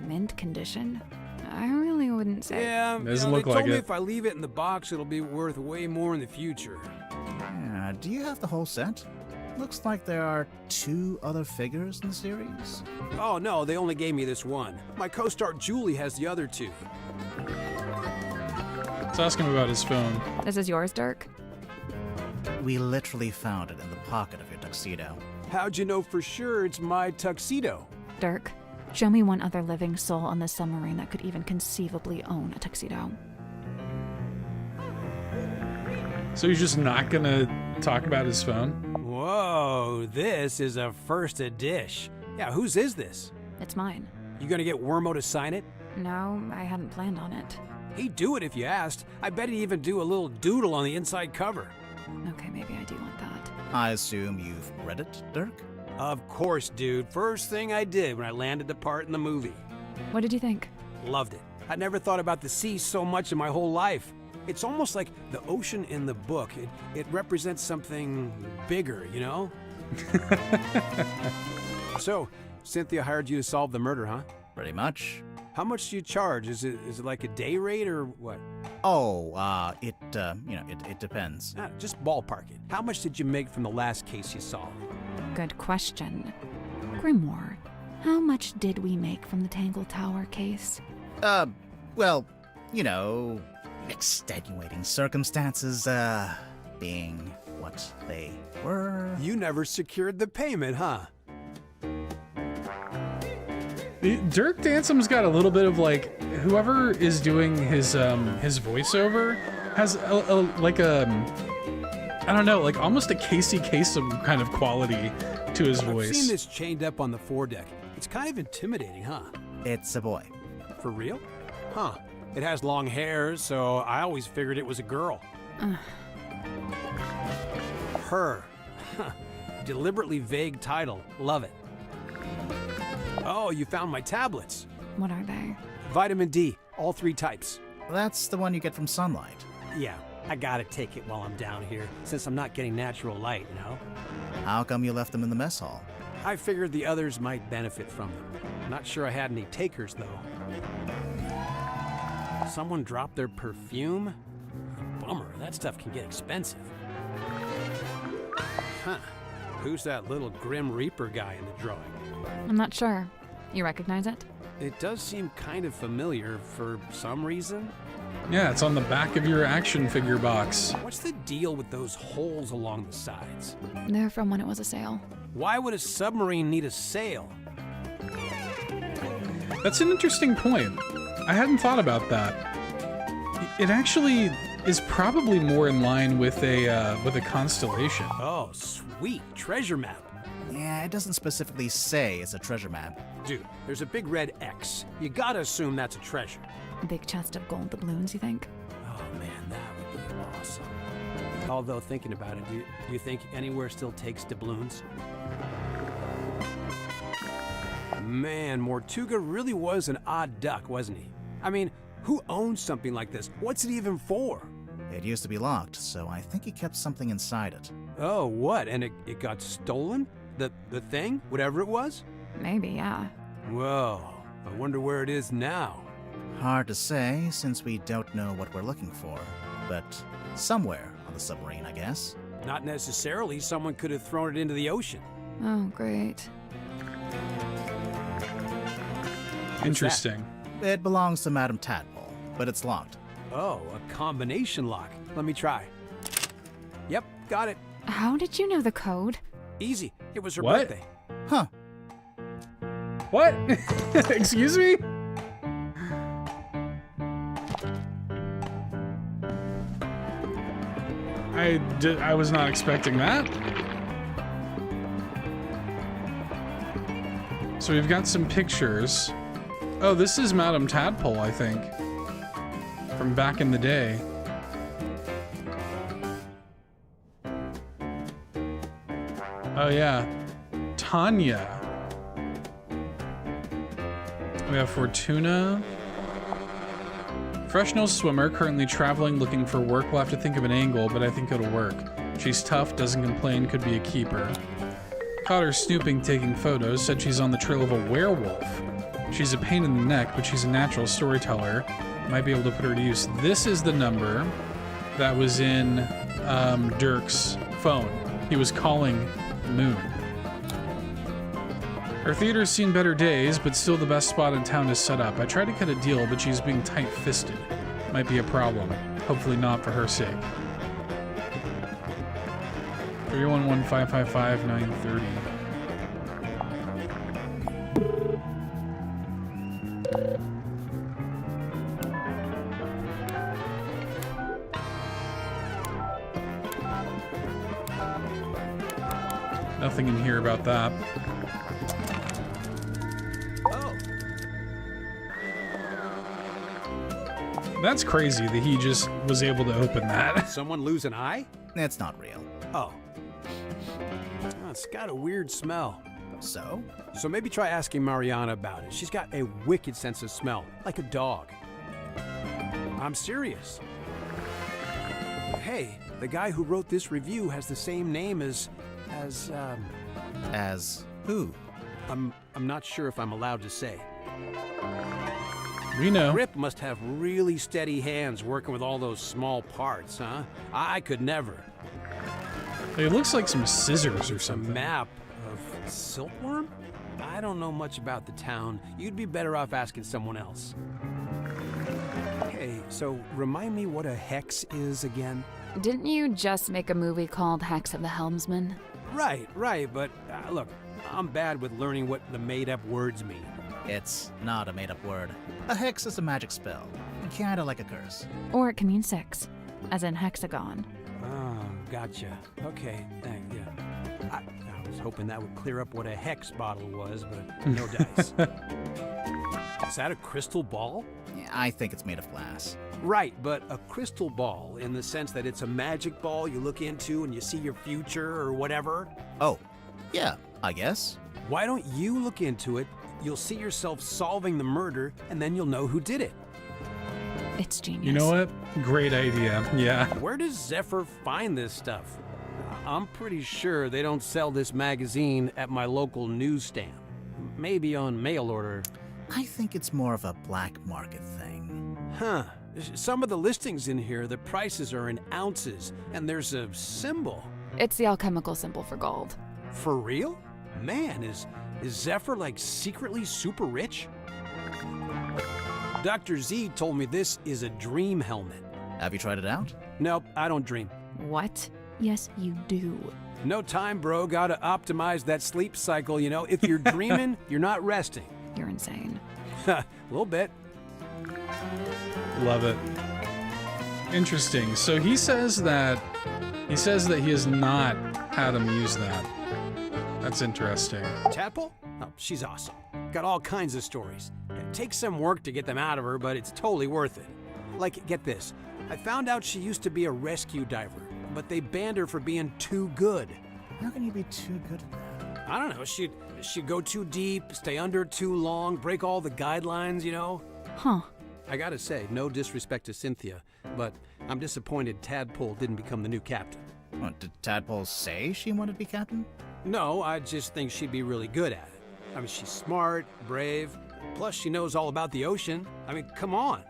Mint condition? I really wouldn't say. Yeah, Doesn't they look told like me it. if I leave it in the box, it'll be worth way more in the future. Yeah, do you have the whole set? Looks like there are 2 other figures in the series. Oh no, they only gave me this one. My co-star Julie has the other 2. Let's ask him about his phone. This is yours, Dirk? We literally found it in the pocket of your tuxedo. How'd you know for sure it's my tuxedo? Dirk, show me one other living soul on this submarine that could even conceivably own a tuxedo. So he's just not gonna talk about his phone? Whoa, this is a first dish. Yeah, whose is this? It's mine. You gonna get Wormo to sign it? No, I hadn't planned on it. He'd do it if you asked. I bet he'd even do a little doodle on the inside cover. Okay, maybe I do want that. I assume you've read it, Dirk? Of course, dude. First thing I did when I landed the part in the movie. What did you think? Loved it. I never thought about the sea so much in my whole life. It's almost like the ocean in the book. It represents something bigger, you know? So, Cynthia hired you to solve the murder, huh? Pretty much. How much do you charge? Is it like a day rate or what? Oh, it depends. Just ballpark it. How much did you make from the last case you solved? Good question. Grimoire, how much did we make from the Tangle Tower case? Well, extenuating circumstances, being what they were. You never secured the payment, huh? Dirk Dansom's got a little bit of like, whoever is doing his voiceover has I don't know, like almost a Casey Kasem kind of quality to his voice. I've seen this chained up on the foredeck. It's kind of intimidating, huh? It's a boy. For real? Huh. It has long hair, so I always figured it was a girl. Her. Deliberately vague title. Love it. Oh, you found my tablets. What are they? Vitamin D, all 3 types. That's the one you get from sunlight. Yeah, I gotta take it while I'm down here, since I'm not getting natural light, How come you left them in the mess hall? I figured the others might benefit from them. Not sure I had any takers, though. Someone dropped their perfume? Bummer, that stuff can get expensive. Huh. Who's that little Grim Reaper guy in the drawing? I'm not sure. You recognize it? It does seem kind of familiar for some reason. Yeah, it's on the back of your action figure box. What's the deal with those holes along the sides? They're from when it was a sail. Why would a submarine need a sail? That's an interesting point. I hadn't thought about that. It actually is probably more in line with a constellation. Oh, sweet. Treasure map. Yeah, it doesn't specifically say it's a treasure map. Dude, there's a big red X. You gotta assume that's a treasure. A big chest of gold doubloons, you think? Oh man, that would be awesome. Although thinking about it, do you think anywhere still takes doubloons? Man, Mortuga really was an odd duck, wasn't he? I mean, who owns something like this? What's it even for? It used to be locked, so I think he kept something inside it. Oh, what? And it got stolen? The thing? Whatever it was? Maybe, yeah. Whoa, I wonder where it is now. Hard to say, since we don't know what we're looking for. But somewhere on the submarine, I guess. Not necessarily. Someone could have thrown it into the ocean. Oh, great. Interesting. It belongs to Madame Tadpole, but it's locked. Oh, a combination lock. Let me try. Yep, got it. How did you know the code? Easy. It was her What? birthday. Huh. What? Excuse me? I was not expecting that. So we've got some pictures. Oh, this is Madame Tadpole, I think. From back in the day. Oh yeah. Tanya. We have Fortuna. Professional swimmer, currently traveling, looking for work. We'll have to think of an angle, but I think it'll work. She's tough, doesn't complain, could be a keeper. Caught her snooping, taking photos, said she's on the trail of a werewolf. She's a pain in the neck, but she's a natural storyteller. Might be able to put her to use. This is the number that was in Dirk's phone. He was calling Moon. Her theater's seen better days, but still the best spot in town is set up. I tried to cut a deal, but she's being tight-fisted. Might be a problem. Hopefully not for her sake. 311-555-930. Nothing in here about that. That's crazy that he just was able to open that. Someone lose an eye? It's not real. Oh. Oh, it's got a weird smell. So? So maybe try asking Mariana about it. She's got a wicked sense of smell, like a dog. I'm serious. Hey, the guy who wrote this review has the same name as As who? I'm not sure if I'm allowed to say. We know. Rip must have really steady hands working with all those small parts, huh? I could never. It looks like some scissors or A something. map of silkworm? I don't know much about the town. You'd be better off asking someone else. Hey, so remind me what a hex is again? Didn't you just make a movie called Hex of the Helmsman? Right, but look, I'm bad with learning what the made-up words mean. It's not a made-up word. A hex is a magic spell, kinda like a curse. Or it can mean 6, as in hexagon. Oh, gotcha. Okay, thank you. I was hoping that would clear up what a hex bottle was, but no dice. Is that a crystal ball? Yeah, I think it's made of glass. Right, but a crystal ball in the sense that it's a magic ball you look into and you see your future or whatever? Oh, yeah, I guess. Why don't you look into it? You'll see yourself solving the murder, and then you'll know who did it. It's genius. You know what? Great idea. Yeah. Where does Zephyr find this stuff? I'm pretty sure they don't sell this magazine at my local newsstand. Maybe on mail order. I think it's more of a black market thing. Huh. Some of the listings in here, the prices are in ounces, and there's a symbol. It's the alchemical symbol for gold. For real? Man, is Zephyr like secretly super rich? Dr. Z told me this is a dream helmet. Have you tried it out? Nope, I don't dream. What? Yes, you do. No time, bro. Gotta optimize that sleep cycle, you know? If you're dreaming, you're not resting. You're insane. A little bit. Love it. Interesting. So he says that he has not had him use that. That's interesting. Tadpole? Oh, she's awesome. Got all kinds of stories. It takes some work to get them out of her, but it's totally worth it. Like, get this. I found out she used to be a rescue diver, but they banned her for being too good. How can you be too good at that? I don't know. She'd go too deep, stay under too long, break all the guidelines, you know? Huh. I gotta say, no disrespect to Cynthia, but I'm disappointed Tadpole didn't become the new captain. What, did Tadpole say she wanted to be captain? No, I just think she'd be really good at it. I mean, she's smart, brave, plus she knows all about the ocean. I mean, come on.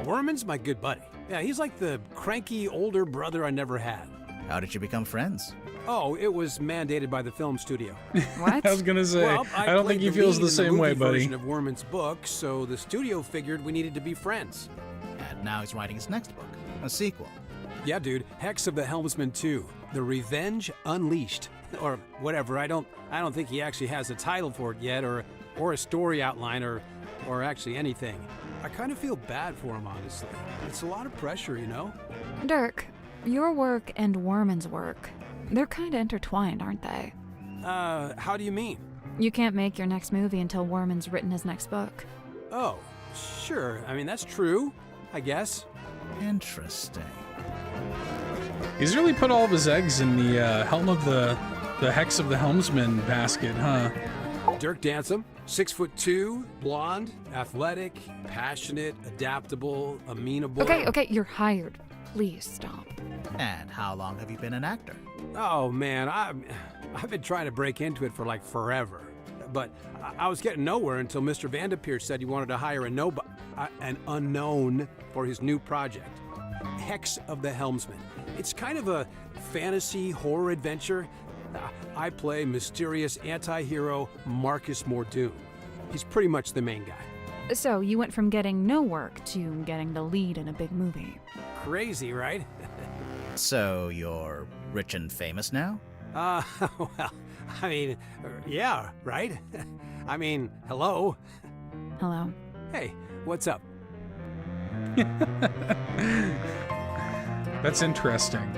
Worman's my good buddy. Yeah, he's like the cranky older brother I never had. How did you become friends? Oh, it was mandated by the film studio. What? I was gonna say, Well, I don't think he feels the same way, buddy. Version of Worman's book, so the studio figured we needed to be friends. And now he's writing his next book, a sequel. Yeah, dude. Hex of the Helmsman 2, The Revenge Unleashed, or whatever. I don't think he actually has a title for it yet, or a story outline, or actually anything. I kind of feel bad for him, honestly. It's a lot of pressure, you know. Dirk, your work and Worman's work, they're kind of intertwined, aren't they? How do you mean? You can't make your next movie until Worman's written his next book. Oh, sure. I mean, that's true, I guess. Interesting. He's really put all of his eggs in the helm of the Hex of the Helmsman basket, huh? Dirk Dansom, 6'2", blonde, athletic, passionate, adaptable, amenable. Okay, you're hired. Please stop. And how long have you been an actor? Oh man, I've been trying to break into it for like forever, but I was getting nowhere until Mr. Vanderpeer said he wanted to hire an unknown for his new project, Hex of the Helmsman. It's kind of a fantasy horror adventure. I play mysterious anti-hero Marcus Mordoon. He's pretty much the main guy. So you went from getting no work to getting the lead in a big movie. Crazy, right? So you're rich and famous now? Well, I mean, yeah, right? I mean, hello. Hello. Hey, what's up? That's interesting.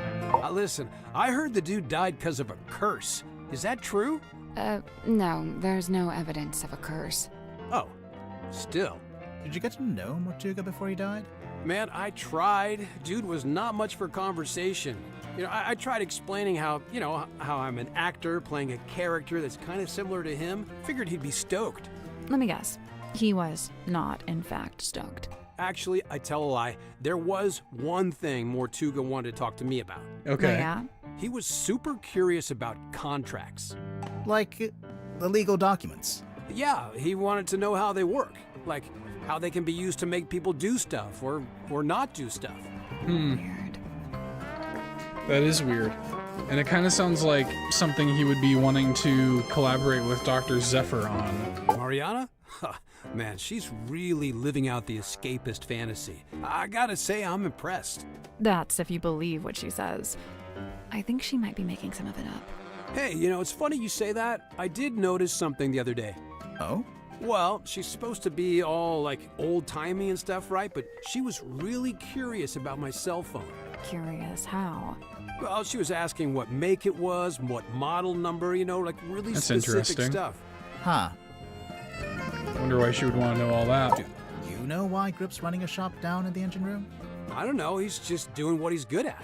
Listen, I heard the dude died because of a curse. Is that true? No, there's no evidence of a curse. Oh, still. Did you get to know Mortuga before he died? Man, I tried. Dude was not much for conversation. You know, I tried explaining how I'm an actor playing a character that's kind of similar to him. Figured he'd be stoked. Let me guess. He was not, in fact, stoked. Actually, I tell a lie. There was one thing Mortuga wanted to talk to me about. Okay. Oh, yeah? He was super curious about contracts. Like the legal documents. Yeah, he wanted to know how they work. Like, how they can be used to make people do stuff or not do stuff. Weird. That is weird. And it kind of sounds like something he would be wanting to collaborate with Dr. Zephyr on. Mariana? Huh, man, she's really living out the escapist fantasy. I gotta say, I'm impressed. That's if you believe what she says. I think she might be making some of it up. Hey, you know, it's funny you say that. I did notice something the other day. Oh? Well, she's supposed to be all, like, old-timey and stuff, right? But she was really curious about my cell phone. Curious how? Well, she was asking what make it was, what model number, you know, like really That's specific interesting. stuff. Huh. Wonder why she would want to know all that. Do you know why Grip's running a shop down in the engine room? I don't know, he's just doing what he's good at.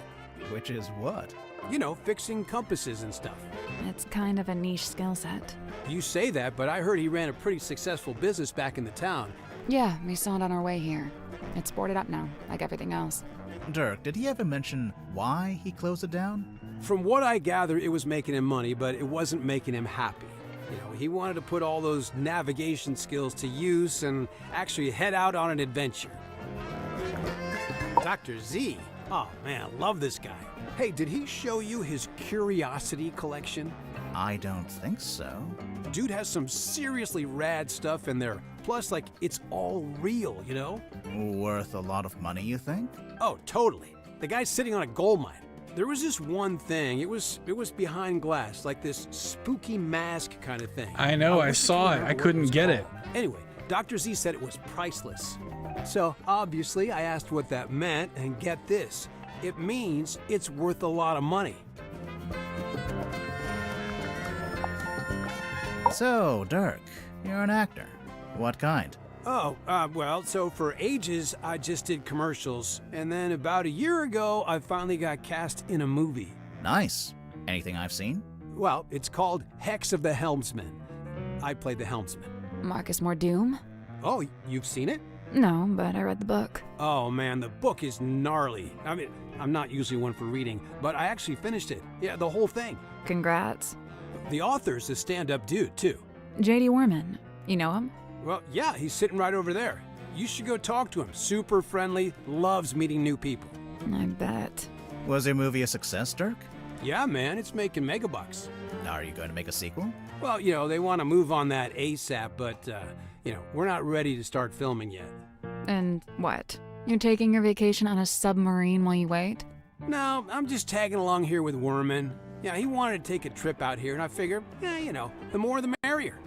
Which is what? You know, fixing compasses and stuff. It's kind of a niche skill set. You say that, but I heard he ran a pretty successful business back in the town. Yeah, we saw it on our way here. It's boarded up now, like everything else. Dirk, did he ever mention why he closed it down? From what I gather, it was making him money, but it wasn't making him happy. You know, he wanted to put all those navigation skills to use and actually head out on an adventure. Dr. Z? Oh man, love this guy. Hey, did he show you his curiosity collection? I don't think so. Dude has some seriously rad stuff in there. Plus, like, it's all real, you know? Worth a lot of money, you think? Oh, totally. The guy's sitting on a gold mine. There was this one thing. It was behind glass, like this spooky mask kind of thing. I know, I wish saw could it. remember I what couldn't was get called. it. Anyway, Dr. Z said it was priceless. So, obviously, I asked what that meant, and get this. It means it's worth a lot of money. So, Dirk, you're an actor. What kind? Oh, well, so for ages, I just did commercials. And then about a year ago, I finally got cast in a movie. Nice. Anything I've seen? Well, it's called Hex of the Helmsman. I played the helmsman. Marcus More Doom? Oh, you've seen it? No, but I read the book. Oh man, the book is gnarly. I mean, I'm not usually one for reading, but I actually finished it. Yeah, the whole thing. Congrats. The author's a stand-up dude, too. J.D. Warman. You know him? Well, yeah, he's sitting right over there. You should go talk to him. Super friendly, loves meeting new people. I bet. Was your movie a success, Dirk? Yeah, man, it's making megabucks. Are you going to make a sequel? Well, you know, they want to move on that ASAP, but, you know, we're not ready to start filming yet. And what? You're taking your vacation on a submarine while you wait? No, I'm just tagging along here with Worman. Yeah, he wanted to take a trip out here, and I figure, yeah, you know, the more the merrier.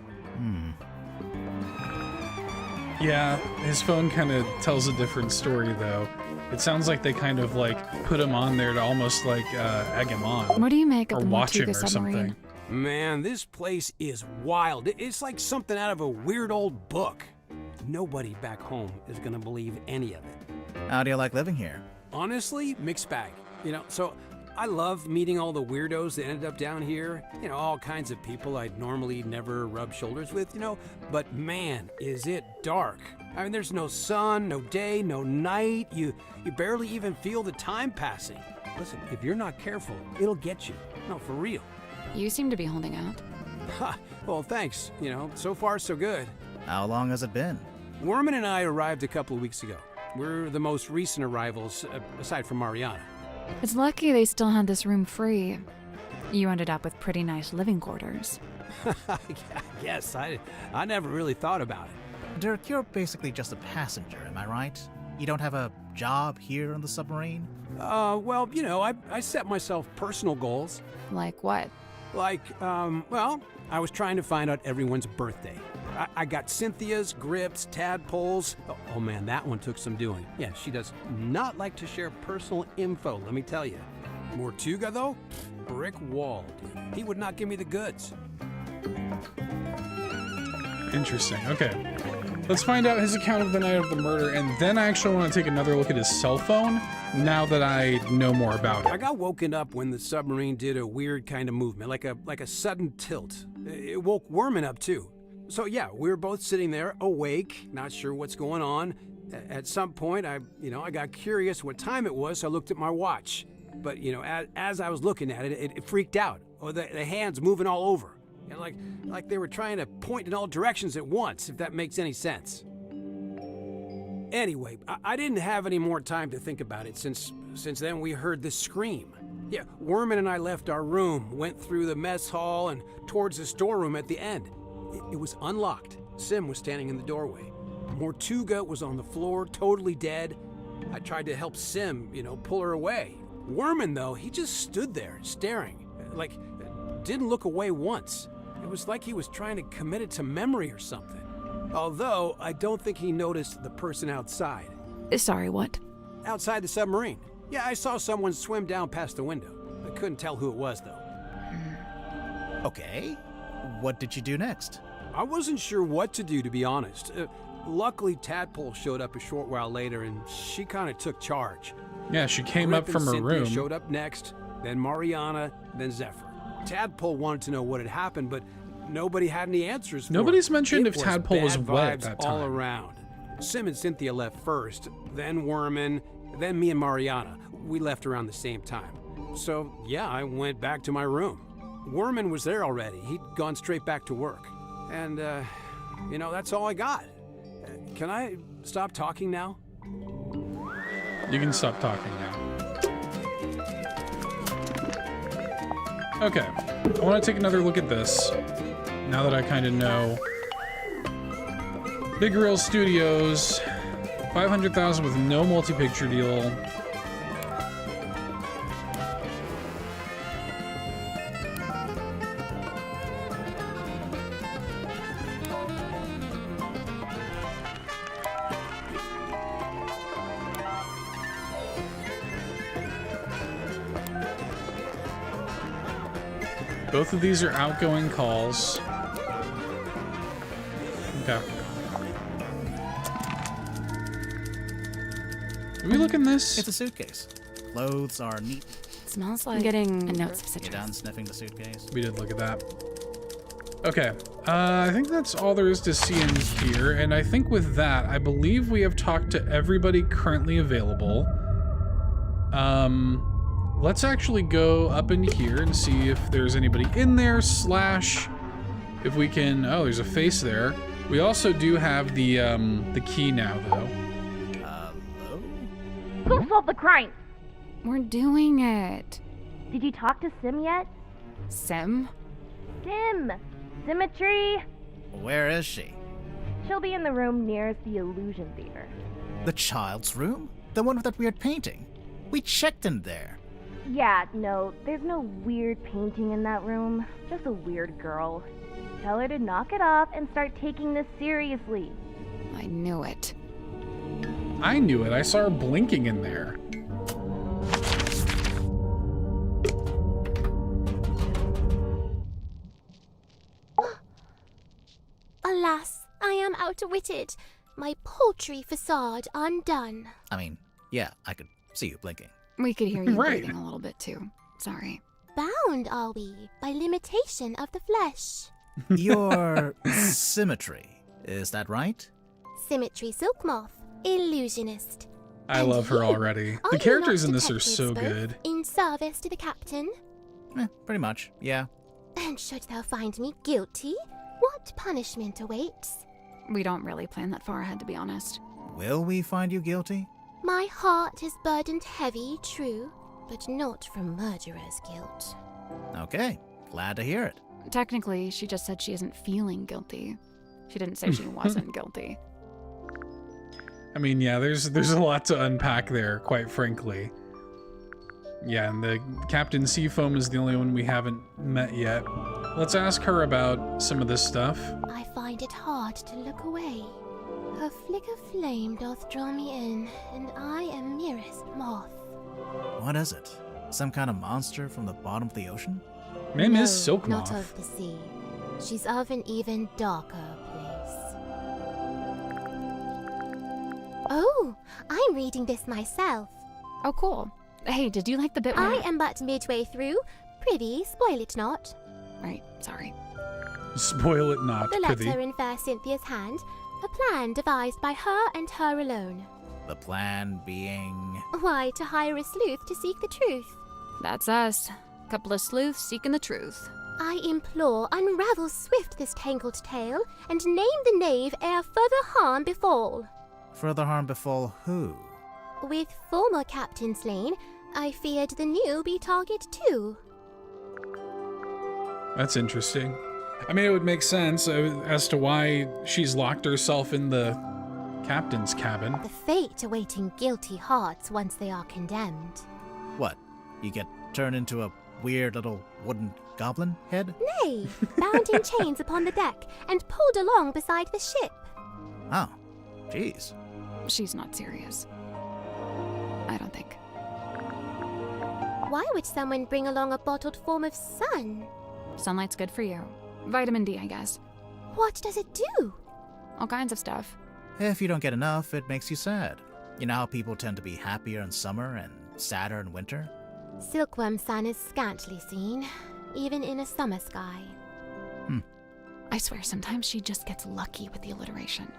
Yeah, his phone kind of tells a different story, though. It sounds like they kind of, like, put him on there to almost, like, egg him on. What do you make of Or the watch him Mortuga or submarine? something. Man, this place is wild. It's like something out of a weird old book. Nobody back home is gonna believe any of it. How do you like living here? Honestly, mixed bag. You know, so I love meeting all the weirdos that ended up down here. You know, all kinds of people I'd normally never rub shoulders with, you know. But man, is it dark. I mean, there's no sun, no day, no night. You barely even feel the time passing. Listen, if you're not careful, it'll get you. No, for real. You seem to be holding out. Ha, well, thanks. You know, so far so good. How long has it been? Worman and I arrived a couple of weeks ago. We're the most recent arrivals, aside from Mariana. It's lucky they still had this room free. You ended up with pretty nice living quarters. Yes, I never really thought about it. Dirk, you're basically just a passenger, am I right? You don't have a job here on the submarine? Well, you know, I set myself personal goals. Like what? Like, well, I was trying to find out everyone's birthday. I got Cynthia's, Grip's, Tadpole's. Oh man, that one took some doing. Yeah, she does not like to share personal info, let me tell you. Mortuga, though, brick wall. He would not give me the goods. Interesting. Okay. Let's find out his account of the night of the murder, and then I actually want to take another look at his cell phone now that I know more about I it. got woken up when the submarine did a weird kind of movement, like a sudden tilt. It woke Worman up too. So yeah, we were both sitting there, awake, not sure what's going on. At some point, I got curious what time it was, so I looked at my watch. But, you know, as I was looking at it, it freaked out. Oh, the hands moving all over. And like they were trying to point in all directions at once, if that makes any sense. Anyway, I didn't have any more time to think about it since then we heard this scream. Yeah, Worman and I left our room, went through the mess hall and towards the storeroom at the end. It was unlocked. Sim was standing in the doorway. Mortuga was on the floor, totally dead. I tried to help Sim, pull her away. Worman, though, he just stood there, staring. Like, didn't look away once. It was like he was trying to commit it to memory or something. Although, I don't think he noticed the person outside. Sorry, what? Outside the submarine. Yeah, I saw someone swim down past the window. I couldn't tell who it was, though. Okay. What did you do next? I wasn't sure what to do, to be honest. Luckily, Tadpole showed up a short while later, and she kind of took charge. Yeah, she came up from her Cynthia room. Showed up next, then Mariana, then Zephyr. Tadpole wanted to know what had happened, but nobody had any answers for Nobody's him. mentioned It if Tadpole was bad wet vibes that all time. around. Sim and Cynthia left first, then Worman, then me and Mariana. We left around the same time. So, yeah, I went back to my room. Worman was there already. He'd gone straight back to work. And, that's all I got. Can I stop talking now? You can stop talking now. Okay, I want to take another look at this, now that I kind of know. Big Real Studios, 500,000 with no multi-picture deal. Both of these are outgoing calls. Okay. Did we look in this? It's a suitcase. Clothes are neat. Smells like getting a note of You citrus. done sniffing the suitcase? We did look at that. Okay. I think that's all there is to see in here. And I think with that, I believe we have talked to everybody currently available. Let's actually go up in here and see if there's anybody in there, / if we can... Oh, there's a face there. We also do have the key now, though. Hello? Who solved the crime? We're doing it. Did you talk to Sim yet? Sim? Sim! Symmetry! Where is she? She'll be in the room nearest the Illusion Theater. The child's room? The one with that weird painting? We checked in there. Yeah, no, there's no weird painting in that room. Just a weird girl. Tell her to knock it off and start taking this seriously. I knew it. I knew it. I saw her blinking in there. Alas, I am outwitted. My paltry facade undone. I mean, yeah, I could see you blinking. We could hear you Right. breathing a little bit too. Sorry. Bound are we by limitation of the flesh. Your symmetry, is that right? Symmetry Silk Moth, illusionist. I And love her you, already. are The you characters not in this are detectives so both, good. In service to the captain? Pretty much, yeah. And should thou find me guilty, what punishment awaits? We don't really plan that far ahead, to be honest. Will we find you guilty? My heart is burdened heavy, true, but not from murderer's guilt. Okay, glad to hear it. Technically, she just said she isn't feeling guilty. She didn't say she wasn't guilty. I mean, yeah, there's a lot to unpack there, quite frankly. Yeah, and the Captain Seafoam is the only one we haven't met yet. Let's ask her about some of this stuff. I find it hard to look away. Her flicker flame doth draw me in, and I am merest moth. What is it? Some kind of monster from the bottom of the ocean? Name No, is Silk not Moth. of the sea. She's of an even darker place. Oh, I'm reading this myself. Oh, cool. Hey, did you like the bit where... I am but midway through. Prithee, spoil it not. Right, sorry. Spoil it not, The prithee. letter in fair Cynthia's hand, a plan devised by her and her alone. The plan being... Why, to hire a sleuth to seek the truth. That's us. Couple of sleuths seeking the truth. I implore, unravel swift this tangled tale, and name the knave ere further harm befall. Further harm befall who? With former captain slain, I feared the new be target too. That's interesting. I mean, it would make sense as to why she's locked herself in the captain's cabin. The fate awaiting guilty hearts once they are condemned. What? You get turned into a weird little wooden goblin head? Nay, bound in chains upon the deck and pulled along beside the ship. Oh, jeez. She's not serious. I don't think. Why would someone bring along a bottled form of sun? Sunlight's good for you. Vitamin D, I guess. What does it do? All kinds of stuff. If you don't get enough, it makes you sad. You know how people tend to be happier in summer and sadder in winter? Silkworm sun is scantly seen, even in a summer sky. I swear, sometimes she just gets lucky with the alliteration.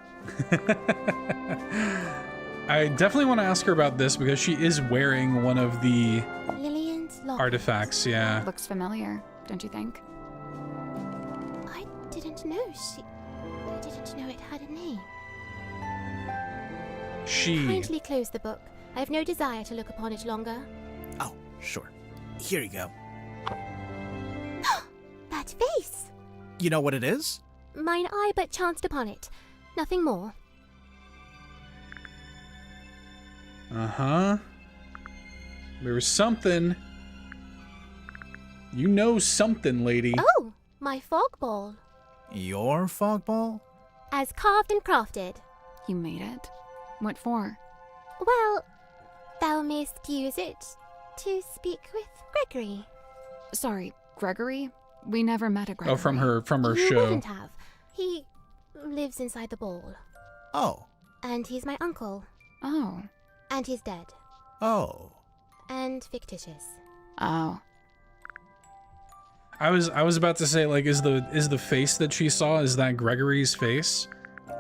I definitely want to ask her about this because she is wearing one of the Lillian's locket. artifacts, yeah. Looks familiar, don't you think? I didn't know it had a name. She... Kindly close the book. I have no desire to look upon it longer. Oh, sure. Here you go. That face! You know what it is? Mine eye but chanced upon it. Nothing more. Uh-huh. There was something. You know something, lady. Oh, my fog ball. Your fog ball? As carved and crafted. You made it? What for? Well, thou mayst use it to speak with Gregory. Sorry, Gregory? We never met a Gregory. Oh, from her You show. wouldn't have. He lives inside the ball. Oh. And he's my uncle. Oh. And he's dead. Oh. And fictitious. Oh. I was about to say, like, is the face that she saw, is that Gregory's face?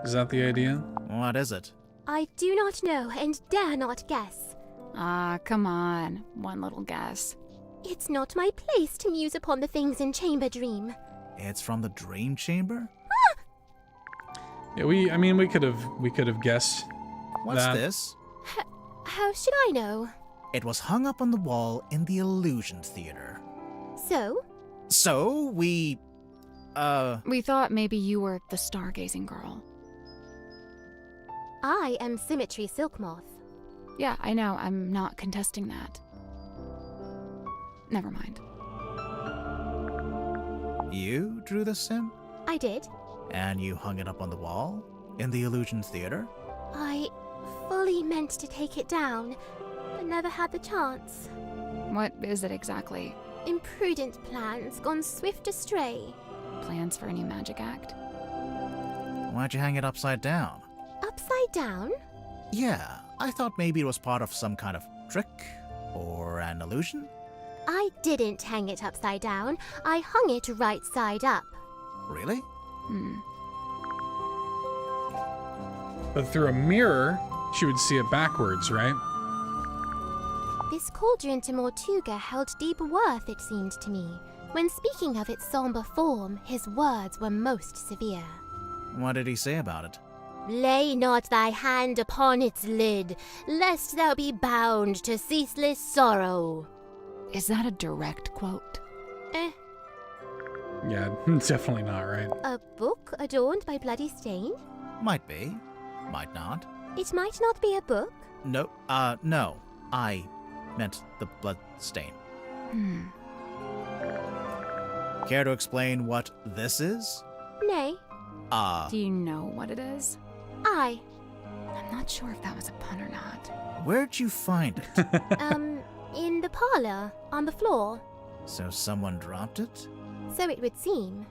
Is that the idea? What is it? I do not know and dare not guess. Ah, come on. One little guess. It's not my place to muse upon the things in Chamber Dream. It's from the Dream Chamber? Yeah, we could have guessed. What's that. this? How should I know? It was hung up on the wall in the Illusion Theater. So? So, we thought maybe you were the stargazing girl. I am Symmetry Silkmoth. Yeah, I know. I'm not contesting that. Never mind. You drew the sim? I did. And you hung it up on the wall? In the Illusion Theater? I fully meant to take it down, but never had the chance. What is it exactly? Imprudent plans gone swift astray. Plans for a new magic act? Why'd you hang it upside down? Upside down? Yeah, I thought maybe it was part of some kind of trick or an illusion. I didn't hang it upside down. I hung it right side up. Really? But through a mirror, she would see it backwards, right? This cauldron to Mortuga held deep worth, it seemed to me. When speaking of its somber form, his words were most severe. What did he say about it? Lay not thy hand upon its lid, lest thou be bound to ceaseless sorrow. Is that a direct quote? Yeah, definitely not, right? A book adorned by bloody stain? Might be. Might not. It might not be a book. No, no. I meant the blood stain. Care to explain what this is? Nay. Do you know what it is? I. I'm not sure if that was a pun or not. Where'd you find it? In the parlor, on the floor. So someone dropped it? So it would seem.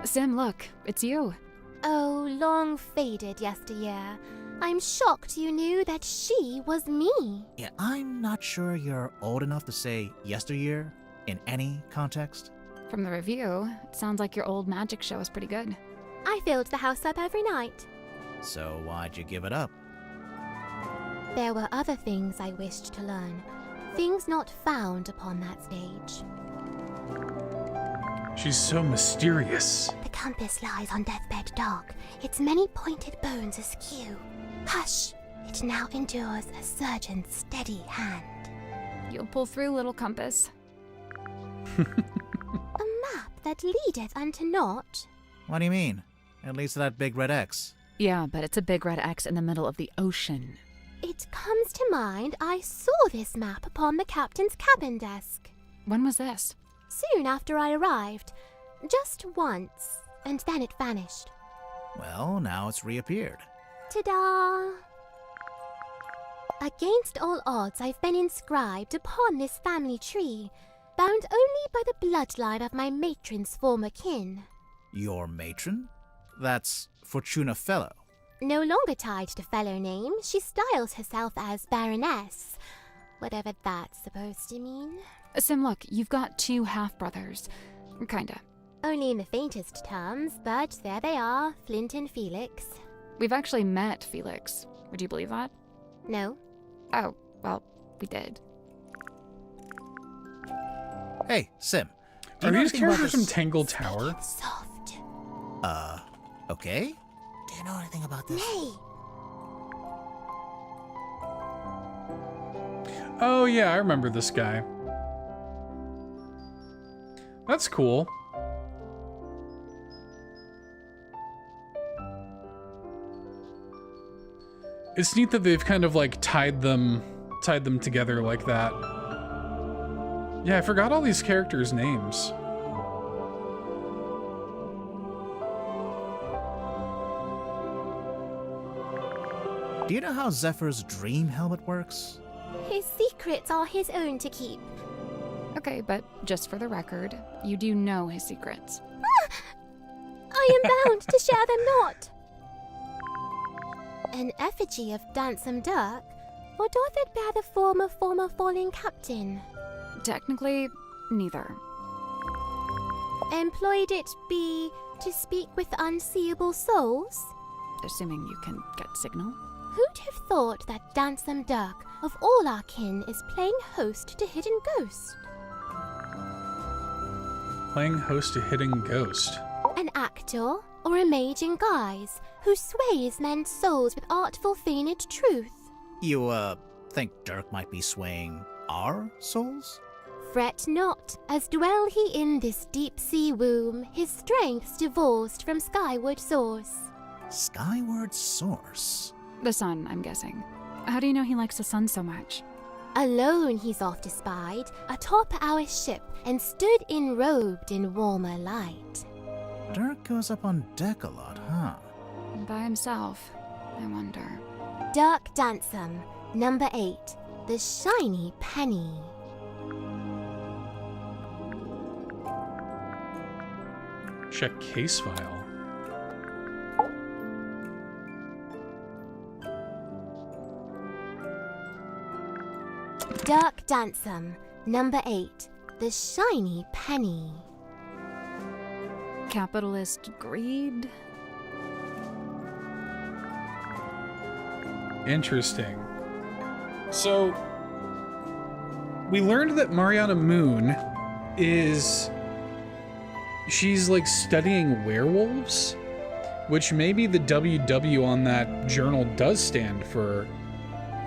Sim, look, it's you. Oh, long faded yesteryear. I'm shocked you knew that she was me. Yeah, I'm not sure you're old enough to say yesteryear in any context. From the review, it sounds like your old magic show was pretty good. I filled the house up every night. So why'd you give it up? There were other things I wished to learn. Things not found upon that stage. She's so mysterious. The compass lies on deathbed dark, its many pointed bones askew. Hush! It now endures a surgeon's steady hand. You'll pull through, little compass. A map that leadeth unto naught? What do you mean? It leads to that big red X. Yeah, but it's a big red X in the middle of the ocean. It comes to mind I saw this map upon the captain's cabin desk. When was this? Soon after I arrived. Just once, and then it vanished. Well, now it's reappeared. Ta-da! Against all odds, I've been inscribed upon this family tree, bound only by the bloodline of my matron's former kin. Your matron? That's Fortuna Fellow. No longer tied to fellow name, she styles herself as Baroness, whatever that's supposed to mean. Sim, look, you've got 2 half-brothers. Kinda. Only in the faintest terms, but there they are, Flint and Felix. We've actually met Felix. Would you believe that? No. Oh, well, we did. Hey, Sim. Are these characters from this? Tangled Tower? Soft. Okay. Do you know anything about this? Nay. Oh yeah, I remember this guy. That's cool. It's neat that they've kind of like tied them together like that. Yeah, I forgot all these characters' names. Do you know how Zephyr's dream helmet works? His secrets are his own to keep. Okay, but just for the record, you do know his secrets. I am bound to share them not. An effigy of Dansome Dirk, or doth it bear the form of former falling captain? Technically, neither. Employed it be to speak with unseeable souls? Assuming you can get signal. Who'd have thought that Dansome Dirk, of all our kin, is playing host to Hidden Ghost? Playing host to Hidden Ghost. An actor or a mage in guise, who sways men's souls with artful feigned truth? You, think Dirk might be swaying our souls? Fret not, as dwell he in this deep sea womb, his strength's divorced from skyward source. Skyward source? The sun, I'm guessing. How do you know he likes the sun so much? Alone he's oft espied, atop our ship, and stood enrobed in warmer light. Dirk goes up on deck a lot, huh? By himself, I wonder. Dirk Dansome, number 8, the shiny penny. Check case file. Dirk Dansome, number 8, the shiny penny. Capitalist greed? Interesting. So, we learned that Mariana Moon she's like studying werewolves, which maybe the WW on that journal does stand for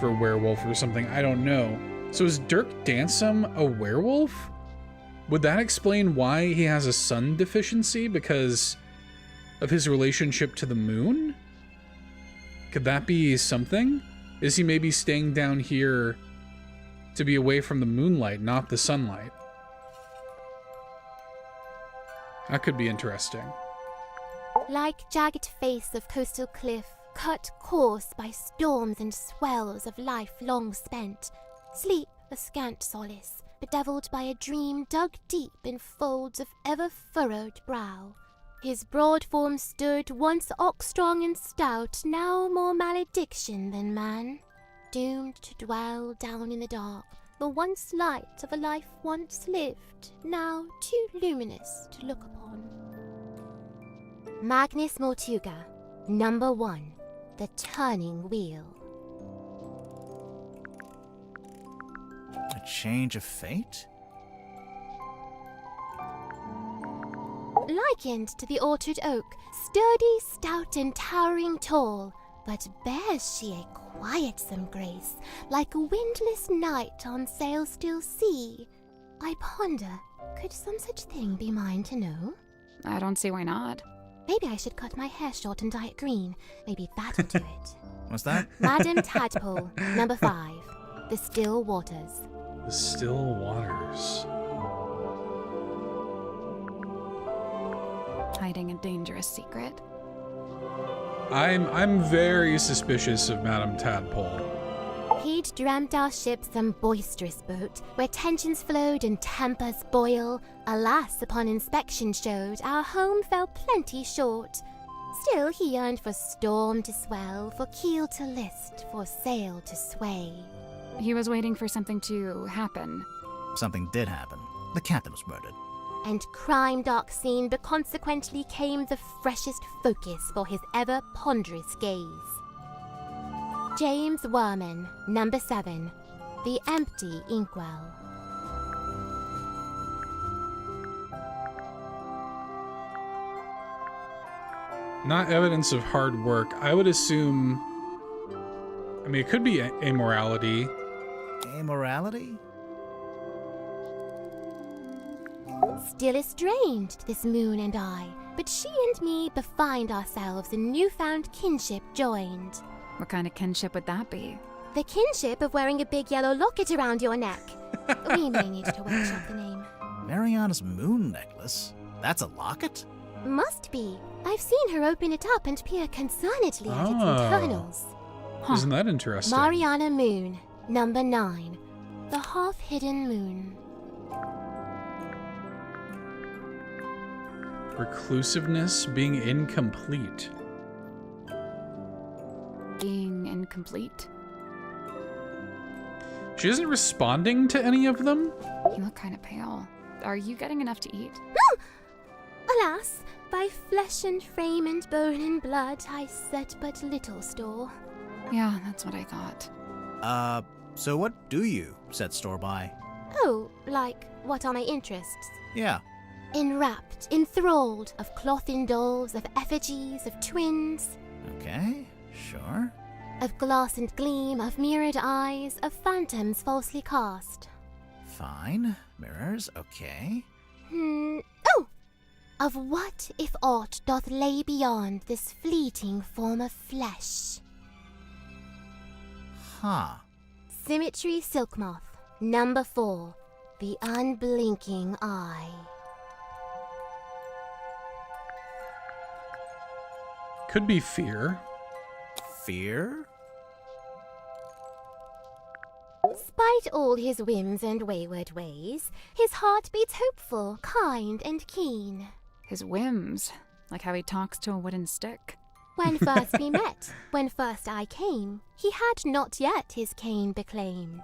werewolf or something. I don't know. So is Dirk Dansome a werewolf? Would that explain why he has a sun deficiency? Because of his relationship to the moon? Could that be something? Is he maybe staying down here to be away from the moonlight, not the sunlight? That could be interesting. Like jagged face of coastal cliff, cut coarse by storms and swells of life long spent, sleep a scant solace, bedeviled by a dream dug deep in folds of ever-furrowed brow. His broad form stood, once ox-strong and stout, now more malediction than man, doomed to dwell down in the dark, the once light of a life once lived, now too luminous to look upon. Magnus Mortuga, number 1, the turning wheel. A change of fate? likened to the orchard oak, sturdy, stout, and towering tall. But bears she a quietsome grace, like a windless night on sail-still sea. I ponder, could some such thing be mine to know? I don't see why not. Maybe I should cut my hair short and dye it green. Maybe that'll do it. What's that? Madam Tadpole, number 5. The Still Waters. The Still Waters. Hiding a dangerous secret. I'm very suspicious of Madam Tadpole. He'd dreamt our ship some boisterous boat, where tensions flowed and tempers boil. Alas, upon inspection showed, our home fell plenty short. Still he yearned for storm to swell, for keel to list, for sail to sway. He was waiting for something to happen. Something did happen. The captain was murdered. And crime dark scene, but consequently came the freshest focus for his ever ponderous gaze. James Werman, number 7. The Empty Inkwell. Not evidence of hard work. I would assume... I mean, it could be amorality. Amorality? Still estranged, this moon and I, but she and me befind ourselves in newfound kinship joined. What kind of kinship would that be? The kinship of wearing a big yellow locket around your neck. We may need to workshop the name. Mariana's moon necklace? That's a locket? Must be. I've seen her open it up and peer concernedly at its internals. Isn't that interesting? Mariana Moon, number 9. The Half-Hidden Moon. Reclusiveness, being incomplete. Being incomplete? She isn't responding to any of them? You look kind of pale. Are you getting enough to eat? No! Alas, by flesh and frame and bone and blood I set but little store. Yeah, that's what I thought. So what do you set store by? Oh, like, what are my interests? Yeah. Enwrapped, enthralled, of cloth-in dolls, of effigies, of twins. Okay, sure. Of glass and gleam, of mirrored eyes, of phantoms falsely cast. Fine. Mirrors, okay. Oh! Of what, if aught, doth lay beyond this fleeting form of flesh? Huh. Symmetry Silk Moth, number 4. The Unblinking Eye. Could be fear. Fear? Spite all his whims and wayward ways, his heart beats hopeful, kind, and keen. His whims? Like how he talks to a wooden stick? When first we met, when first I came, he had not yet his cane beclaimed.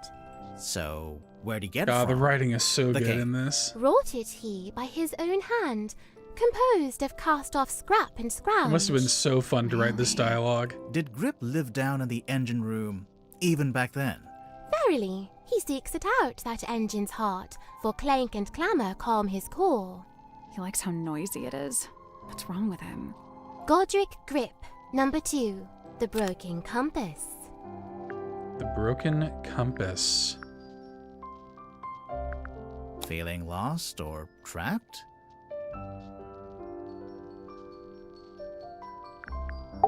So, where'd he get it God, from? the writing is so good cane. in this. Wrought it he by his own hand, composed of cast-off scrap and scrounge. It must have been so fun to write this dialogue. Did Grip live down in the engine room, even back then? Verily, he seeks it out, that engine's heart, for clank and clamour calm his core. He likes how noisy it is. What's wrong with him? Godric Grip, number 2, The Broken Compass. The Broken Compass. Feeling lost or trapped?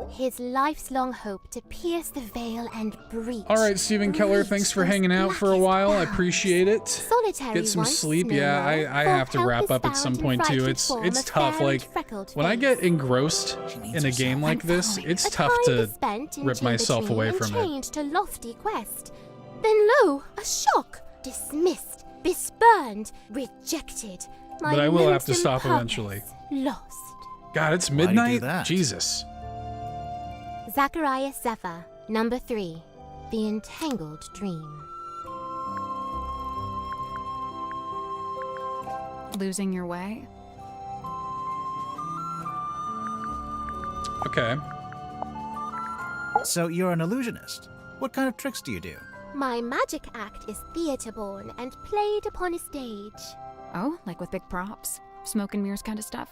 His life's long hope to pierce the veil and breach. All right, Stephen Keller, thanks for hanging out for a while. I appreciate it. Solitary Get some once, sleep. no Yeah, more, I for have to wrap help up is at some found in point too. frighted It's form it's of tough. fair and Like freckled when I face. get engrossed in a game like this, it's tough to Spent in rip myself away and from it. chained to lofty quest. Then lo, a shock! Dismissed, bespurned, rejected. My But I will have to lonesome stop purpose eventually. Lost. God, it's Why'd you do midnight. that? Jesus. Zacharias Zephyr, number 3, The Entangled Dream. Losing your way? Okay. So you're an illusionist. What kind of tricks do you do? My magic act is theatre-born and played upon a stage. Oh, like with big props? Smoke and mirrors kind of stuff?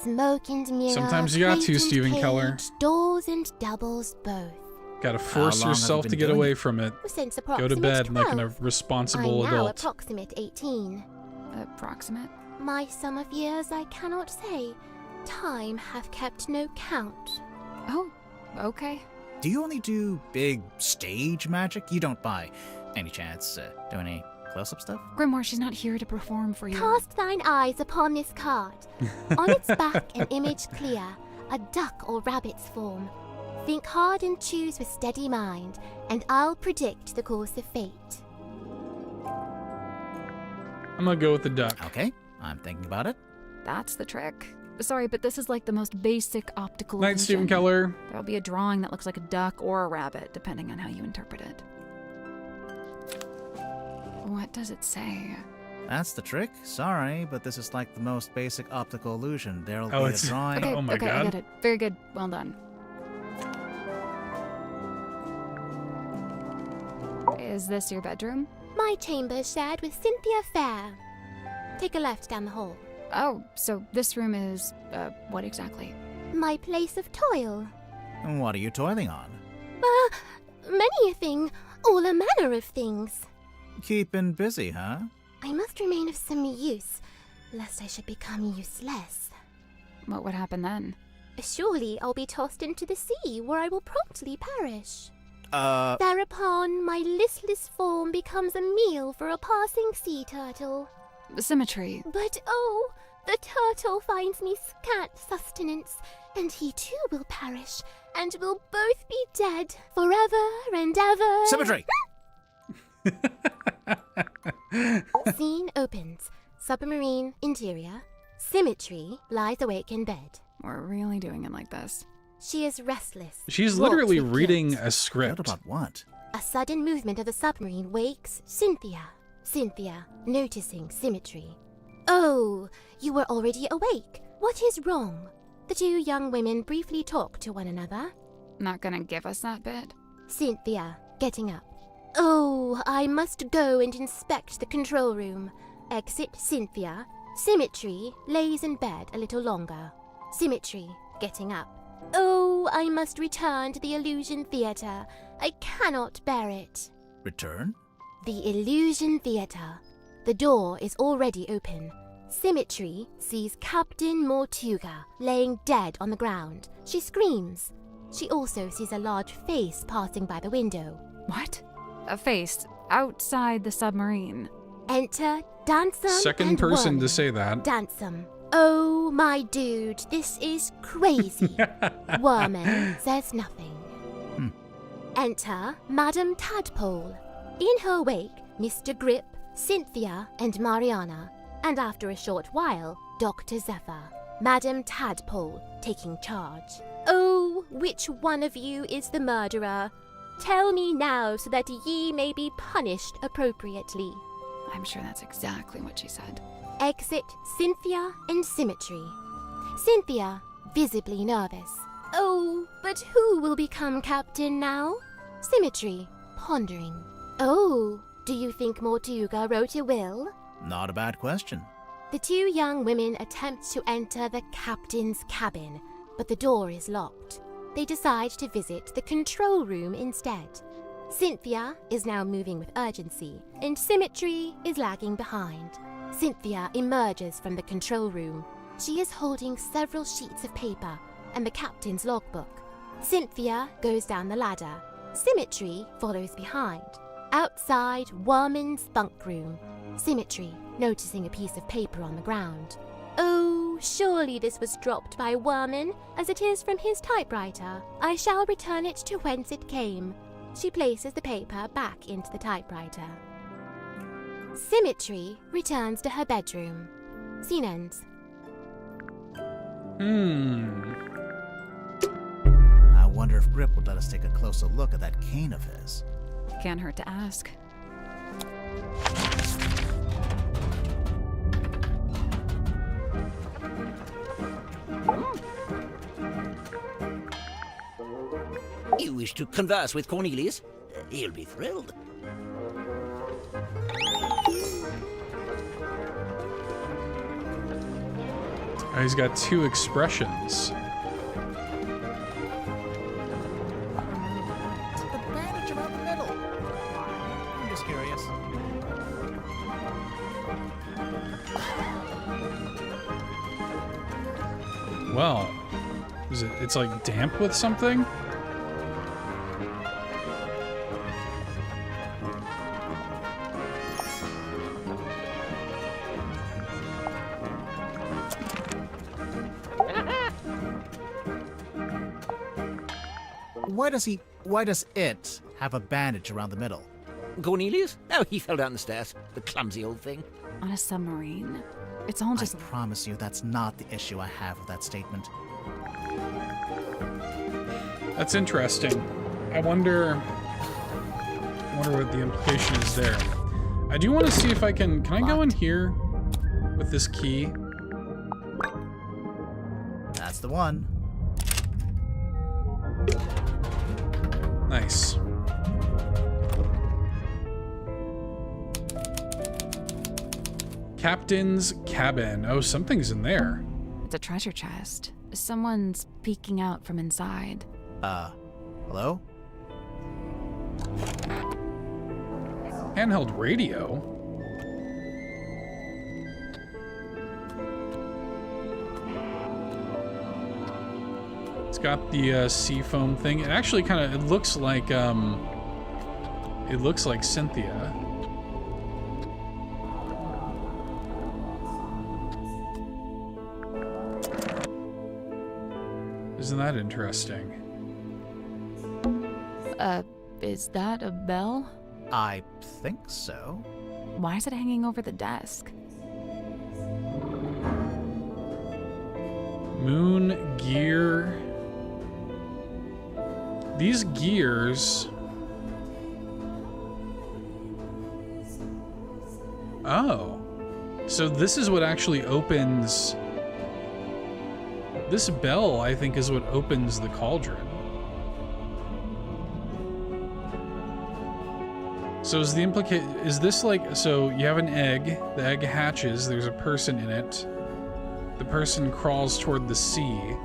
Smoke and mirror. Sometimes you got plate to, and Stephen cage, Keller. Doors and doubles both. Gotta force long have yourself you to been get doing away it? from it. Since Go approximate to bed 12. like a responsible I'm now adult. approximate 18. Approximate? My sum of years I cannot say. Time hath kept no count. Oh, okay. Do you only do big stage magic? You don't, by any chance, do any close-up stuff? Grimoire, she's not here to perform for you. Cast thine eyes upon this card. On its back an image clear, a duck or rabbit's form. Think hard and choose with steady mind, and I'll predict the course of fate. I'm gonna go with the duck. Okay, I'm thinking about it. That's the trick. Sorry, but this is like the most basic optical Night, illusion. Stephen Keller. There'll be a drawing that looks like a duck or a rabbit, depending on how you interpret it. What does it say? That's the trick. Sorry, but this is like the most basic optical illusion. There'll Oh, be a it's- drawing. Okay, Oh my okay, I God. get it. Very good. Well done. Is this your bedroom? My chamber shared with Cynthia Fair. Take a left down the hall. Oh, so this room is, what exactly? My place of toil. What are you toiling on? Many a thing, all a manner of things. Keeping busy, huh? I must remain of some use, lest I should become useless. What would happen then? Surely I'll be tossed into the sea, where I will promptly perish. Uh, Thereupon my listless form becomes a meal for a passing sea turtle. Symmetry. But oh, the turtle finds me scant sustenance, and he too will perish, and we'll both be dead forever and ever. Symmetry! Scene opens. Submarine interior. Symmetry lies awake in bed. We're really doing it like this. She is restless. She's wrought literally with reading guilt. a script. What about what? A sudden movement of the submarine wakes Cynthia. Cynthia, noticing Symmetry. Oh, you were already awake. What is wrong? The two young women briefly talk to one another. Not gonna give us that bit? Cynthia, getting up. Oh, I must go and inspect the control room. Exit Cynthia. Symmetry lays in bed a little longer. Symmetry, getting up. Oh, I must return to the Illusion Theatre. I cannot bear it. Return? The Illusion Theatre. The door is already open. Symmetry sees Captain Mortuga laying dead on the ground. She screams. She also sees a large face passing by the window. What? A face outside the submarine. Enter Dansome Second and person Worm. to say that. Dansome. Oh, my dude, this is crazy. Worman says nothing. Enter Madame Tadpole. In her wake, Mr. Grip, Cynthia, and Mariana. And after a short while, Dr. Zephyr. Madame Tadpole taking charge. Oh, which one of you is the murderer? Tell me now so that ye may be punished appropriately. I'm sure that's exactly what she said. Exit Cynthia and Symmetry. Cynthia, visibly nervous. Oh, but who will become captain now? Symmetry, pondering. Oh, do you think Mortuga wrote a will? Not a bad question. The two young women attempt to enter the captain's cabin, but the door is locked. They decide to visit the control room instead. Cynthia is now moving with urgency, and Symmetry is lagging behind. Cynthia emerges from the control room. She is holding several sheets of paper and the captain's logbook. Cynthia goes down the ladder. Symmetry follows behind. Outside Worman's bunk room, Symmetry noticing a piece of paper on the ground. Oh, surely this was dropped by Worman, as it is from his typewriter. I shall return it to whence it came. She places the paper back into the typewriter. Symmetry returns to her bedroom. Scene ends. I wonder if Grip would let us take a closer look at that cane of his. Can't hurt to ask. You wish to converse with Cornelius? He'll be thrilled. Oh, he's got two expressions. The bandage around the middle. I'm just curious. Well, it's like damp with something? Why does it have a bandage around the middle? Cornelius? Oh, he fell down the stairs. The clumsy old thing. On a submarine. It's all just... I promise you that's not the issue I have with that statement. That's interesting. I wonder what the implication is there. I do want to see if I can I go in here with this key? That's the one. Nice. Captain's cabin. Oh, something's in there. It's a treasure chest. Someone's peeking out from inside. Hello? Handheld radio. It's got the seafoam thing. It actually it looks like Cynthia. Isn't that interesting? Is that a bell? I think so. Why is it hanging over the desk? Moon gear. These gears. Oh. So this is what actually opens. This bell, I think, is what opens the cauldron. So is this like, so you have an egg, the egg hatches, there's a person in it. The person crawls toward the sea.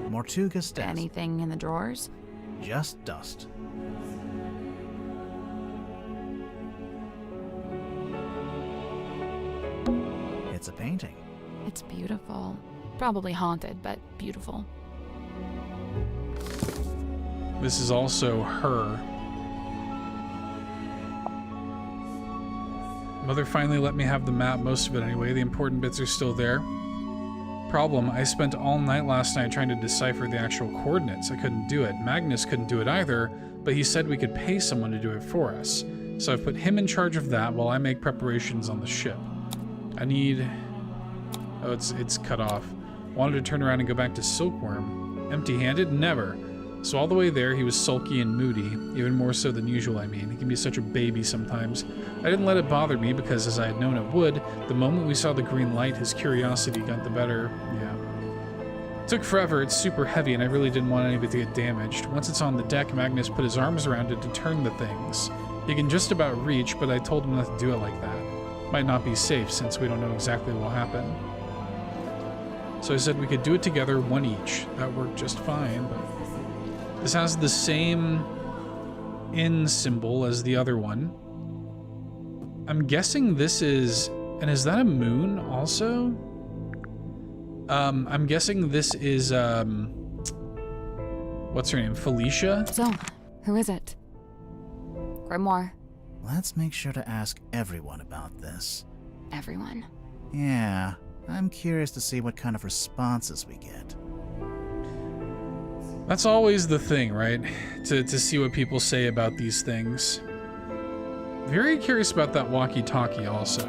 Mortuga's desk. Anything in the drawers? Just dust. It's a painting. It's beautiful. Probably haunted, but beautiful. This is also her. Mother finally let me have the map, most of it anyway. The important bits are still there. Problem, I spent all night last night trying to decipher the actual coordinates. I couldn't do it. Magnus couldn't do it either, but he said we could pay someone to do it for us. So I've put him in charge of that while I make preparations on the ship. I need... Oh, it's cut off. Wanted to turn around and go back to Silkworm. Empty-handed? Never. So all the way there, he was sulky and moody, even more so than usual, I mean. He can be such a baby sometimes. I didn't let it bother me because, as I had known it would, the moment we saw the green light, his curiosity got the better. Yeah. It took forever, it's super heavy, and I really didn't want any of it to get damaged. Once it's on the deck, Magnus put his arms around it to turn the things. He can just about reach, but I told him not to do it like that. Might not be safe, since we don't know exactly what will happen. So I said we could do it together, one each. That worked just fine, but... This has the same in symbol as the other one. I'm guessing this is... And is that a moon also? I'm guessing this is, what's her name? Felicia? So, who is it? Grimoire. Let's make sure to ask everyone about this. Everyone. Yeah, I'm curious to see what kind of responses we get. That's always the thing, right? To see what people say about these things. Very curious about that walkie-talkie also.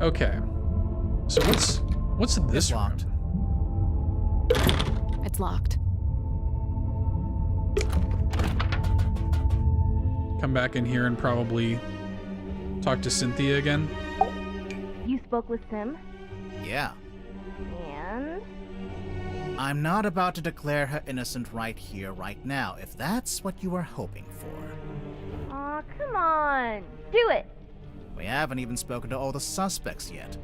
Okay. So what's this locked? It's locked. Come back in here and probably talk to Cynthia again. You spoke with Sim? Yeah. And? I'm not about to declare her innocent right here, right now, if that's what you were hoping for. Aw, come on. Do it. We haven't even spoken to all the suspects yet.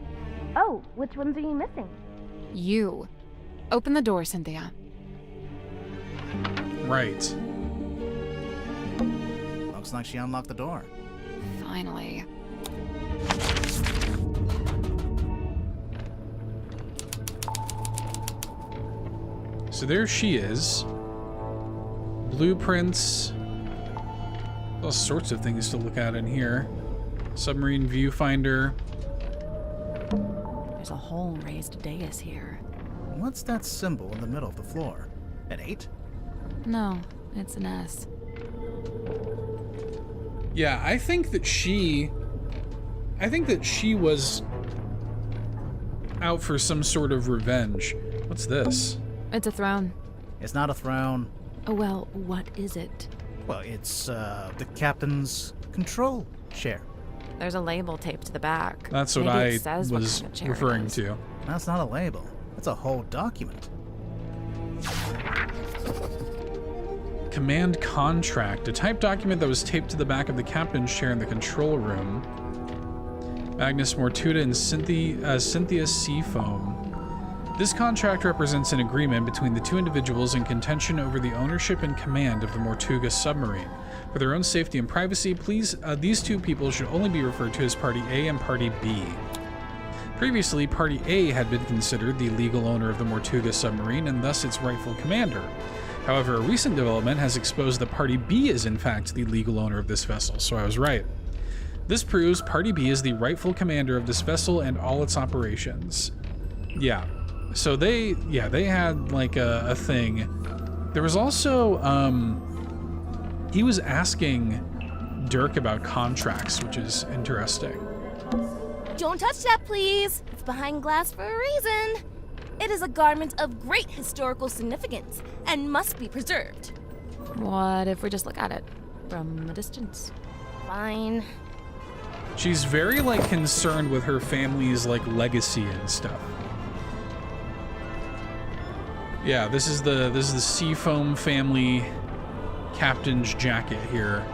Oh, which ones are you missing? You. Open the door, Cynthia. Right. Looks like she unlocked the door. Finally. So there she is. Blueprints. All sorts of things to look at in here. Submarine viewfinder. There's a whole raised dais here. What's that symbol in the middle of the floor? An 8? No, it's an S. Yeah, I think that she was out for some sort of revenge. What's this? It's a throne. It's not a throne. Oh, well, what is it? Well, it's the captain's control chair. There's a label taped to the back. That's what Maybe I it says what was kind of chair it referring is. to. That's not a label. That's a whole document. Command contract, a typed document that was taped to the back of the captain's chair in the control room. Magnus Mortuda and Cynthia Seafoam. This contract represents an agreement between the two individuals in contention over the ownership and command of the Mortuga submarine. For their own safety and privacy, please, these two people should only be referred to as Party A and Party B. Previously, Party A had been considered the legal owner of the Mortuga submarine and thus its rightful commander. However, a recent development has exposed that Party B is in fact the legal owner of this vessel, so I was right. This proves Party B is the rightful commander of this vessel and all its operations. Yeah. So they had like a thing. There was also, he was asking Dirk about contracts, which is interesting. Don't touch that, please. It's behind glass for a reason. It is a garment of great historical significance and must be preserved. What if we just look at it from a distance? Fine. She's very like concerned with her family's like legacy and stuff. Yeah, this is the Seafoam family captain's jacket here.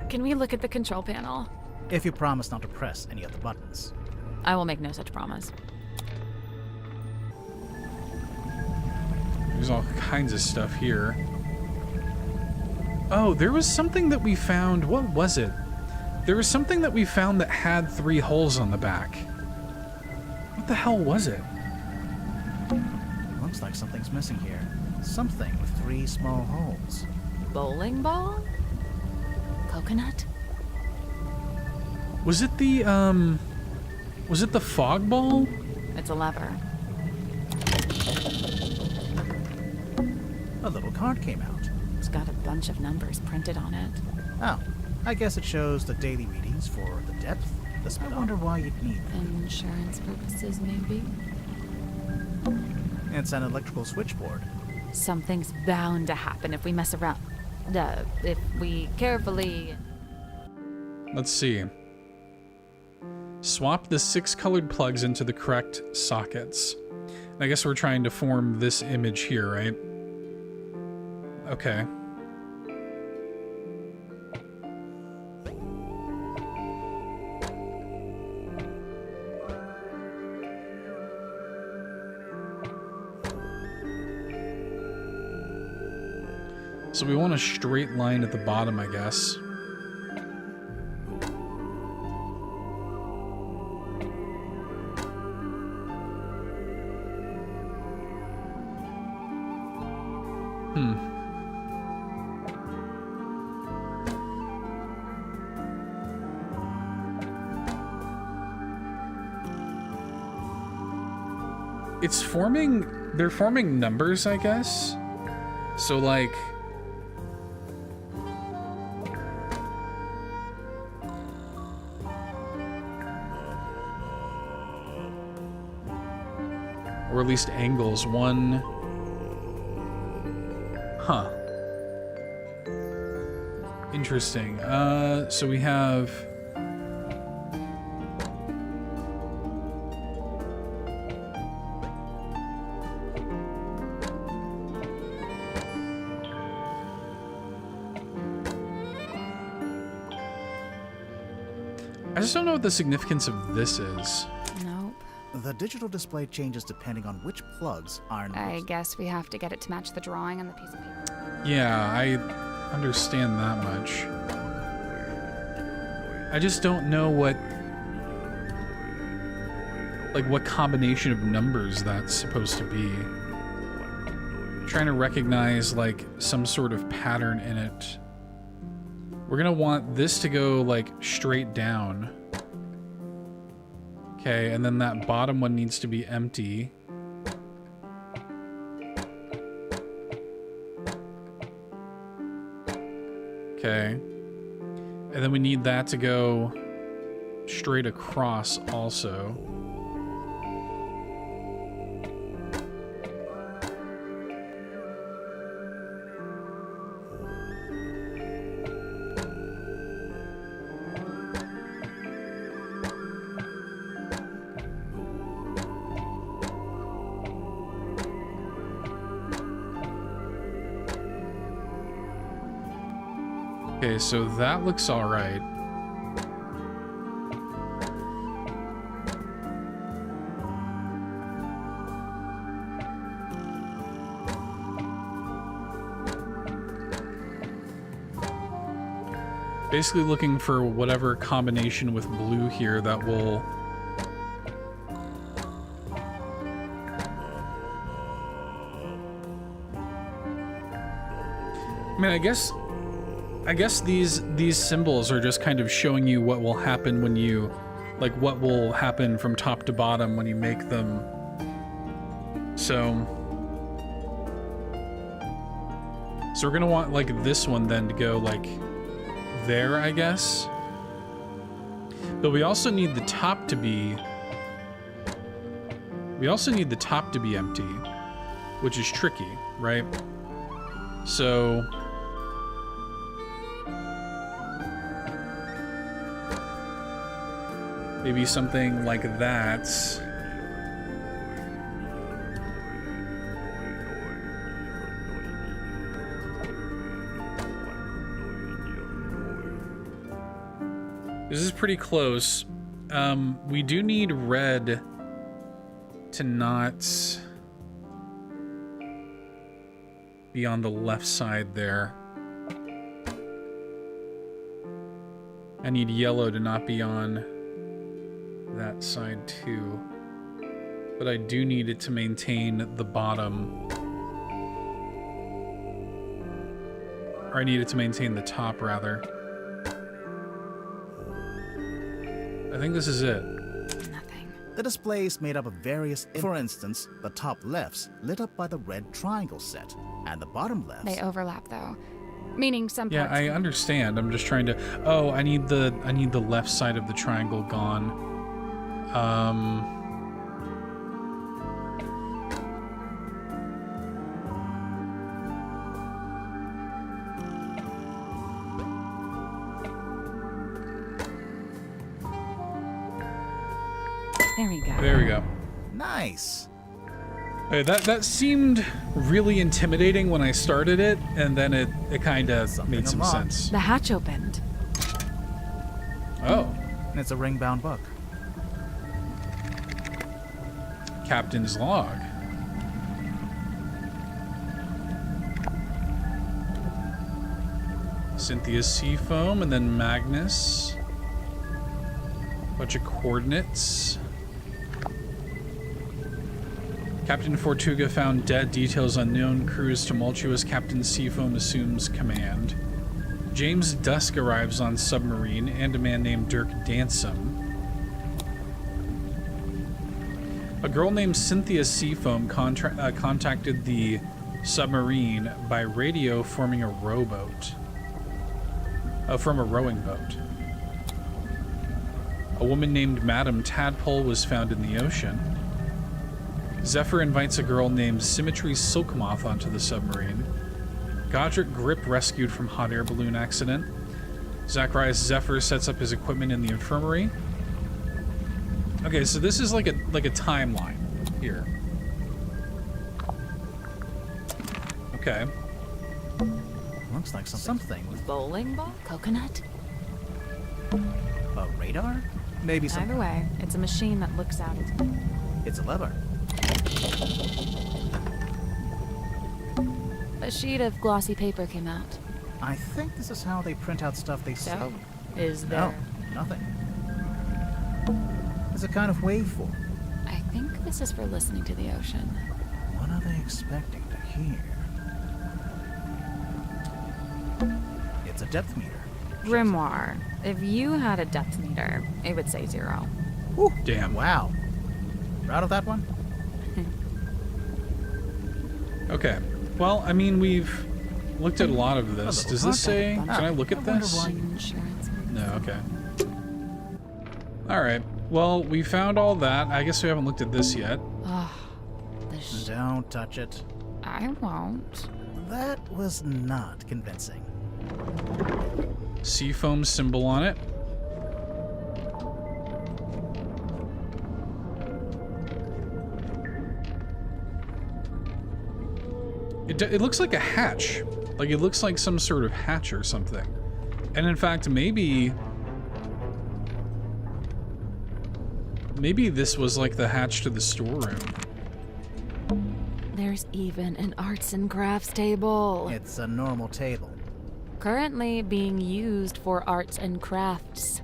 Can we look at the control panel? If you promise not to press any of the buttons. I will make no such promise. There's all kinds of stuff here. Oh, there was something that we found. What was it? There was something that we found that had 3 holes on the back. What the hell was it? Looks like something's missing here. Something with 3 small holes. Bowling ball? Coconut? Was it the fog ball? It's a lever. A little card came out. It's got a bunch of numbers printed on it. Oh, I guess it shows the daily readings for the depth, the speed. I wonder why you'd need them. Insurance purposes, maybe? It's an electrical switchboard. Something's bound to happen if we mess around. If we carefully... Let's see. Swap the 6 colored plugs into the correct sockets. And I guess we're trying to form this image here, right? Okay. So we want a straight line at the bottom, I guess. It's forming, they're forming numbers, I guess. So like, or at least angles. 1. Huh. Interesting. So we have I just don't know what the significance of this is. Nope. The digital display changes depending on which plugs are in I guess we have to get it to match the drawing on the piece of paper. Yeah, I understand that much. I just don't know what combination of numbers that's supposed to be. I'm trying to recognize like some sort of pattern in it. We're gonna want this to go like straight down. Okay, and then that bottom one needs to be empty. Okay. And then we need that to go straight across also. Okay, so that looks all right. Basically looking for whatever combination with blue here that will... I mean, I guess these symbols are just kind of showing you what will happen when you, like what will happen from top to bottom when you make them. So we're gonna want like this one then to go like there, I guess. But we also need the top to be, empty, which is tricky, right? So maybe something like that. This is pretty close. We do need red to not be on the left side there. I need yellow to not be on that side too, but I do need it to maintain the bottom, or I need it to maintain the top rather. I think this is it. Nothing. The display is made up of various, for instance, the top lefts lit up by the red triangle set, and the bottom lefts. They overlap though, meaning some Yeah, parts. I understand. I'm just trying to. Oh, I need the left side of the triangle gone. There we go. There we go. Nice. Okay, that seemed really intimidating when I started it, and then it kind of made some sense. The hatch opened. Oh. And it's a ring-bound book. Captain's log. Cynthia Seafoam, and then Magnus. Bunch of coordinates. Captain Fortuga found dead, details unknown, crew's tumultuous, Captain Seafoam assumes command. James Dusk arrives on submarine, and a man named Dirk Dansom. A girl named Cynthia Seafoam contacted the submarine by radio from a rowing boat. A woman named Madame Tadpole was found in the ocean. Zephyr invites a girl named Symmetry Silkmoth onto the submarine. Godric Grip rescued from hot air balloon accident. Zacharias Zephyr sets up his equipment in the infirmary. Okay, so this is like a timeline here. Okay. Looks like something with Bowling ball? Coconut? A radar? Maybe some... Either way, it's a machine that looks out at me. It's a lever. A sheet of glossy paper came out. I think this is how they print out stuff they see. So, is there... No, nothing. It's a kind of waveform. I think this is for listening to the ocean. What are they expecting to hear? It's a depth meter. Grimoire, if you had a depth meter, it would say 0. Ooh, Damn. wow. Proud of that one? Okay. Well, I mean, we've looked at a lot of this. Does this say... Can I look at this? No, okay. Alright. Well, we found all that. I guess we haven't looked at this yet. Don't touch it. I won't. That was not convincing. Seafoam symbol on it. It looks like a hatch. Like, it looks like some sort of hatch or something. And in fact, maybe this was like the hatch to the storeroom. There's even an arts and crafts table. It's a normal table. Currently being used for arts and crafts.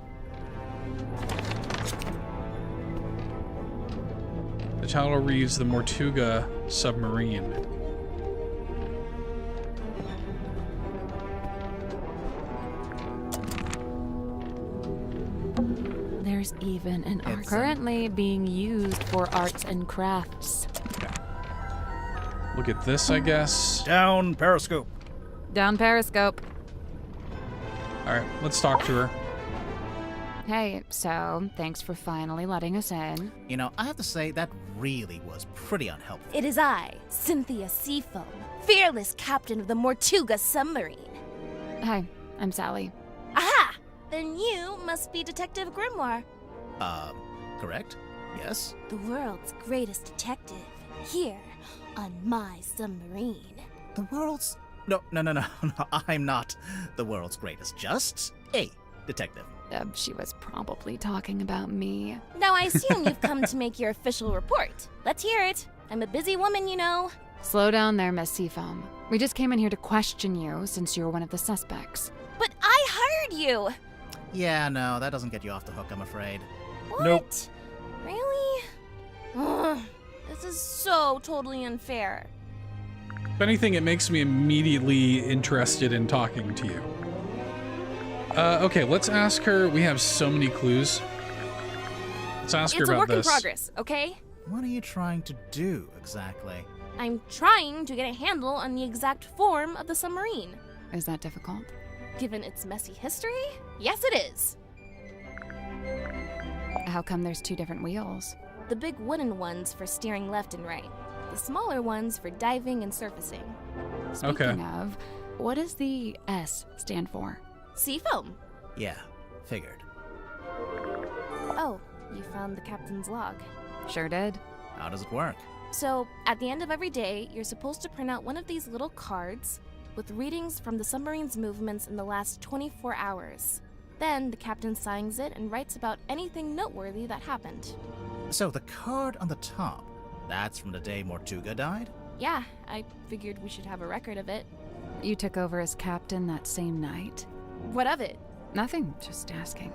The title reads The Mortuga Submarine. There's even an art currently being used for arts and crafts. Okay. Look at this, I guess. Down periscope. Down periscope. Alright, let's talk to her. Hey, so thanks for finally letting us in. You know, I have to say, that really was pretty unhelpful. It is I, Cynthia Seafoam, fearless captain of the Mortuga submarine. Hi, I'm Sally. Aha! Then you must be Detective Grimoire. Correct? Yes? The world's greatest detective, here on my submarine. The world's... No, I'm not the world's greatest, just a detective. She was probably talking about me. Now I assume you've come to make your official report. Let's hear it. I'm a busy woman, you know. Slow down there, Miss Seafoam. We just came in here to question you since you're one of the suspects. But I hired you! Yeah, no, that doesn't get you off the hook, I'm afraid. What? Nope. Really? Ugh, this is so totally unfair. If anything, it makes me immediately interested in talking to you. Okay, let's ask her. We have so many clues. Let's ask her about this. It's a work in progress, okay? What are you trying to do, exactly? I'm trying to get a handle on the exact form of the submarine. Is that difficult? Given its messy history? Yes, it is. How come there's 2 different wheels? The big wooden ones for steering left and right. The smaller ones for diving and surfacing. Speaking of, what does the S stand for? Seafoam. Yeah, figured. Oh, you found the captain's log. Sure did. How does it work? So, at the end of every day, you're supposed to print out one of these little cards with readings from the submarine's movements in the last 24 hours. Then, the captain signs it and writes about anything noteworthy that happened. So, the card on the top, that's from the day Mortuga died? Yeah, I figured we should have a record of it. You took over as captain that same night? What of it? Nothing, just asking.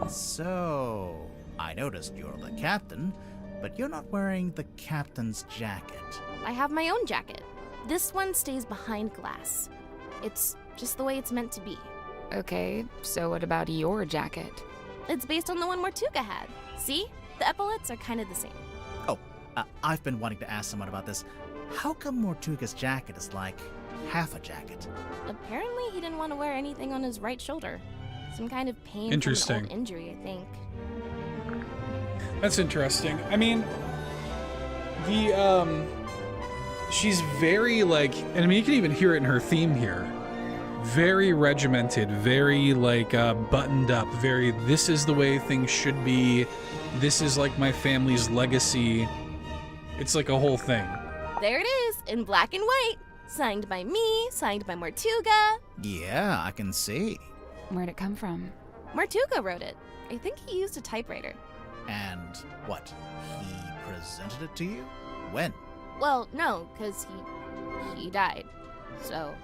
So, I noticed you're the captain, but you're not wearing the captain's jacket. I have my own jacket. This one stays behind glass. It's just the way it's meant to be. Okay, so what about your jacket? It's based on the one Mortuga had. See? The epaulets are kind of the same. Oh, I've been wanting to ask someone about this. How come Mortuga's jacket is like half a jacket? Apparently he didn't want to wear anything on his right shoulder. Some kind of pain Interesting. from an old injury, I think. That's interesting. I mean, she's very, like, and I mean, you can even hear it in her theme here. Very regimented, very, like, buttoned up, very, this is the way things should be. This is, like, my family's legacy. It's like a whole thing. There it is, in black and white. Signed by me, signed by Mortuga. Yeah, I can see. Where'd it come from? Martuga wrote it. I think he used a typewriter. And what? He presented it to you? When? Well, no, because he died. So.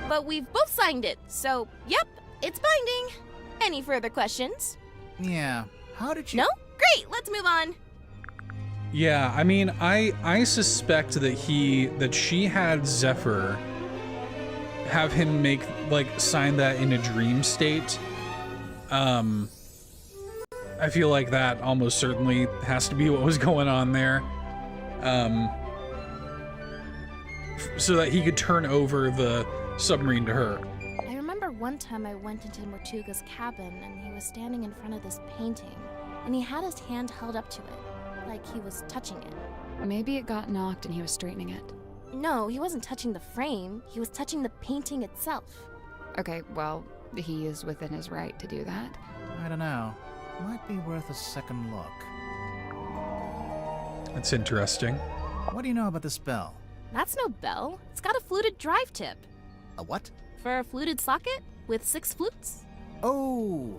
But we've both signed it, so yep, it's binding. Any further questions? Yeah. How did you? No? Great, let's move on. Yeah, I mean, I suspect that she had Zephyr have him sign that in a dream state. I feel like that almost certainly has to be what was going on there. So that he could turn over the submarine to her. I remember one time I went into Martuga's cabin and he was standing in front of this painting, and he had his hand held up to it, like he was touching it. Maybe it got knocked and he was straightening it. No, he wasn't touching the frame, he was touching the painting itself. Okay, well, he is within his right to do that. I don't know. Might be worth a second look. That's interesting. What do you know about this bell? That's no bell. It's got a fluted drive tip. A what? For a fluted socket with 6 flutes. Oh,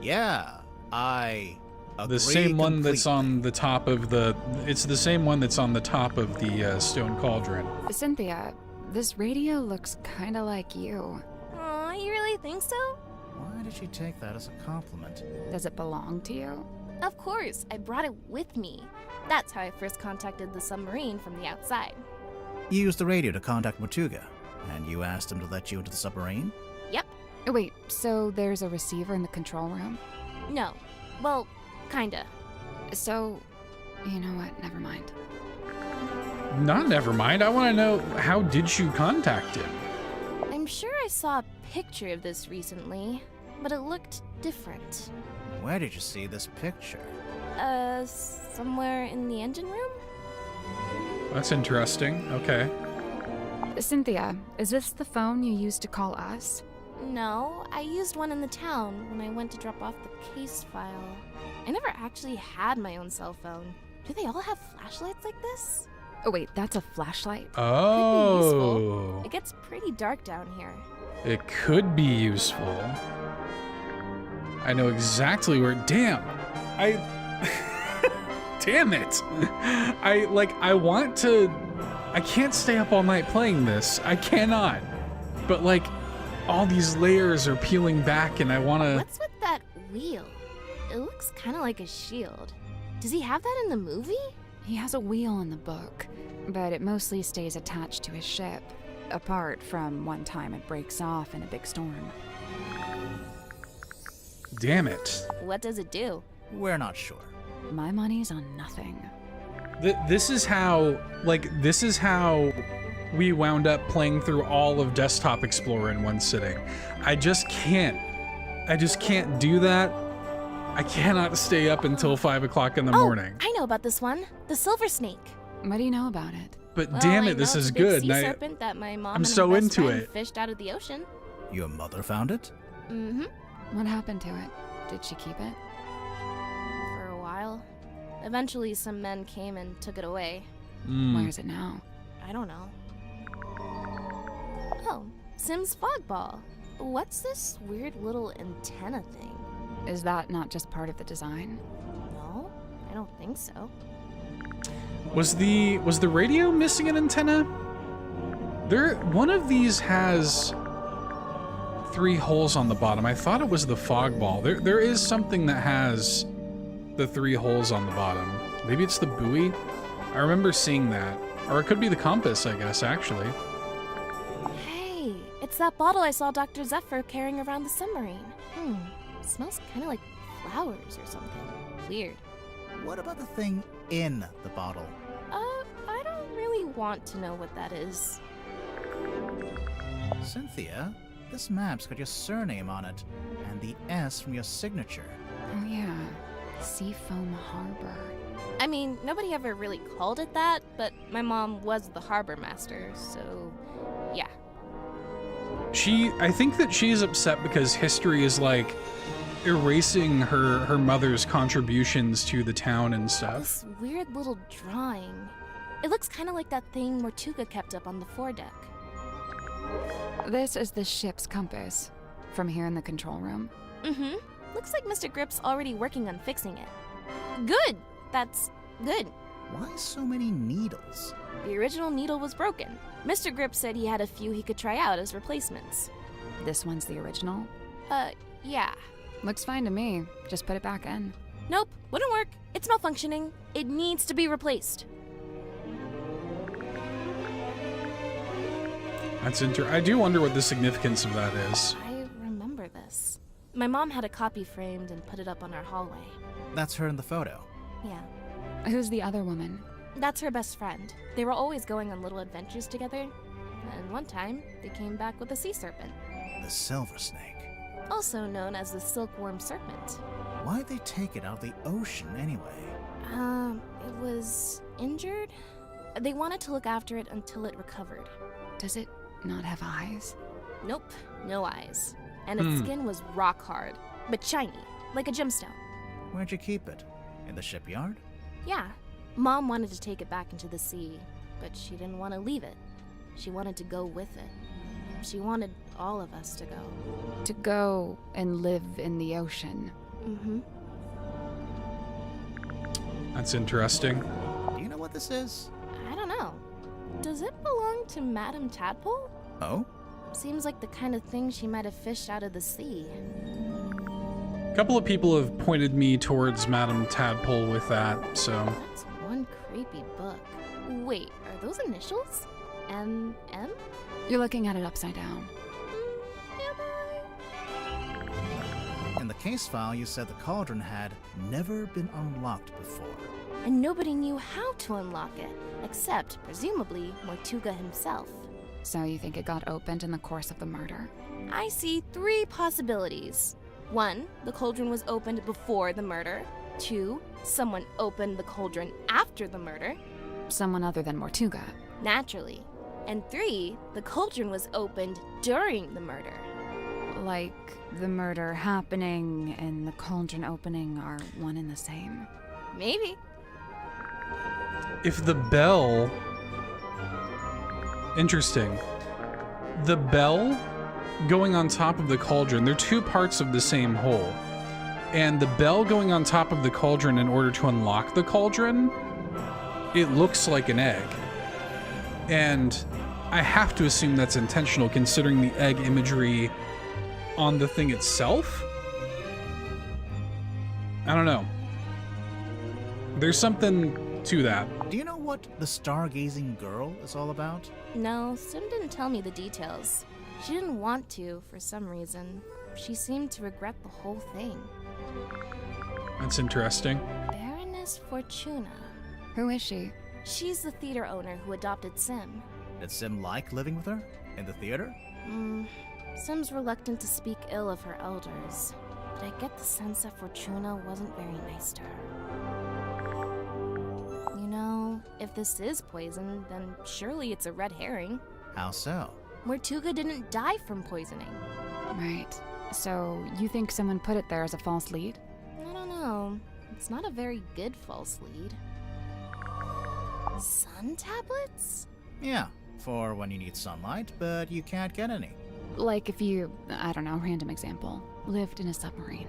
yeah. I agree The same one completely. that's on the top of the... It's the same one that's on the top of the stone cauldron. Cynthia, this radio looks kind of like you. Aw, you really think so? Why did she take that as a compliment? Does it belong to you? Of course, I brought it with me. That's how I first contacted the submarine from the outside. You used the radio to contact Martuga, and you asked him to let you into the submarine? Yep. Oh, wait, so there's a receiver in the control room? No. Well, kinda. So, you know what? Never mind. Not never mind. I want to know, how did you contact him? I'm sure I saw a picture of this recently, but it looked different. Where did you see this picture? Somewhere in the engine room? That's interesting. Okay. Cynthia, is this the phone you used to call us? No, I used one in the town when I went to drop off the case file. I never actually had my own cell phone. Do they all have flashlights like this? Oh, wait, that's a flashlight? Oh. Could be useful. It gets pretty dark down here. It could be useful. I know exactly where... Damn. Damn it. I want to... I can't stay up all night playing this. I cannot. But, all these layers are peeling back and I want to... What's with that wheel? It looks kind of like a shield. Does he have that in the movie? He has a wheel in the book, but it mostly stays attached to his ship, apart from one time it breaks off in a big storm. Damn it. What does it do? We're not sure. My money's on nothing. This is how we wound up playing through all of Desktop Explorer in one sitting. I just can't do that. I cannot stay up until 5 o'clock in the morning. I know about this one. The silver snake. What do you know about it? But damn it, this is good. Sea serpent that my mom I'm and so her best into friend it. fished out of the ocean. Your mother found it? Mm-hmm. What happened to it? Did she keep it? For a while. Eventually, some men came and took it away. Where is it now? I don't know. Oh, Sim's fog ball. What's this weird little antenna thing? Is that not just part of the design? No, I don't think so. Was the radio missing an antenna? One of these has 3 holes on the bottom. I thought it was the fog ball. There is something that has the 3 holes on the bottom. Maybe it's the buoy? I remember seeing that. Or it could be the compass, I guess, actually. Hey, it's that bottle I saw Dr. Zephyr carrying around the submarine. Smells kind of like flowers or something. Weird. What about the thing in the bottle? I don't really want to know what that is. Cynthia, this map's got your surname on it, and the S from your signature. Oh yeah, Seafoam Harbor. I mean, nobody ever really called it that, but my mom was the harbor master, so yeah. I think that she's upset because history is erasing her mother's contributions to the town and stuff. This weird little drawing. It looks kind of like that thing Martuga kept up on the foredeck. This is the ship's compass, from here in the control room. Mm-hmm. Looks like Mr. Grip's already working on fixing it. Good! That's good. Why so many needles? The original needle was broken. Mr. Grip said he had a few he could try out as replacements. This one's the original? Yeah. Looks fine to me. Just put it back in. Nope, wouldn't work. It's malfunctioning. It needs to be replaced. That's I do wonder what the significance of that is. I remember this. My mom had a copy framed and put it up on our hallway. That's her in the photo. Yeah. Who's the other woman? That's her best friend. They were always going on little adventures together. And one time, they came back with a sea serpent. The silver snake. Also known as the silkworm serpent. Why'd they take it out of the ocean anyway? It was injured? They wanted to look after it until it recovered. Does it not have eyes? Nope, no eyes. And its skin was rock hard, but shiny, like a gemstone. Where'd you keep it? In the shipyard? Yeah. Mom wanted to take it back into the sea, but she didn't want to leave it. She wanted to go with it. She wanted all of us to go. To go and live in the ocean. Mm-hmm. That's interesting. Do you know what this is? I don't know. Does it belong to Madame Tadpole? Oh? Seems like the kind of thing she might have fished out of the sea. A couple of people have pointed me towards Madame Tadpole with that, so... That's one creepy book. Wait, are those initials? M? You're looking at it upside down. In the case file, you said the cauldron had never been unlocked before. And nobody knew how to unlock it, except, presumably, Mortuga himself. So you think it got opened in the course of the murder? I see 3 possibilities. 1, the cauldron was opened before the murder. 2, someone opened the cauldron after the murder. Someone other than Mortuga. Naturally. And 3, the cauldron was opened during the murder. Like the murder happening and the cauldron opening are one and the same? Maybe. If the bell... Interesting. The bell going on top of the cauldron, they're 2 parts of the same whole. And the bell going on top of the cauldron in order to unlock the cauldron, it looks like an egg. And I have to assume that's intentional considering the egg imagery on the thing itself. I don't know. There's something to that. Do you know what the stargazing girl is all about? No, Sim didn't tell me the details. She didn't want to, for some reason. She seemed to regret the whole thing. That's interesting. Baroness Fortuna. Who is she? She's the theater owner who adopted Sim. Did Sim like living with her? In the theater? Sim's reluctant to speak ill of her elders, but I get the sense that Fortuna wasn't very nice to her. You know, if this is poison, then surely it's a red herring. How so? Mortuga didn't die from poisoning. Right. So you think someone put it there as a false lead? I don't know. It's not a very good false lead. Sun tablets? Yeah, for when you need sunlight, but you can't get any. Like if you, I don't know, random example, lived in a submarine.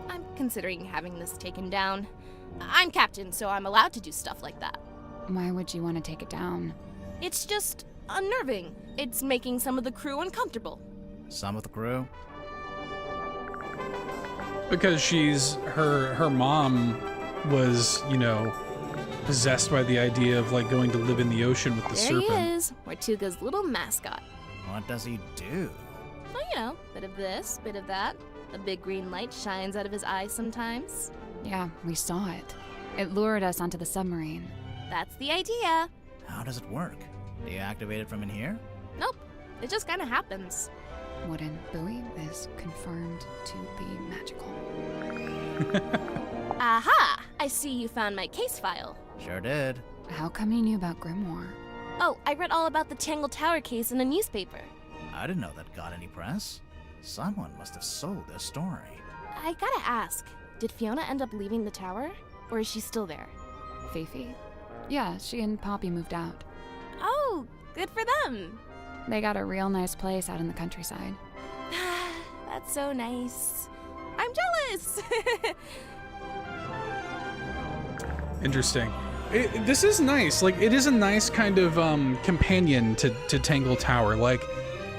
I'm considering having this taken down. I'm captain, so I'm allowed to do stuff like that. Why would you want to take it down? It's just unnerving. It's making some of the crew uncomfortable. Some of the crew? Because her mom was, you know, possessed by the idea of like going to live in the ocean with the serpent. There he is, Mortuga's little mascot. What does he do? Well, you know, bit of this, bit of that. A big green light shines out of his eyes sometimes. Yeah, we saw it. It lured us onto the submarine. That's the idea. How does it work? Do you activate it from in here? Nope, it just kind of happens. Wooden buoy is confirmed to be magical. Aha! I see you found my case file. Sure did. How come you knew about Grimoire? Oh, I read all about the Tangle Tower case in a newspaper. I didn't know that got any press. Someone must have sold their story. I gotta ask, did Fiona end up leaving the tower? Or is she still there? Fifi? Yeah, she and Poppy moved out. Oh, good for them. They got a real nice place out in the countryside. That's so nice. I'm jealous! Interesting. This is nice. Like, it is a nice kind of companion to Tangle Tower. Like,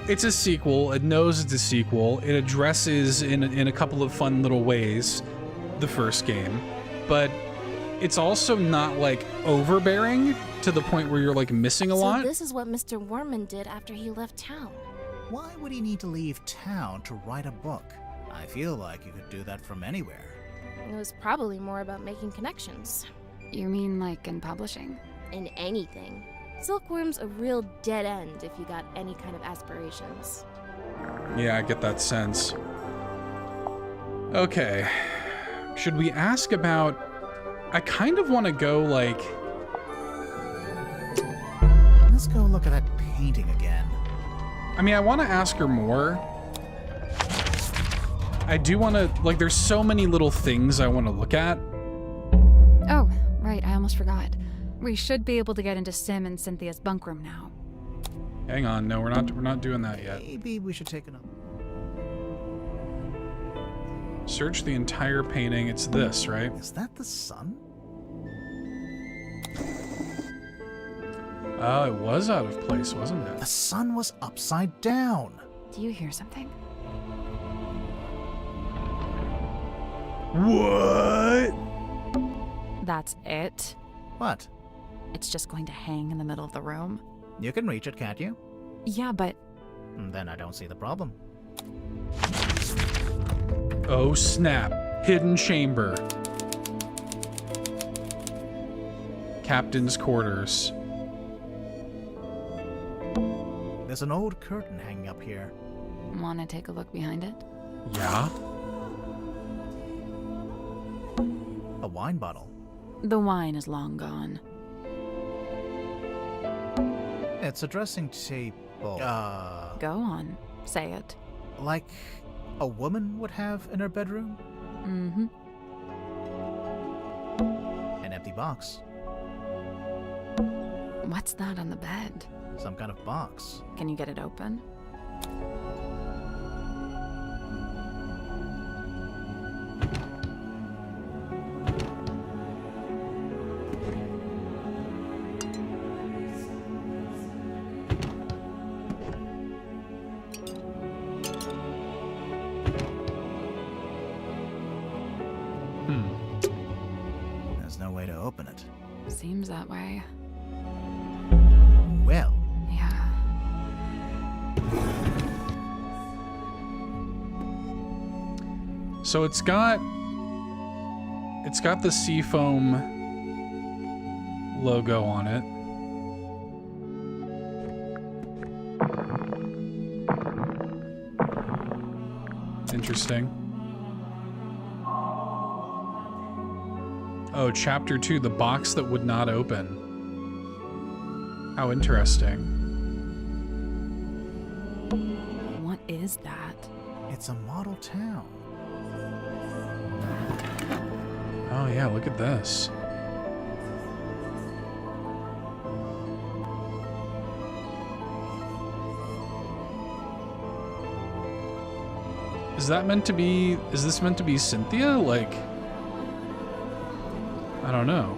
it's a sequel. It knows it's a sequel. It addresses in a couple of fun little ways the first game, but it's also not like overbearing to the point where you're like missing a lot. So this is what Mr. Worman did after he left town. Why would he need to leave town to write a book? I feel like you could do that from anywhere. It was probably more about making connections. You mean like in publishing? In anything. Silkworm's a real dead end if you got any kind of aspirations. Yeah, I get that sense. Okay. Should we ask about... I kind of want to go, like... Let's go look at that painting again. I mean, I want to ask her more. I do want to... Like, there's so many little things I want to look at. Oh, right, I almost forgot. We should be able to get into Sim and Cynthia's bunk room now. Hang on, no, we're not doing that yet. Maybe we should take another. Search the entire painting. It's this, right? Is that the sun? Oh, it was out of place, wasn't it? The sun was upside down. Do you hear something? What? That's it? What? It's just going to hang in the middle of the room? You can reach it, can't you? Yeah, but... Then I don't see the problem. Oh snap. Hidden chamber. Captain's quarters. There's an old curtain hanging up here. Want to take a look behind it? Yeah? A wine bottle. The wine is long gone. It's a dressing table. Go on. Say it. Like a woman would have in her bedroom? Mm-hmm. An empty box. What's that on the bed? Some kind of box. Can you get it open? There's no way to open it. Seems that way. Well. Yeah. So it's got the Seafoam logo on it. Interesting. Oh, chapter 2, the box that would not open. How interesting. What is that? It's a model town. Oh yeah, look at this. Is this meant to be Cynthia? Like, I don't know.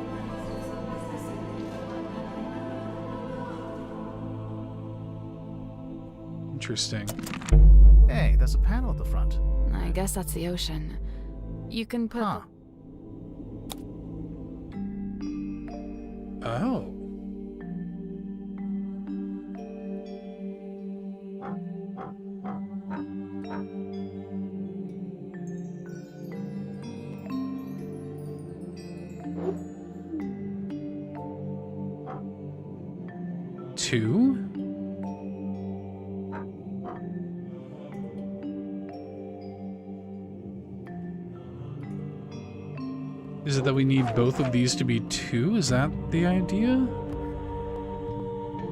Interesting. Hey, there's a panel at the front. I guess that's the ocean. You can put... Huh. Oh. Two? Is it that we need both of these to be 2? Is that the idea?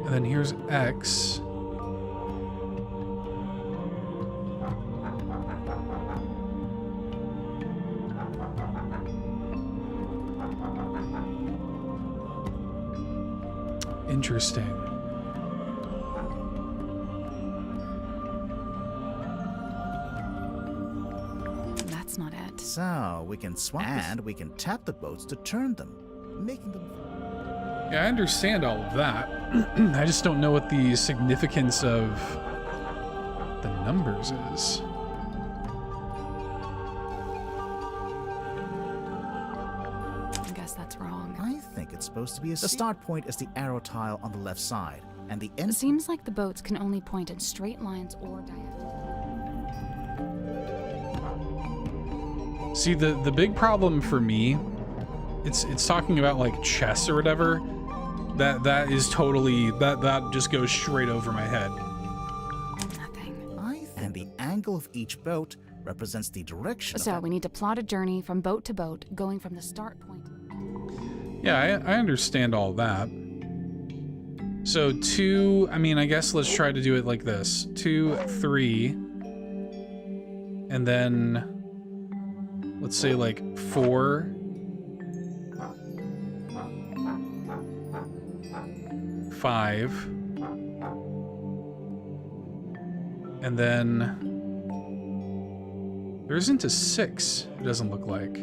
And then here's X. Interesting. So we can swap and we can tap the boats to turn them, making them... Yeah, I understand all of that. I just don't know what the significance of the numbers is. I guess that's wrong. I think it's supposed to be a... The start point is the arrow tile on the left side, and the end... It seems like the boats can only point in straight lines or diagonal. See, the big problem for me, it's talking about like chess or whatever. That is totally, that just goes straight over my head. Nothing. And the angle of each boat represents the direction. So we need to plot a journey from boat to boat, going from the start point. Yeah, I understand all that. So 2, I mean, I guess let's try to do it like this. 2, 3, and then let's say like 4, 5, and then there isn't a 6, it doesn't look like.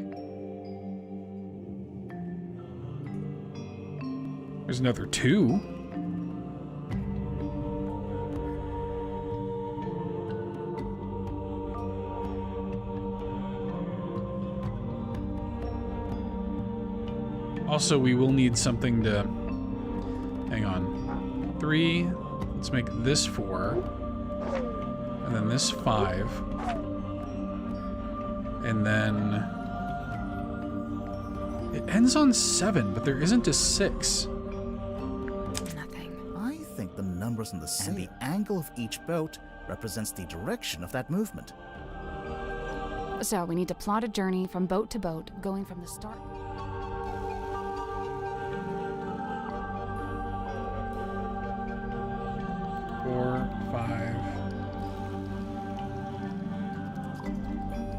There's another 2. Also, we will need something to... Hang on. 3. Let's make this 4. And then this 5. And then... It ends on 7, but there isn't a 6. I think the numbers on the sea and the angle of each boat represents the direction of that movement. So we need to plot a journey from boat to boat, going from the start. 4, 5.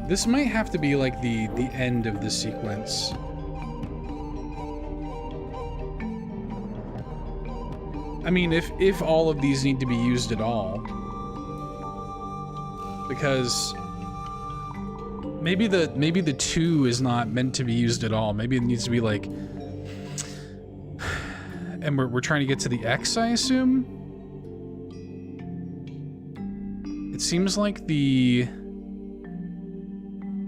This might have to be like the end of the sequence. I mean, if all of these need to be used at all. Because maybe the 2 is not meant to be used at all. Maybe it needs to be like... And we're trying to get to the X, I assume? It seems like the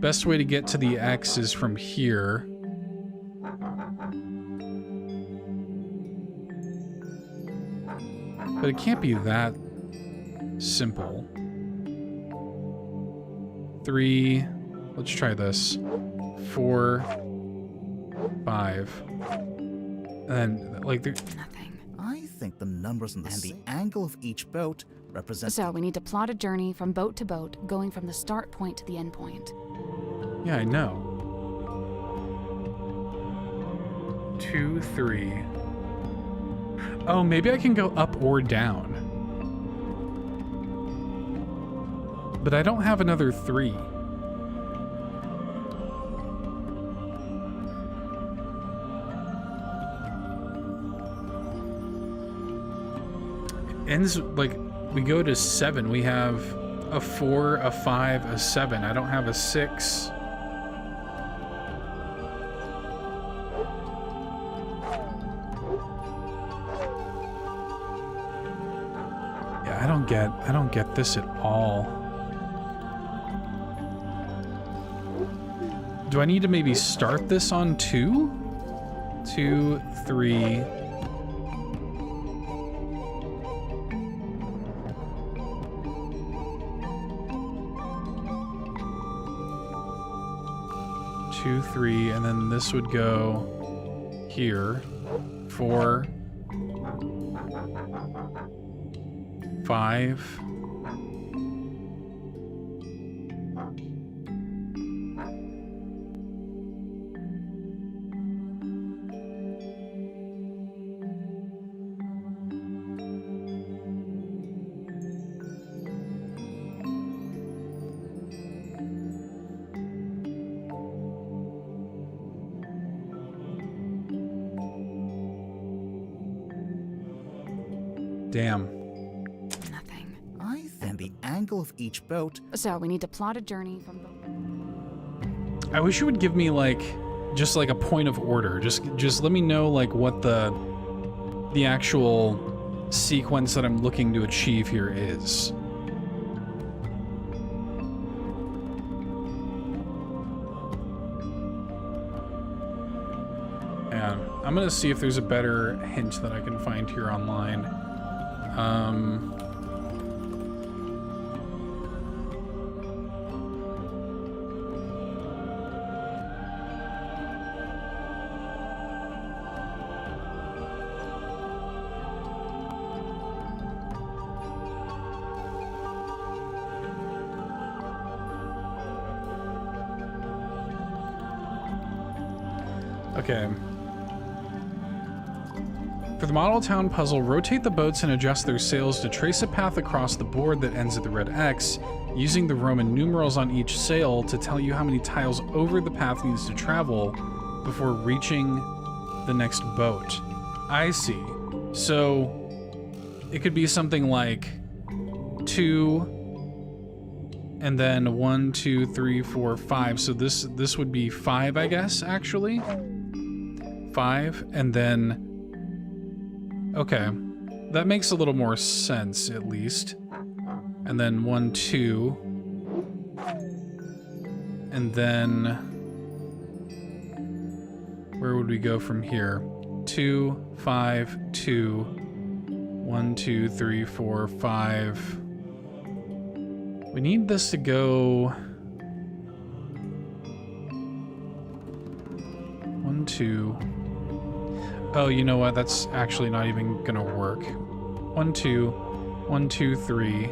best way to get to the X is from here. But it can't be that simple. 3, let's try this. 4, 5. And then, like, there... I think the numbers on the sea and the angle of each boat represents... So we need to plot a journey from boat to boat, going from the start point to the end point. Yeah, I know. 2, 3. Oh, maybe I can go up or down. But I don't have another 3. Ends, like, we go to 7. We have a 4, a 5, a 7. I don't have a 6. Yeah, I don't get this at all. Do I need to maybe start this on 2? 2, 3... 2, 3, and then this would go here. 4, 5. Damn. Nothing. I think the angle of each boat... So we need to plot a journey from boat. I wish you would give me like just like a point of order. Just let me know like what the actual sequence that I'm looking to achieve here is. Yeah, I'm gonna see if there's a better hint that I can find here online. Okay. For the model town puzzle, rotate the boats and adjust their sails to trace a path across the board that ends at the red X, using the Roman numerals on each sail to tell you how many tiles over the path needs to travel before reaching the next boat. I see. So it could be something like 2 and then 1, 2, 3, 4, 5. So this would be 5, I guess, actually. 5, and then, okay, that makes a little more sense, at least. And then 1, 2, and then where would we go from here? 2, 5, 2, 1, 2, 3, 4, 5. We need this to go 1, 2. Oh, you know what? That's actually not even gonna work. 1, 2, 1, 2, 3.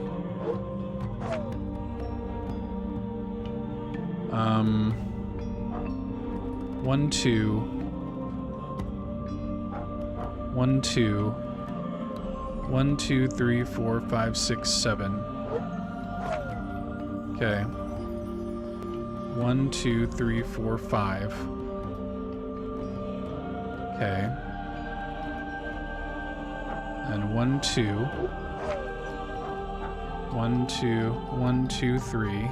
1, 2. 1, 2. 1, 2, 3, 4, 5, 6, 7. Okay. 1, 2, 3, 4, 5. Okay. And 1, 2. 1, 2, 1, 2, 3.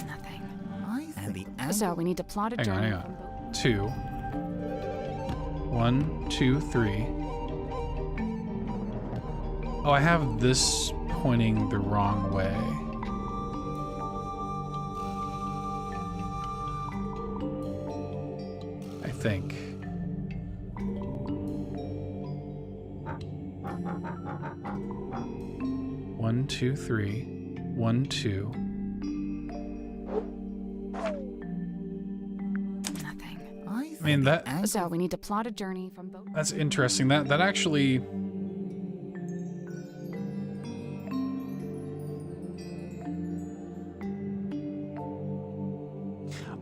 Nothing. And the So we need to plot a journey. Hang on. 2. 1, 2, 3. Oh, I have this pointing the wrong way. I think. One, 2, 3. 1, 2. Nothing. I mean that. So we need to plot a journey from both. That's interesting. That actually.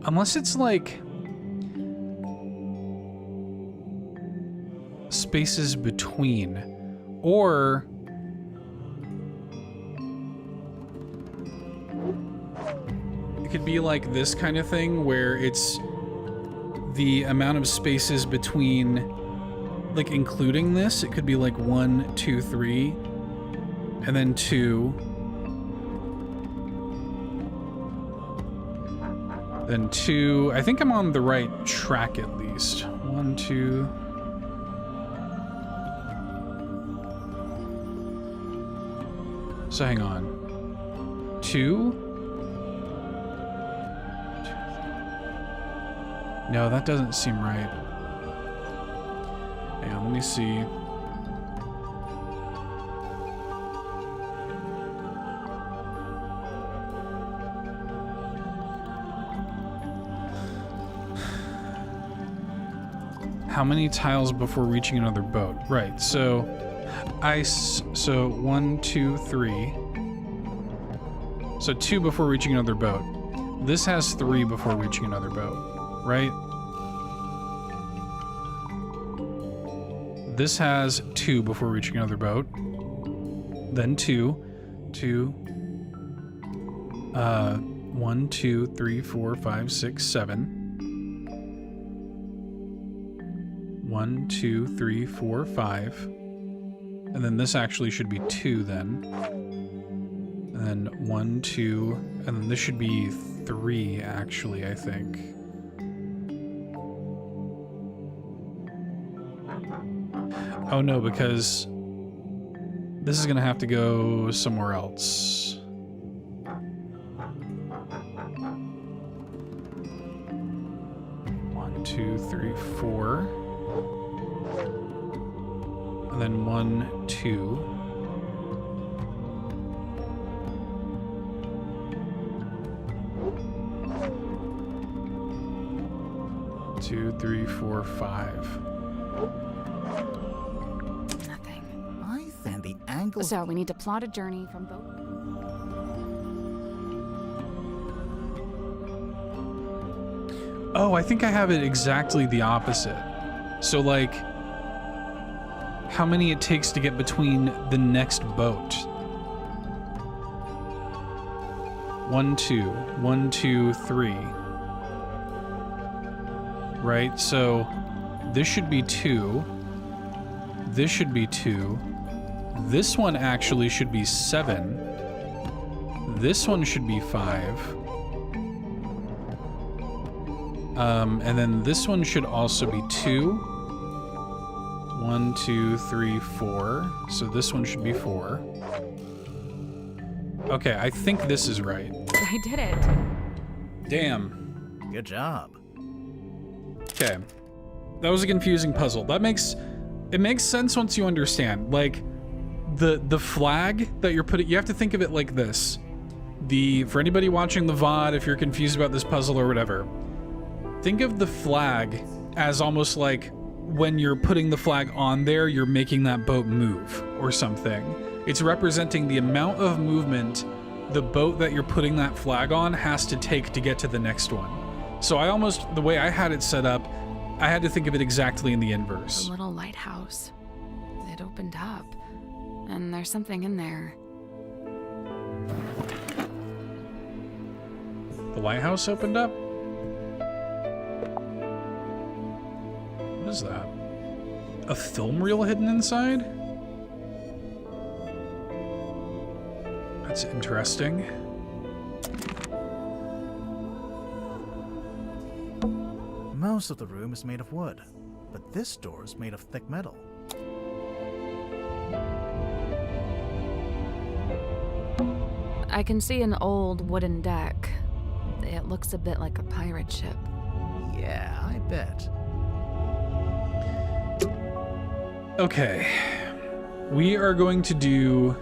Unless it's like spaces between, or it could be like this kind of thing where it's the amount of spaces between, like including this. It could be like 1, 2, 3, and then 2. Then 2. I think I'm on the right track at least. 1, 2. So hang on. 2? No, that doesn't seem right. Hang on, let me see. How many tiles before reaching another boat? Right, so so 1, 2, 3. So 2 before reaching another boat. This has 3 before reaching another boat, right? This has 2 before reaching another boat. Then 2, 1, 2, 3, 4, 5, 6, 7. 1, 2, 3, 4, 5. And then this actually should be 2 then. And then 1, 2, and then this should be 3 actually, I think. Oh no, because this is gonna have to go somewhere else. One, 2, 3, 4. And then 1, 2. Two, 3, 4, 5. Nothing. I think the angle. So we need to plot a journey from both. Oh, I think I have it exactly the opposite. So like, how many it takes to get between the next boat. 1, 2, 1, 2, 3. Right, so this should be 2. This should be 2. This one actually should be 7. This one should be 5. And then this one should also be 2. 1, 2, 3, 4. So this one should be 4. Okay, I think this is right. I did it. Damn. Good job. Okay. That was a confusing puzzle. It makes sense once you understand. Like, the flag that you're putting, you have to think of it like this. For anybody watching the VOD, if you're confused about this puzzle or whatever, think of the flag as almost like when you're putting the flag on there, you're making that boat move or something. It's representing the amount of movement the boat that you're putting that flag on has to take to get to the next one. So the way I had it set up, I had to think of it exactly in the inverse. The little lighthouse. It opened up, and there's something in there. The lighthouse opened up? What is that? A film reel hidden inside? That's interesting. Most of the room is made of wood, but this door is made of thick metal. I can see an old wooden deck. It looks a bit like a pirate ship. Yeah, I bet. Okay. We are going to do...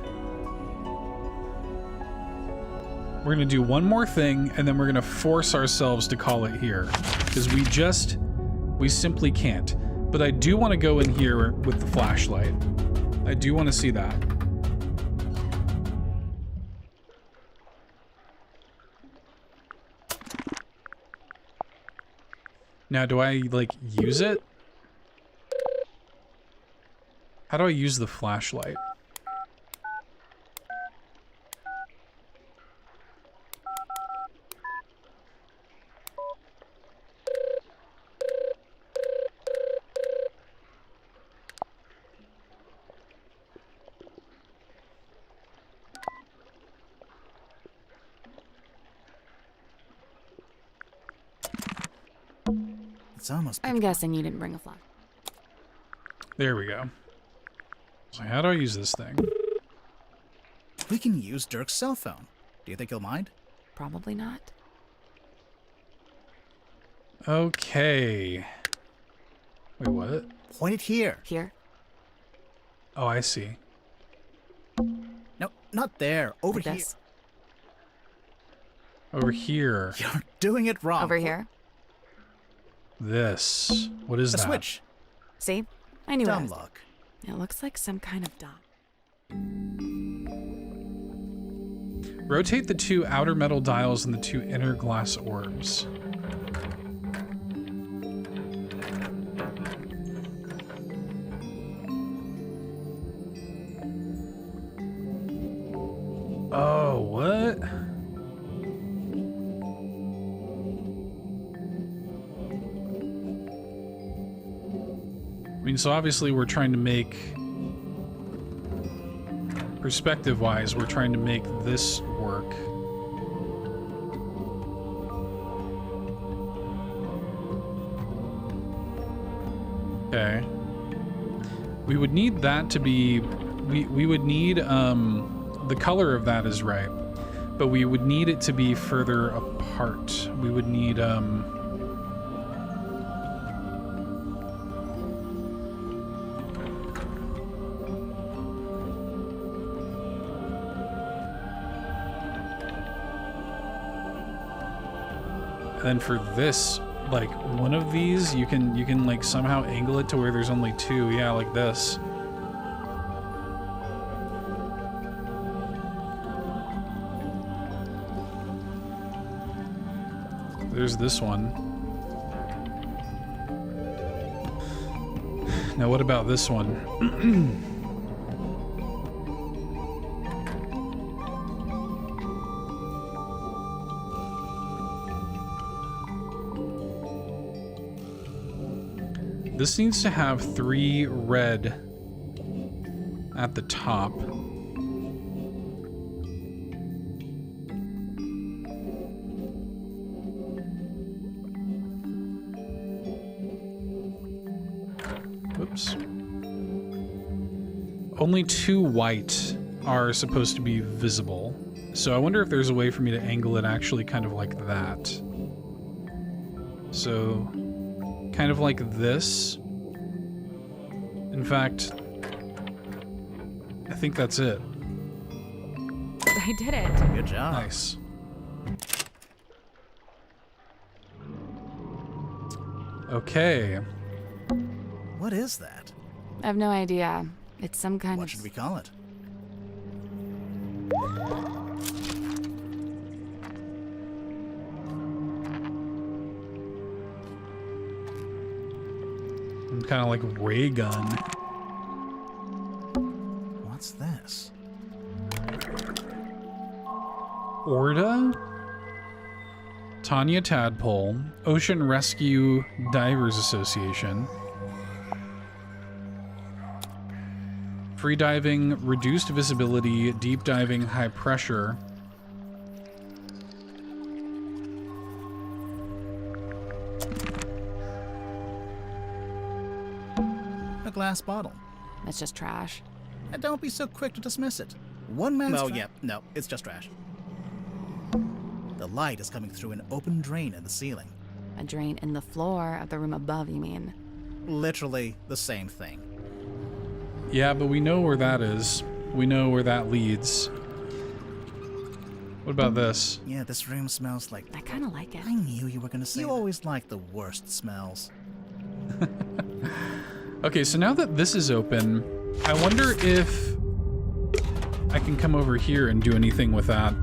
We're going to do one more thing, and then we're going to force ourselves to call it here. Because we simply can't. But I do want to go in here with the flashlight. I do want to see that. Now, do I, like, use it? How do I use the flashlight? It's almost. I'm guessing you didn't bring a flash. There we go. So how do I use this thing? We can use Dirk's cell phone. Do you think he'll mind? Probably not. Okay. Wait, what? Point it here. Here? Oh, I see. No, not there. Over Like here. this? Over here. You're doing it wrong. Over here? This. What is A that? switch. See? I knew it Dumb was. luck. It looks like some kind of dot. Rotate the 2 outer metal dials and the 2 inner glass orbs. Oh, what? I mean, so obviously we're trying to make perspective-wise, we're trying to make this work. Okay. We would need that to be... We would need, the color of that is right. But we would need it to be further apart. We would need, and then for this, like, one of these, you can like somehow angle it to where there's only two. Yeah, like this. There's this one. Now what about this one? This needs to have 3 red at the top. Whoops. Only 2 white are supposed to be visible. So I wonder if there's a way for me to angle it actually kind of like that. So... kind of like this. In fact, I think that's it. I did it. Good job. Nice. Okay. What is that? I have no idea. It's some kind What of... should we call it? Kind of like ray gun. What's this? Orda? Tanya Tadpole, Ocean Rescue Divers Association. Free diving, reduced visibility, deep diving, high pressure. A glass bottle. That's just trash. And don't be so quick to dismiss it. One man's... Oh, yeah. No, it's just trash. The light is coming through an open drain in the ceiling. A drain in the floor of the room above, you mean? Literally the same thing. Yeah, but we know where that is. We know where that leads. What about this? Yeah, this room smells like... I kind of like it. I knew you were going to say You always like the worst smells. Okay, so now that this is open, I wonder if I can come over here and do anything with that.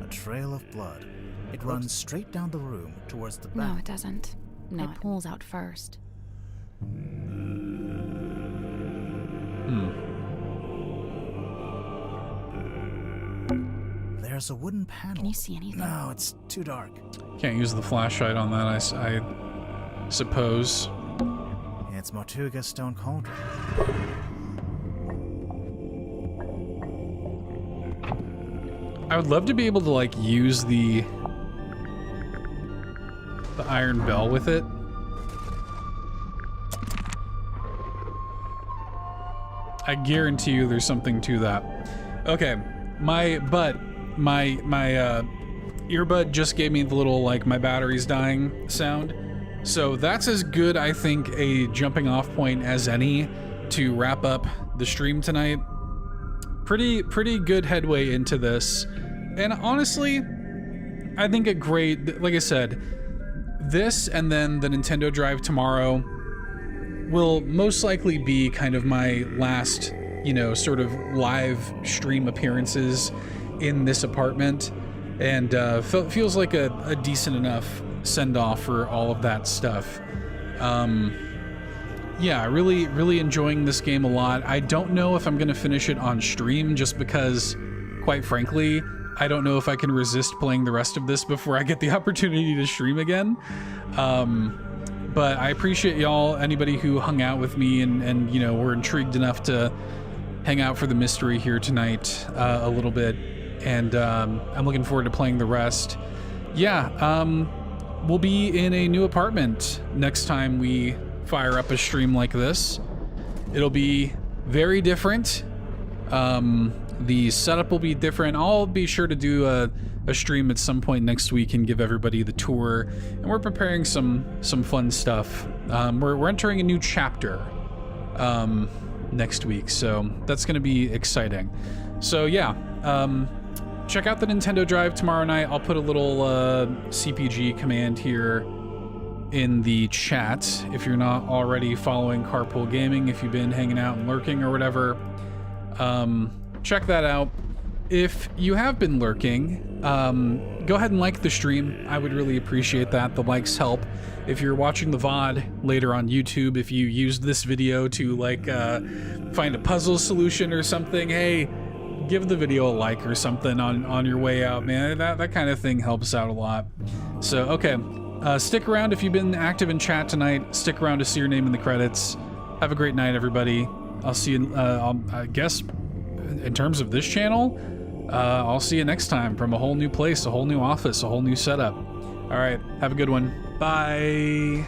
A trail of blood. It runs straight down the room towards the back. No, it doesn't. No, it pulls out first. There's a wooden panel. Can you see anything? No, it's too dark. Can't use the flashlight on that, I suppose. It's Mortuga's stone cauldron. I would love to be able to, like, use the iron bell with it. I guarantee you there's something to that. Okay, my earbud just gave me the little, like, my battery's dying sound. So that's as good, I think, a jumping off point as any to wrap up the stream tonight. Pretty good headway into this. And honestly, I think a great, like I said, this and then the Nintendo Drive tomorrow will most likely be kind of my last, you know, sort of live stream appearances in this apartment. And feels like a decent enough send-off for all of that stuff. Yeah, really enjoying this game a lot. I don't know if I'm gonna finish it on stream just because, quite frankly, I don't know if I can resist playing the rest of this before I get the opportunity to stream again. But I appreciate y'all, anybody who hung out with me and you know, were intrigued enough to hang out for the mystery here tonight a little bit. And I'm looking forward to playing the rest. Yeah, we'll be in a new apartment next time we fire up a stream like this. It'll be very different. The setup will be different. I'll be sure to do a stream at some point next week and give everybody the tour. And we're preparing some fun stuff. We're entering a new chapter next week, so that's going to be exciting. So yeah, check out the Nintendo Drive tomorrow night. I'll put a little CPG command here in the chat if you're not already following Carpool Gaming, if you've been hanging out and lurking or whatever. Check that out. If you have been lurking, go ahead and like the stream. I would really appreciate that. The likes help. If you're watching the VOD later on YouTube, if you used this video to like find a puzzle solution or something, hey, give the video a like or something on your way out, man. That kind of thing helps out a lot. So, okay. Stick around if you've been active in chat tonight. Stick around to see your name in the credits. Have a great night, everybody. I'll see you, I guess, in terms of this channel, I'll see you next time from a whole new place, a whole new office, a whole new setup. All right, have a good one. Bye.